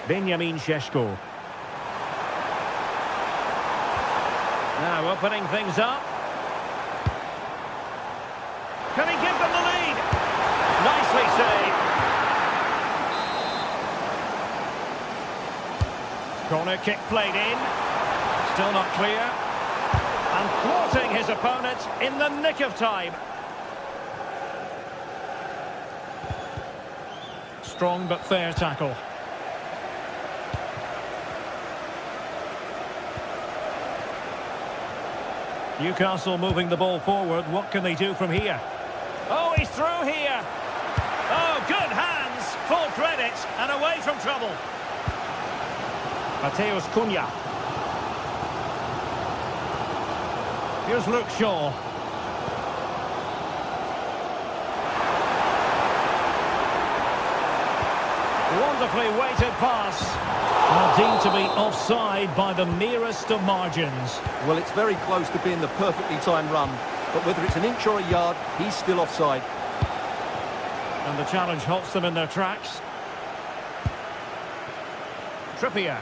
Benjamin Šeško. Now opening things up. Can he give them the lead? Nicely saved. Corner kick played in. Still not clear. And thwarting his opponent in the nick of time. Strong but fair tackle. Newcastle moving the ball forward. What can they do from here? Oh, he's through here. Oh, good hands. Full credit and away from trouble. Mateus Cunha. Here's Luke Shaw. Wonderfully weighted pass. Now deemed to be offside by the merest of margins. Well, it's very close to being the perfectly timed run, but whether it's an inch or a yard, he's still offside. And the challenge halts them in their tracks. Trippier.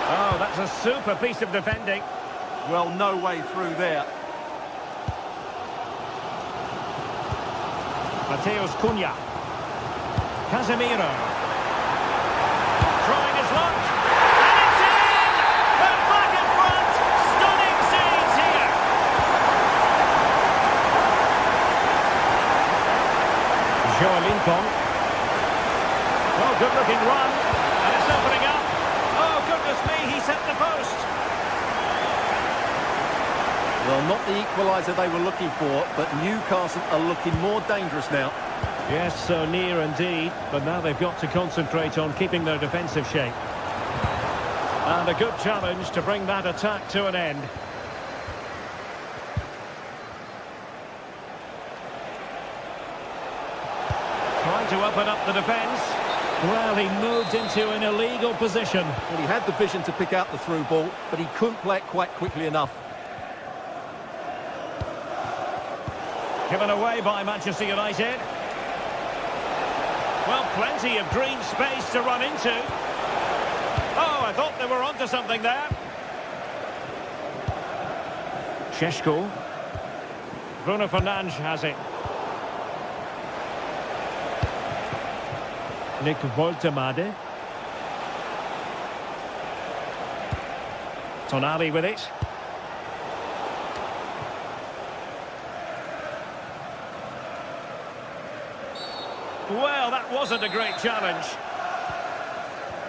Oh, that's a super piece of defending. Well, no way through there. Mateus Cunha. Casemiro. Trying his luck. And it's in! They're back in front! Stunning scenes here! Joelinton. Oh, good-looking run. And it's opening up. Oh, goodness me, he set the post. Well, not the equaliser they were looking for, but Newcastle are looking more dangerous now. Yes, so near indeed, but now they've got to concentrate on keeping their defensive shape. And a good challenge to bring that attack to an end. Trying to open up the defence. Well, he moved into an illegal position. Well, he had the vision to pick out the through ball, but he couldn't play it quite quickly enough. Given away by Manchester United. Well, plenty of green space to run into. Oh, I thought they were onto something there. Šeško. Bruno Fernandes has it. Nick Woltemade. Tonali with it. Well, that wasn't a great challenge.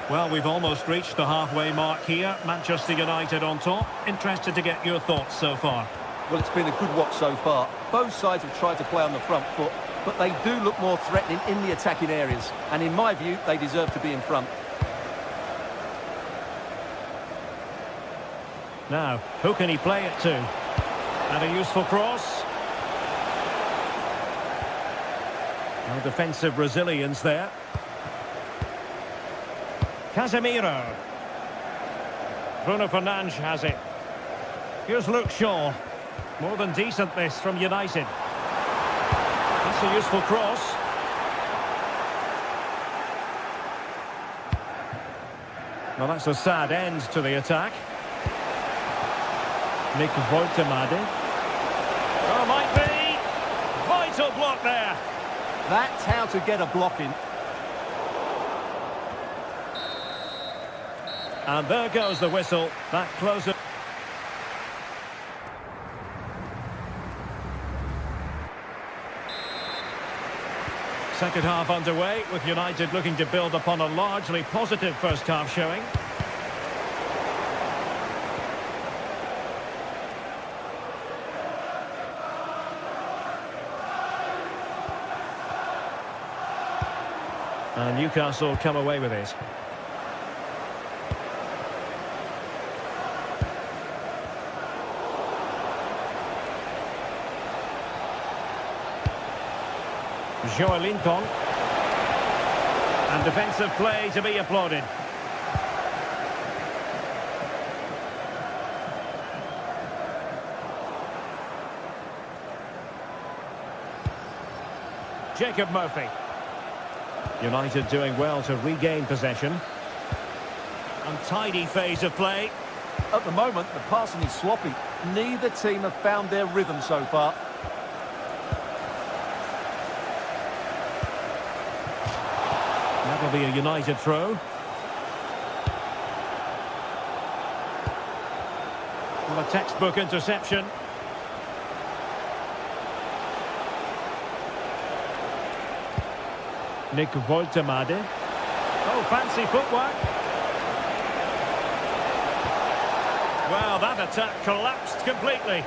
Well, we've almost reached the halfway mark here. Manchester United on top. Interested to get your thoughts so far. Well, it's been a good watch so far. Both sides have tried to play on the front foot, but they do look more threatening in the attacking areas. And in my view, they deserve to be in front. Now, who can he play it to? And a useful cross. No defensive resilience there. Casemiro. Bruno Fernandes has it. Here's Luke Shaw. More than decent this from United. That's a useful cross. Well, that's a sad end to the attack. Nick Woltemade. Oh, might be. Vital block there. That's how to get a block in. And there goes the whistle. That closes. Second half underway, with United looking to build upon a largely positive first half showing. And Newcastle come away with it. Joelinton. And defensive play to be applauded. Jacob Murphy. United doing well to regain possession. Untidy phase of play. At the moment, the passing is sloppy. Neither team have found their rhythm so far. That'll be a United throw. Well, a textbook interception. Nick Woltemade. Oh, fancy footwork. Well, that attack collapsed completely.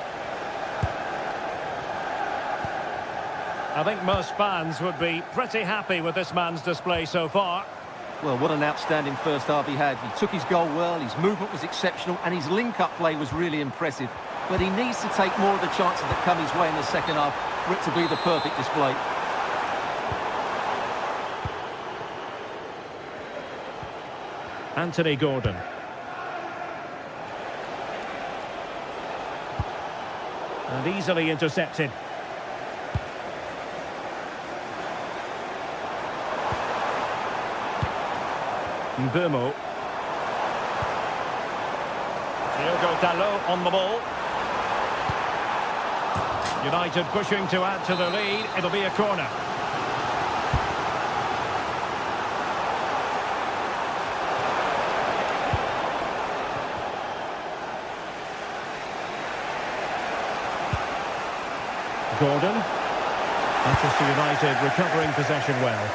I think most fans would be pretty happy with this man's display so far. Well, what an outstanding first half he had. He took his goal well, his movement was exceptional, and his link-up play was really impressive. But he needs to take more of the chances that come his way in the second half for it to be the perfect display. Anthony Gordon. And easily intercepted. Mbeumo. Diogo Dalot on the ball. United pushing to add to the lead. It'll be a corner. Gordon. Manchester United recovering possession well.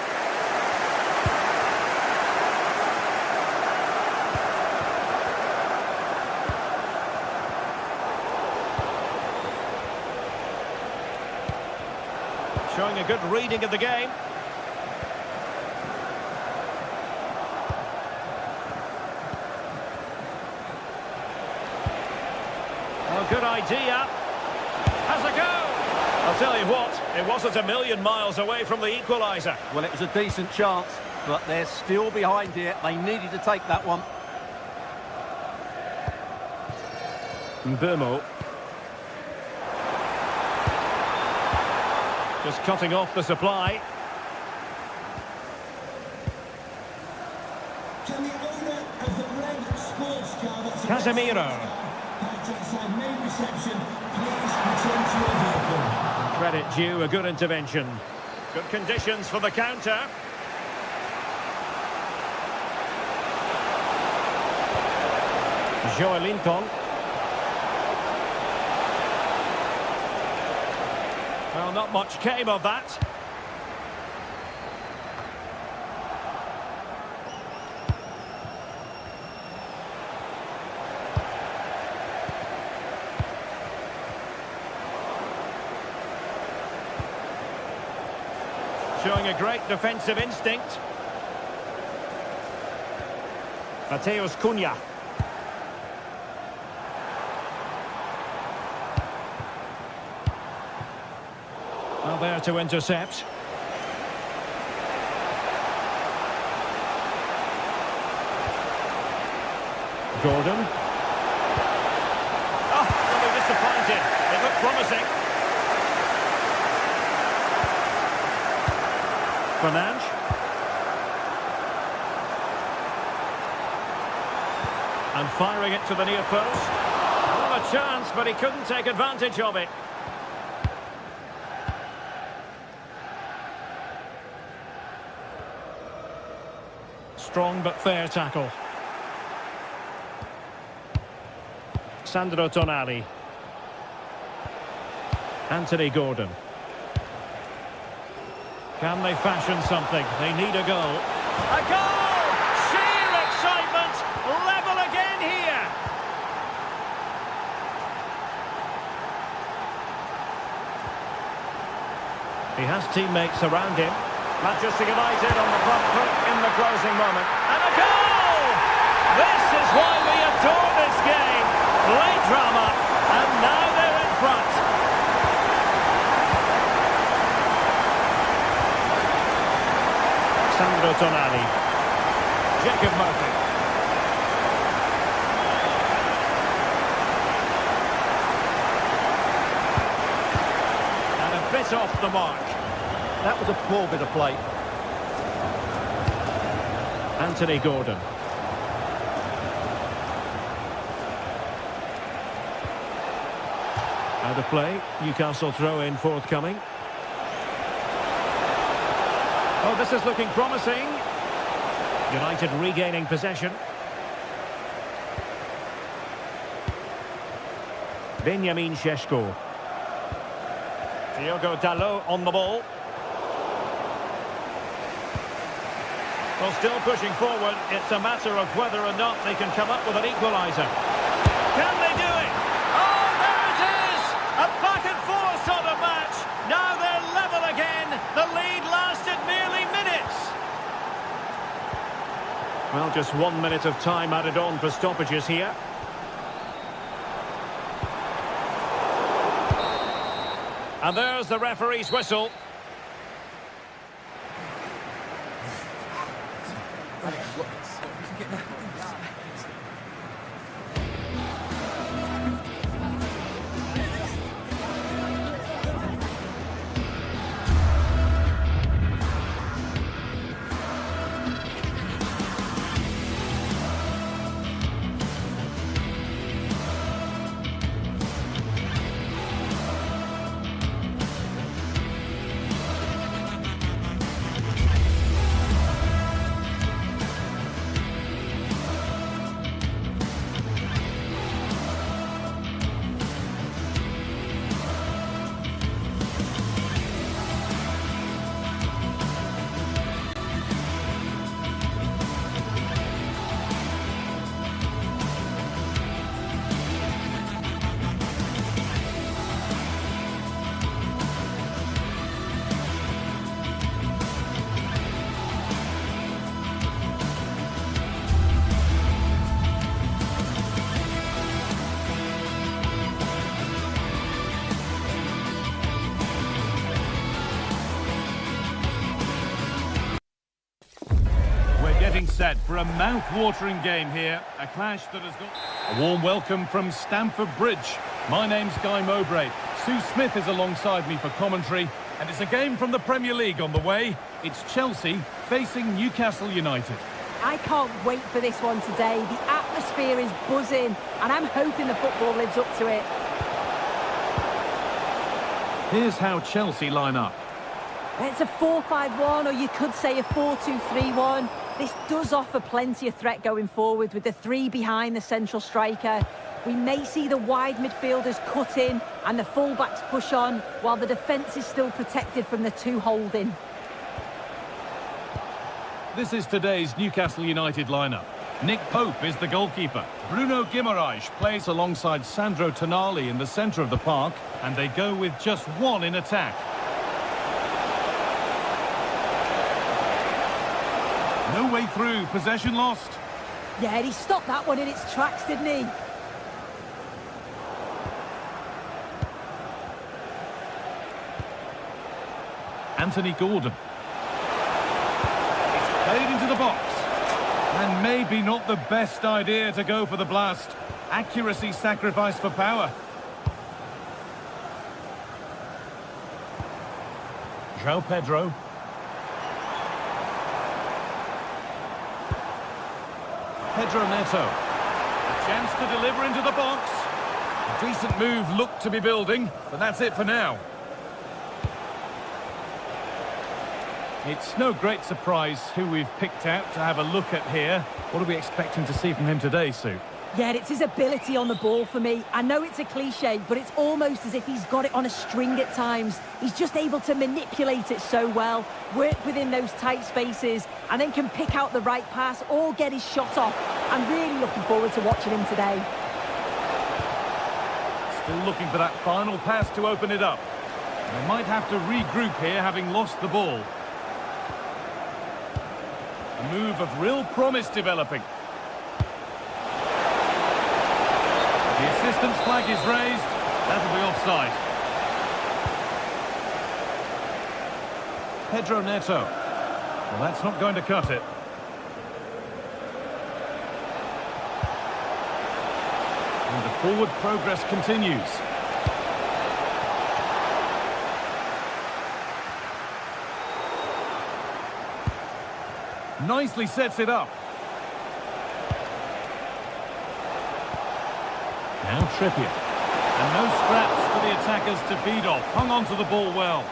Showing a good reading of the game. Oh, good idea. Has a go. I'll tell you what, it wasn't a million miles away from the equaliser. Well, it was a decent chance, but they're still behind here. They needed to take that one. Mbeumo. Just cutting off the supply. Can the owner of the red sports car that's Casemiro. parked outside main reception, please return to your vehicle? Credit due, a good intervention. Good conditions for the counter. Joelinton. Well, not much came of that. Showing a great defensive instinct. Mateus Cunha. Well, there to intercept. Gordon. Oh, really disappointed. It looked promising. Fernandes. And firing it to the near post. Well, a chance, but he couldn't take advantage of it. Strong but fair tackle. Sandro Tonali. Anthony Gordon. Can they fashion something? They need a goal. A goal! Sheer excitement! Level again here! He has teammates around him. Manchester United on the front foot in the closing moment. And a goal! This is why we adore this game. Late drama, and now they're in front. Sandro Tonali. Jacob Murphy. And a bit off the mark. That was a poor bit of play. Anthony Gordon. Out of play. Newcastle throw-in forthcoming. Oh, this is looking promising. United regaining possession. Benjamin Šeško. Diogo Dalot on the ball. Well, still pushing forward. It's a matter of whether or not they can come up with an equaliser. Can they do it? Oh, there it is! A back-and-forth sort of match. Now they're level again. The lead lasted merely minutes. Well, just 1 minute of time added on for stoppages here. And there's the referee's whistle. Set for a mouth-watering game here, a clash that has got a warm welcome from Stamford Bridge. My name's Guy Mowbray. Sue Smith is alongside me for commentary, and it's a game from the Premier League on the way. It's Chelsea facing Newcastle United. I can't wait for this one today. The atmosphere is buzzing, and I'm hoping the football lives up to it. Here's how Chelsea line up. It's a 4-5-1, or you could say a 4-2-3-1. This does offer plenty of threat going forward with the three behind the central striker. We may see the wide midfielders cut in and the full-backs push on, while the defence is still protected from the two holding. This is today's Newcastle United lineup. Nick Pope is the goalkeeper. Bruno Guimaraes plays alongside Sandro Tonali in the centre of the park, and they go with just one in attack. No way through, possession lost. Yeah, he stopped that one in its tracks, didn't he? Anthony Gordon. It's played into the box. And maybe not the best idea to go for the blast. Accuracy sacrificed for power. João Pedro. Pedro Neto. A chance to deliver into the box. A decent move looked to be building, but that's it for now. It's no great surprise who we've picked out to have a look at here. What are we expecting to see from him today, Sue? Yeah, it's his ability on the ball for me. I know it's a cliche, but it's almost as if he's got it on a string at times. He's just able to manipulate it so well, work within those tight spaces, and then can pick out the right pass or get his shot off. I'm really looking forward to watching him today. Still looking for that final pass to open it up. They might have to regroup here, having lost the ball. A move of real promise developing. The assistant's flag is raised. That'll be offside. Pedro Neto. Well, that's not going to cut it. And the forward progress continues. Nicely sets it up. Now Trippier. And no scraps for the attackers to feed off. Hung on to the ball well.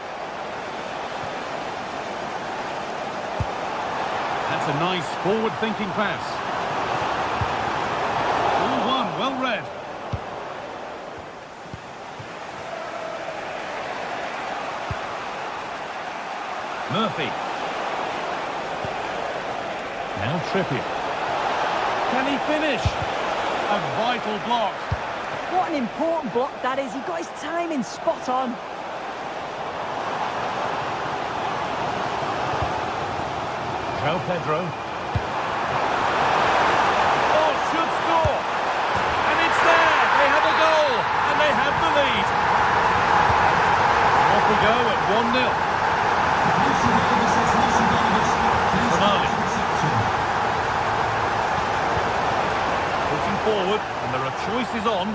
That's a nice forward-thinking pass. All one, well read. Murphy. Now Trippier. Can he finish? A vital block. What an important block that is. He got his timing spot on. João Pedro. Oh, should score. And it's there. They have a goal. And they have the lead. Off we go at 1-0. Tonali. Looking forward, and there are choices on.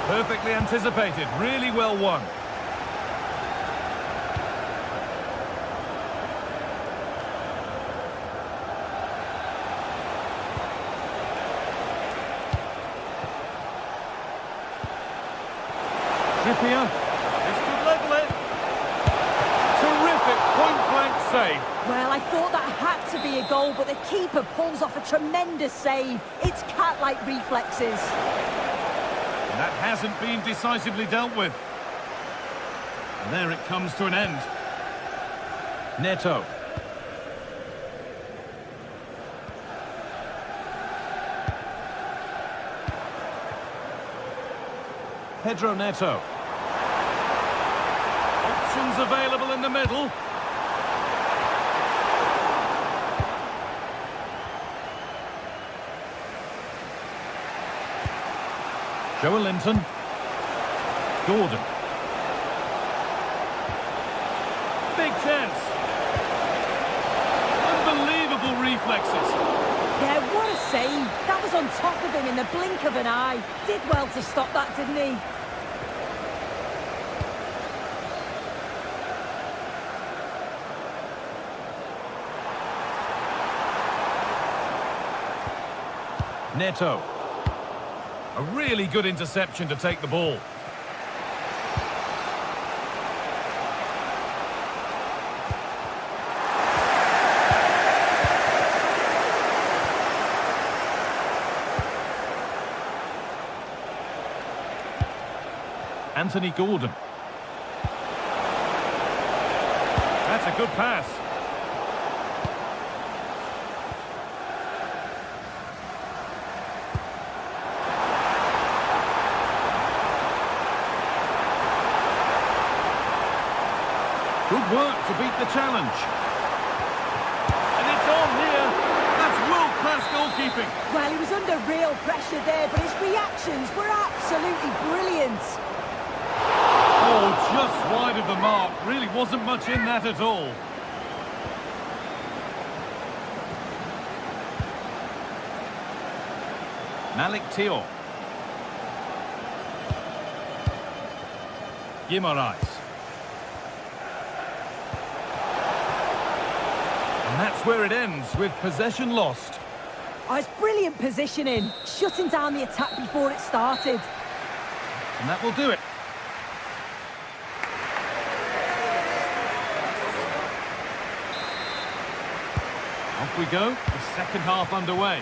Perfectly anticipated, really well won. Trippier, this could level it. Terrific point-blank save. Well, I thought that had to be a goal, but the keeper pulls off a tremendous save. It's cat-like reflexes. And that hasn't been decisively dealt with. And there it comes to an end. Neto. Pedro Neto. Options available in the middle. Joelinton. Gordon. Big chance. Unbelievable reflexes. Yeah, what a save. That was on top of him in the blink of an eye. Did well to stop that, didn't he? Neto. A really good interception to take the ball. Anthony Gordon. That's a good pass. Good work to beat the challenge. And it's on here. That's world-class goalkeeping. Well, he was under real pressure there, but his reactions were absolutely brilliant. Oh, just wide of the mark. Really wasn't much in that at all. Malik Teo. Guimaraes. And that's where it ends, with possession lost. Oh, it's brilliant positioning, shutting down the attack before it started. And that will do it. Off we go, the second half underway.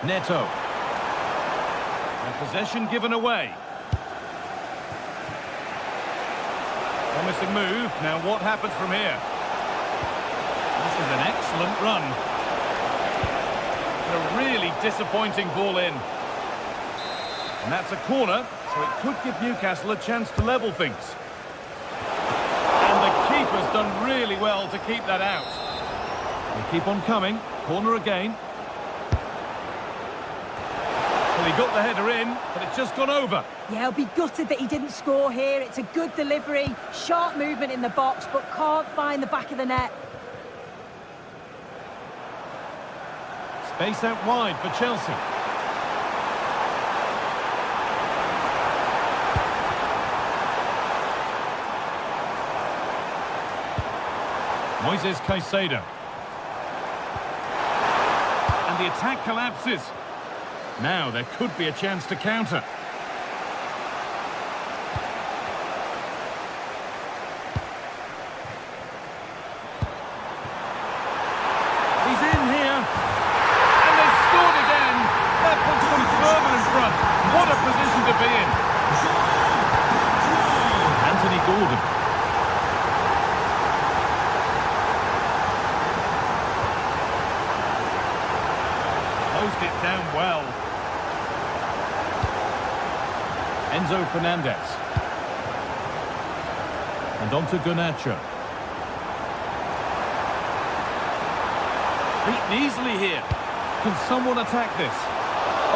Neto. And possession given away. Promising move. Now what happens from here? This is an excellent run. A really disappointing ball in. And that's a corner, so it could give Newcastle a chance to level things. And the keeper's done really well to keep that out. They keep on coming. Corner again. Well, he got the header in, but it's just gone over. Yeah, he'll be gutted that he didn't score here. It's a good delivery, sharp movement in the box, but can't find the back of the net. Space out wide for Chelsea. Moises Caicedo. And the attack collapses. Now there could be a chance to counter. He's in here. And they've scored again. That puts them further in front. What a position to be in. Anthony Gordon. Closed it down well. Enzo Fernandez. And on to Garnacho. Beaten easily here. Can someone attack this?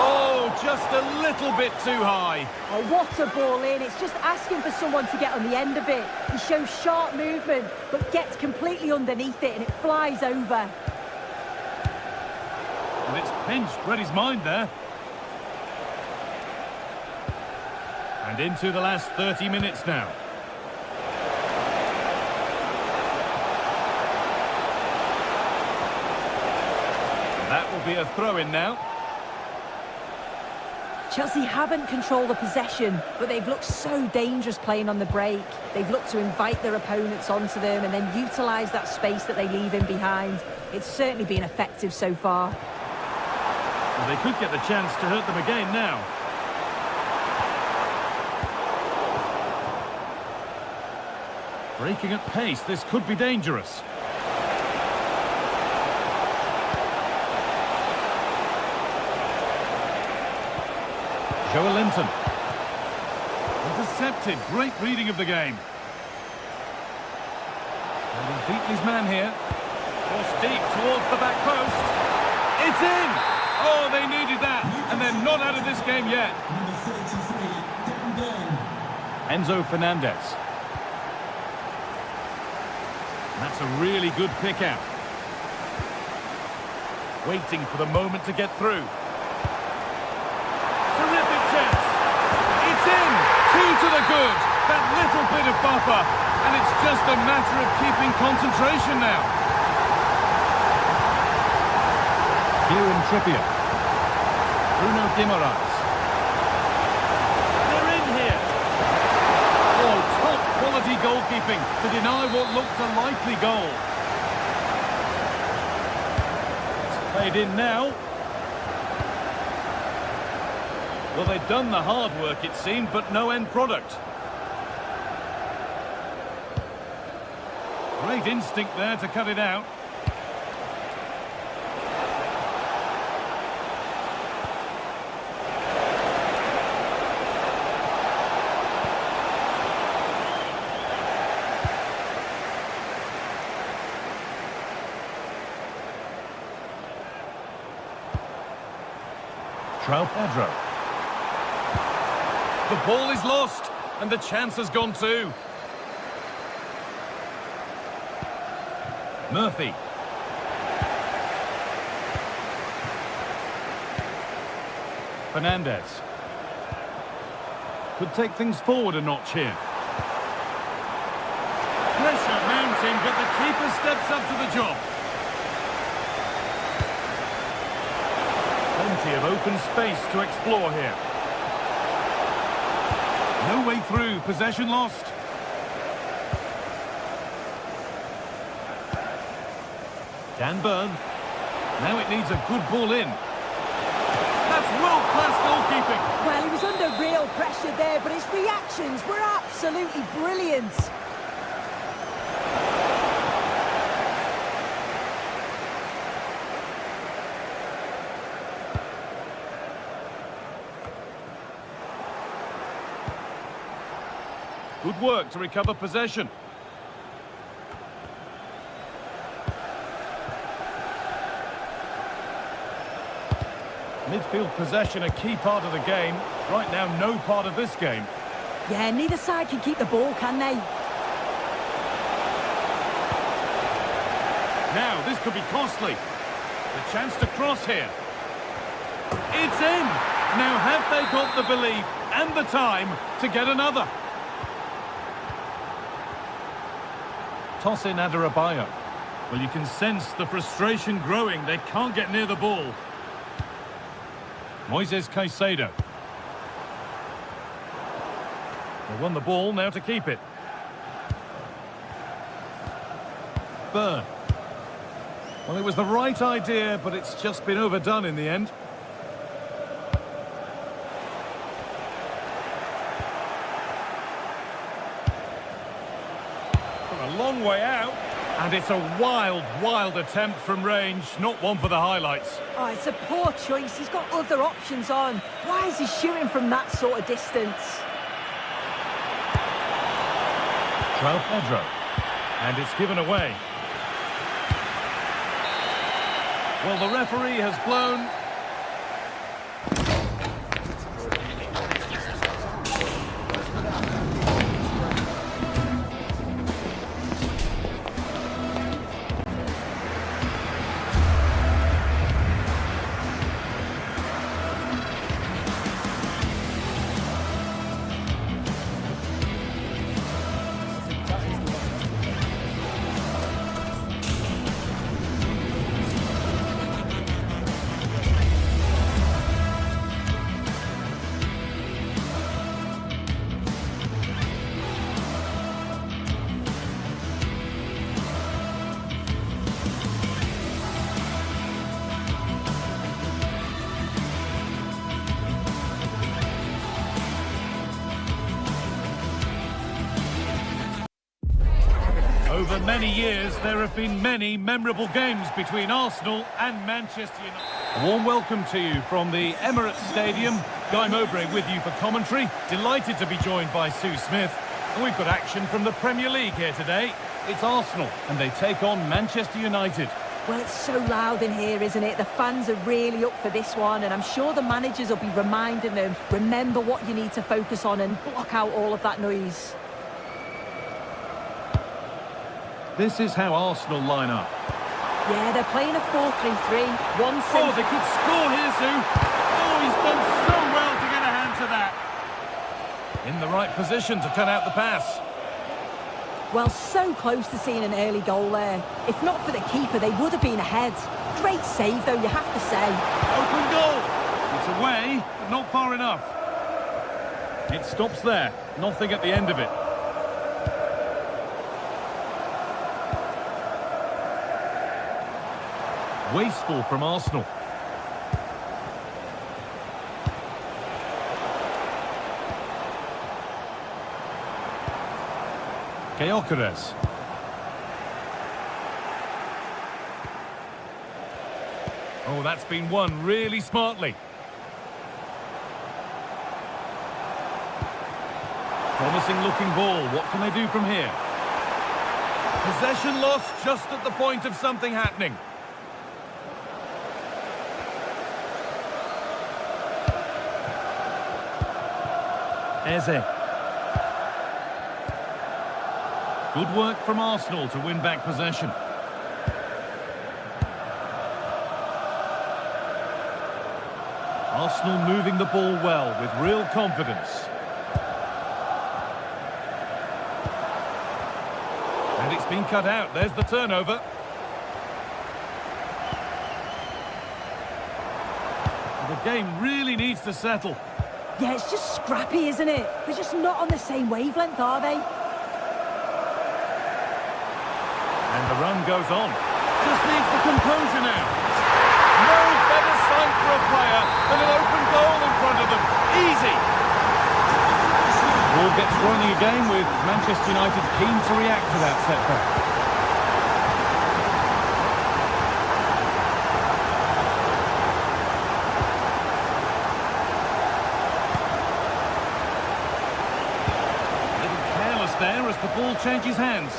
Oh, just a little bit too high. Oh, what a ball in. It's just asking for someone to get on the end of it. He shows sharp movement, but gets completely underneath it and it flies over. And it's pinched Reddy's mind there. And into the last 30 minutes now. That will be a throw-in now. Chelsea haven't controlled the possession, but they've looked so dangerous playing on the break. They've looked to invite their opponents onto them and then utilise that space that they leave in behind. It's certainly been effective so far. Well, they could get the chance to hurt them again now. Breaking at pace, this could be dangerous. Joe Linton. Intercepted. Great reading of the game. And he's beaten his man here. Forced deep towards the back post. It's in! Oh, they needed that. And they're not out of this game yet. Number 33, Dan Burn. Enzo Fernandez. That's a really good pick out. Waiting for the moment to get through. to the good. That little bit of buffer. And it's just a matter of keeping concentration now. Kieran Trippier. Bruno Guimaraes. They're in here. Oh, top quality goalkeeping to deny what looked a likely goal. It's played in now. Well, they'd done the hard work, it seemed, but no end product. Great instinct there to cut it out. Pedro. The ball is lost, and the chance has gone too. Murphy. Fernandez. Could take things forward a notch here. Pressure mounting, but the keeper steps up to the job. Plenty of open space to explore here. No way through, possession lost. Dan Burn. Now it needs a good ball in. That's world-class goalkeeping. Well, he was under real pressure there, but his reactions were absolutely brilliant. Good work to recover possession. Midfield possession a key part of the game. Right now, no part of this game. Yeah, neither side can keep the ball, can they? Now, this could be costly. The chance to cross here. It's in! Now, have they got the belief and the time to get another? Toss in Adarabioyo. Well, you can sense the frustration growing. They can't get near the ball. Moises Caicedo. They won the ball, now to keep it. Burn. Well, it was the right idea, but it's just been overdone in the end. A long way out, and it's a wild, wild attempt from range, not one for the highlights. Oh, it's a poor choice. He's got other options on. Why is he shooting from that sort of distance? Pedro, and it's given away. Well, the referee has blown. Over many years, there have been many memorable games between Arsenal and Manchester United. A warm welcome to you from the Emirates Stadium. Guy Mowbray with you for commentary. Delighted to be joined by Sue Smith. And we've got action from the Premier League here today. It's Arsenal, and they take on Manchester United. Well, it's so loud in here, isn't it? The fans are really up for this one, and I'm sure the managers will be reminding them, remember what you need to focus on and block out all of that noise. This is how Arsenal line up. Yeah, they're playing a 4-3-3. One centre. Oh, they could score here, Sue. Oh, he's done so well to get a hand to that. In the right position to cut out the pass. Well, so close to seeing an early goal there. If not for the keeper, they would have been ahead. Great save, though, you have to say. Open goal. It's away, but not far enough. It stops there. Nothing at the end of it. Wasteful from Arsenal. Gyökeres. Oh, that's been won really smartly. Promising looking ball. What can they do from here? Possession lost just at the point of something happening. Eze. Good work from Arsenal to win back possession. Arsenal moving the ball well with real confidence. And it's been cut out. There's the turnover. The game really needs to settle. Yeah, it's just scrappy, isn't it? They're just not on the same wavelength, are they? And the run goes on. Just needs the composure now. No better sight for a player than an open goal in front of them. Easy. Ball gets running again with Manchester United keen to react to that setback. There as the ball changes hands.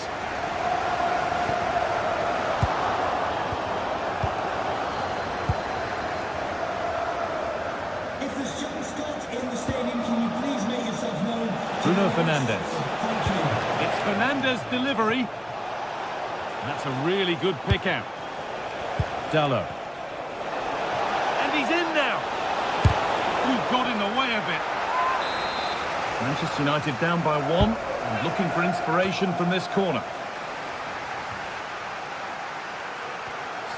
If there's John Scott in the stadium, can you please make yourself known? Bruno Fernandes. Thank you. It's Fernandes' delivery. That's a really good pick out. Dallo. And he's in now. He got in the way a bit. Manchester United down by one. And looking for inspiration from this corner.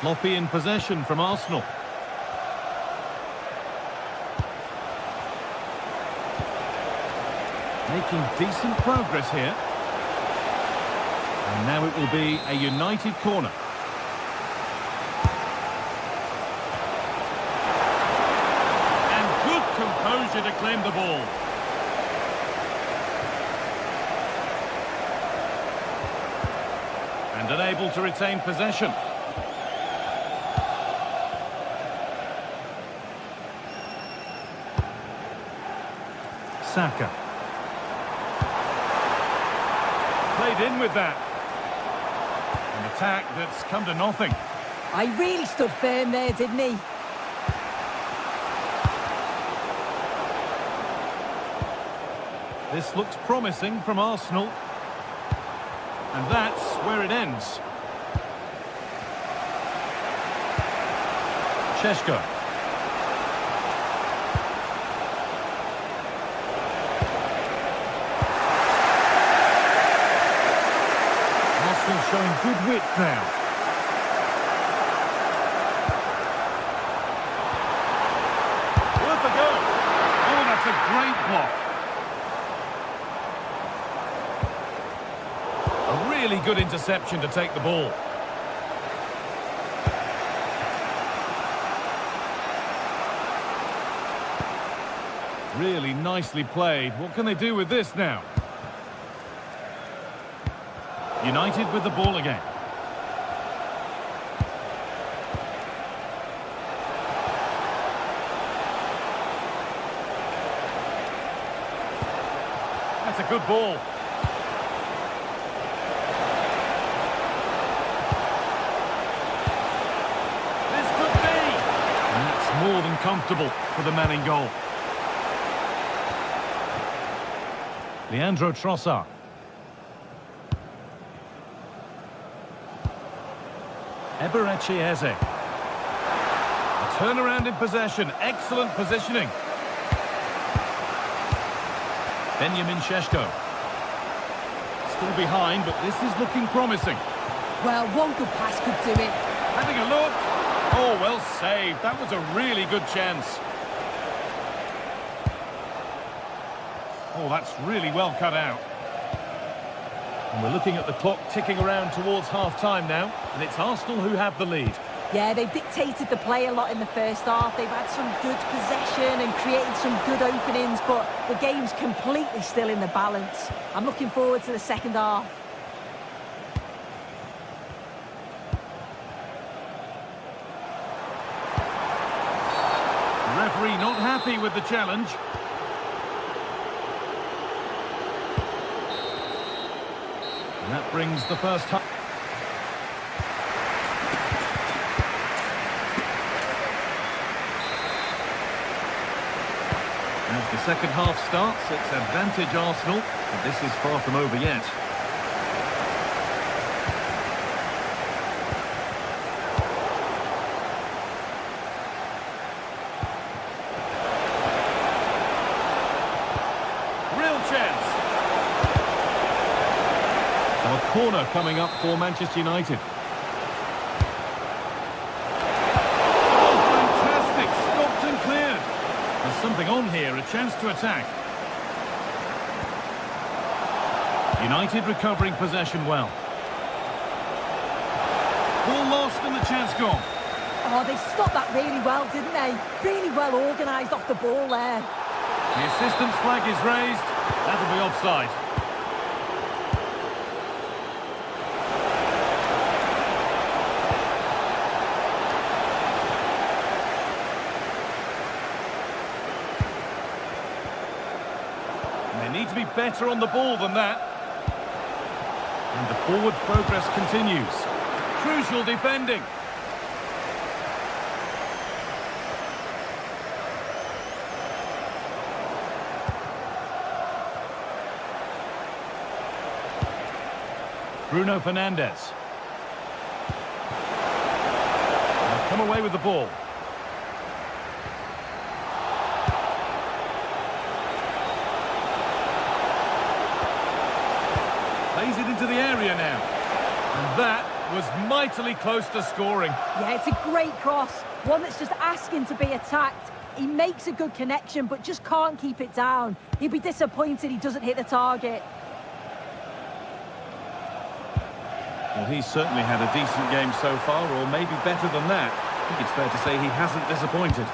Sloppy in possession from Arsenal. Making decent progress here. And now it will be a United corner. And good composure to claim the ball. And unable to retain possession. Saka. Played in with that. An attack that's come to nothing. I really stood firm there, didn't he? This looks promising from Arsenal. And that's where it ends. Šeško. Arsenal showing good width now. Worth a go. Oh, that's a great block. Really good interception to take the ball. Really nicely played. What can they do with this now? United with the ball again. That's a good ball. More than comfortable for the man in goal. Leandro Trossard. Eberechi Eze. A turnaround in possession. Excellent positioning. Benjamin Šeško. Still behind, but this is looking promising. Well, one good pass could do it. Having a look. Oh, well saved. That was a really good chance. Oh, that's really well cut out. And we're looking at the clock ticking around towards half-time now, and it's Arsenal who have the lead. Yeah, they've dictated the play a lot in the first half. They've had some good possession and created some good openings, but the game's completely still in the balance. I'm looking forward to the second half. The referee not happy with the challenge. And that brings the first half. As the second half starts, it's advantage Arsenal, but this is far from over yet. Real chance. A corner coming up for Manchester United. Oh, fantastic! Stopped and cleared. There's something on here, a chance to attack. United recovering possession well. Ball lost and the chance gone. Oh, they stopped that really well, didn't they? Really well organised off the ball there. The assistant's flag is raised. That'll be offside. They need to be better on the ball than that. And the forward progress continues. Crucial defending. Bruno Fernandes. They'll come away with the ball. Plays it into the area now. And that was mightily close to scoring. Yeah, it's a great cross. One that's just asking to be attacked. He makes a good connection, but just can't keep it down. He'll be disappointed he doesn't hit the target. Well, he's certainly had a decent game so far, or maybe better than that. I think it's fair to say he hasn't disappointed.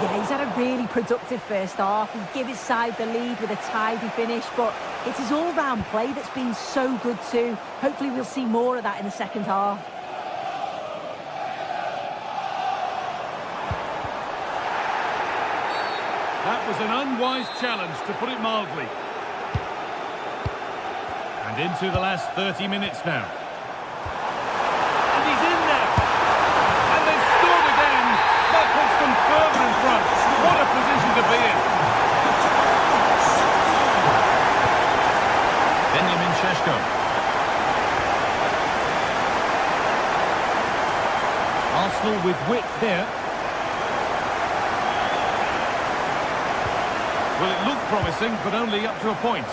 Yeah, he's had a really productive first half. He gave his side the lead with a tidy finish, but it's his all-round play that's been so good too. Hopefully we'll see more of that in the second half. That was an unwise challenge, to put it mildly. And into the last 30 minutes now. And he's in there! And they've scored again! That puts them further in front. What a position to be in! Benjamin Šeško. Arsenal with width here. Well, it looked promising, but only up to a point.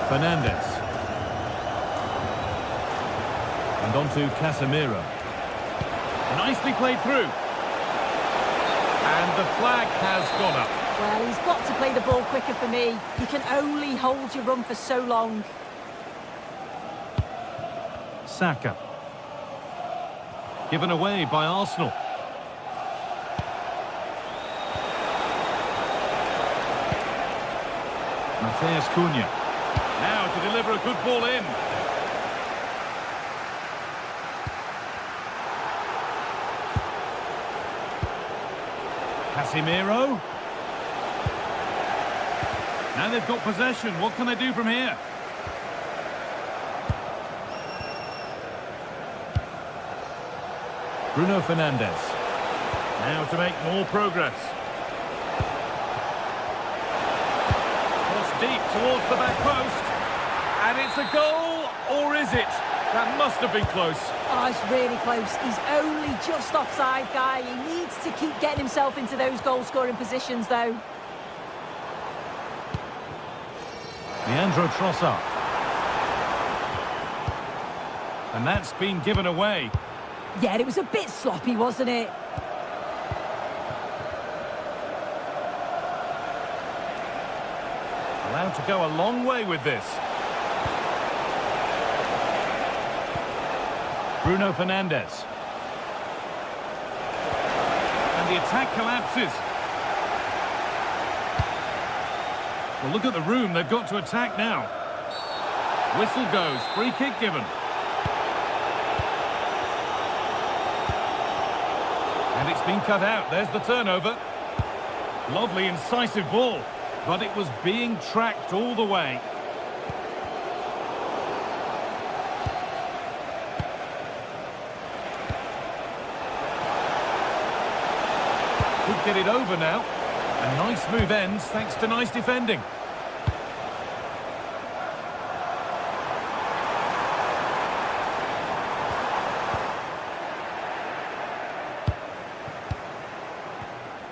Fernandes. And on to Casemiro. Nicely played through. And the flag has gone up. Well, he's got to play the ball quicker for me. You can only hold your run for so long. Saka. Given away by Arsenal. Matheus Cunha. Now to deliver a good ball in. Casemiro. Now they've got possession. What can they do from here? Bruno Fernandes. Now to make more progress. Cross deep towards the back post. And it's a goal, or is it? That must have been close. Oh, it's really close. He's only just offside, guy. He needs to keep getting himself into those goal-scoring positions, though. Leandro Trossard. And that's been given away. Yeah, it was a bit sloppy, wasn't it? Allowed to go a long way with this. Bruno Fernandes. And the attack collapses. Well, look at the room they've got to attack now. Whistle goes, free kick given. And it's been cut out. There's the turnover. Lovely, incisive ball. But it was being tracked all the way. Could get it over now. A nice move ends thanks to nice defending.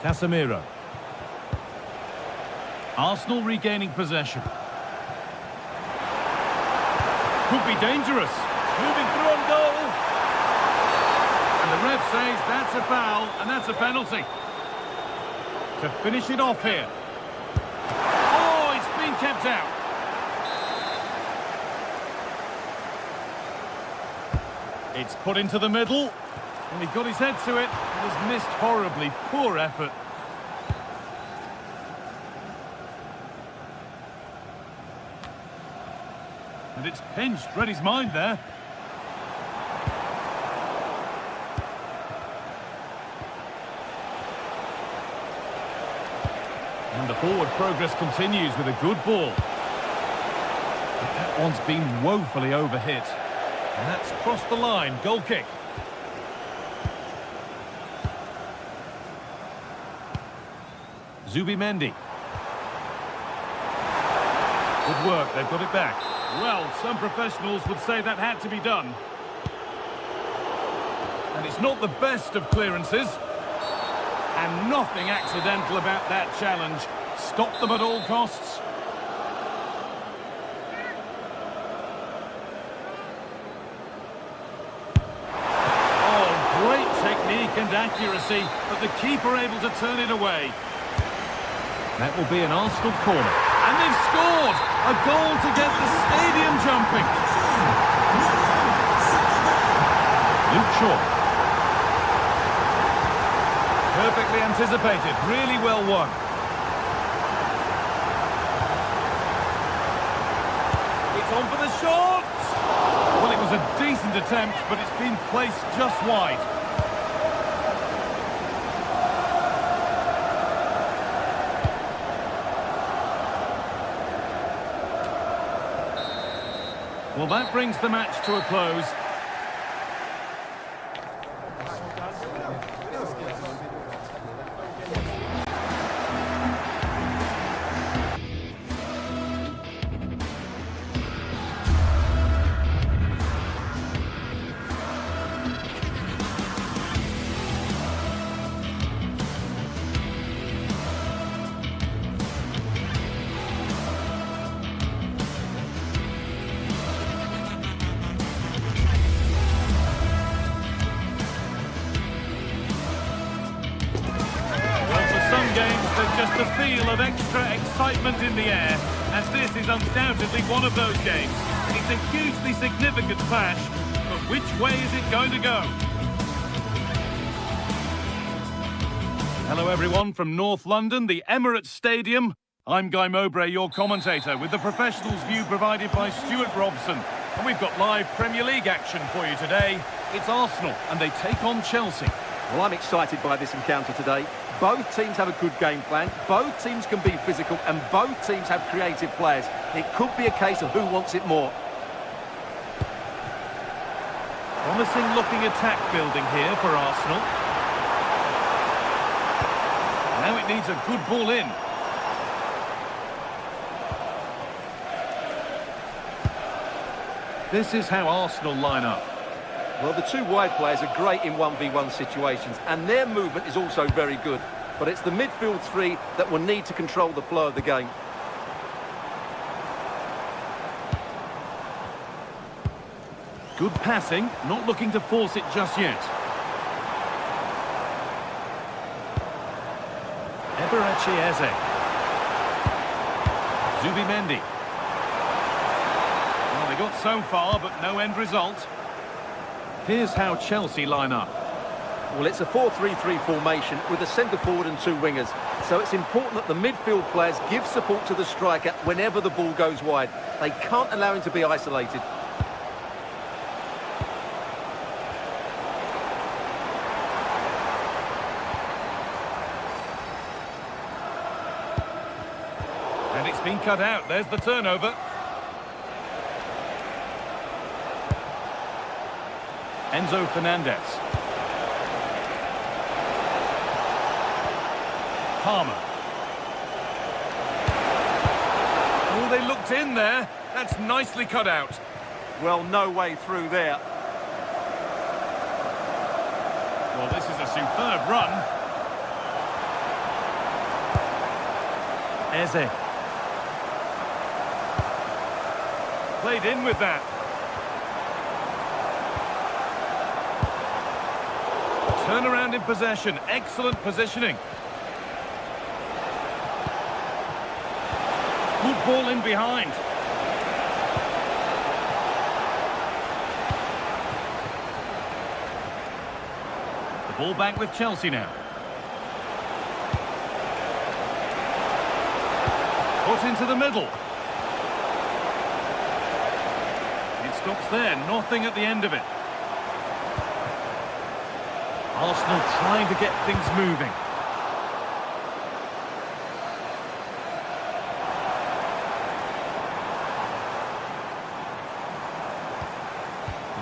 Casemiro. Arsenal regaining possession. Could be dangerous. Moving through on goal. And the ref says that's a foul and that's a penalty. To finish it off here. Oh, it's been kept out. It's put into the middle. And he got his head to it. It was missed horribly. Poor effort. And it's pinched. Read his mind there. And the forward progress continues with a good ball. But that one's been woefully overhit. And that's crossed the line. Goal kick. Zubimendi. Good work, they've got it back. Well, some professionals would say that had to be done. And it's not the best of clearances. And nothing accidental about that challenge. Stop them at all costs. Oh, great technique and accuracy, but the keeper able to turn it away. That will be an Arsenal corner. And they've scored! A goal to get the stadium jumping. Luke Shaw. Perfectly anticipated. Really well won. It's on for the shot! Well, it was a decent attempt, but it's been placed just wide. Well, that brings the match to a close. There's just a feel of extra excitement in the air, and this is undoubtedly one of those games. It's a hugely significant clash, but which way is it going to go? Hello everyone from North London, the Emirates Stadium. I'm Guy Mowbray, your commentator, with the professionals' view provided by Stuart Robson. And we've got live Premier League action for you today. It's Arsenal, and they take on Chelsea. Well, I'm excited by this encounter today. Both teams have a good game plan, both teams can be physical, and both teams have creative players. It could be a case of who wants it more. Promising looking attack building here for Arsenal. Now it needs a good ball in. This is how Arsenal line up. Well, the two wide players are great in 1v1 situations, and their movement is also very good. But it's the midfield three that will need to control the flow of the game. Good passing, not looking to force it just yet. Eberechi Eze. Zubimendi. Well, they got so far, but no end result. Here's how Chelsea line up. Well, it's a 4-3-3 formation with a centre forward and two wingers. So it's important that the midfield players give support to the striker whenever the ball goes wide. They can't allow him to be isolated. And it's been cut out. There's the turnover. Enzo Fernandez. Palmer. Oh, they looked in there. That's nicely cut out. Well, no way through there. Well, this is a superb run. Eze. Played in with that. Turnaround in possession. Excellent positioning. Good ball in behind. The ball back with Chelsea now. Put into the middle. It stops there, nothing at the end of it. Arsenal trying to get things moving.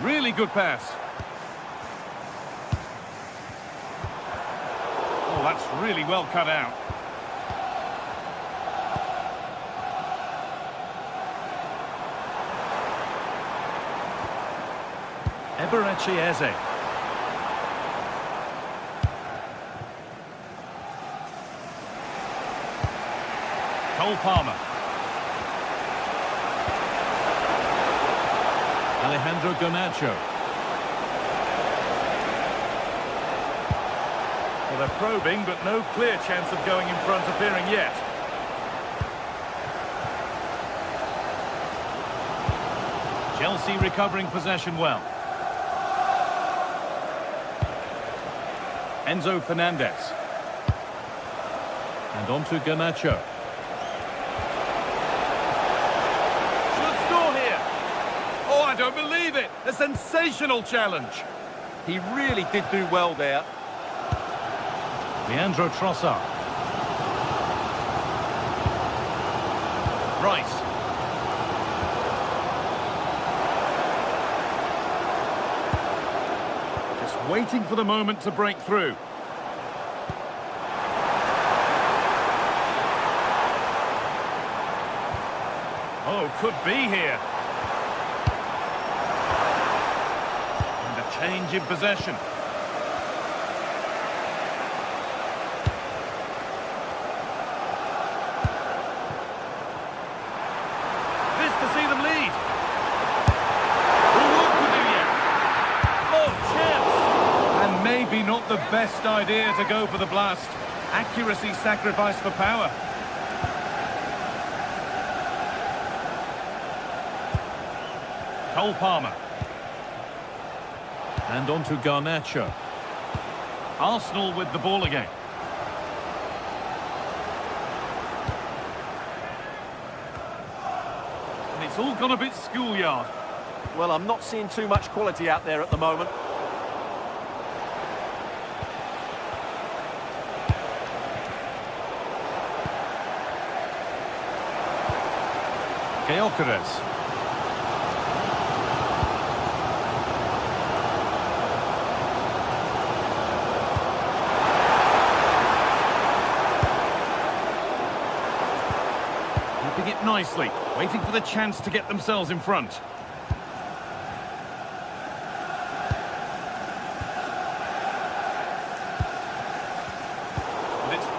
Really good pass. Oh, that's really well cut out. Eberechi Eze. Cole Palmer. Alejandro Garnacho. Well, they're probing, but no clear chance of going in front appearing yet. Chelsea recovering possession well. Enzo Fernandez. And on to Garnacho. Oh, I don't believe it! A sensational challenge! He really did do well there. Leandro Trossard. Rice. Just waiting for the moment to break through. Oh, could be here. Change in possession. This to see them lead. What to do yet? Oh, chance! And maybe not the best idea to go for the blast. Accuracy sacrificed for power. Cole Palmer. And on to Garnacho. Arsenal with the ball again. And it's all gone a bit schoolyard. Well, I'm not seeing too much quality out there at the moment. Gyökeres. Keeping it nicely, waiting for the chance to get themselves in front.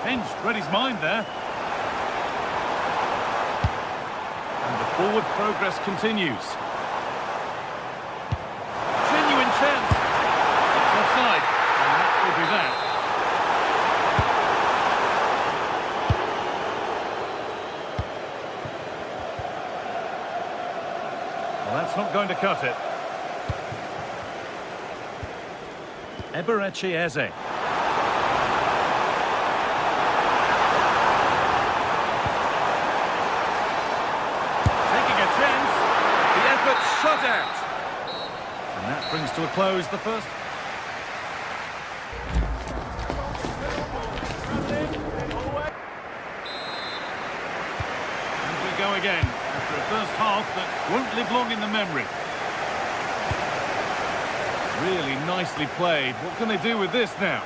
pinched, read his mind there. And the forward progress continues. Genuine chance. It's offside, and that will be that. Well, that's not going to cut it. Eberechi Eze. Shut out. And that brings to a close the first. And we go again after a first half that won't live long in the memory. Really nicely played. What can they do with this now?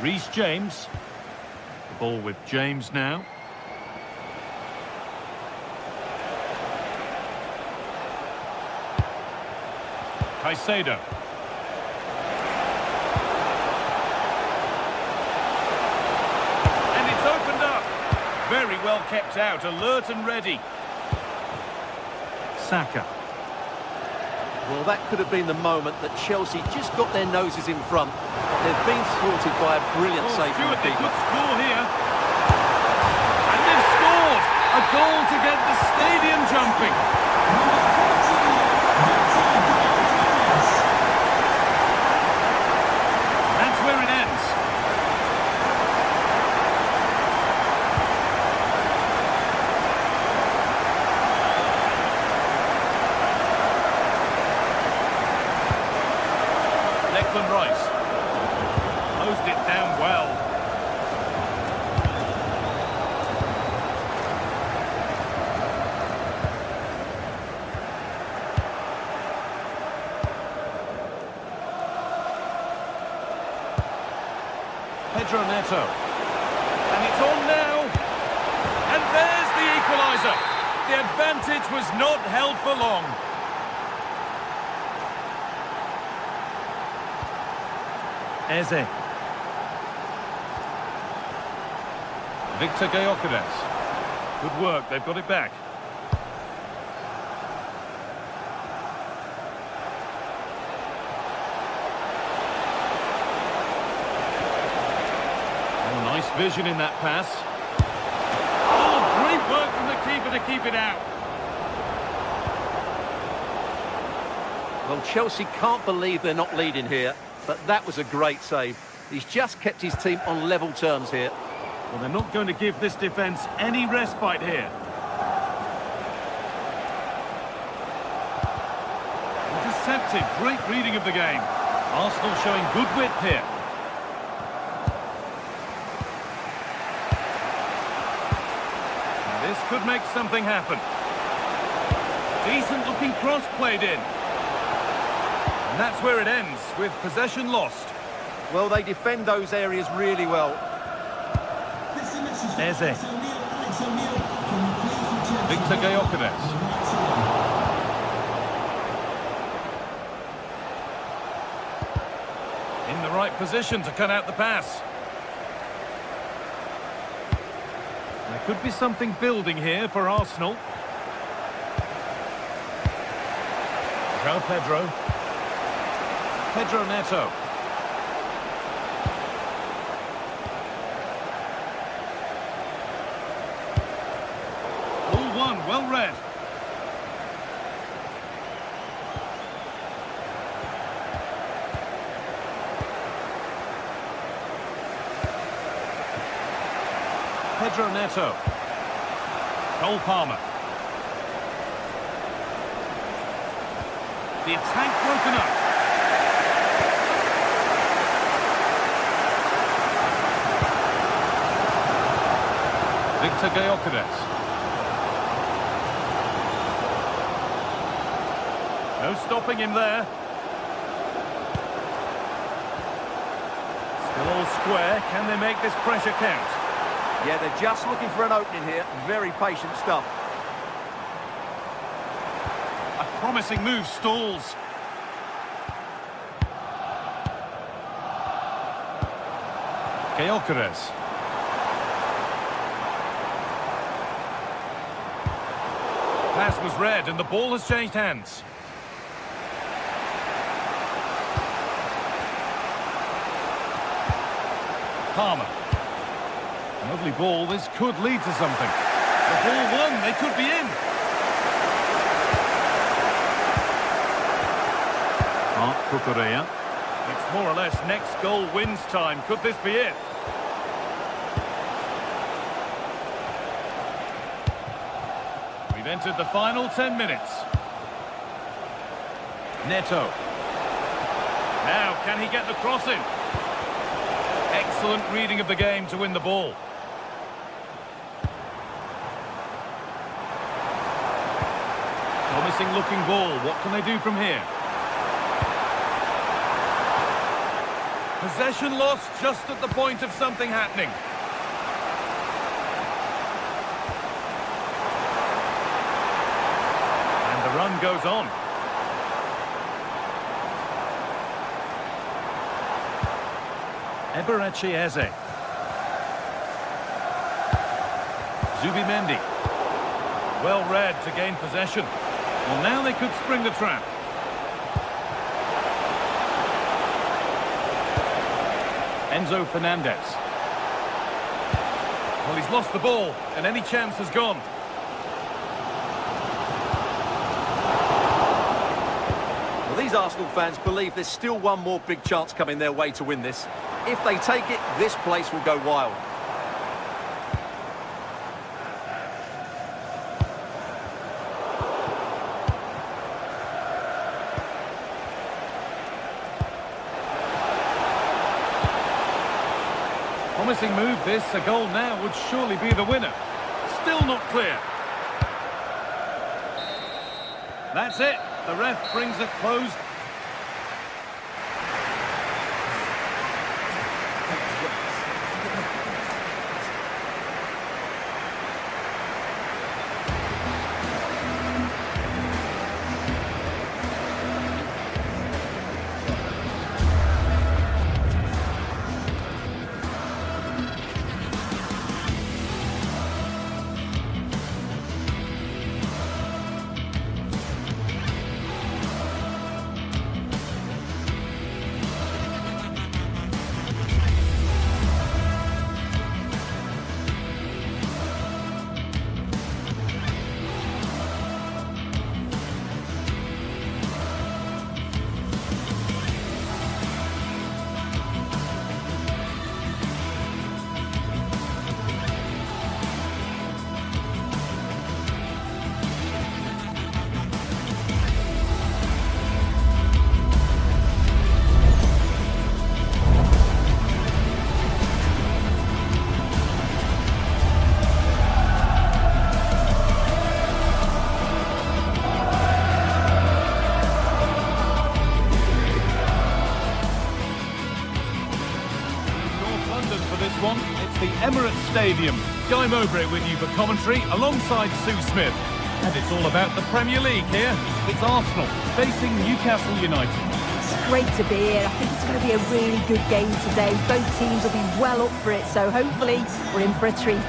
Reece James. The ball with James now. Caicedo. And it's opened up. Very well kept out, alert and ready. Saka. Well, that could have been the moment that Chelsea just got their noses in front. They've been thwarted by a brilliant save from the They keeper. could score here. And they've scored! A goal to get the stadium jumping. Where it ends. Declan Rice closed it down well. Pedro Neto. And it's on now. And there's the equaliser. The advantage was not held for long. Eze. Victor Gyökeres. Good work, they've got it back. Nice vision in that pass. Oh, great work from the keeper to keep it out. Well, Chelsea can't believe they're not leading here, but that was a great save. He's just kept his team on level terms here. Well, they're not going to give this defence any respite here. Intercepted, great reading of the game. Arsenal showing good width here. This could make something happen. Decent looking cross played in. And that's where it ends, with possession lost. Well, they defend those areas really well. Eze. Victor Gyökeres. In the right position to cut out the pass. There could be something building here for Arsenal. João Pedro. Pedro Neto. All one, well read. Pedro Neto. Cole Palmer. The attack broken up. Victor Gyökeres. No stopping him there. Still all square. Can they make this pressure count? Yeah, they're just looking for an opening here. Very patient stuff. A promising move stalls. Gyökeres. Pass was read and the ball has changed hands. Palmer. Lovely ball, this could lead to something. The ball won, they could be in. Mark Cucurella. It's more or less next goal wins time. Could this be it? We've entered the final 10 minutes. Neto. Now, can he get the cross in? Excellent reading of the game to win the ball. Promising looking ball. What can they do from here? Possession lost just at the point of something happening. And the run goes on. Eberechi Eze. Zubimendi. Well read to gain possession. Well, now they could spring the trap. Enzo Fernandez. Well, he's lost the ball, and any chance has gone. Well, these Arsenal fans believe there's still one more big chance coming their way to win this. If they take it, this place will go wild. Promising move this, a goal now would surely be the winner. Still not clear. That's it, the ref brings it close. It's the Emirates Stadium. Guy Mowbray with you for commentary alongside Sue Smith. And it's all about the Premier League here. It's Arsenal facing Newcastle United. It's great to be here. I think it's going to be a really good game today. Both teams will be well up for it, so hopefully we're in for a treat.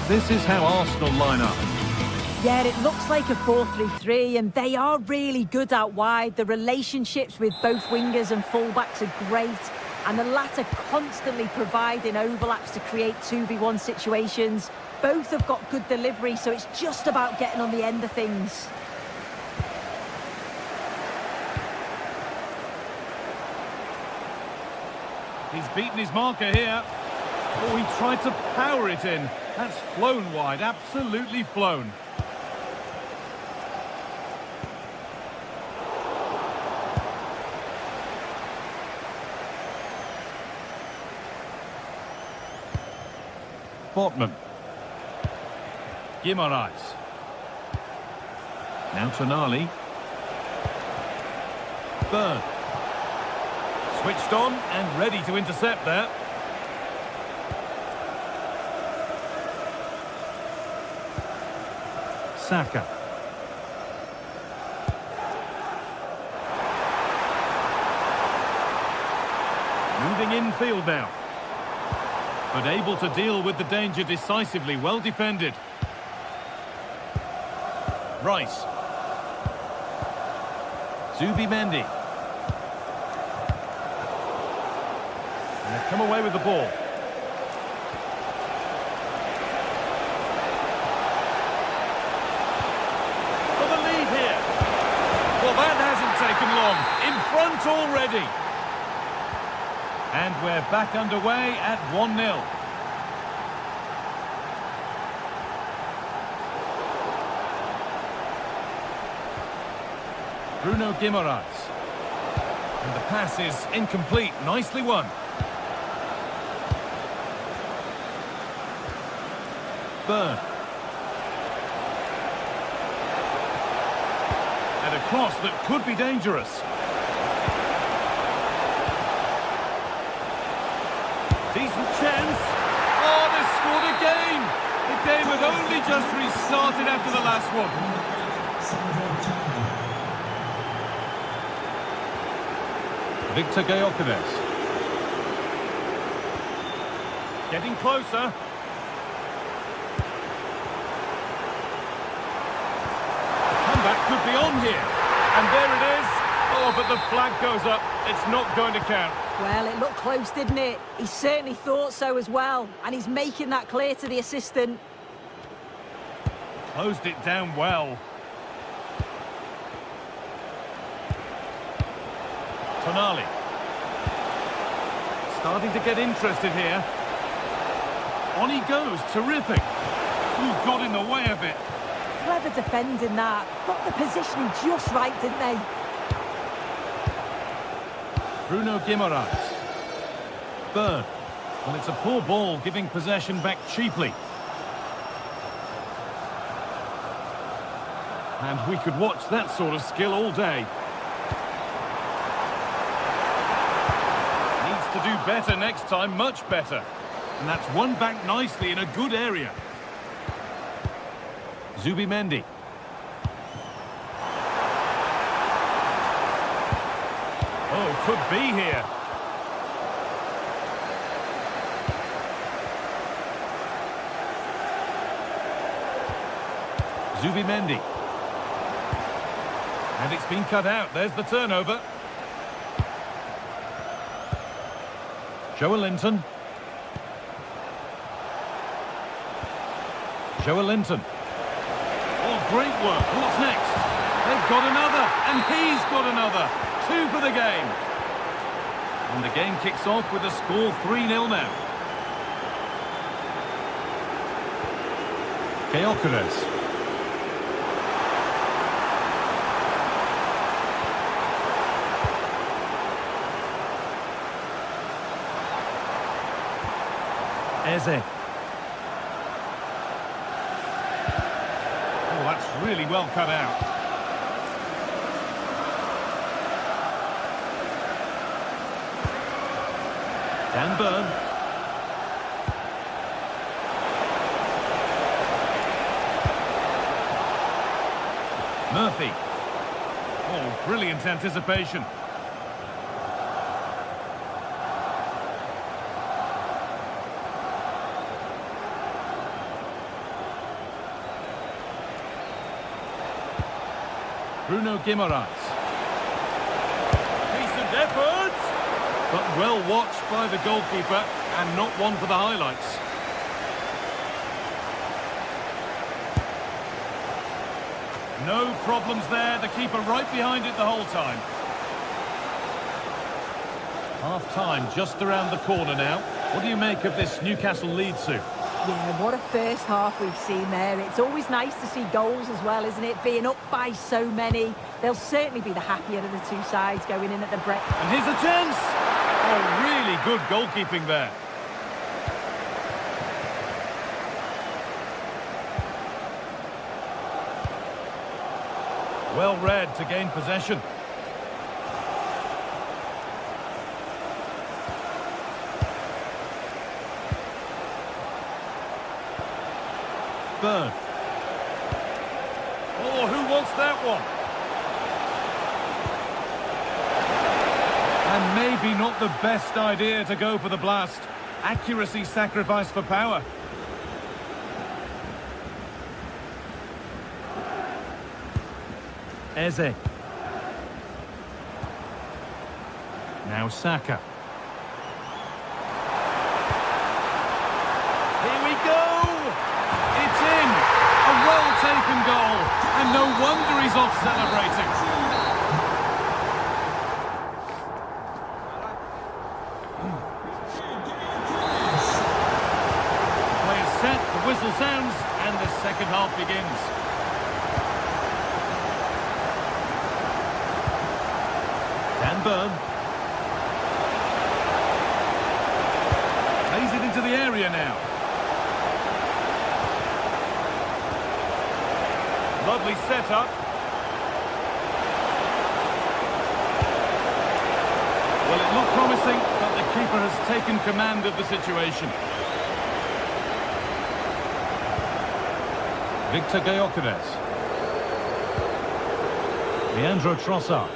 This is how Arsenal line up. Yeah, it looks like a 4-3-3, and they are really good out wide. The relationships with both wingers and fullbacks are great, and the latter constantly providing overlaps to create 2v1 situations. Both have got good delivery, so it's just about getting on the end of things. He's beaten his marker here. Oh, he tried to power it in. That's flown wide, absolutely flown. Portman. Guimaraes. Now Tonali. Byrne. Switched on and ready to intercept there. Saka. Moving infield now. But able to deal with the danger decisively, well defended. Rice. Zubimendi. And they've come away with the ball. For the lead here. Well, that hasn't taken long. In front already. And we're back underway at 1-0. Bruno Guimaraes. And the pass is incomplete. Nicely won. Byrne. And a cross that could be dangerous. Decent chance. Oh, they scored again. The game had only just restarted after the last one. Victor Gyökeres. Getting closer. The comeback could be on here. And there it is. Oh, but the flag goes up. It's not going to count. Well, it looked close, didn't it? He certainly thought so as well. And he's making that clear to the assistant. Closed it down well. Tonali. Starting to get interested here. On he goes. Terrific. Ooh, got in the way of it. Clever defending that. Got the positioning just right, didn't they? Bruno Guimaraes. Byrne. Well, it's a poor ball, giving possession back cheaply. And we could watch that sort of skill all day. Needs to do better next time, much better. And that's won back nicely in a good area. Zubimendi. Oh, could be here. Zubimendi. And it's been cut out. There's the turnover. Joelinton. Joelinton. Oh, great work. What's next? They've got another, and he's got another. 2 for the game. And the game kicks off with a score 3-0 now. Gyökeres. Eze. Oh, that's really well cut out. Dan Byrne. Murphy. Oh, brilliant anticipation. Bruno Guimaraes. Decent effort! But well watched by the goalkeeper, and not one for the highlights. No problems there. The keeper right behind it the whole time. Half-time just around the corner now. What do you make of this Newcastle lead, Sue? Yeah, what a first half we've seen there. It's always nice to see goals as well, isn't it? Being up by so many. They'll certainly be the happier of the two sides going in at the break. And here's a chance! Oh, really good goalkeeping there. Well read to gain possession. Burn. Oh, who wants that one? And maybe not the best idea to go for the blast. Accuracy sacrificed for power. Eze. Now Saka. Here we go! It's in! A well-taken goal, and no wonder he's off celebrating. Play is set, the whistle sounds, and the second half begins. Dan Burn. Plays it into the area now. Lovely setup. Well, it looked promising, but the keeper has taken command of the situation. Victor Gyökeres. Leandro Trossard.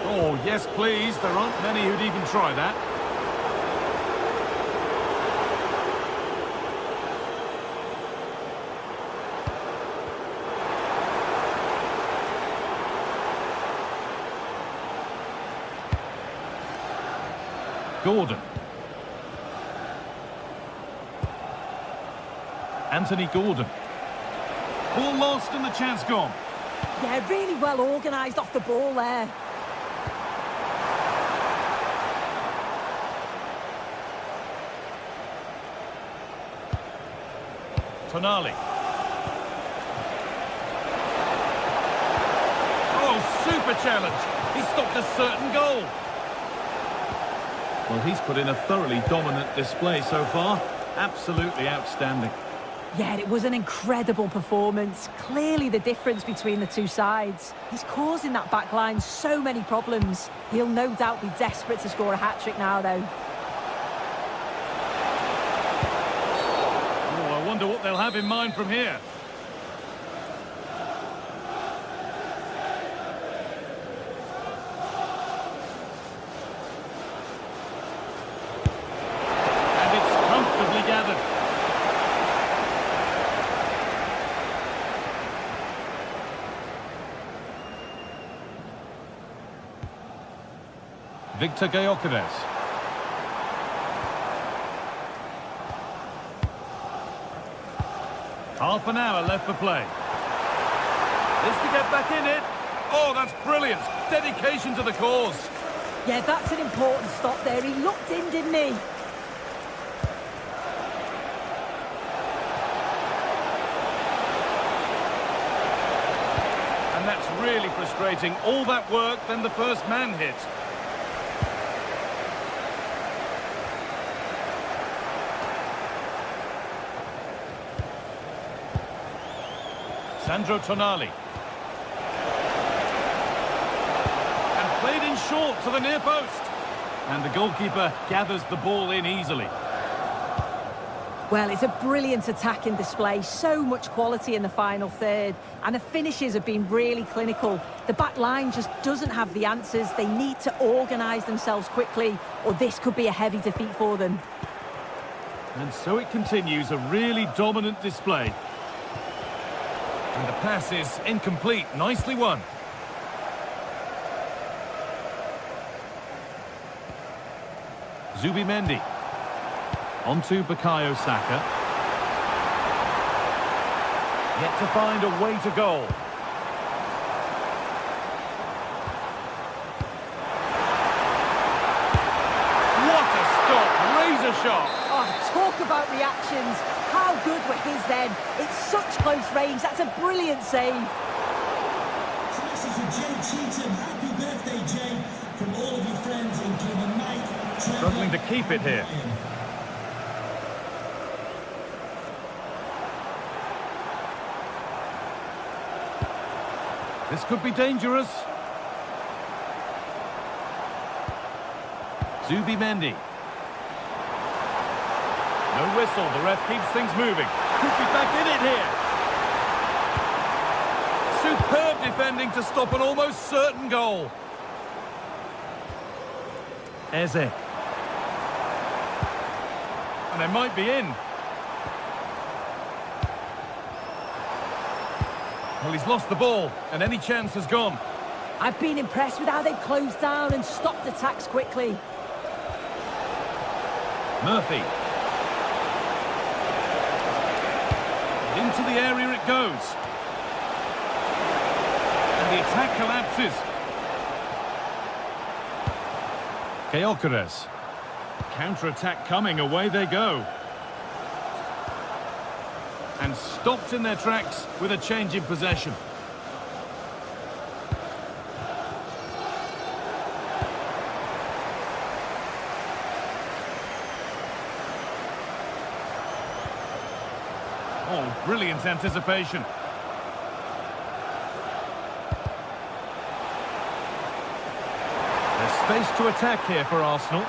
Oh, yes, please. There aren't many who'd even try that. Gordon. Anthony Gordon. Ball lost and the chance gone. Yeah, really well organised off the ball there. Tonali. Oh, super challenge. He stopped a certain goal. Well, he's put in a thoroughly dominant display so far. Absolutely outstanding. Yeah, it was an incredible performance. Clearly the difference between the two sides. He's causing that back line so many problems. He'll no doubt be desperate to score a hat-trick now, though. Oh, I wonder what they'll have in mind from here. And it's comfortably gathered. Victor Gyökeres. Half an hour left for play. This to get back in it. Oh, that's brilliant. Dedication to the cause. Yeah, that's an important stop there. He looked in, didn't he? And that's really frustrating. All that work, then the first man hit. Sandro Tonali. And played in short to the near post. And the goalkeeper gathers the ball in easily. Well, it's a brilliant attacking display. So much quality in the final third. And the finishes have been really clinical. The back line just doesn't have the answers. They need to organise themselves quickly, or this could be a heavy defeat for them. And so it continues, a really dominant display. And the pass is incomplete. Nicely won. Zubimendi. On to Bukayo Saka. Yet to find a way to goal. Here's a shot. Oh, talk about reactions. How good were his then? It's such close range. That's a brilliant save. So this is for Jay Cheatham. Happy birthday, Jay, from all of your friends, including Mike, Trevor. Struggling to keep it here. This could be dangerous. Zubi Mendy. No whistle, the ref keeps things moving. Could be back in it here. Superb defending to stop an almost certain goal. Eze. And they might be in. Well, he's lost the ball, and any chance has gone. I've been impressed with how they've closed down and stopped attacks quickly. Murphy. Into the area it goes. And the attack collapses. Gyökeres. Counter-attack coming, away they go. And stopped in their tracks with a change in possession. Oh, brilliant anticipation. There's space to attack here for Arsenal.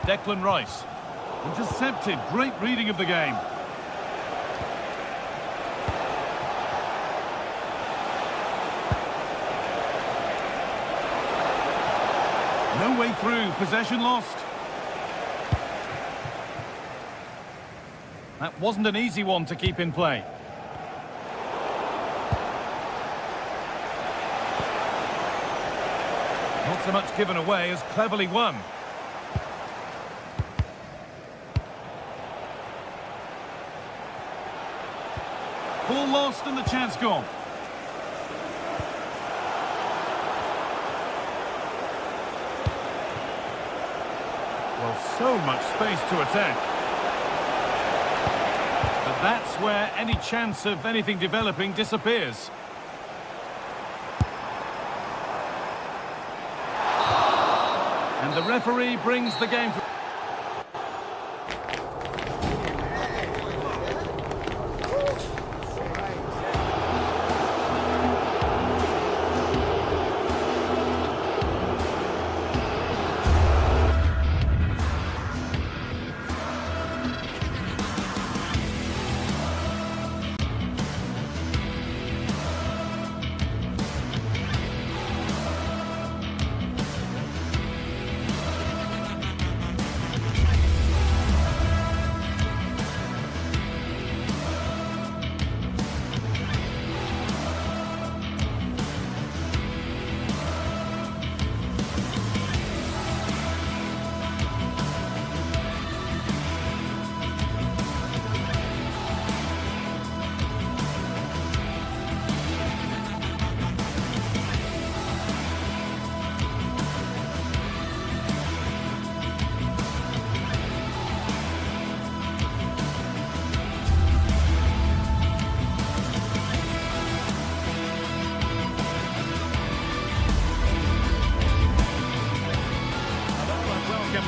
Declan Rice. Intercepted. Great reading of the game. No way through. Possession lost. That wasn't an easy one to keep in play. Not so much given away as cleverly won. Ball lost and the chance gone. Well, so much space to attack. But that's where any chance of anything developing disappears. And the referee brings the game to...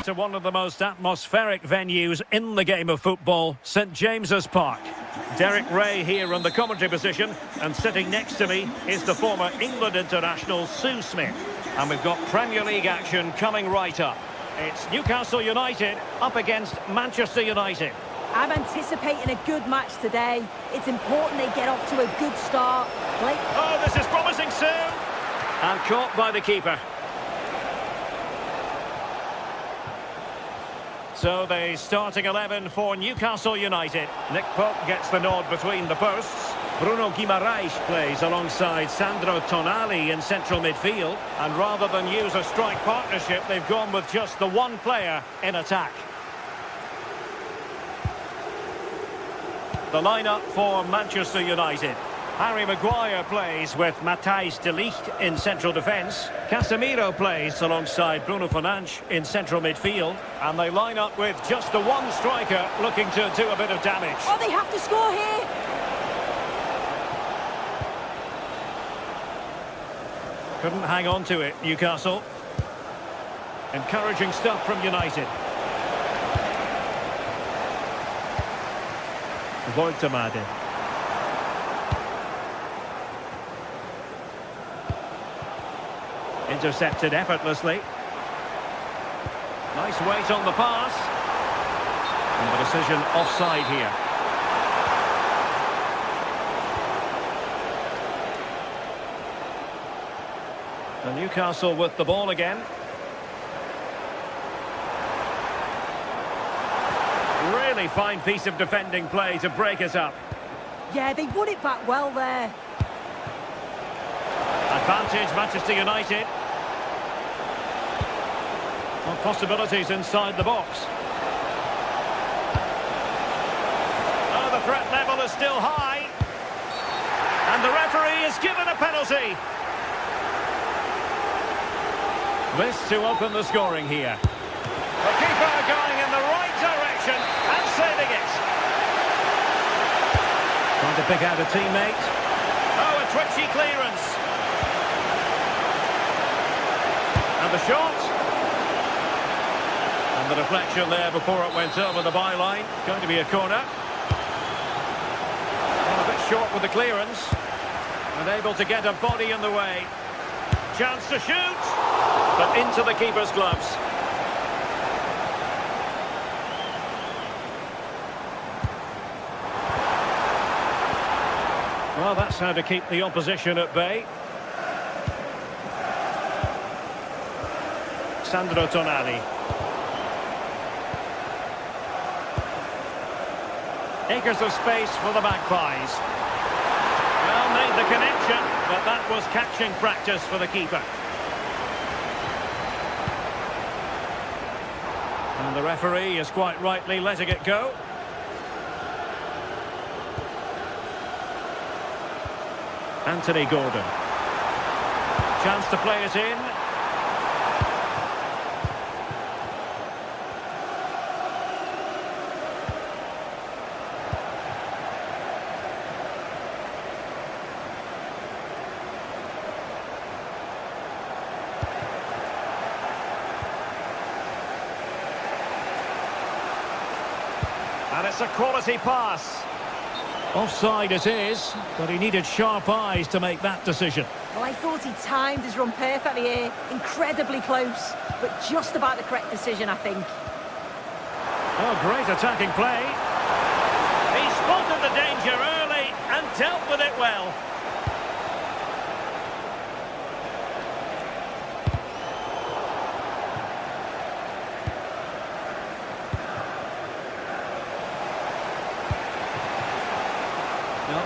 To one of the most atmospheric venues in the game of football, St James's Park. Derek Ray here in the commentary position, and sitting next to me is the former England international Sue Smith. And we've got Premier League action coming right up. It's Newcastle United up against Manchester United. I'm anticipating a good match today. It's important they get off to a good start. Oh, this is promising, Sue! And caught by the keeper. So the starting 11 for Newcastle United. Nick Pope gets the nod between the posts. Bruno Guimaraes plays alongside Sandro Tonali in central midfield. And rather than use a strike partnership, they've gone with just the one player in attack. The lineup for Manchester United. Harry Maguire plays with Matthijs de Ligt in central defence. Casemiro plays alongside Bruno Fernandes in central midfield. And they line up with just the one striker looking to do a bit of damage. Oh, they have to score here. Couldn't hang on to it, Newcastle. Encouraging stuff from United. Voigtemade. Intercepted effortlessly. Nice weight on the pass. And the decision offside here. And Newcastle with the ball again. Really fine piece of defending play to break us up. Yeah, they won it back well there. Advantage Manchester United. Well, possibilities inside the box. Oh, the threat level is still high. And the referee is given a penalty. This to open the scoring here. The keeper going in the right direction and saving it. Trying to pick out a teammate. Oh, a twitchy clearance. And the shot. And the deflection there before it went over the byline. Going to be a corner. Well, a bit short with the clearance. And able to get a body in the way. Chance to shoot. But into the keeper's gloves. Well, that's how to keep the opposition at bay. Sandro Tonali. Acres of space for the Magpies. Well, made the connection, but that was catching practice for the keeper. And the referee is quite rightly letting it go. Anthony Gordon. Chance to play it in. And it's a quality pass. Offside it is, but he needed sharp eyes to make that decision. Well, I thought he timed his run perfectly here. Incredibly close, but just about the correct decision, I think. Oh, great attacking play. He spotted the danger early and dealt with it well.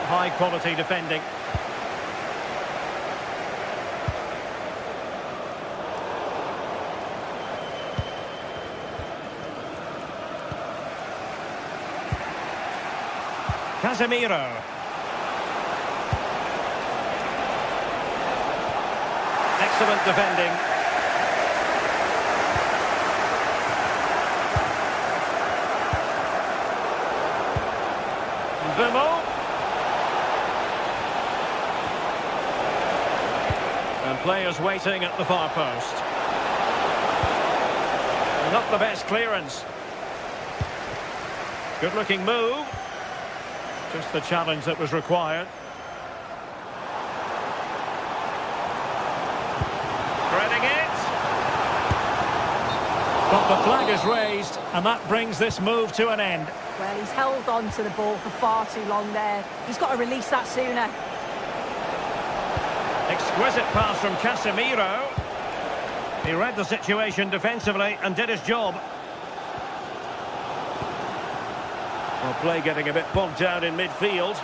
High quality defending. Casemiro. Excellent defending. Bumo. And players waiting at the far post. Not the best clearance. Good looking move. Just the challenge that was required. Threading it. But the flag is raised, and that brings this move to an end. Well, he's held on to the ball for far too long there. He's got to release that sooner. Exquisite pass from Casemiro. He read the situation defensively and did his job. Well, play getting a bit bogged down in midfield.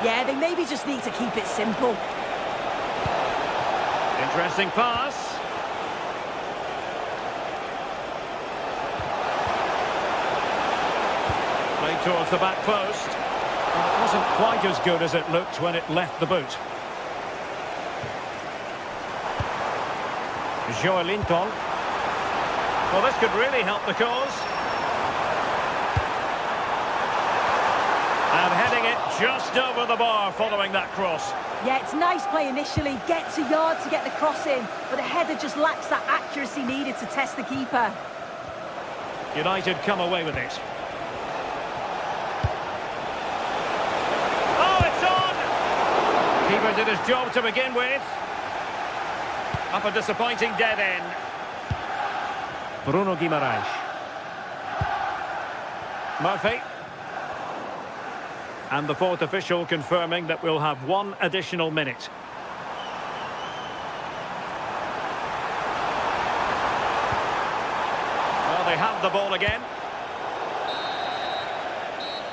Yeah, they maybe just need to keep it simple. Interesting pass. Played towards the back post. Well, it wasn't quite as good as it looked when it left the boot. Joelinton. Well, this could really help the cause. And heading it just over the bar following that cross. Yeah, it's nice play initially, gets a yard to get the cross in, but the header just lacks that accuracy needed to test the keeper. United come away with it. Oh, it's on! Keeper did his job to begin with. Up a disappointing dead end. Bruno Guimaraes. Murphy. And the fourth official confirming that we'll have one additional minute. Well, they have the ball again.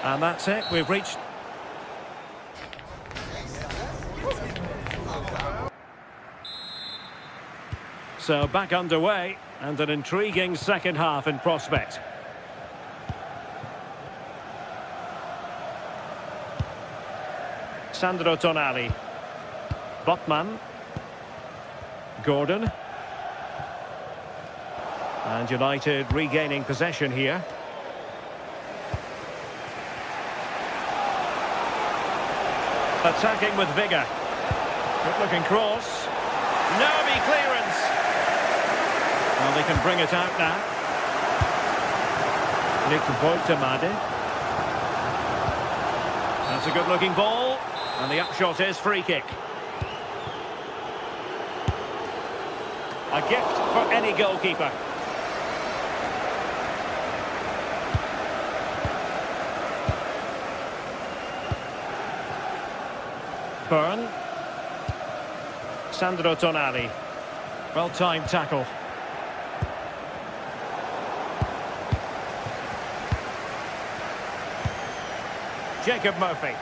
And that's it. We've reached... So back underway, and an intriguing second half in prospect. Sandro Tonali. Botman. Gordon. And United regaining possession here. Attacking with vigour. Good looking cross. Nervy clearance. Well, they can bring it out now. Nick Voltemade. That's a good looking ball. And the upshot is free kick. A gift for any goalkeeper. Byrne. Sandro Tonali. Well-timed tackle. Jacob Murphy.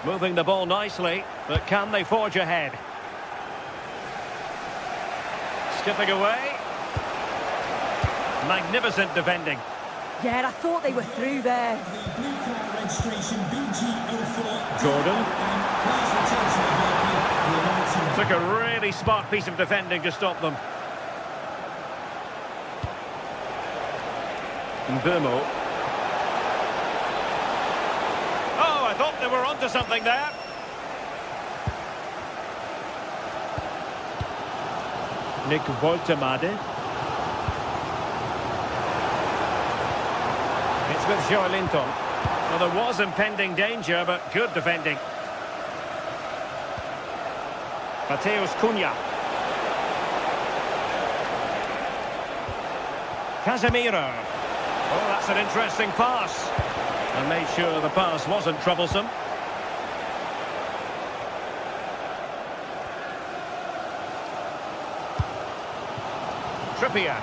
Moving the ball nicely, but can they forge ahead? Skipping away. Magnificent defending. Yeah, I thought they were through there. Blue card registration BG04. Gordon. Please return to the vehicle. Took a really smart piece of defending to stop them. Mbeumo. Oh, I thought they were onto something there. Nick Voltemade. It's with Joelinton. Well, there was impending danger, but good defending. Mateus Cunha. Casemiro. Oh, that's an interesting pass. And made sure the pass wasn't troublesome. Trippier.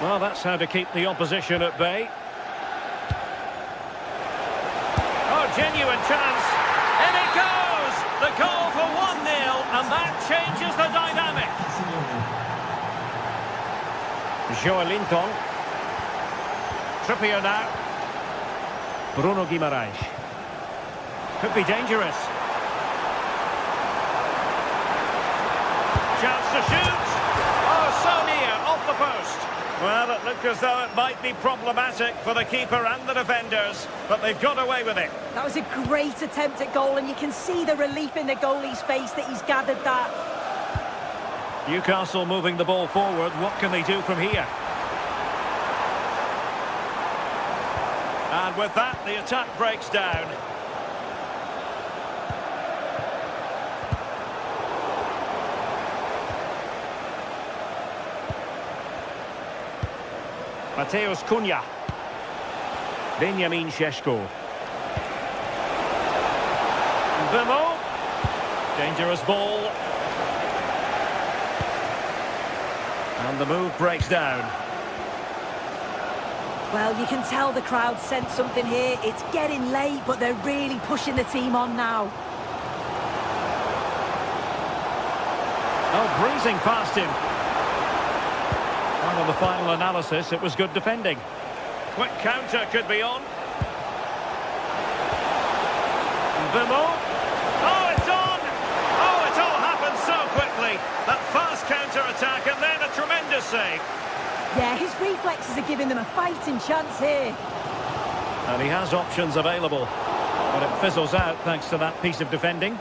Well, that's how to keep the opposition at bay. Oh, genuine chance. In it goes! The goal for 1-0, and that changes the dynamic. Joelinton. Trippier now. Bruno Guimaraes. Could be dangerous. Chance to shoot. Oh, so near, off the post. Well, it looked as though it might be problematic for the keeper and the defenders, but they've got away with it. That was a great attempt at goal, and you can see the relief in the goalie's face that he's gathered that. Newcastle moving the ball forward. What can they do from here? And with that, the attack breaks down. Mateus Cunha. Benjamin Šeško. Mbeumo. Dangerous ball. And the move breaks down. Well, you can tell the crowd sensed something here. It's getting late, but they're really pushing the team on now. Oh, breezing past him. on the final analysis, it was good defending. Quick counter could be on. Vimo. Oh, it's on! Oh, it all happened so quickly. That fast counter-attack and then a tremendous save. Yeah, his reflexes are giving them a fighting chance here. And he has options available. But it fizzles out thanks to that piece of defending.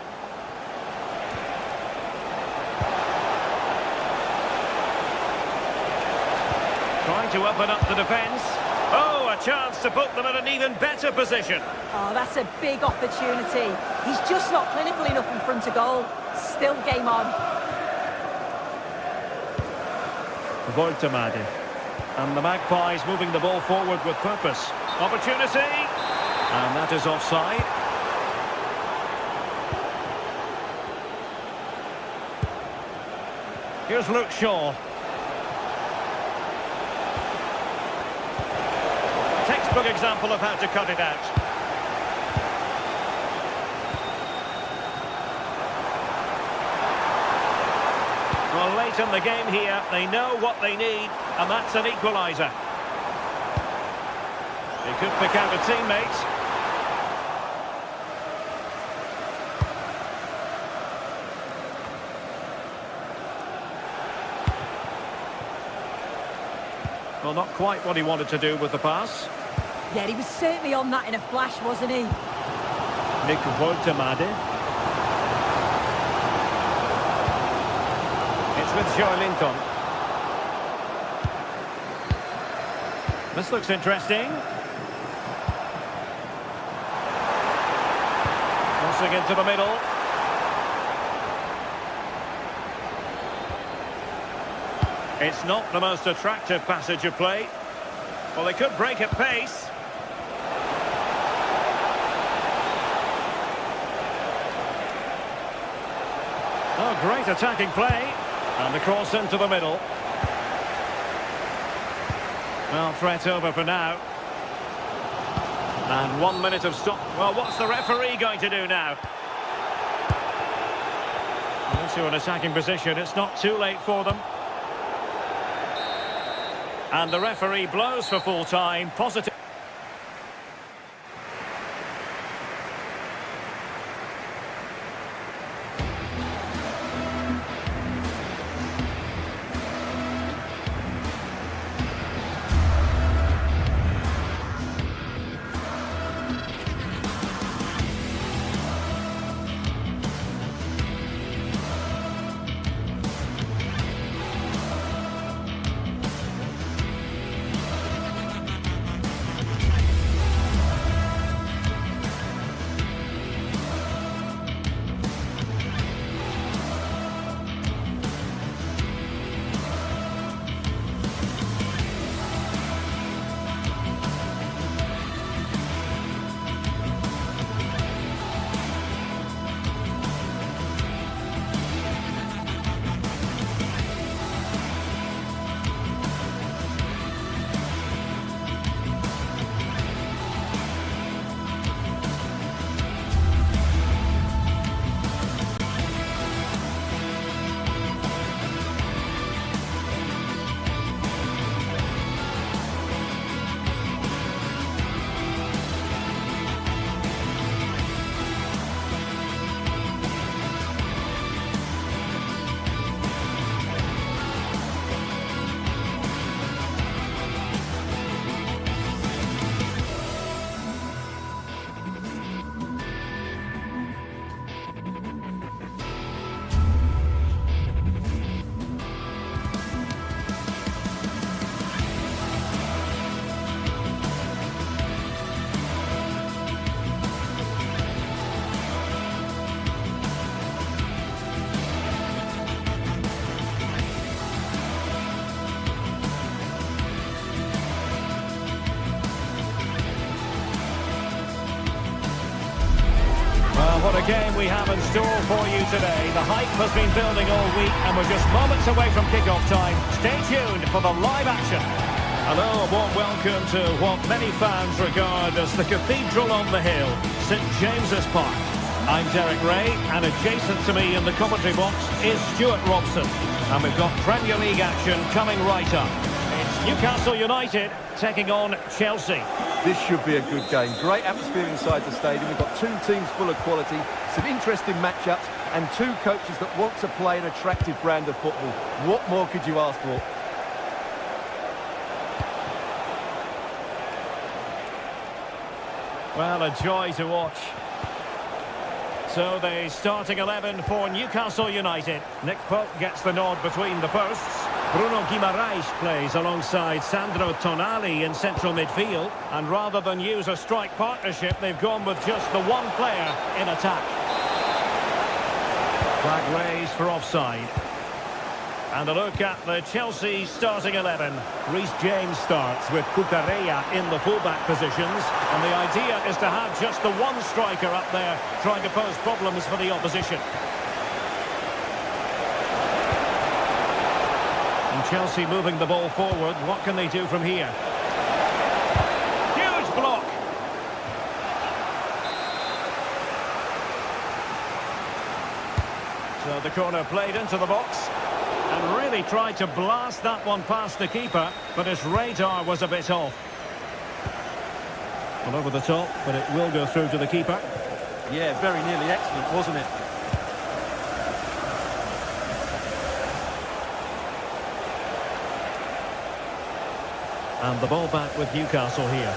Trying to open up the defence. Oh, a chance to put them in an even better position. Oh, that's a big opportunity. He's just not clinical enough in front of goal. Still game on. Voltemade. And the Magpies moving the ball forward with purpose. Opportunity. And that is offside. Here's Luke Shaw. Textbook example of how to cut it out. Well, late in the game here, they know what they need, and that's an equaliser. He could pick out a teammate. Well, not quite what he wanted to do with the pass. Yeah, he was certainly on that in a flash, wasn't he? Nick Voltemade. It's with Joe Linton. This looks interesting. Crossing into the middle. It's not the most attractive passage of play. Well, they could break at pace. Oh, great attacking play. And the cross into the middle. Well, threat over for now. And 1 minute of stop. Well, what's the referee going to do now? Into an attacking position. It's not too late for them. And the referee blows for full time. Positive. What a game we have in store for you today. The hype has been building all week and we're just moments away from kick-off time. Stay tuned for the live action. Hello, a warm welcome to what many fans regard as the cathedral on the hill, St James's Park. I'm Derek Ray, and adjacent to me in the commentary box is Stuart Robson. And we've got Premier League action coming right up. Newcastle United taking on Chelsea. This should be a good game. Great atmosphere inside the stadium. We've got two teams full of quality, some interesting matchups, and two coaches that want to play an attractive brand of football. What more could you ask for? Well, a joy to watch. So the starting 11 for Newcastle United. Nick Pope gets the nod between the posts. Bruno Guimaraes plays alongside Sandro Tonali in central midfield. And rather than use a strike partnership, they've gone with just the one player in attack. Flag raised for offside. And a look at the Chelsea starting 11. Reece James starts with Cucurella in the fullback positions. And the idea is to have just the one striker up there trying to pose problems for the opposition. And Chelsea moving the ball forward. What can they do from here? Huge block. So the corner played into the box. And really tried to blast that one past the keeper, but his radar was a bit off. Well, over the top, but it will go through to the keeper. Yeah, very nearly excellent, wasn't it? And the ball back with Newcastle here.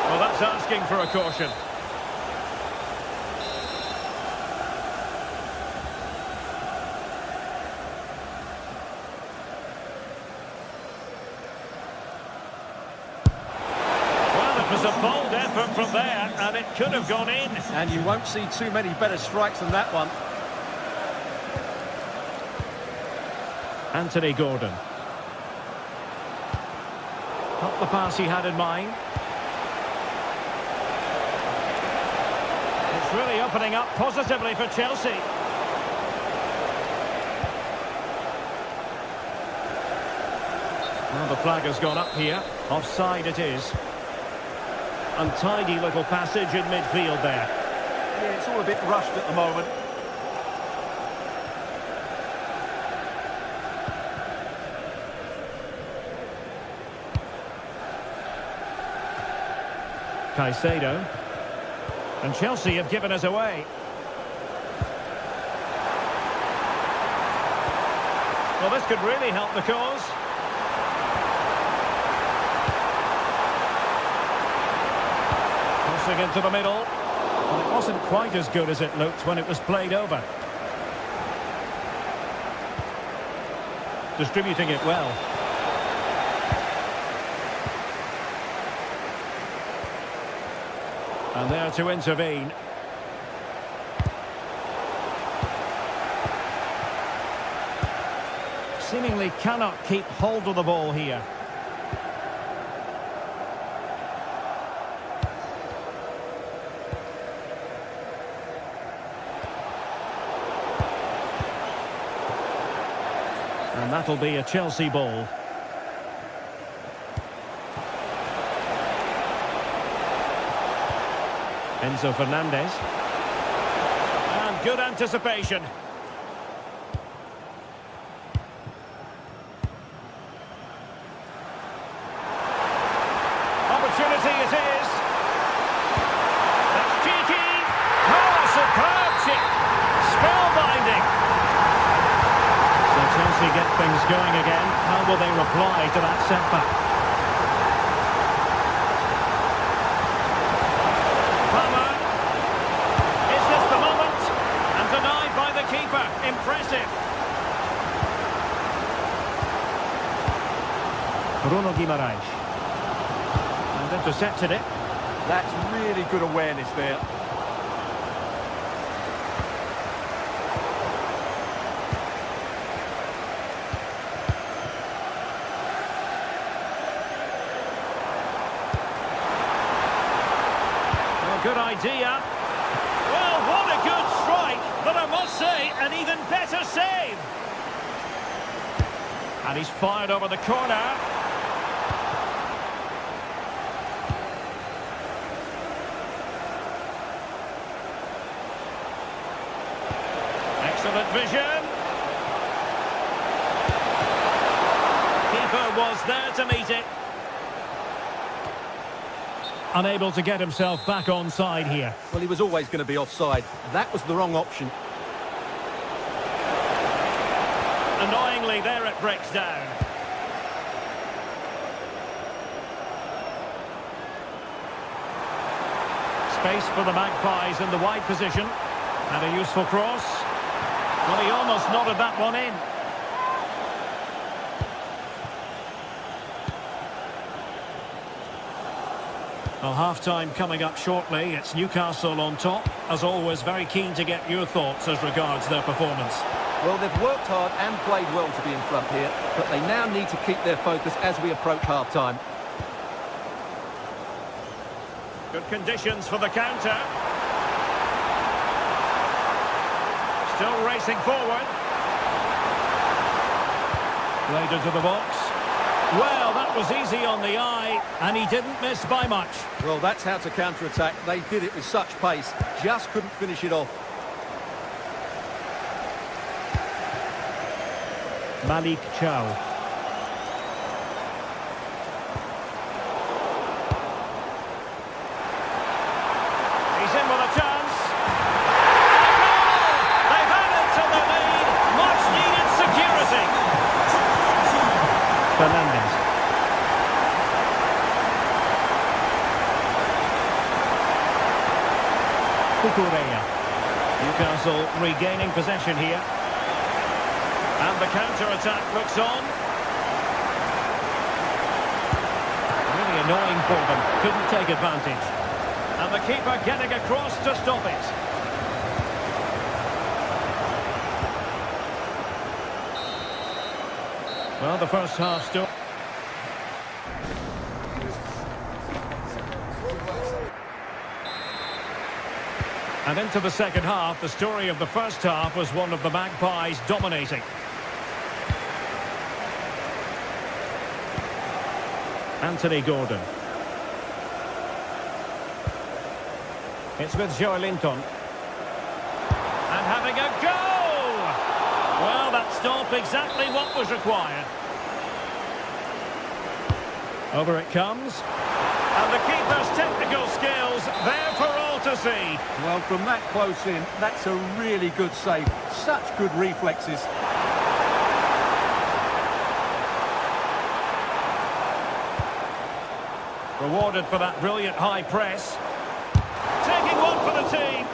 Well, that's asking for a caution. Well, it was a bold effort from there, and it could have gone in. And you won't see too many better strikes than that one. Anthony Gordon. Not the pass he had in mind. It's really opening up positively for Chelsea. Well, the flag has gone up here. Offside it is. Untidy little passage in midfield there. Yeah, it's all a bit rushed at the moment. Caicedo. And Chelsea have given us away. Well, this could really help the cause. Crossing into the middle. Well, it wasn't quite as good as it looked when it was played over. Distributing it well. And there to intervene. Seemingly cannot keep hold of the ball here. And that'll be a Chelsea ball. Enzo Fernandez. And good anticipation. Opportunity it is. That's cheeky. Oh, superb chip. Spellbinding. So Chelsea get things going again. How will they reply to that setback? Impressive. Bruno Guimaraes. And intercepted it. That's really good awareness there. Well, good idea. Well, what a good strike, but I must say, an even better save. And he's fired over the corner. vision. Keeper was there to meet it. Unable to get himself back onside here. Well, he was always going to be offside. That was the wrong option. Annoyingly, there it breaks down. Space for the Magpies in the wide position. And a useful cross. Well, he almost nodded that one in. Well, half-time coming up shortly. It's Newcastle on top. As always, very keen to get your thoughts as regards their performance. Well, they've worked hard and played well to be in front here, but they now need to keep their focus as we approach half-time. Good conditions for the counter. Still racing forward. Played into the box. Well, that was easy on the eye, and he didn't miss by much. Well, that's how to counter-attack. They did it with such pace, just couldn't finish it off. Malik Chow. He's in with a chance. They've added to the lead. Much needed security. Fernandez. Cucurella. Newcastle regaining possession here. And the counter-attack looks on. Really annoying for them. Couldn't take advantage. And the keeper getting across to stop it. Well, the first half still... And into the second half, the story of the first half was one of the Magpies dominating. Anthony Gordon. It's with Joelinton. And having a go! Well, that stopped exactly what was required. Over it comes. And the keeper's technical skills there for all to see. Well, from that close in, that's a really good save. Such good reflexes. Rewarded for that brilliant high press. Taking one for the team.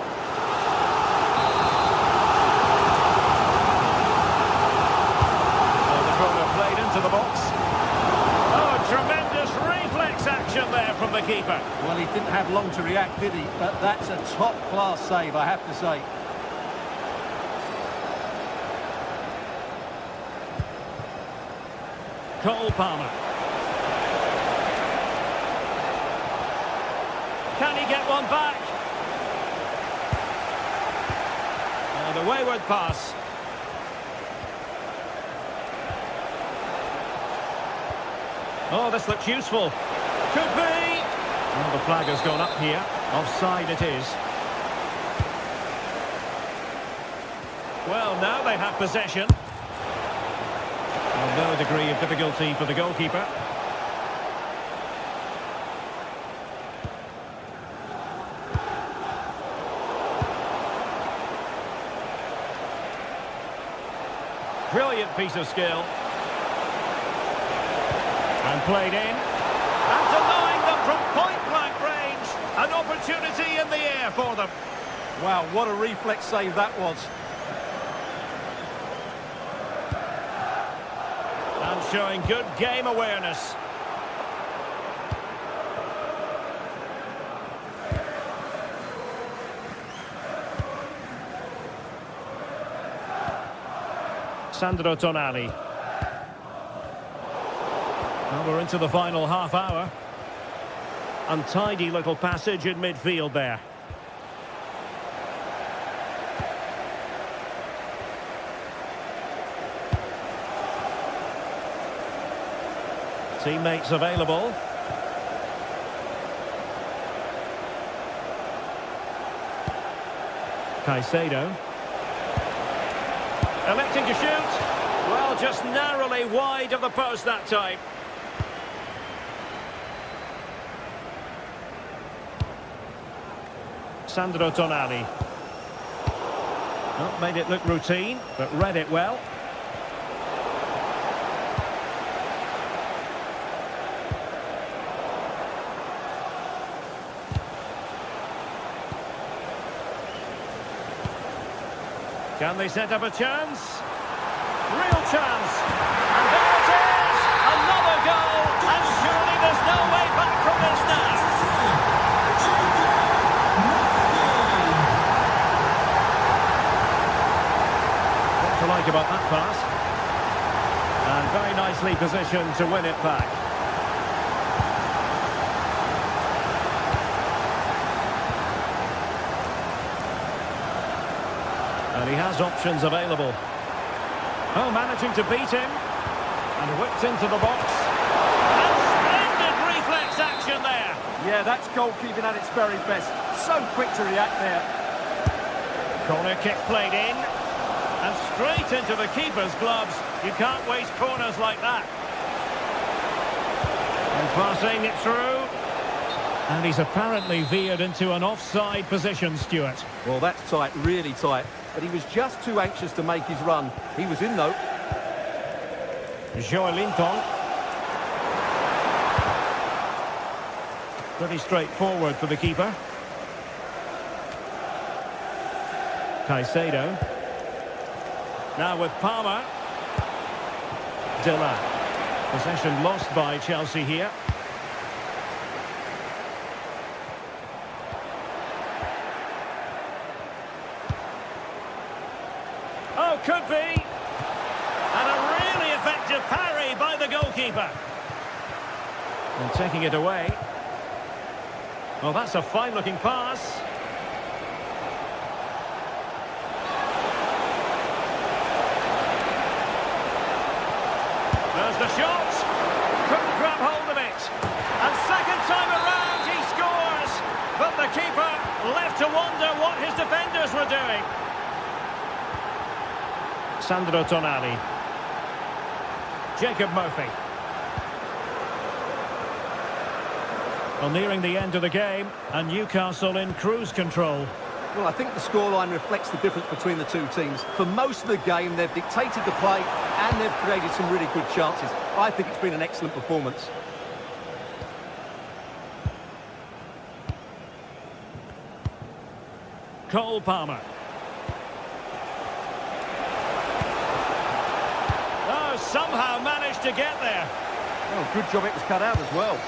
Oh, the corner played into the box. Oh, tremendous reflex action there from the keeper. Well, he didn't have long to react, did he? But that's a top-class save, I have to say. Cole Palmer. Can he get one back? And a wayward pass. Oh, this looks useful. Could be. Well, the flag has gone up here. Offside it is. Well, now they have possession. Well, no degree of difficulty for the goalkeeper. Brilliant piece of skill. And played in. And denying them from point-blank range. An opportunity in the air for them. Wow, what a reflex save that was. And showing good game awareness. Sandro Tonali. Well, we're into the final half hour. Untidy little passage in midfield there. Teammates available. Caicedo. Electing to shoot. Well, just narrowly wide of the post that time. Sandro Tonali. Not made it look routine, but read it well. Can they set up a chance? Real chance. And there it is! Another goal! And surely there's no way back from this now. What to like about that pass? And very nicely positioned to win it back. And he has options available. Oh, managing to beat him. And whipped into the box. And splendid reflex action there. Yeah, that's goalkeeping at its very best. So quick to react there. Corner kick played in. And straight into the keeper's gloves. You can't waste corners like that. And passing it through. And he's apparently veered into an offside position, Stuart. Well, that's tight, really tight. But he was just too anxious to make his run. He was in, though. Joelinton. Pretty straightforward for the keeper. Caicedo. Now with Palmer. Dilla. Possession lost by Chelsea here. Oh, could be. And a really effective parry by the goalkeeper. And taking it away. Well, that's a fine-looking pass. There's the shot. Couldn't grab hold of it. And second time around, he scores. But the keeper left to wonder what his defenders were doing. Sandro Tonali. Jacob Murphy. Well, nearing the end of the game, and Newcastle in cruise control. Well, I think the scoreline reflects the difference between the two teams. For most of the game, they've dictated the play and they've created some really good chances. I think it's been an excellent performance. Cole Palmer. Oh, somehow managed to get there. Oh, good job it was cut out as well.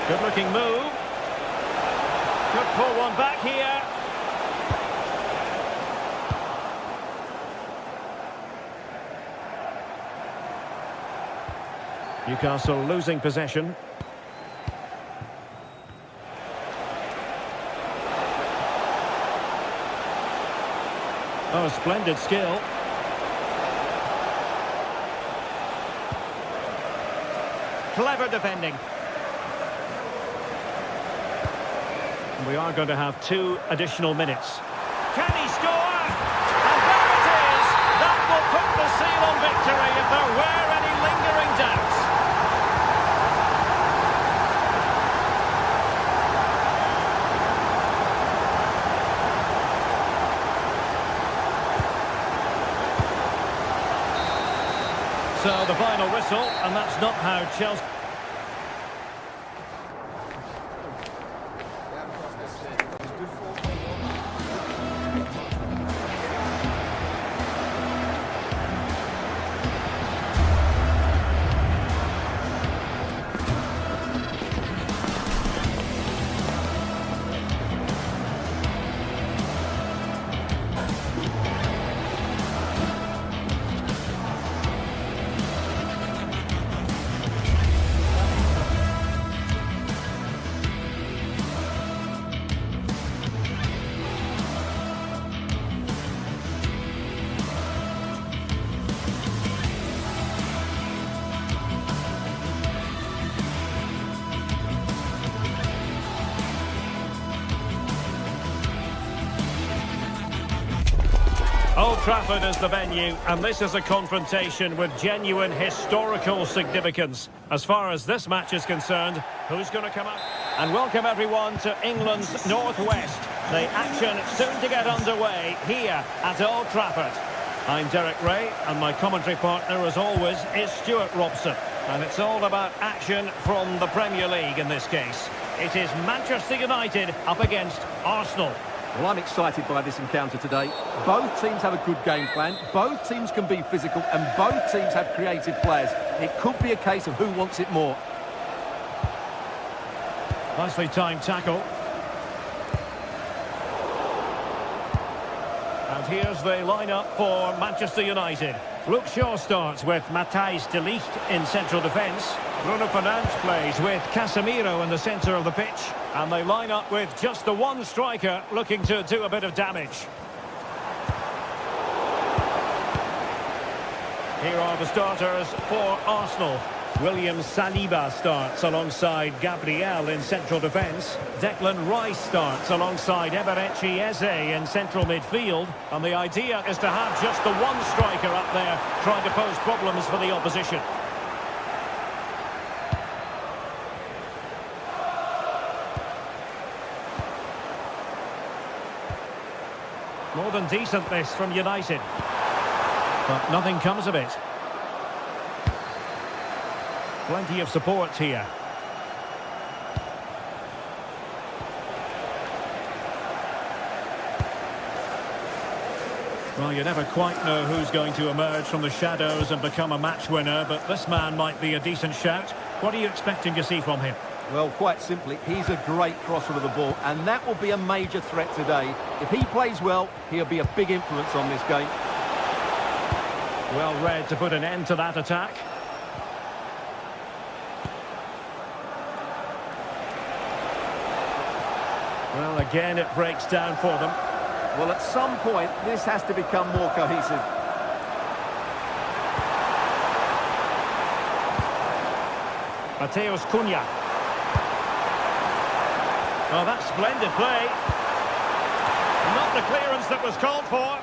Good-looking move. Could pull one back here. Newcastle losing possession. Oh, splendid skill. Clever defending. We are going to have 2 additional minutes. Can he score? And there it is! That will put the seal on victory if there were any lingering doubts. So the final whistle, and that's not how Chelsea... Trafford is the venue, and this is a confrontation with genuine historical significance. As far as this match is concerned, who's going to come up? And welcome everyone to England's Northwest. The action soon to get underway here at Old Trafford. I'm Derek Ray, and my commentary partner, as always, is Stuart Robson. And it's all about action from the Premier League in this case. It is Manchester United up against Arsenal. Well, I'm excited by this encounter today. Both teams have a good game plan, both teams can be physical, and both teams have creative players. It could be a case of who wants it more. Nicely timed tackle. And here's the lineup for Manchester United. Luke Shaw starts with Matthijs de Ligt in central defence. Bruno Fernandes plays with Casemiro in the centre of the pitch. And they line up with just the one striker looking to do a bit of damage. Here are the starters for Arsenal. William Saliba starts alongside Gabriel in central defence. Declan Rice starts alongside Eberechi Eze in central midfield. And the idea is to have just the one striker up there trying to pose problems for the opposition. More than decent this from United. But nothing comes of it. Plenty of support here. Well, you never quite know who's going to emerge from the shadows and become a match winner, but this man might be a decent shout. What are you expecting to see from him? Well, quite simply, he's a great crosser of the ball, and that will be a major threat today. If he plays well, he'll be a big influence on this game. Well read to put an end to that attack. Well, again, it breaks down for them. Well, at some point, this has to become more cohesive. Matheus Cunha. Oh, that's splendid play. Not the clearance that was called for.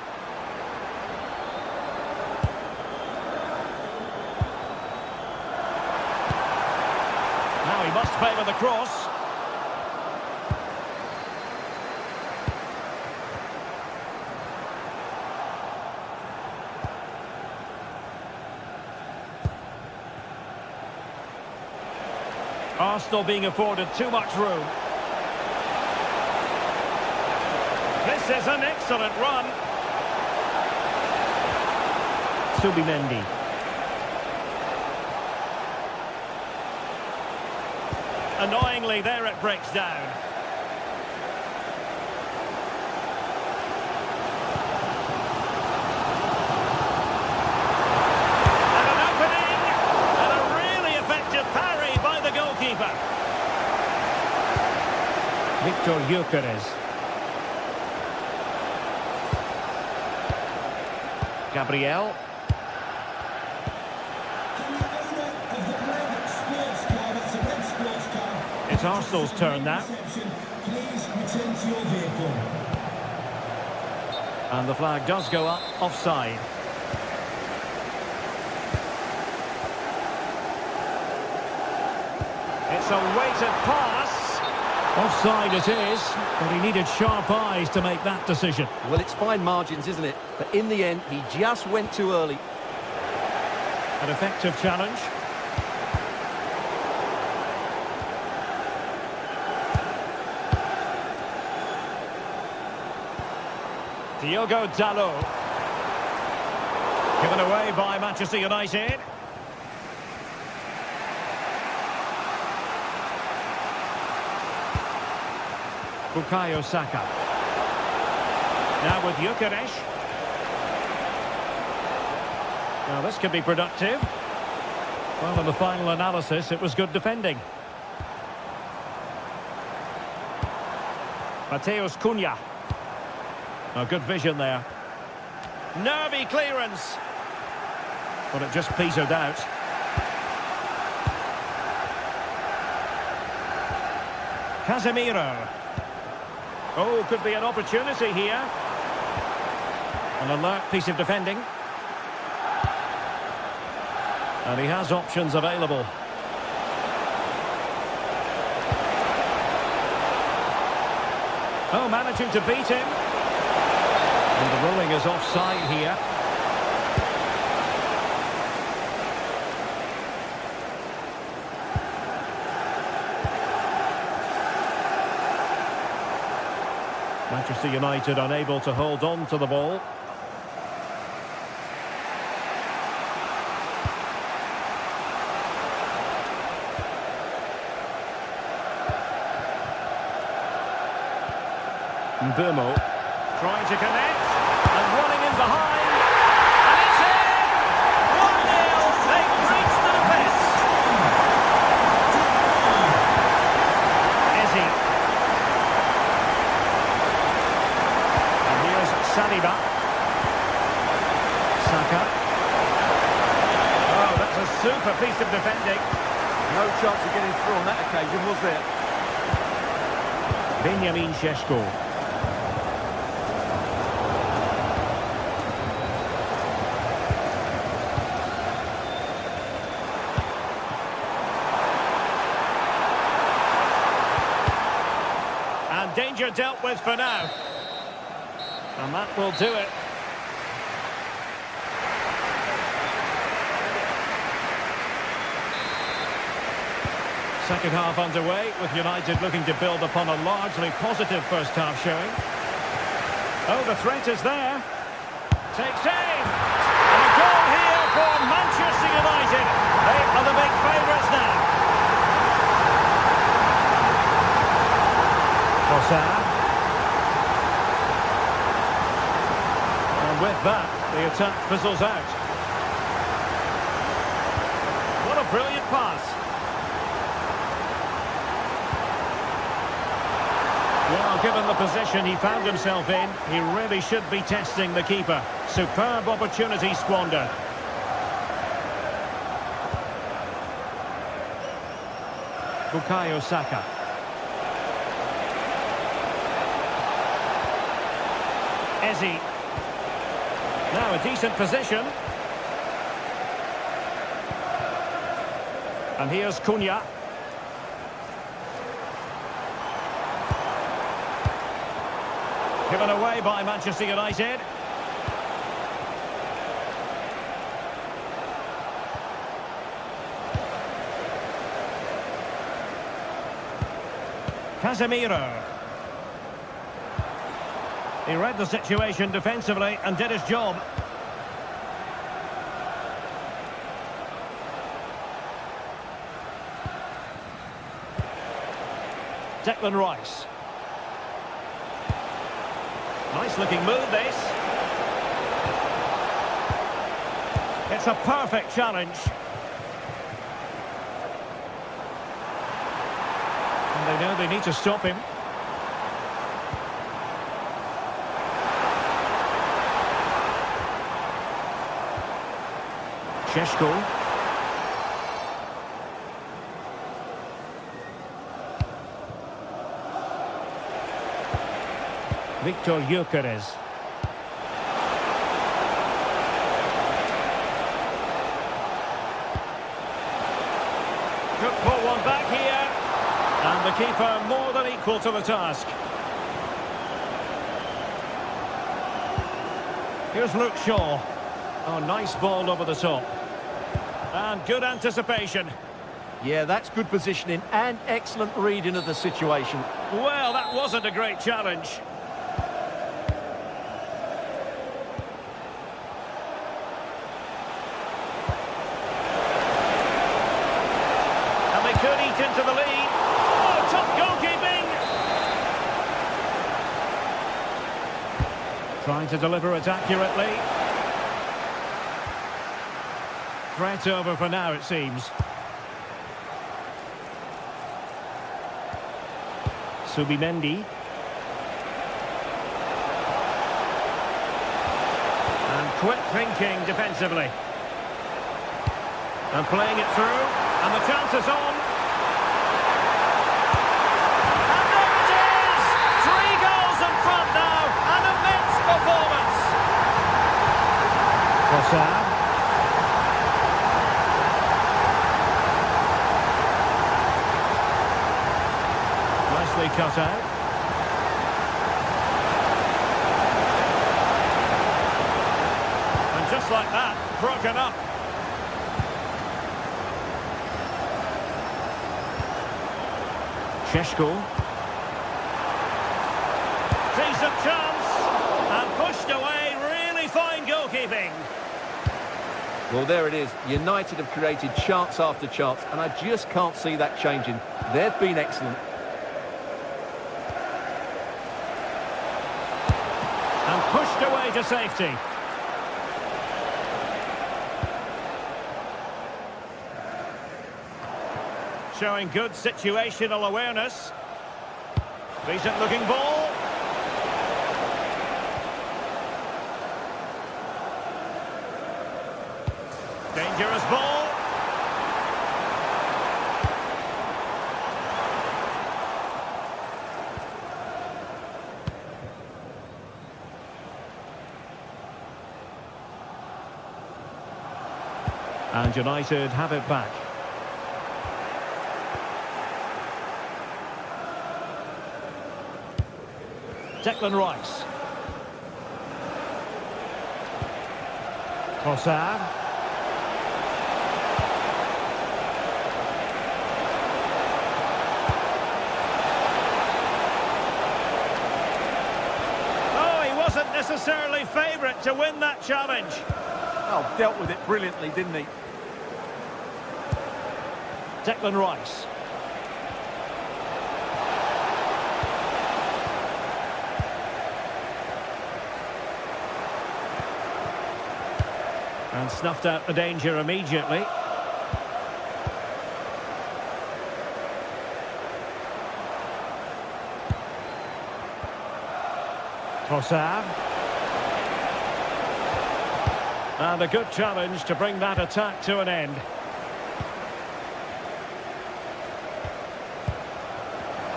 Now he must favour the cross. Arsenal being afforded too much room. This is an excellent run. Subimendi. Annoyingly, there it breaks down. And an opening! And a really effective parry by the goalkeeper. Victor Gyökeres. Gabriel. It's Arsenal's turn now. Please return to your vehicle. And the flag does go up, offside. It's a weighted pass. Offside it is, but he needed sharp eyes to make that decision. Well, it's fine margins, isn't it? But in the end, he just went too early. An effective challenge. Diogo Dalot. Given away by Manchester United. Bukayo Saka. Now with Gyökeres. Now this could be productive. Well, in the final analysis, it was good defending. Matheus Cunha. Oh, good vision there. Nervy clearance. But it just petered out. Casemiro. Oh, could be an opportunity here. An alert piece of defending. And he has options available. Oh, managing to beat him. And the ruling is offside here. Manchester United unable to hold on to the ball. Mbumo trying to connect and running in behind, and it's in! 1-0, they've reached the defence. Ezzy. And here's Saliba. Saka. Oh, that's a super piece of defending. No chance of getting through on that occasion, was there? Benjamin Šeško. Danger dealt with for now. And that will do it. Second half underway, with United looking to build upon a largely positive first half showing. Oh, the threat is there. Takes aim. And a goal here for Manchester United. They are the big favourites now. And with that, the attack fizzles out. What a brilliant pass. Well, given the position he found himself in, he really should be testing the keeper. Superb opportunity squandered. Bukayo Saka. Ezzy. Now a decent position. And here's Cunha. Given away by Manchester United. Casemiro. He read the situation defensively and did his job. Declan Rice. Nice looking move, this. It's a perfect challenge. And they know they need to stop him. Šeško. Victor Gyökeres. Could put one back here. And the keeper more than equal to the task. Here's Luke Shaw. Oh, nice ball over the top. And good anticipation. Yeah, that's good positioning and excellent reading of the situation. Well, that wasn't a great challenge. And they could eat into the lead. Oh, top goalkeeping! Trying to deliver it accurately. Threat over for now, it seems. Subimendi. And quick thinking defensively. And playing it through. And the chance is on. And there it is! 3 goals in front now. An immense performance. Nicely cut out. And just like that, broken up. Sheshko. Decent chance. And pushed away. Really fine goalkeeping. Well, there it is. United have created chance after chance, and I just can't see that changing. They've been excellent. And pushed away to safety. Showing good situational awareness. Decent looking ball. Dangerous ball. And United have it back. Declan Rice. Trossard. Oh, he wasn't necessarily favourite to win that challenge. Oh, dealt with it brilliantly, didn't he? Declan Rice. And snuffed out the danger immediately. Trossard. And a good challenge to bring that attack to an end.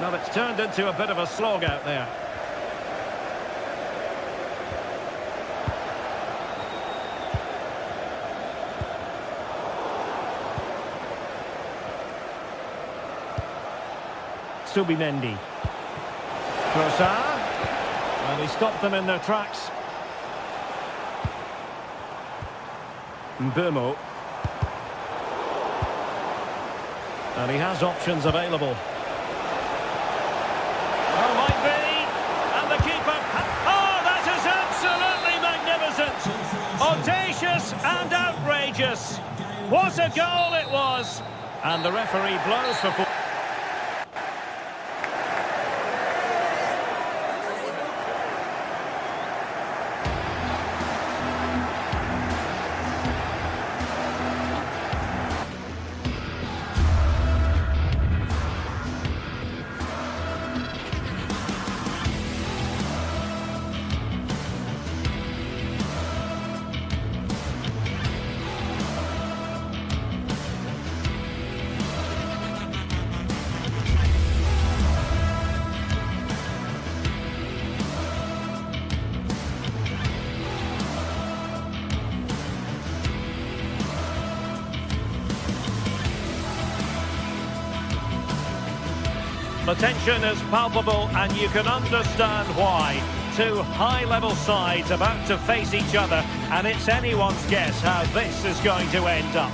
Well, it's turned into a bit of a slog out there. Subimendi. Trossard. And he stopped them in their tracks. Mbumo. And he has options available. Oh, might be. And the keeper. Oh, that is absolutely magnificent. Audacious and outrageous. What a goal it was. And the referee blows for football. The tension is palpable and you can understand why. Two high-level sides about to face each other, and it's anyone's guess how this is going to end up.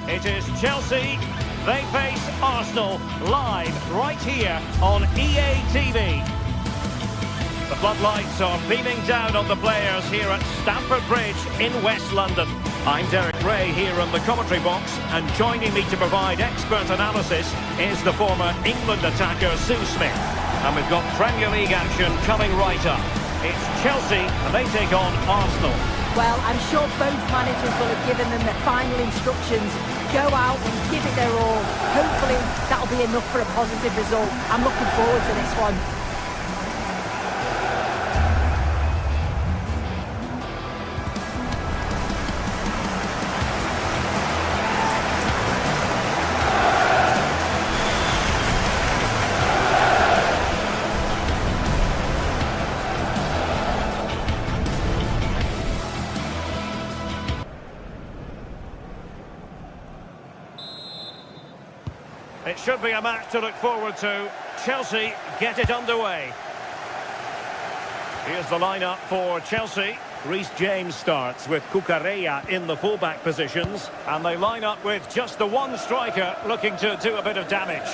It is Chelsea. They face Arsenal live right here on EA TV. The floodlights are beaming down on the players here at Stamford Bridge in West London. I'm Derek Ray here in the commentary box, and joining me to provide expert analysis is the former England attacker Sue Smith. And we've got Premier League action coming right up. It's Chelsea and they take on Arsenal. Well, I'm sure both managers will have given them the final instructions. Go out and give it their all. Hopefully that'll be enough for a positive result. I'm looking forward to this one. It's should be a match to look forward to. Chelsea get it underway. Here's the lineup for Chelsea. Reece James starts with Cucurella in the fullback positions. And they line up with just the one striker looking to do a bit of damage.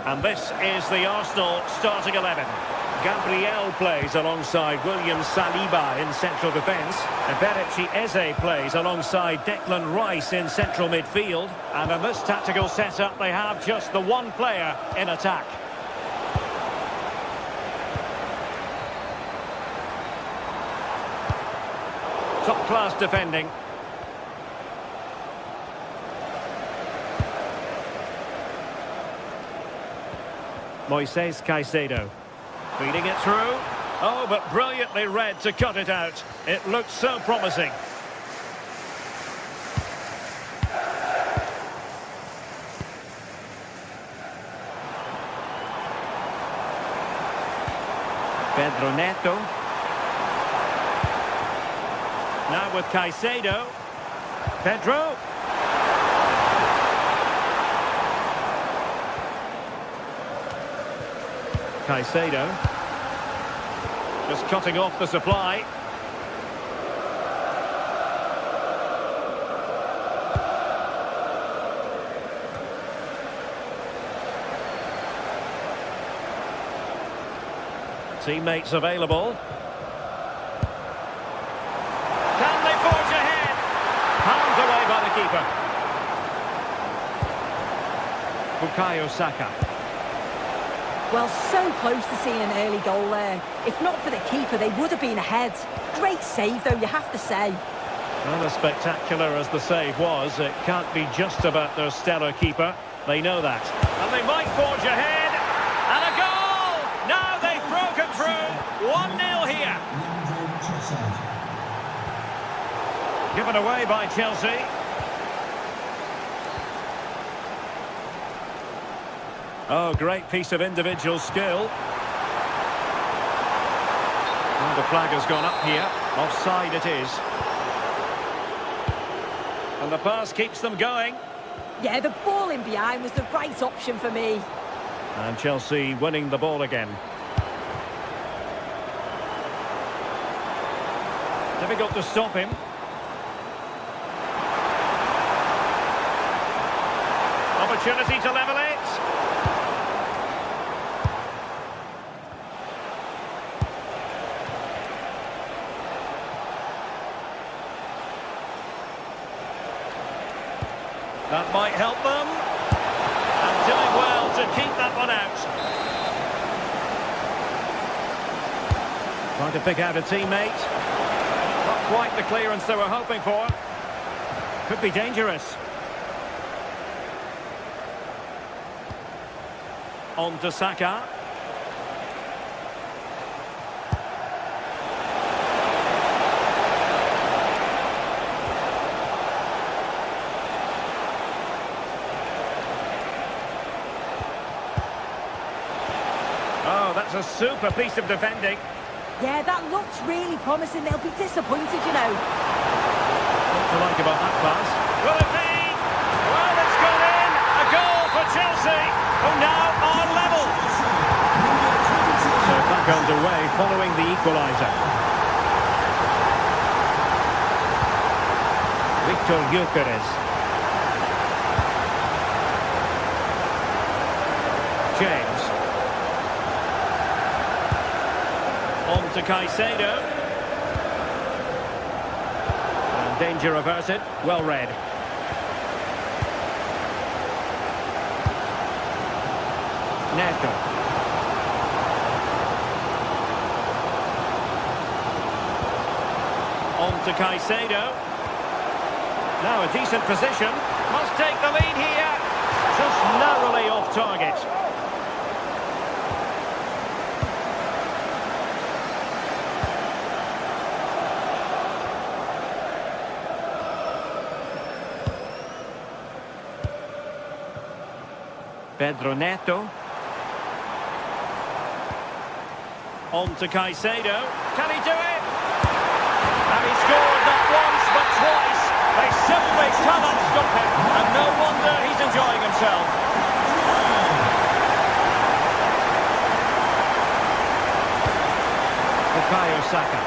And this is the Arsenal starting 11. Gabriel plays alongside William Saliba in central defence. Eberechi Eze plays alongside Declan Rice in central midfield. And in this tactical setup, they have just the one player in attack. Top-class defending. Moises Caicedo. Feeding it through. Oh, but brilliantly read to cut it out. It looks so promising. Pedro Neto. Now with Caicedo. Pedro. Caicedo. Just cutting off the supply. Teammates available. Can they forge ahead? Palmed away by the keeper. Bukayo Saka. Well, so close to seeing an early goal there. If not for the keeper, they would have been ahead. Great save, though, you have to say. Well, as spectacular as the save was, it can't be just about their stellar keeper. They know that. And they might forge ahead. And a goal! Now they've broken through. 1-0 here. Given away by Chelsea. Oh, great piece of individual skill. And the flag has gone up here. Offside it is. And the pass keeps them going. Yeah, the ball in behind was the right option for me. And Chelsea winning the ball again. Difficult to stop him. Opportunity to level it. That might help them. And doing well to keep that one out. Trying to pick out a teammate. Not quite the clearance they were hoping for. Could be dangerous. On to Saka. Oh, that's a super piece of defending. Yeah, that looks really promising. They'll be disappointed, you know. What do you like about that pass? Will it be? Well, it's gone in. A goal for Chelsea, who now are level. So back underway following the equaliser. Victor Gyökeres. James. On to Caicedo. And danger averted. Well read. Neto. On to Caicedo. Now a decent position. Must take the lead here. Just narrowly off target. Pedro Neto. On to Caicedo. Can he do it? And he scored not once but twice. They simply cannot stop him, and no wonder he's enjoying himself. Bukayo Saka.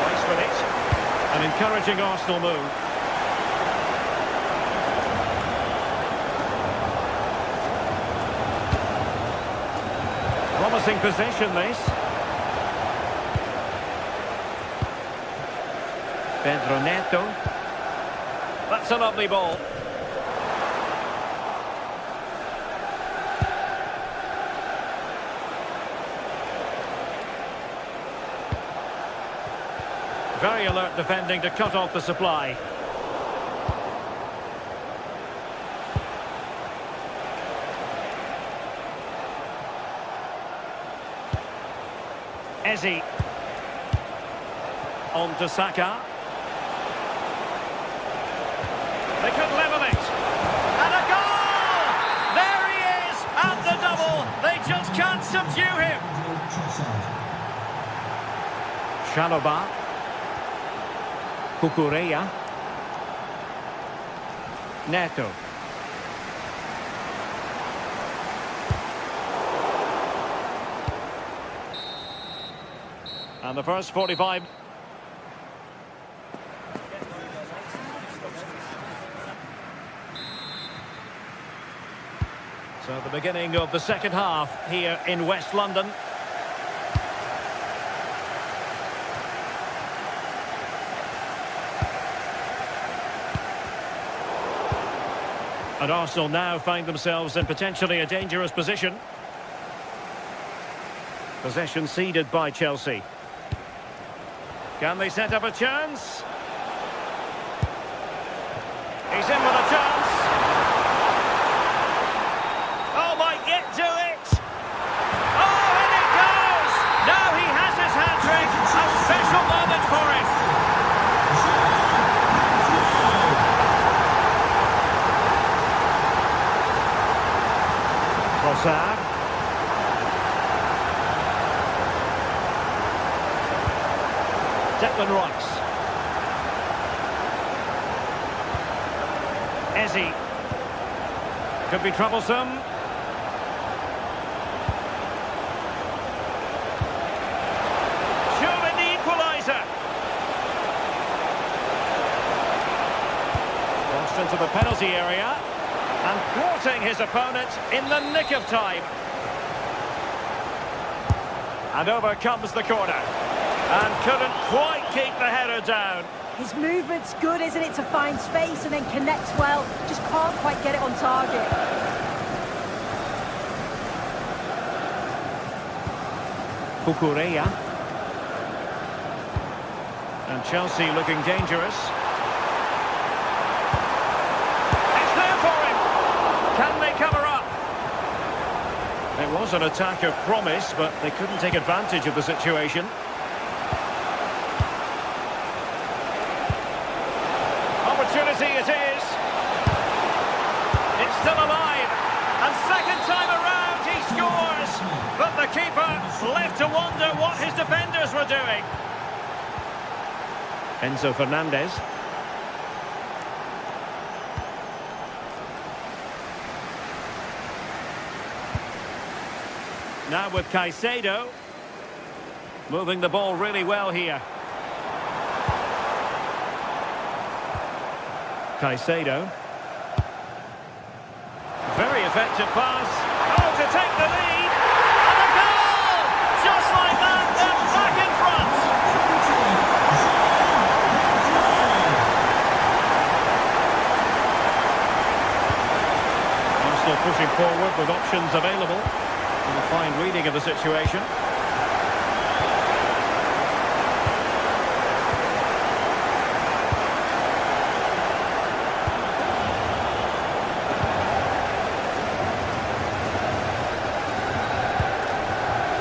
Nice with it. An encouraging Arsenal move. Promising possession, this. Pedro Neto. That's a lovely ball. Very alert defending to cut off the supply. Eze. On to Saka. They could level it. And a goal! There he is! And the double! They just can't subdue him! Shaloba. Kukureya. Neto. And the first 45. So the beginning of the second half here in West London. And Arsenal now find themselves in potentially a dangerous position. Possession ceded by Chelsea. Can they set up a chance? He's in with a chance. Oh, might get to it. Oh, and it goes! Now he has his hat-trick. A special moment for him. Trossard. Declan Rice. Eze. Could be troublesome. Surely the equaliser. Crossed into the penalty area. And thwarting his opponent in the nick of time. And over comes the corner. And couldn't quite keep the header down. His movement's good, isn't it, to find space and then connects well. Just can't quite get it on target. Kukureya. And Chelsea looking dangerous. It's there for him. Can they cover up? It was an attack of promise, but they couldn't take advantage of the situation. Opportunity it is. It's still alive. And second time around he scores. But the keeper left to wonder what his defenders were doing. Enzo Fernandez. Now with Caicedo. Moving the ball really well here. Caicedo. Very effective pass. Oh, to take the lead. And a goal! Just like that, they're back in front. Arsenal pushing forward with options available. And a fine reading of the situation.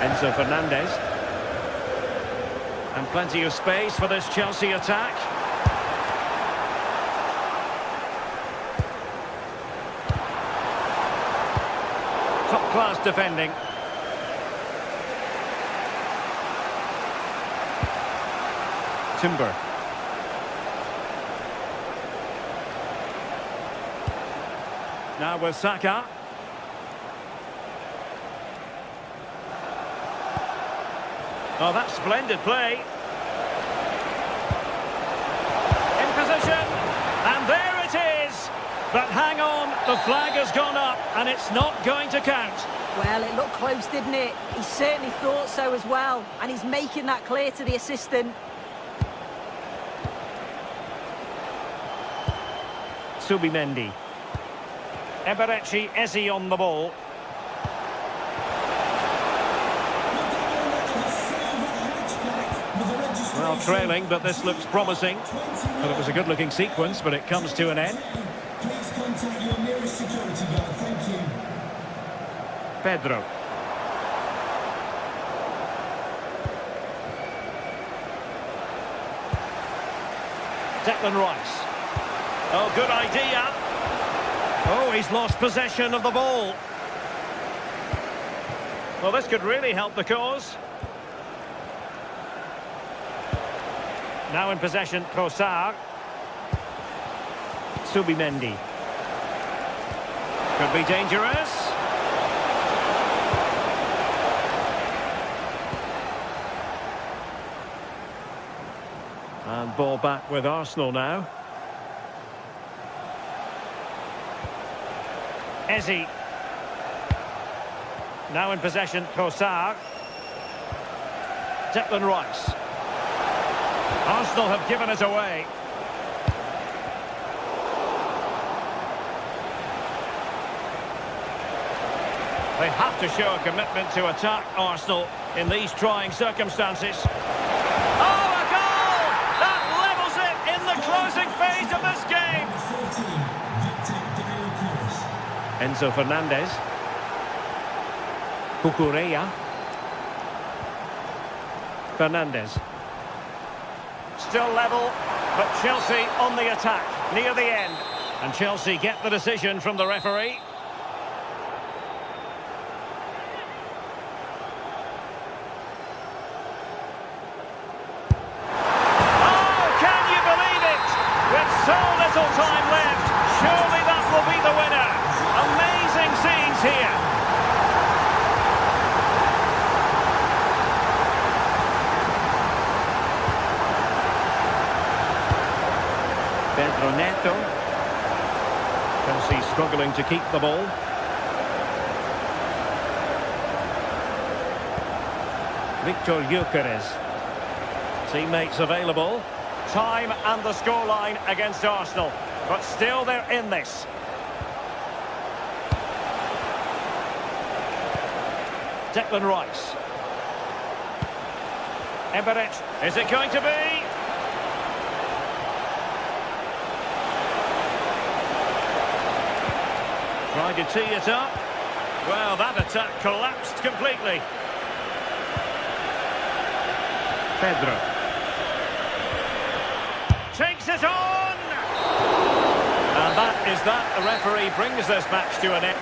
Enzo Fernandez. And plenty of space for this Chelsea attack. Top-class defending. Timber. Now with Saka. Oh, that's splendid play. In position. And there it is. But hang on, the flag has gone up and it's not going to count. Well, it looked close, didn't it? He certainly thought so as well. And he's making that clear to the assistant. Subimendi. Eberechi Eze on the ball. Well, trailing, but this looks promising. Well, it was a good-looking sequence, but it comes to an end. Please contact your nearest security guard. Thank you. Pedro. Declan Rice. Oh, good idea. Oh, he's lost possession of the ball. Well, this could really help the cause. Now in possession, Trossard. Subimendi. Could be dangerous. And ball back with Arsenal now. Eze. Now in possession, Trossard. Declan Rice. Arsenal have given it away. They have to show a commitment to attack Arsenal in these trying circumstances. Oh, a goal! That levels it in the closing phase of this game. Enzo Fernandez. Cucurella. Fernandez. Still level, but Chelsea on the attack, near the end. And Chelsea get the decision from the referee. Oh, can you believe it? With so little time left, surely that will be the winner. Amazing scenes here. Pedro Neto. Chelsea struggling to keep the ball. Victor Gyökeres. Teammates available. Time and the scoreline against Arsenal. But still they're in this. Declan Rice. Eberechi. Is it going to be? Trying to tee it up. Well, that attack collapsed completely. Pedro. Takes it on! And that is that. The referee brings this match to an end.